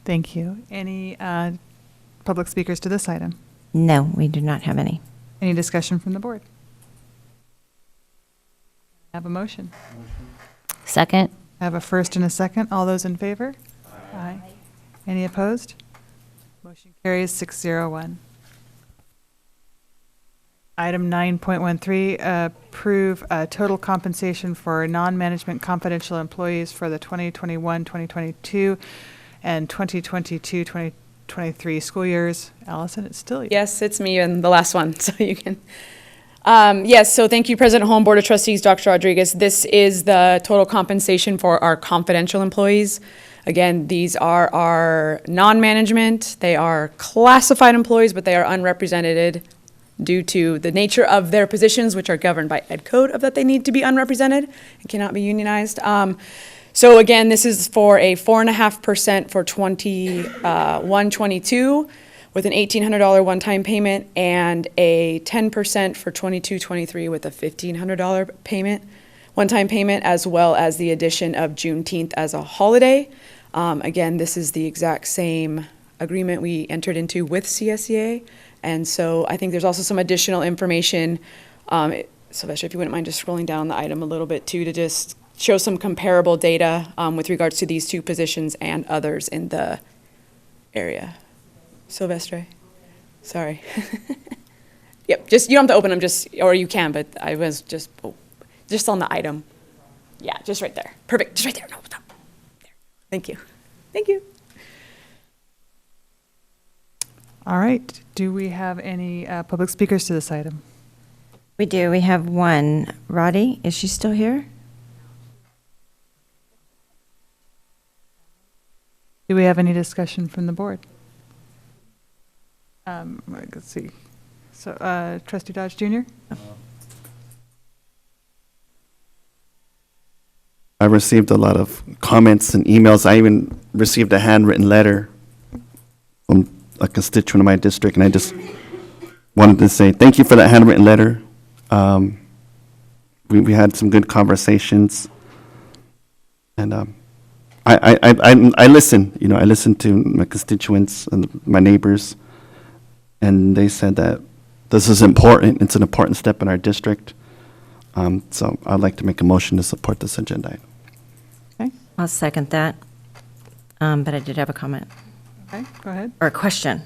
Thank you. Any public speakers to this item? No, we do not have any. Any discussion from the board? I have a motion. Second. I have a first and a second. All those in favor? Aye. Any opposed? Motion carries 601. Item 9.13, approve total compensation for non-management confidential employees for the 2021-2022 and 2022-2023 school years. Allison, it's still you. Yes, it's me and the last one, so you can. Yes, so thank you, President Holm, Board of Trustees, Dr. Rodriguez. This is the total compensation for our confidential employees. Again, these are our non-management, they are classified employees, but they are unrepresented due to the nature of their positions, which are governed by Ed Code, of that they need to be unrepresented and cannot be unionized. So again, this is for a 4.5% for 21-22 with an $1,800 one-time payment, and a 10% for 22-23 with a $1,500 payment, one-time payment, as well as the addition of Juneteenth as a holiday. Again, this is the exact same agreement we entered into with CSEA, and so I think there's also some additional information. Sylvester, if you wouldn't mind just scrolling down the item a little bit too, to just show some comparable data with regards to these two positions and others in the area. Sylvester, sorry. Yep, just, you don't have to open them, just, or you can, but I was just on the item. Yeah, just right there. Perfect, just right there. No, stop. There. Thank you. Thank you. All right. Do we have any public speakers to this item? We do. We have one. Roddy, is she still here? Do we have any discussion from the board? Let's see. So, Trustee Dodge Jr.? I received a lot of comments and emails. I even received a handwritten letter from a constituent of my district, and I just wanted to say thank you for that handwritten letter. We had some good conversations, and I listen. You know, I listen to my constituents and my neighbors, and they said that this is important. It's an important step in our district. So I'd like to make a motion to support this agenda item. Okay. I'll second that, but I did have a comment. Okay, go ahead. Or a question.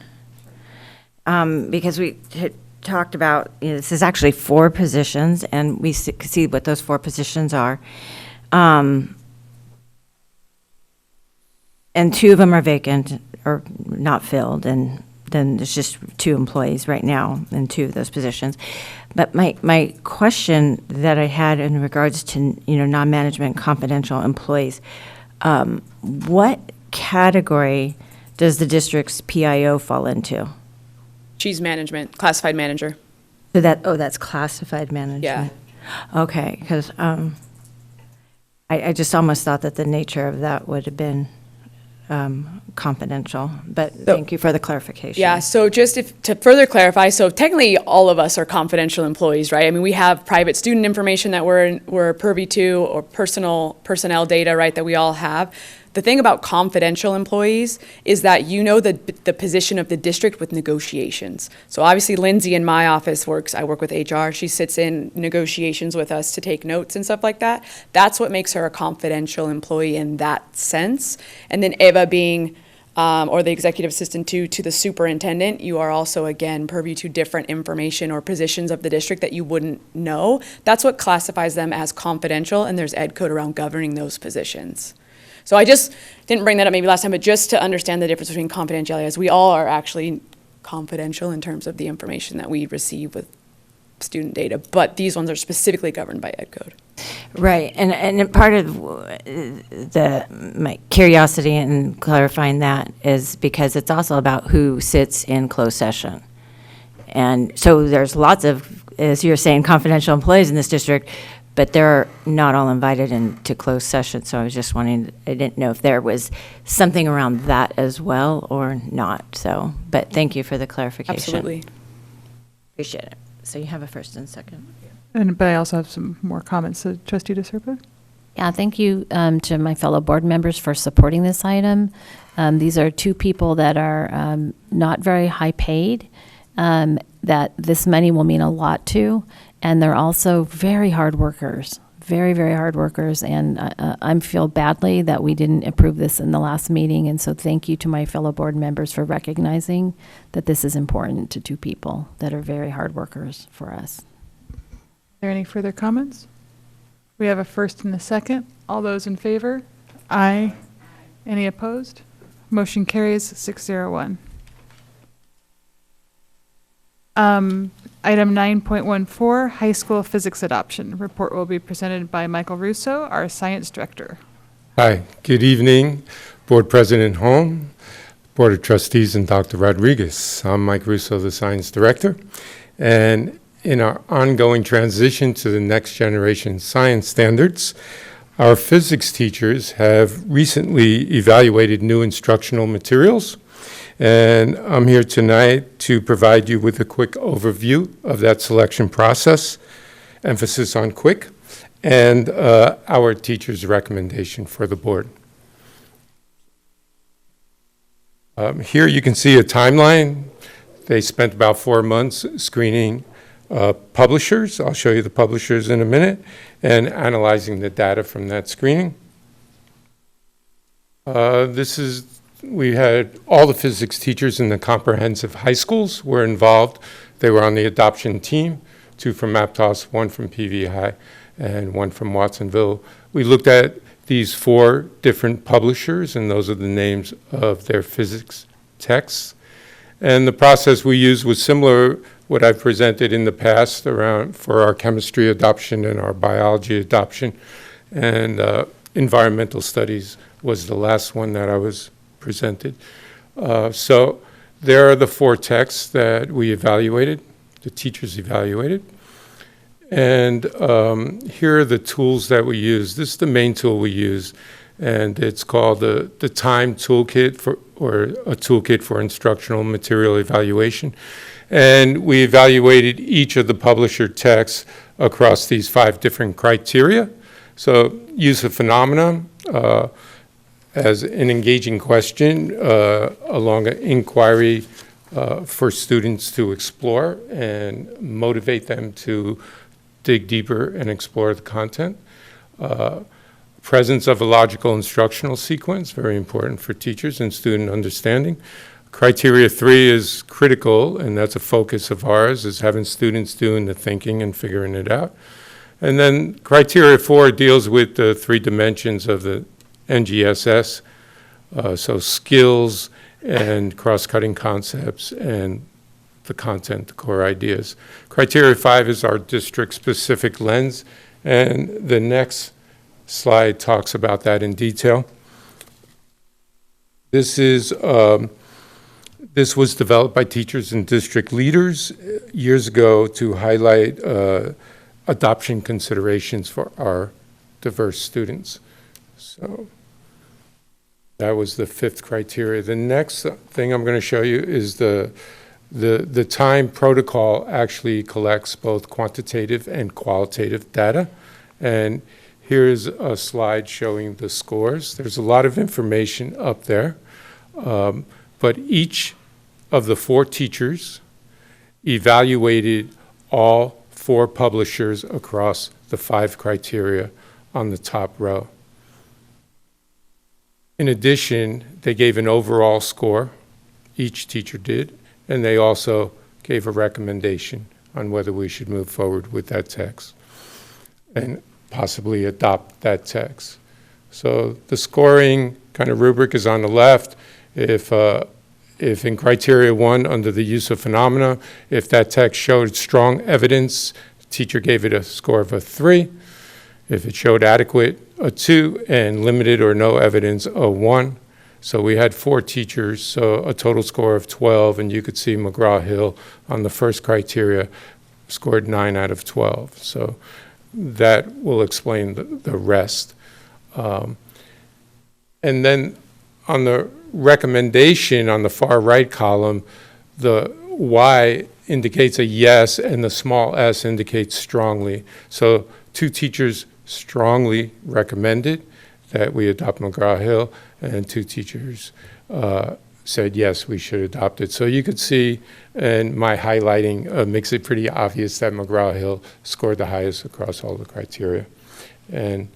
Because we had talked about, you know, this is actually 4 positions, and we see what those 4 positions are. And 2 of them are vacant or not filled, and then there's just 2 employees right now in 2 of those positions. But my question that I had in regards to, you know, non-management confidential employees, what category does the district's PIO fall into? She's management, classified manager. So that's classified management? Yeah. Okay, because I just almost thought that the nature of that would have been confidential, but thank you for the clarification. Yeah, so just to further clarify, so technically all of us are confidential employees, right? I mean, we have private student information that we're privy to, or personnel data, right, that we all have. The thing about confidential employees is that you know the position of the district with negotiations. So obviously Lindsay in my office I work with HR, she sits in negotiations with us to take notes and stuff like that. That's what makes her a confidential employee in that sense. And then Eva being, or the executive assistant to the superintendent, you are also, again, purview to different information or positions of the district that you wouldn't know. That's what classifies them as confidential, and there's ed code around governing those positions. So I just didn't bring that up maybe last time, but just to understand the difference between confidentiality, as we all are actually confidential in terms of the information that we receive with student data, but these ones are specifically governed by ed code. Right, and part of my curiosity in clarifying that is because it's also about who sits in closed session. And so there's lots of, as you're saying, confidential employees in this district, but they're not all invited into closed session. So I was just wondering, I didn't know if there was something around that as well or not. So, but thank you for the clarification. Absolutely. Appreciate it. So you have a first and second. But I also have some more comments. So Trustee DeSerpa? Yeah, thank you to my fellow board members for supporting this item. These are 2 people that are not very high paid, that this money will mean a lot to, and they're also very hard workers, very, very hard workers, and I feel badly that we didn't approve this in the last meeting, and so thank you to my fellow board members for recognizing that this is important to 2 people that are very hard workers for us. Are there any further comments? We have a first and a second. All those in favor? Aye. Any opposed? Motion carries 601. Item 9.14, high school physics adoption. Report will be presented by Michael Russo, our science director. Hi, good evening, Board President Holm, Board of Trustees, and Dr. Rodriguez. I'm Mike Russo, the science director, And in our ongoing transition to the next generation science standards, our physics teachers have recently evaluated new instructional materials. And I'm here tonight to provide you with a quick overview of that selection process, emphasis on quick, and our teacher's recommendation for the board. Here you can see a timeline. They spent about 4 months screening publishers. I'll show you the publishers in a minute, and analyzing the data from that screening. We had all the physics teachers in the comprehensive high schools were involved. They were on the adoption team, 2 from Aptos, 1 from PV High, and 1 from Watsonville. We looked at these 4 different publishers, and those are the names of their physics texts. And the process we used was similar what I've presented in the past around for our chemistry adoption and our biology adoption. And environmental studies was the last one that I was presented. So there are the 4 texts that we evaluated, the teachers evaluated. And here are the tools that we use. This is the main tool we use, and it's called the TIME Toolkit, or a toolkit for instructional material evaluation. And we evaluated each of the publisher texts across these 5 different criteria. So use of phenomena as an engaging question along an inquiry for students to explore and motivate them to dig deeper and explore the content. Presence of a logical instructional sequence, very important for teachers and student understanding. Criteria 3 is critical, and that's a focus of ours, is having students doing the thinking and figuring it out. And then criteria 4 deals with the 3 dimensions of the NGSS, so skills and cross-cutting concepts and the content, the core ideas. Criteria 5 is our district-specific lens, and the next slide talks about that in detail. This was developed by teachers and district leaders years ago to highlight adoption considerations for our diverse students. So that was the 5th criteria. The next thing I'm going to show you is the TIME protocol actually collects both quantitative and qualitative data. And here's a slide showing the scores. There's a lot of information up there, but each of the 4 teachers evaluated all 4 publishers across the 5 criteria on the top row. In addition, they gave an overall score, each teacher did, and they also gave a recommendation on whether we should move forward with that text and possibly adopt that text. So the scoring kind of rubric is on the left. If in criteria 1, under the use of phenomena, if that text showed strong evidence, the teacher gave it a score of a 3. If it showed adequate, a 2, and limited or no evidence, a 1. So we had 4 teachers, so a total score of 12, and you could see McGraw-Hill on the first criteria scored 9 out of 12. So that will explain the rest. And then on the recommendation on the far right column, the Y indicates a yes and the small s indicates strongly. So 2 teachers strongly recommended that we adopt McGraw-Hill, and 2 teachers said yes, we should adopt it. So you could see, and my highlighting makes it pretty obvious that McGraw-Hill scored the highest across all the criteria. And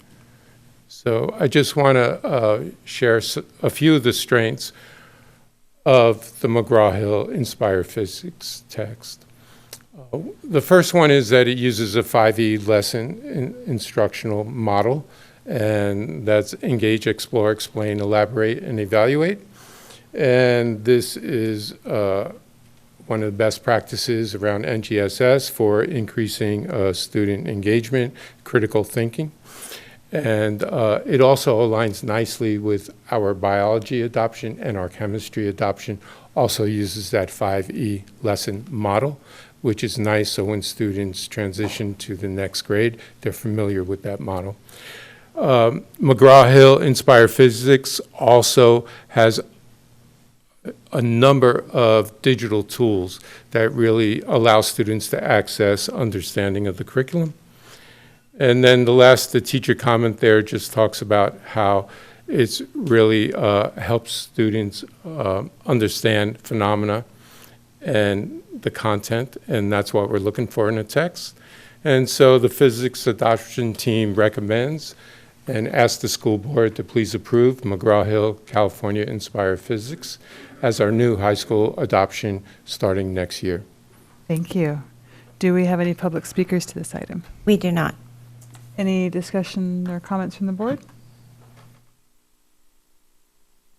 so I just want to share a few of the strengths of the McGraw-Hill Inspire Physics text. The first one is that it uses a 5E lesson instructional model, and that's engage, explore, explain, elaborate, and evaluate. And this is one of the best practices around NGSS for increasing student engagement, critical thinking. And it also aligns nicely with our biology adoption, and our chemistry adoption also uses that 5E lesson model, which is nice, so when students transition to the next grade, they're familiar with that model. McGraw-Hill Inspire Physics also has a number of digital tools that really allow students to access understanding of the curriculum. And then the teacher comment there just talks about how it's really helps students understand phenomena and the content, and that's what we're looking for in a text. And so the physics adoption team recommends and asks the school board to please approve McGraw-Hill California Inspire Physics as our new high school adoption starting next year. Thank you. Do we have any public speakers to this item? We do not. Any discussion or comments from the board?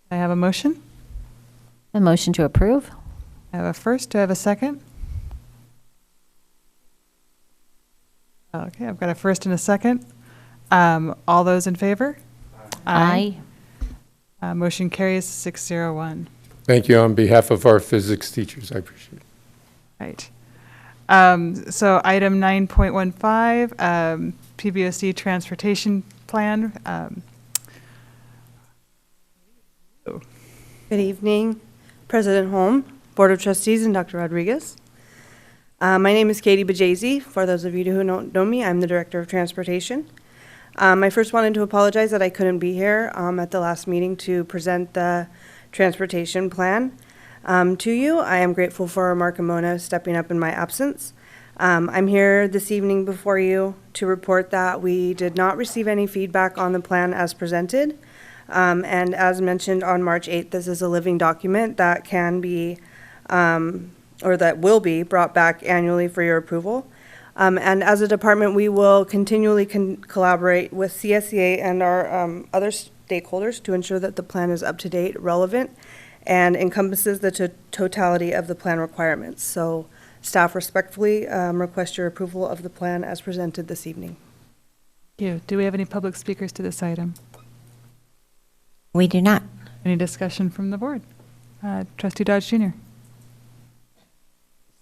I have a motion. A motion to approve? I have a first. Do I have a second? Okay, I've got a first and a second. All those in favor? Aye. Motion carries 601. Thank you on behalf of our physics teachers. I appreciate it. Right. So item 9.15, PBOC transportation plan. Good evening, President Holm, Board of Trustees, and Dr. Rodriguez. My name is Katie Bajazi. For those of you who don't know me, I'm the Director of Transportation. I first wanted to apologize that I couldn't be here at the last meeting to present the transportation plan to you. I am grateful for Mark and Mona stepping up in my absence. I'm here this evening before you to report that we did not receive any feedback on the plan as presented. And as mentioned on March 8th, this is a living document that can be, or that will be brought back annually for your approval. And as a department, we will continually collaborate with CSEA and our other stakeholders to ensure that the plan is up to date, relevant, and encompasses the totality of the plan requirements. So staff respectfully request your approval of the plan as presented this evening. Thank you. Do we have any public speakers to this item? We do not. Any discussion from the board? Trustee Dodge Jr.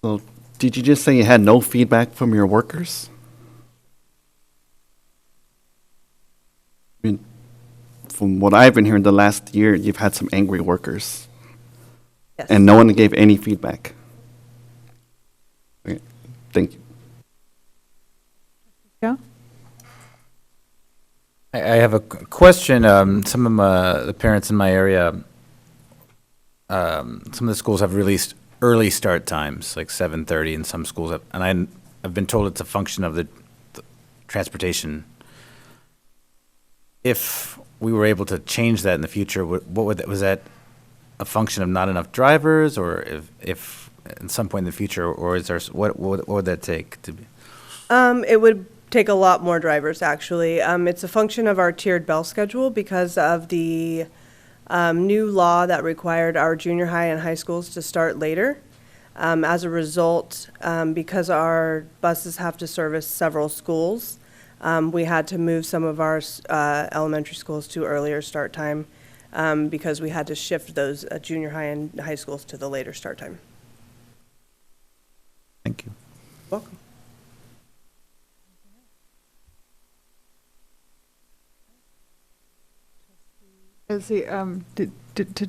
So did you just say you had no feedback from your workers? I mean, from what I've been hearing the last year, you've had some angry workers. Yes. And no one gave any feedback. Okay, thank you. Yeah. I have a question. Some of the parents in my area, some of the schools have released early start times, like 7:30 in some schools, and I've been told it's a function of the transportation. If we were able to change that in the future, was that a function of not enough drivers, or if in some point in the future, or is there what would that take to be? It would take a lot more drivers, actually. It's a function of our tiered bell schedule because of the new law that required our junior high and high schools to start later. As a result, because our buses have to service several schools, we had to move some of our elementary schools to earlier start time because we had to shift those junior high and high schools to the later start time. Thank you. Welcome. Did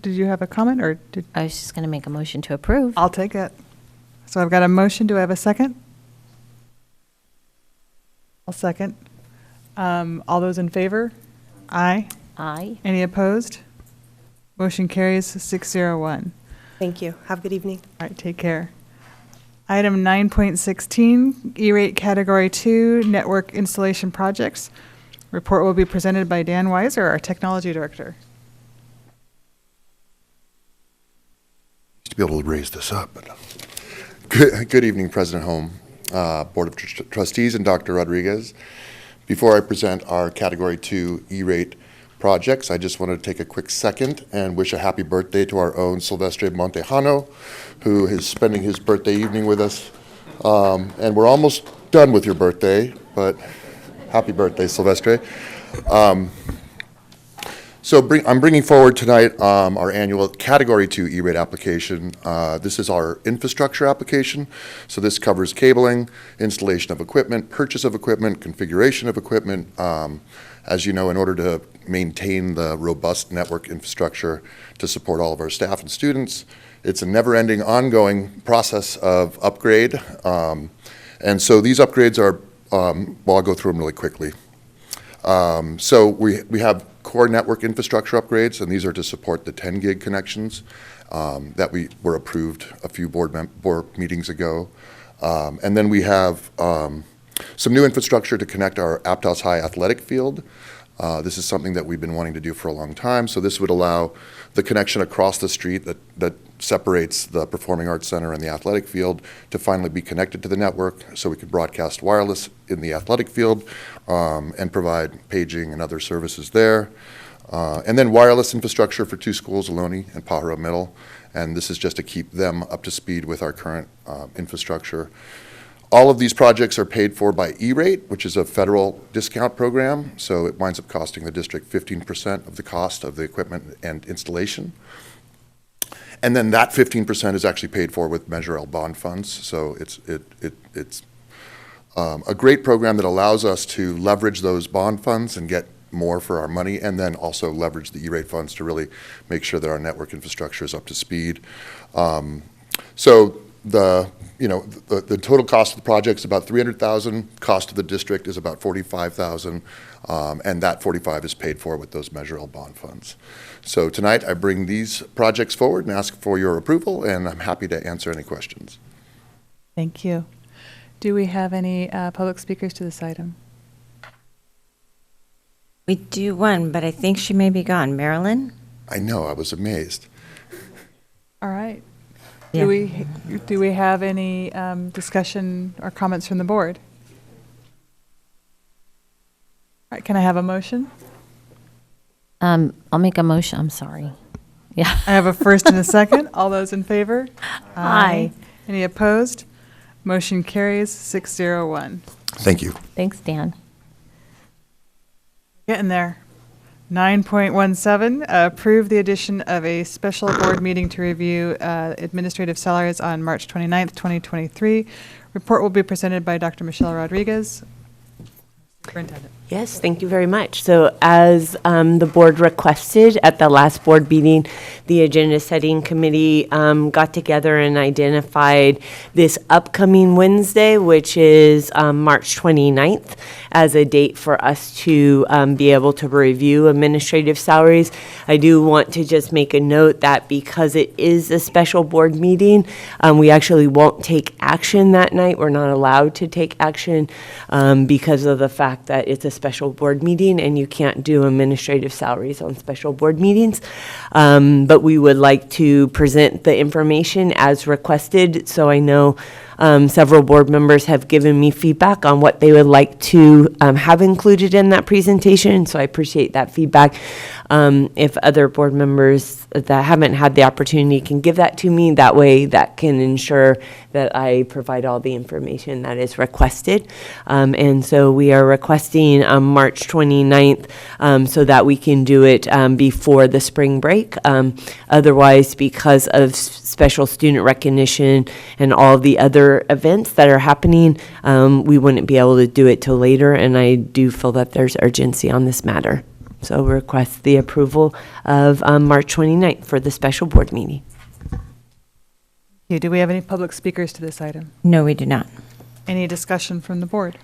you have a comment, or did? I was just going to make a motion to approve. I'll take it. So I've got a motion. Do I have a second? I'll second. All those in favor? Aye. Aye. Any opposed? Motion carries 601. Thank you. Have a good evening. All right, take care. Item 9.16, E-rate Category 2, Network Installation Projects. Report will be presented by Dan Weiser, our Technology Director. To be able to raise this up. But good evening, President Holm, Board of Trustees, and Dr. Rodriguez. Before I present our Category 2 E-rate projects, I just wanted to take a quick second and wish a happy birthday to our own Silvestre Montejano, who is spending his birthday evening with us. And we're almost done with your birthday, but happy birthday, Silvestre. So I'm bringing forward tonight our annual Category 2 E-rate application. This is our infrastructure application. So this covers cabling, installation of equipment, purchase of equipment, configuration of equipment. As you know, in order to maintain the robust network infrastructure to support all of our staff and students, it's a never-ending, ongoing process of upgrade. And so these upgrades are, well, I'll go through them really quickly. So we have core network infrastructure upgrades, and these are to support the 10 gig connections that we were approved a few board meetings ago. And then we have some new infrastructure to connect our Aptos High athletic field. This is something that we've been wanting to do for a long time. So this would allow the connection across the street that separates the Performing Arts Center and the athletic field to finally be connected to the network, so we could broadcast wireless in the athletic field and provide paging and other services there. And then wireless infrastructure for 2 schools, Ohlone and Pajaro Middle. And this is just to keep them up to speed with our current infrastructure. All of these projects are paid for by E-rate, which is a federal discount program. So it winds up costing the district 15% of the cost of the equipment and installation. And then that 15% is actually paid for with Measure L bond funds. So it's a great program that allows us to leverage those bond funds and get more for our money, and then also leverage the E-rate funds to really make sure that our network infrastructure is up to speed. So the total cost of the project is about $300,000. Cost of the district is about $45,000, and that $45,000 is paid for with those Measure L bond funds. So tonight I bring these projects forward and ask for your approval, and I'm happy to answer any questions. Thank you. Do we have any public speakers to this item? We do one, but I think she may be gone. Marilyn? I know, I was amazed. All right. Yeah. Do we have any discussion or comments from the board? All right, can I have a motion? I'll make a motion. I'm sorry. Yeah. I have a first and a second. All those in favor? Aye. Any opposed? Motion carries 601. Thank you. Thanks, Dan. Getting there. 9.17, approve the addition of a special board meeting to review administrative salaries on March 29th, 2023. Report will be presented by Dr. Michelle Rodriguez, Superintendent. Yes, thank you very much. So as the board requested at the last board meeting, the agenda setting committee got together and identified this upcoming Wednesday, which is March 29th, as a date for us to be able to review administrative salaries. I do want to just make a note that because it is a special board meeting, we actually won't take action that night. We're not allowed to take action because of the fact that it's a special board meeting and you can't do administrative salaries on special board meetings. But we would like to present the information as requested. So I know several board members have given me feedback on what they would like to have included in that presentation. So I appreciate that feedback. If other board members that haven't had the opportunity can give that to me, that way that can ensure that I provide all the information that is requested. And so we are requesting March 29th so that we can do it before the spring break. Otherwise, because of special student recognition and all the other events that are happening, we wouldn't be able to do it till later, and I do feel that there's urgency on this matter. So request the approval of March 29th for the special board meeting. Okay, do we have any public speakers to this item? No, we do not. Any discussion from the board?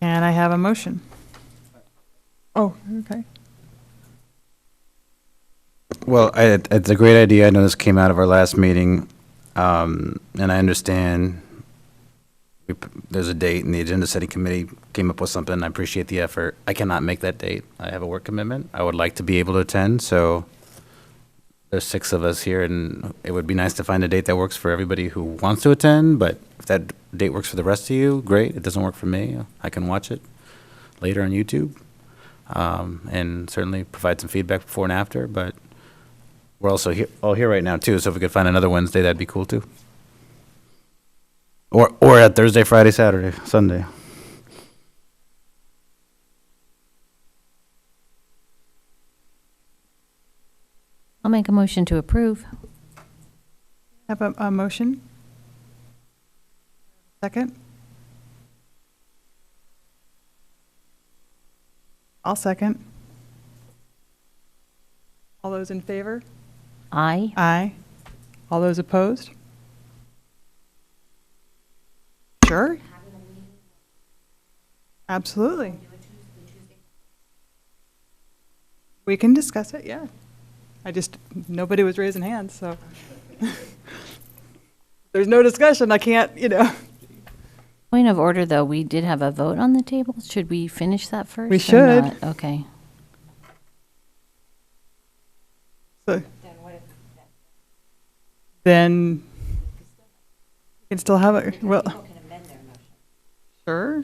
Can I have a motion? Oh, okay. Well, it's a great idea. I know this came out of our last meeting, and I understand there's a date, and the agenda setting committee came up with something. I appreciate the effort. I cannot make that date. I have a work commitment. I would like to be able to attend, so there's 6 of us here, and it would be nice to find a date that works for everybody who wants to attend, but if that date works for the rest of you, great. It doesn't work for me. I can watch it later on YouTube, and certainly provide some feedback before and after, but we're also all here right now, too, so if we could find another Wednesday, that'd be cool, too. Or at Thursday, Friday, Saturday, Sunday. I'll make a motion to approve. Have a motion? Second? I'll second. All those in favor? Aye. Aye. All those opposed? Sure. Absolutely. We can discuss it, yeah. Nobody was raising hands, so. There's no discussion, I can't, Point of order, though, we did have a vote on the table. Should we finish that first? We or should. not? Okay. So. Then. You can still have it, well. Sure.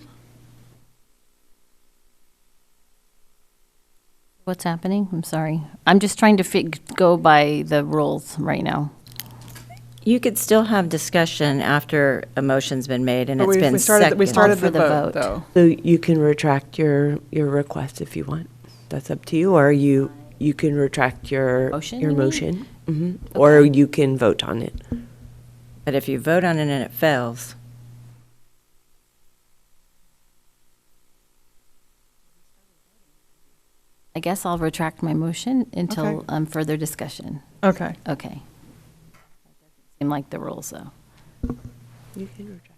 What's happening? I'm sorry. I'm just trying to go by the rules right now. You could still have discussion after a motion's been made and But it's been we started seconded. the vote, though. So you can retract your request if you want. That's up to you, or you can retract your Motion, your you mean? motion, or you can vote on it. But if you vote on it and it fails, I guess I'll retract my motion until Okay. further discussion. Okay. Okay. Seem like the rules, though. You can retract.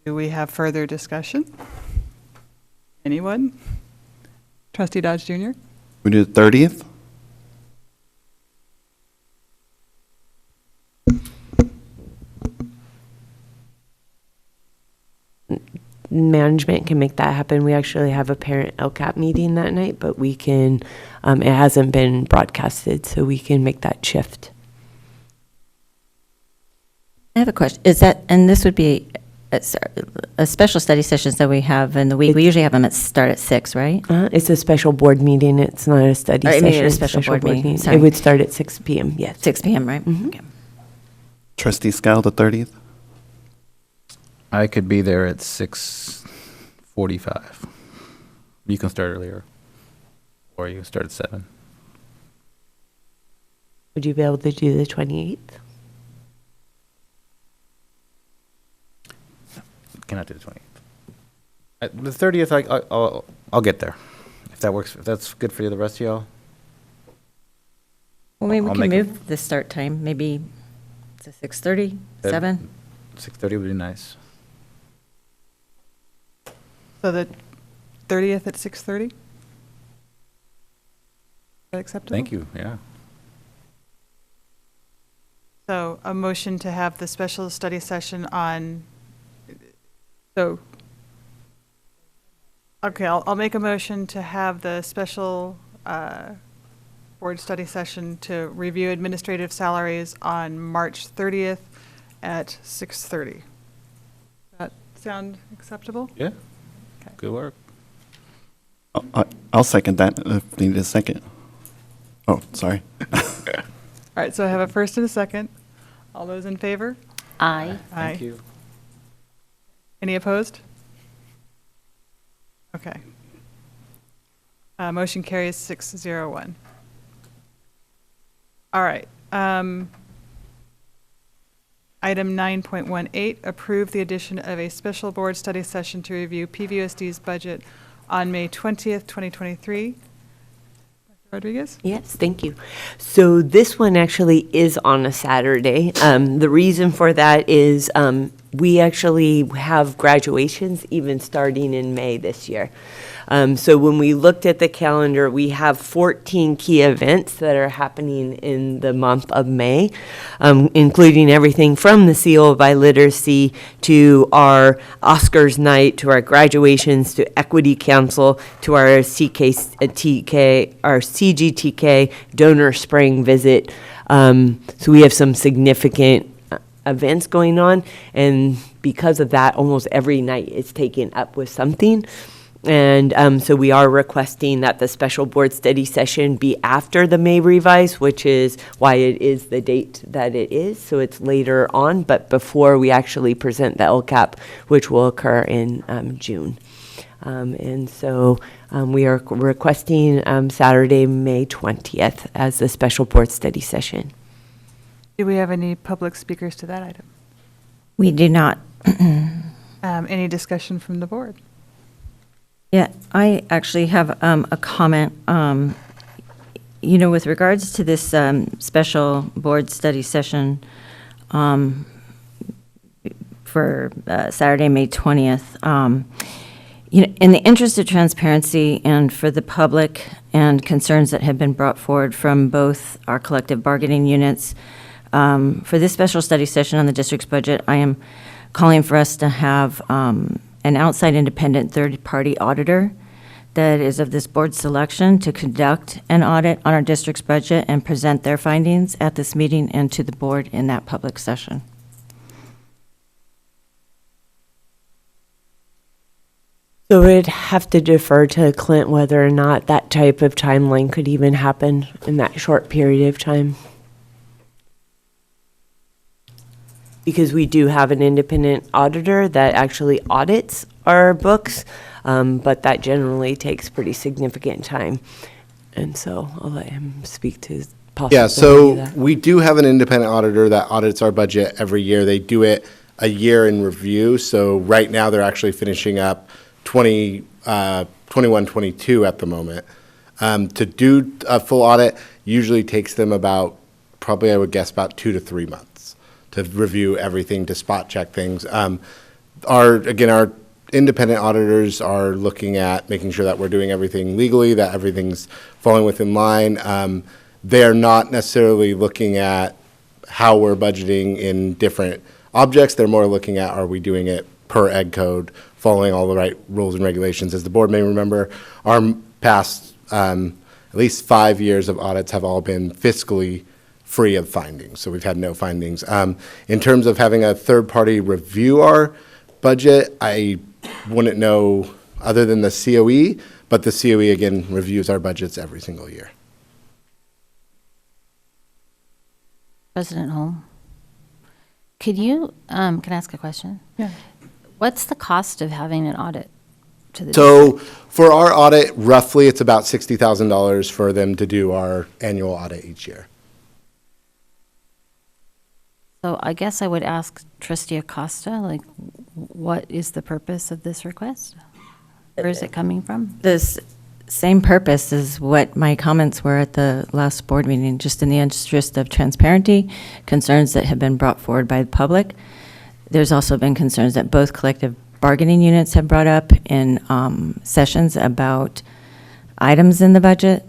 Do we have further discussion? Anyone? Trustee Dodge Jr.? We do the 30th? Management can make that happen. We actually have a parent LCAP meeting that night, but we can, it hasn't been broadcasted, so we can make that shift. I have a question. Is that, and this would be a special study sessions that we have in the week. We usually have them start at 6, right? It's a special board meeting. It's not a study I session. mean, a It's special board meeting. Sorry. It would start at 6 p.m., yes. 6 p.m., right? Mhm. Okay. Trustee Scal, the 30th? I could be there at 6:45. You can start earlier, or you can start at 7. Would you be able to do the 28th? Cannot do the 28th. The 30th, I'll get there. If that works, if that's good for you, the rest of y'all. Well, maybe we I'll can make move the start time, maybe to 6:30, 7? 6:30 would be nice. So the 30th at 6:30? Is that acceptable? Thank you, yeah. So a motion to have the special study session on, so, okay, I'll make a motion to have the special board study session to review administrative salaries on March 30th at 6:30. That sound acceptable? Yeah. Good work. I'll second that if needed a second. Oh, sorry. All right, so I have a first and a second. All those in favor? Aye. Thank you. Any opposed? Okay. Motion carries 6-0-1. All right. Item 9.18, approve the addition of a special board study session to review PVUSD's budget on May 20th, 2023. Dr. Rodriguez? Yes, thank you. So this one actually is on a Saturday. The reason for that is we actually have graduations even starting in May this year. So when we looked at the calendar, we have 14 key events that are happening in the month of May, including everything from the Seal of Biliteracy to our Oscars night, to our graduations, to Equity Council, to our CGTK donor spring visit. So we have some significant events going on, and because of that, almost every night is taken up with something. And so we are requesting that the special board study session be after the May revise, which is why it is the date that it is. So it's later on, but before we actually present the LCAP, which will occur in June. And so we are requesting Saturday, May 20th as the special board study session. Do we have any public speakers to that item? We do not. Any discussion from the board? Yeah, I actually have a comment. With regards to this special board study session for Saturday, May 20th, in the interest of transparency and for the public and concerns that have been brought forward from both our collective bargaining units, for this special study session on the district's budget, I am calling for us to have an outside independent third-party auditor that is of this board's selection to conduct an audit on our district's budget and present their findings at this meeting and to the board in that public session. So we'd have to defer to Clint whether or not that type of timeline could even happen in that short period of time. Because we do have an independent auditor that actually audits our books, but that generally takes pretty significant time. And so I'll let him speak to his possibility Yeah, so of that. we do have an independent auditor that audits our budget every year. They do it a year in review. So right now, they're actually finishing up 21-22 at the moment. To do a full audit usually takes them about, probably I would guess, about 2 to 3 months to review everything, to spot check things. Our independent auditors are looking at making sure that we're doing everything legally, that everything's falling within line. They're not necessarily looking at how we're budgeting in different objects. They're more looking at, are we doing it per ed code, following all the right rules and regulations. As the board may remember, our past at least 5 years of audits have all been fiscally free of findings, so we've had no findings. In terms of having a third party review our budget, I wouldn't know other than the COE, but the COE again reviews our budgets every single year. President Holm, can I ask a question? Yeah. What's the cost of having an audit to the So district? for our audit, roughly it's about $60,000 for them to do our annual audit each year. So I guess I would ask Trustee Acosta, what is the purpose of this request? Where is it coming from? This same purpose is what my comments were at the last board meeting, just in the interest of transparency, concerns that have been brought forward by the public. There's also been concerns that both collective bargaining units have brought up in sessions about items in the budget.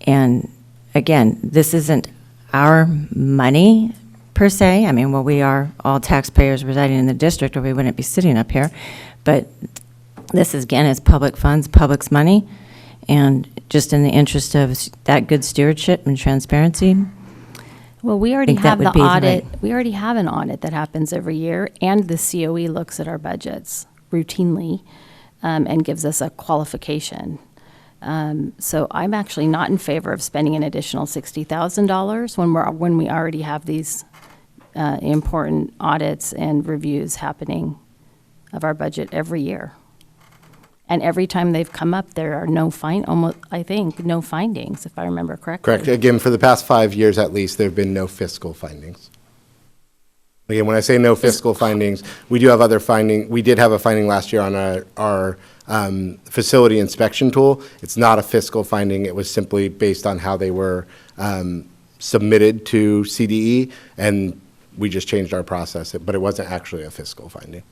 And again, this isn't our money per se. I mean, well, we are all taxpayers residing in the district or we wouldn't be sitting up here. But this is, again, is public funds, public's money. And just in the interest of that good stewardship and transparency, Well, we already think that have would the be the audit. right- We already have an audit that happens every year, and the COE looks at our budgets routinely and gives us a qualification. So I'm actually not in favor of spending an additional $60,000 when we already have these important audits and reviews happening of our budget every year. And every time they've come up, there are no findings, if I remember correctly. Correct. Again, for the past 5 years at least, there have been no fiscal findings. Again, when I say no fiscal findings, we do have other finding. We did have a finding last year on our facility inspection tool. It's not a fiscal finding. It was simply based on how they were submitted to CDE, and we just changed our process, but it wasn't actually a fiscal finding.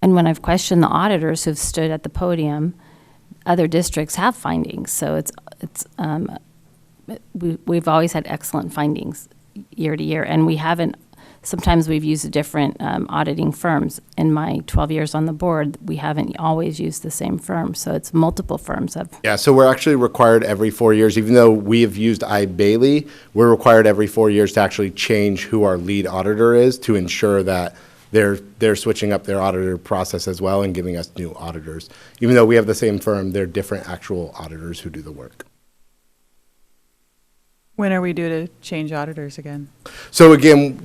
And when I've questioned the auditors who've stood at the podium, other districts have findings. So we've always had excellent findings year to year, and we haven't. Sometimes we've used different auditing firms. In my 12 years on the board, we haven't always used the same firm. So it's multiple firms. Yeah, so we're actually required every 4 years, even though we have used Bailey, we're required every 4 years to actually change who our lead auditor is to ensure that they're switching up their auditor process as well and giving us new auditors. Even though we have the same firm, they're different actual auditors who do the work. When are we due to change auditors again? So again,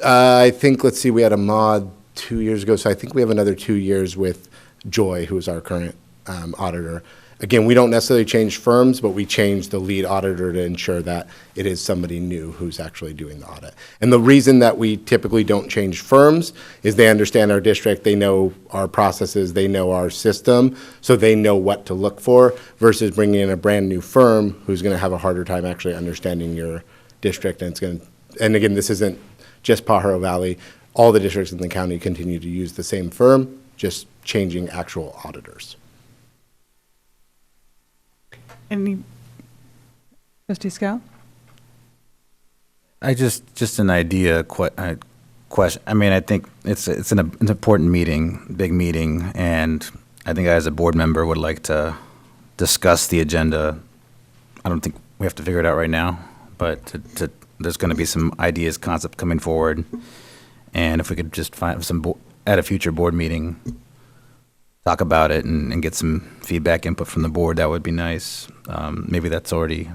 I think, let's see, we had a mod 2 years ago, so I think we have another 2 years with Joy, who is our current auditor. Again, we don't necessarily change firms, but we change the lead auditor to ensure that it is somebody new who's actually doing the audit. And the reason that we typically don't change firms is they understand our district, they know our processes, they know our system, so they know what to look for, versus bringing in a brand new firm who's going to have a harder time actually understanding your district. And it's going to, and again, this isn't just Pajaro Valley. All the districts in the county continue to use the same firm, just changing actual auditors. Any, Trustee Scow? I just an idea, question. I mean, I think it's an important meeting, big meeting, and I think I, as a board member, would like to discuss the agenda. I don't think we have to figure it out right now, but there's going to be some ideas, concepts coming forward, and if we could just find some at a future board meeting, talk about it and get some feedback, input from the board, that would be nice. Maybe that's already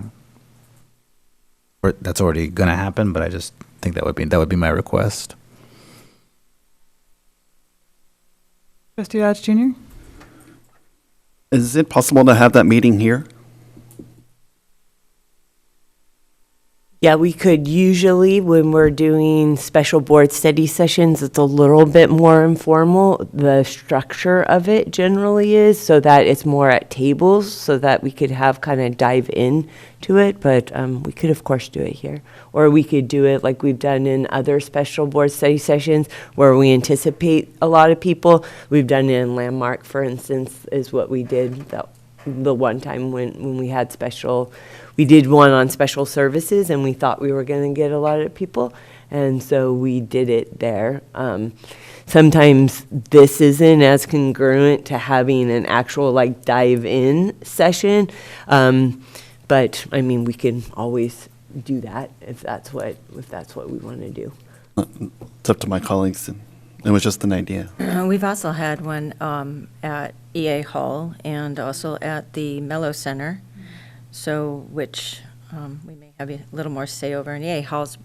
going to happen, but I just think that would be my request. Trustee Dodge Jr.? Is it possible to have that meeting here? Yeah, we could usually, when we're doing special board study sessions, it's a little bit more informal. The structure of it generally is so that it's more at tables so that we could have kind of dive in to it. But we could, of course, do it here. Or we could do it like we've done in other special board study sessions where we anticipate a lot of people. We've done it in Landmark, for instance, is what we did the one time when we had special. We did one on special services, and we thought we were going to get a lot of people, and so we did it there. Sometimes this isn't as congruent to having an actual like dive-in session, but I mean we can always do that if that's what we want to do. It's up to my colleagues. It was just an idea. We've also had one at EA Hall and also at the Mello Center. So, which we may have a little more say over. And EA Hall's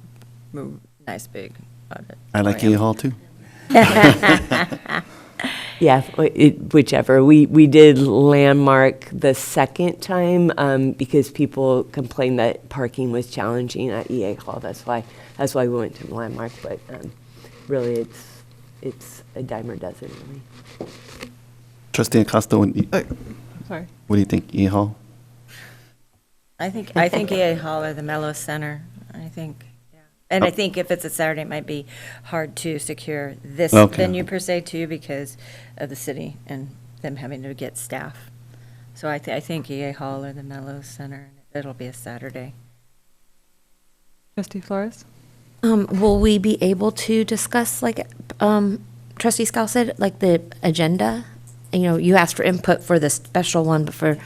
nice big audit. I like EA Hall too. Yeah, whichever. We did Landmark the second time because people complained that parking was challenging at EA Hall. That's why we went to Landmark. But really, it's a dime a dozen. Really. Trustee Acosta, Sorry. What do you think, EA Hall? I think EA Hall or the Mello Center. I think, yeah. And I think if it's a Saturday, it might be hard to secure this venue per se too because of the city and them having to get staff. So I think EA Hall or the Mello Center. It'll be a Saturday. Trustee Flores? Will we be able to discuss, like Trustee Scow said, like the agenda? You know, you asked for input for the special one, but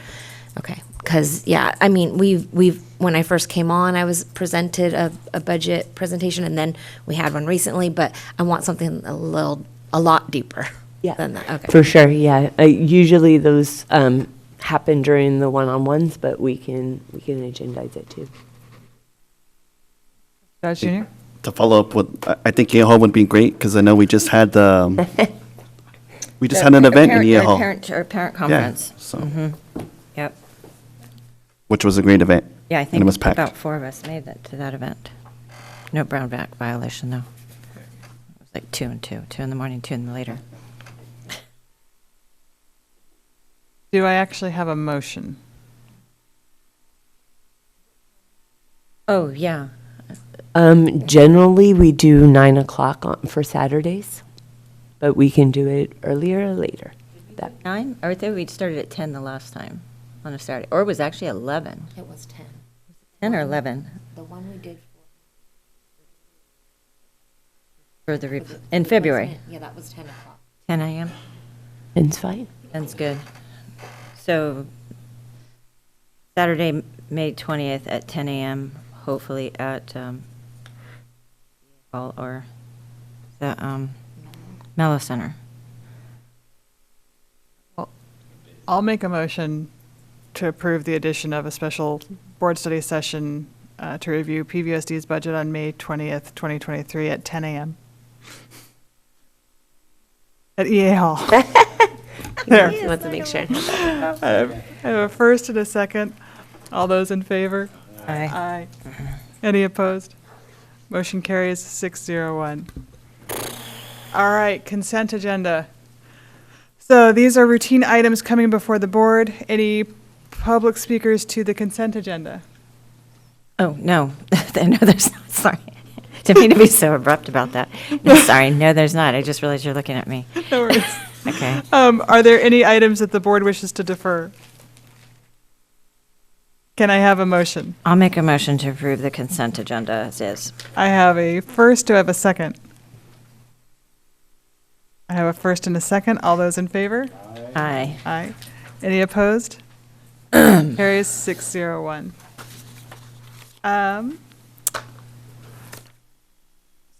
okay. Because, yeah, I mean, when I first came on, I was presented a budget presentation, and then we had one recently, but I want something a lot deeper than that. Okay. For sure, yeah. Usually those happen during the one-on-ones, but we can agendize it too. Dodge Jr.? To follow up with, I think EA Hall would be great because I know we just had an event in EA Hall. Parent conference. Yeah, so. Mm-hmm. Yep. Which was a great event. Yeah, I think it was packed. about 4 of us made it to that event. No brown bag violation, though. It was like 2 and 2 in the morning, 2 in the later. Do I actually have a motion? Oh, yeah. Generally, we do 9 o'clock for Saturdays, but we can do it earlier or later. 9? I think we started at 10 the last time on a Saturday. Or it was actually 11. It was 10. 10 or 11? The one we did in February. Yeah, that was 10 o'clock. 10 a.m.? It's fine. That's good. So Saturday, May 20th at 10 a.m., hopefully at Hall or the Mello Center. Well, I'll make a motion to approve the addition of a special board study session to review PVSD's budget on May 20th, 2023 at 10 a.m. at EA Hall. There. He wants to make sure. I have a first and a second. All those in favor? Aye. Any opposed? Motion carries 601. All right, consent agenda. So these are routine items coming before the board. Any public speakers to the consent agenda? Oh, no. No, there's not. Sorry. Didn't mean to be so abrupt about that. No, sorry. No, there's not. I just realized you're looking at me. No worries. Okay. Are there any items that the board wishes to defer? Can I have a motion? I'll make a motion to approve the consent agenda as is. I have a first. Do I have a second? I have a first and a second. All those in favor? Aye. Aye. Any opposed? Carries 601.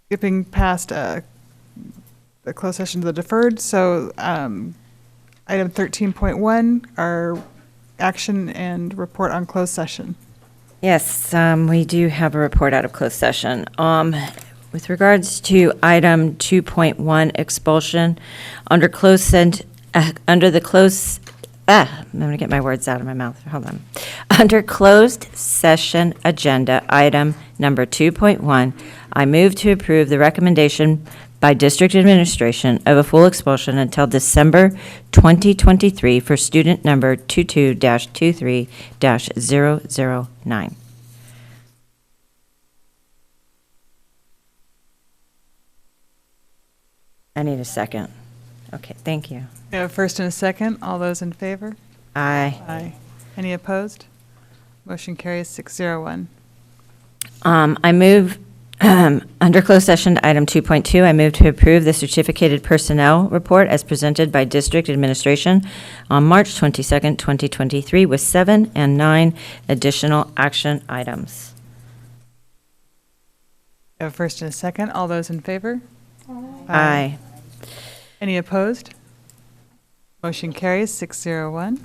Skipping past the closed session to the deferred, so item 13.1, our action and report on closed session. Yes, we do have a report out of closed session. With regards to item 2.1 expulsion, under the closed, I'm going to get my words out of my mouth. Hold on. Under closed session agenda, item number 2.1, I move to approve the recommendation by district administration of a full expulsion until December 2023 for student number 22-23-009. I need a second. Okay, thank you. We have a first and a second. All those in favor? Aye. Aye. Any opposed? Motion carries 601. I move, under closed session, item 2.2, I move to approve the certificated personnel report as presented by district administration on March 22nd, 2023, with 7 and 9 additional action items. We have a first and a second. All those in favor? Aye. Any opposed? Motion carries 601.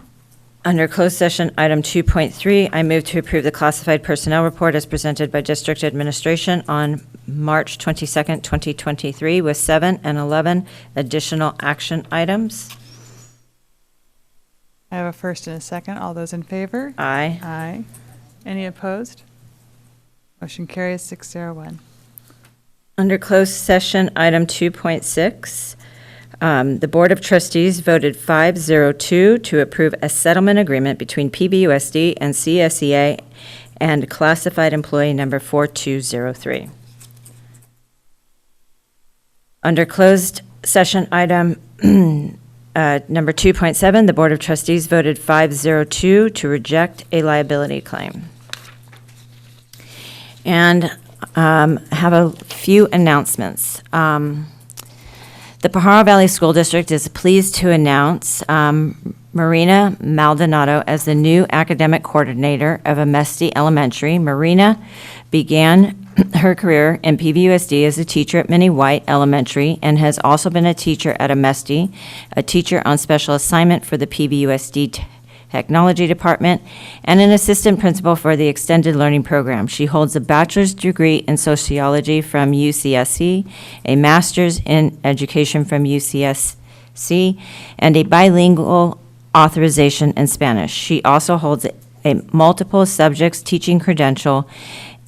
Under closed session, item 2.3, I move to approve the classified personnel report as presented by district administration on March 22nd, 2023, with 7 and 11 additional action items. I have a first and a second. All those in favor? Aye. Aye. Any opposed? Motion carries 601. Under closed session, item 2.6, the Board of Trustees voted 502 to approve a settlement agreement between PBUSD and CSEA and classified employee number 4203. Under closed session item number 2.7, the Board of Trustees voted 502 to reject a liability claim. And have a few announcements. The Pajaro Valley School District is pleased to announce Marina Maldonado as the new academic coordinator of Amesti Elementary. Marina began her career in PVUSD as a teacher at Minnie White Elementary and has also been a teacher at Amesti, a teacher on special assignment for the PVUSD Technology Department, and an assistant principal for the Extended Learning Program. She holds a bachelor's degree in sociology from UCSC, a master's in education from UCSC, and a bilingual authorization in Spanish. She also holds a multiple subjects teaching credential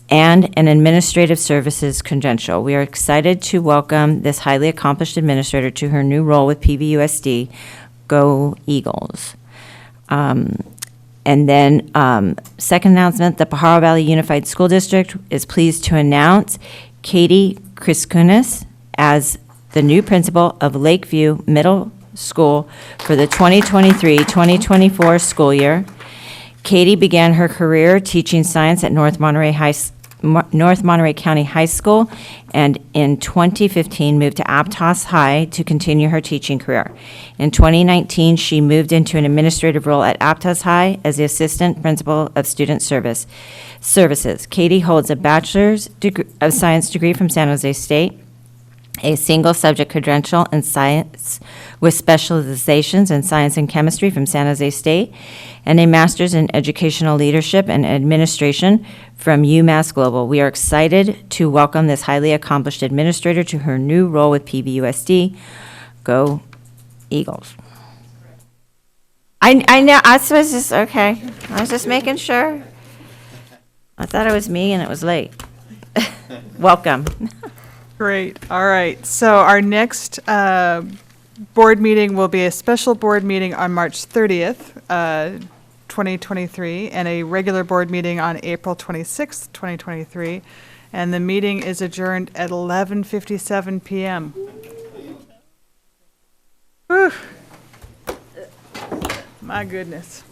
and an administrative services credential. We are excited to welcome this highly accomplished administrator to her new role with PVUSD. Go Eagles. And then, second announcement, the Pajaro Valley Unified School District is pleased to announce Katie Criscunas as the new principal of Lakeview Middle School for the 2023-2024 school year. Katie began her career teaching science at North Monterey County High School, and in 2015 moved to Aptos High to continue her teaching career. In 2019, she moved into an administrative role at Aptos High as the assistant principal of student services. Katie holds a bachelor's of science degree from San Jose State, a single subject credential in science with specializations in science and chemistry from San Jose State, and a master's in educational leadership and administration from UMass Global. We are excited to welcome this highly accomplished administrator to her new role with PVUSD. Go Eagles. I know, I was just, okay. I was just making sure. I thought it was me and it was late. Welcome. Great. All right. So our next board meeting will be a special board meeting on March 30th, 2023, and a regular board meeting on April 26th, 2023. And the meeting is adjourned at 11:57 p.m. Whew. My goodness.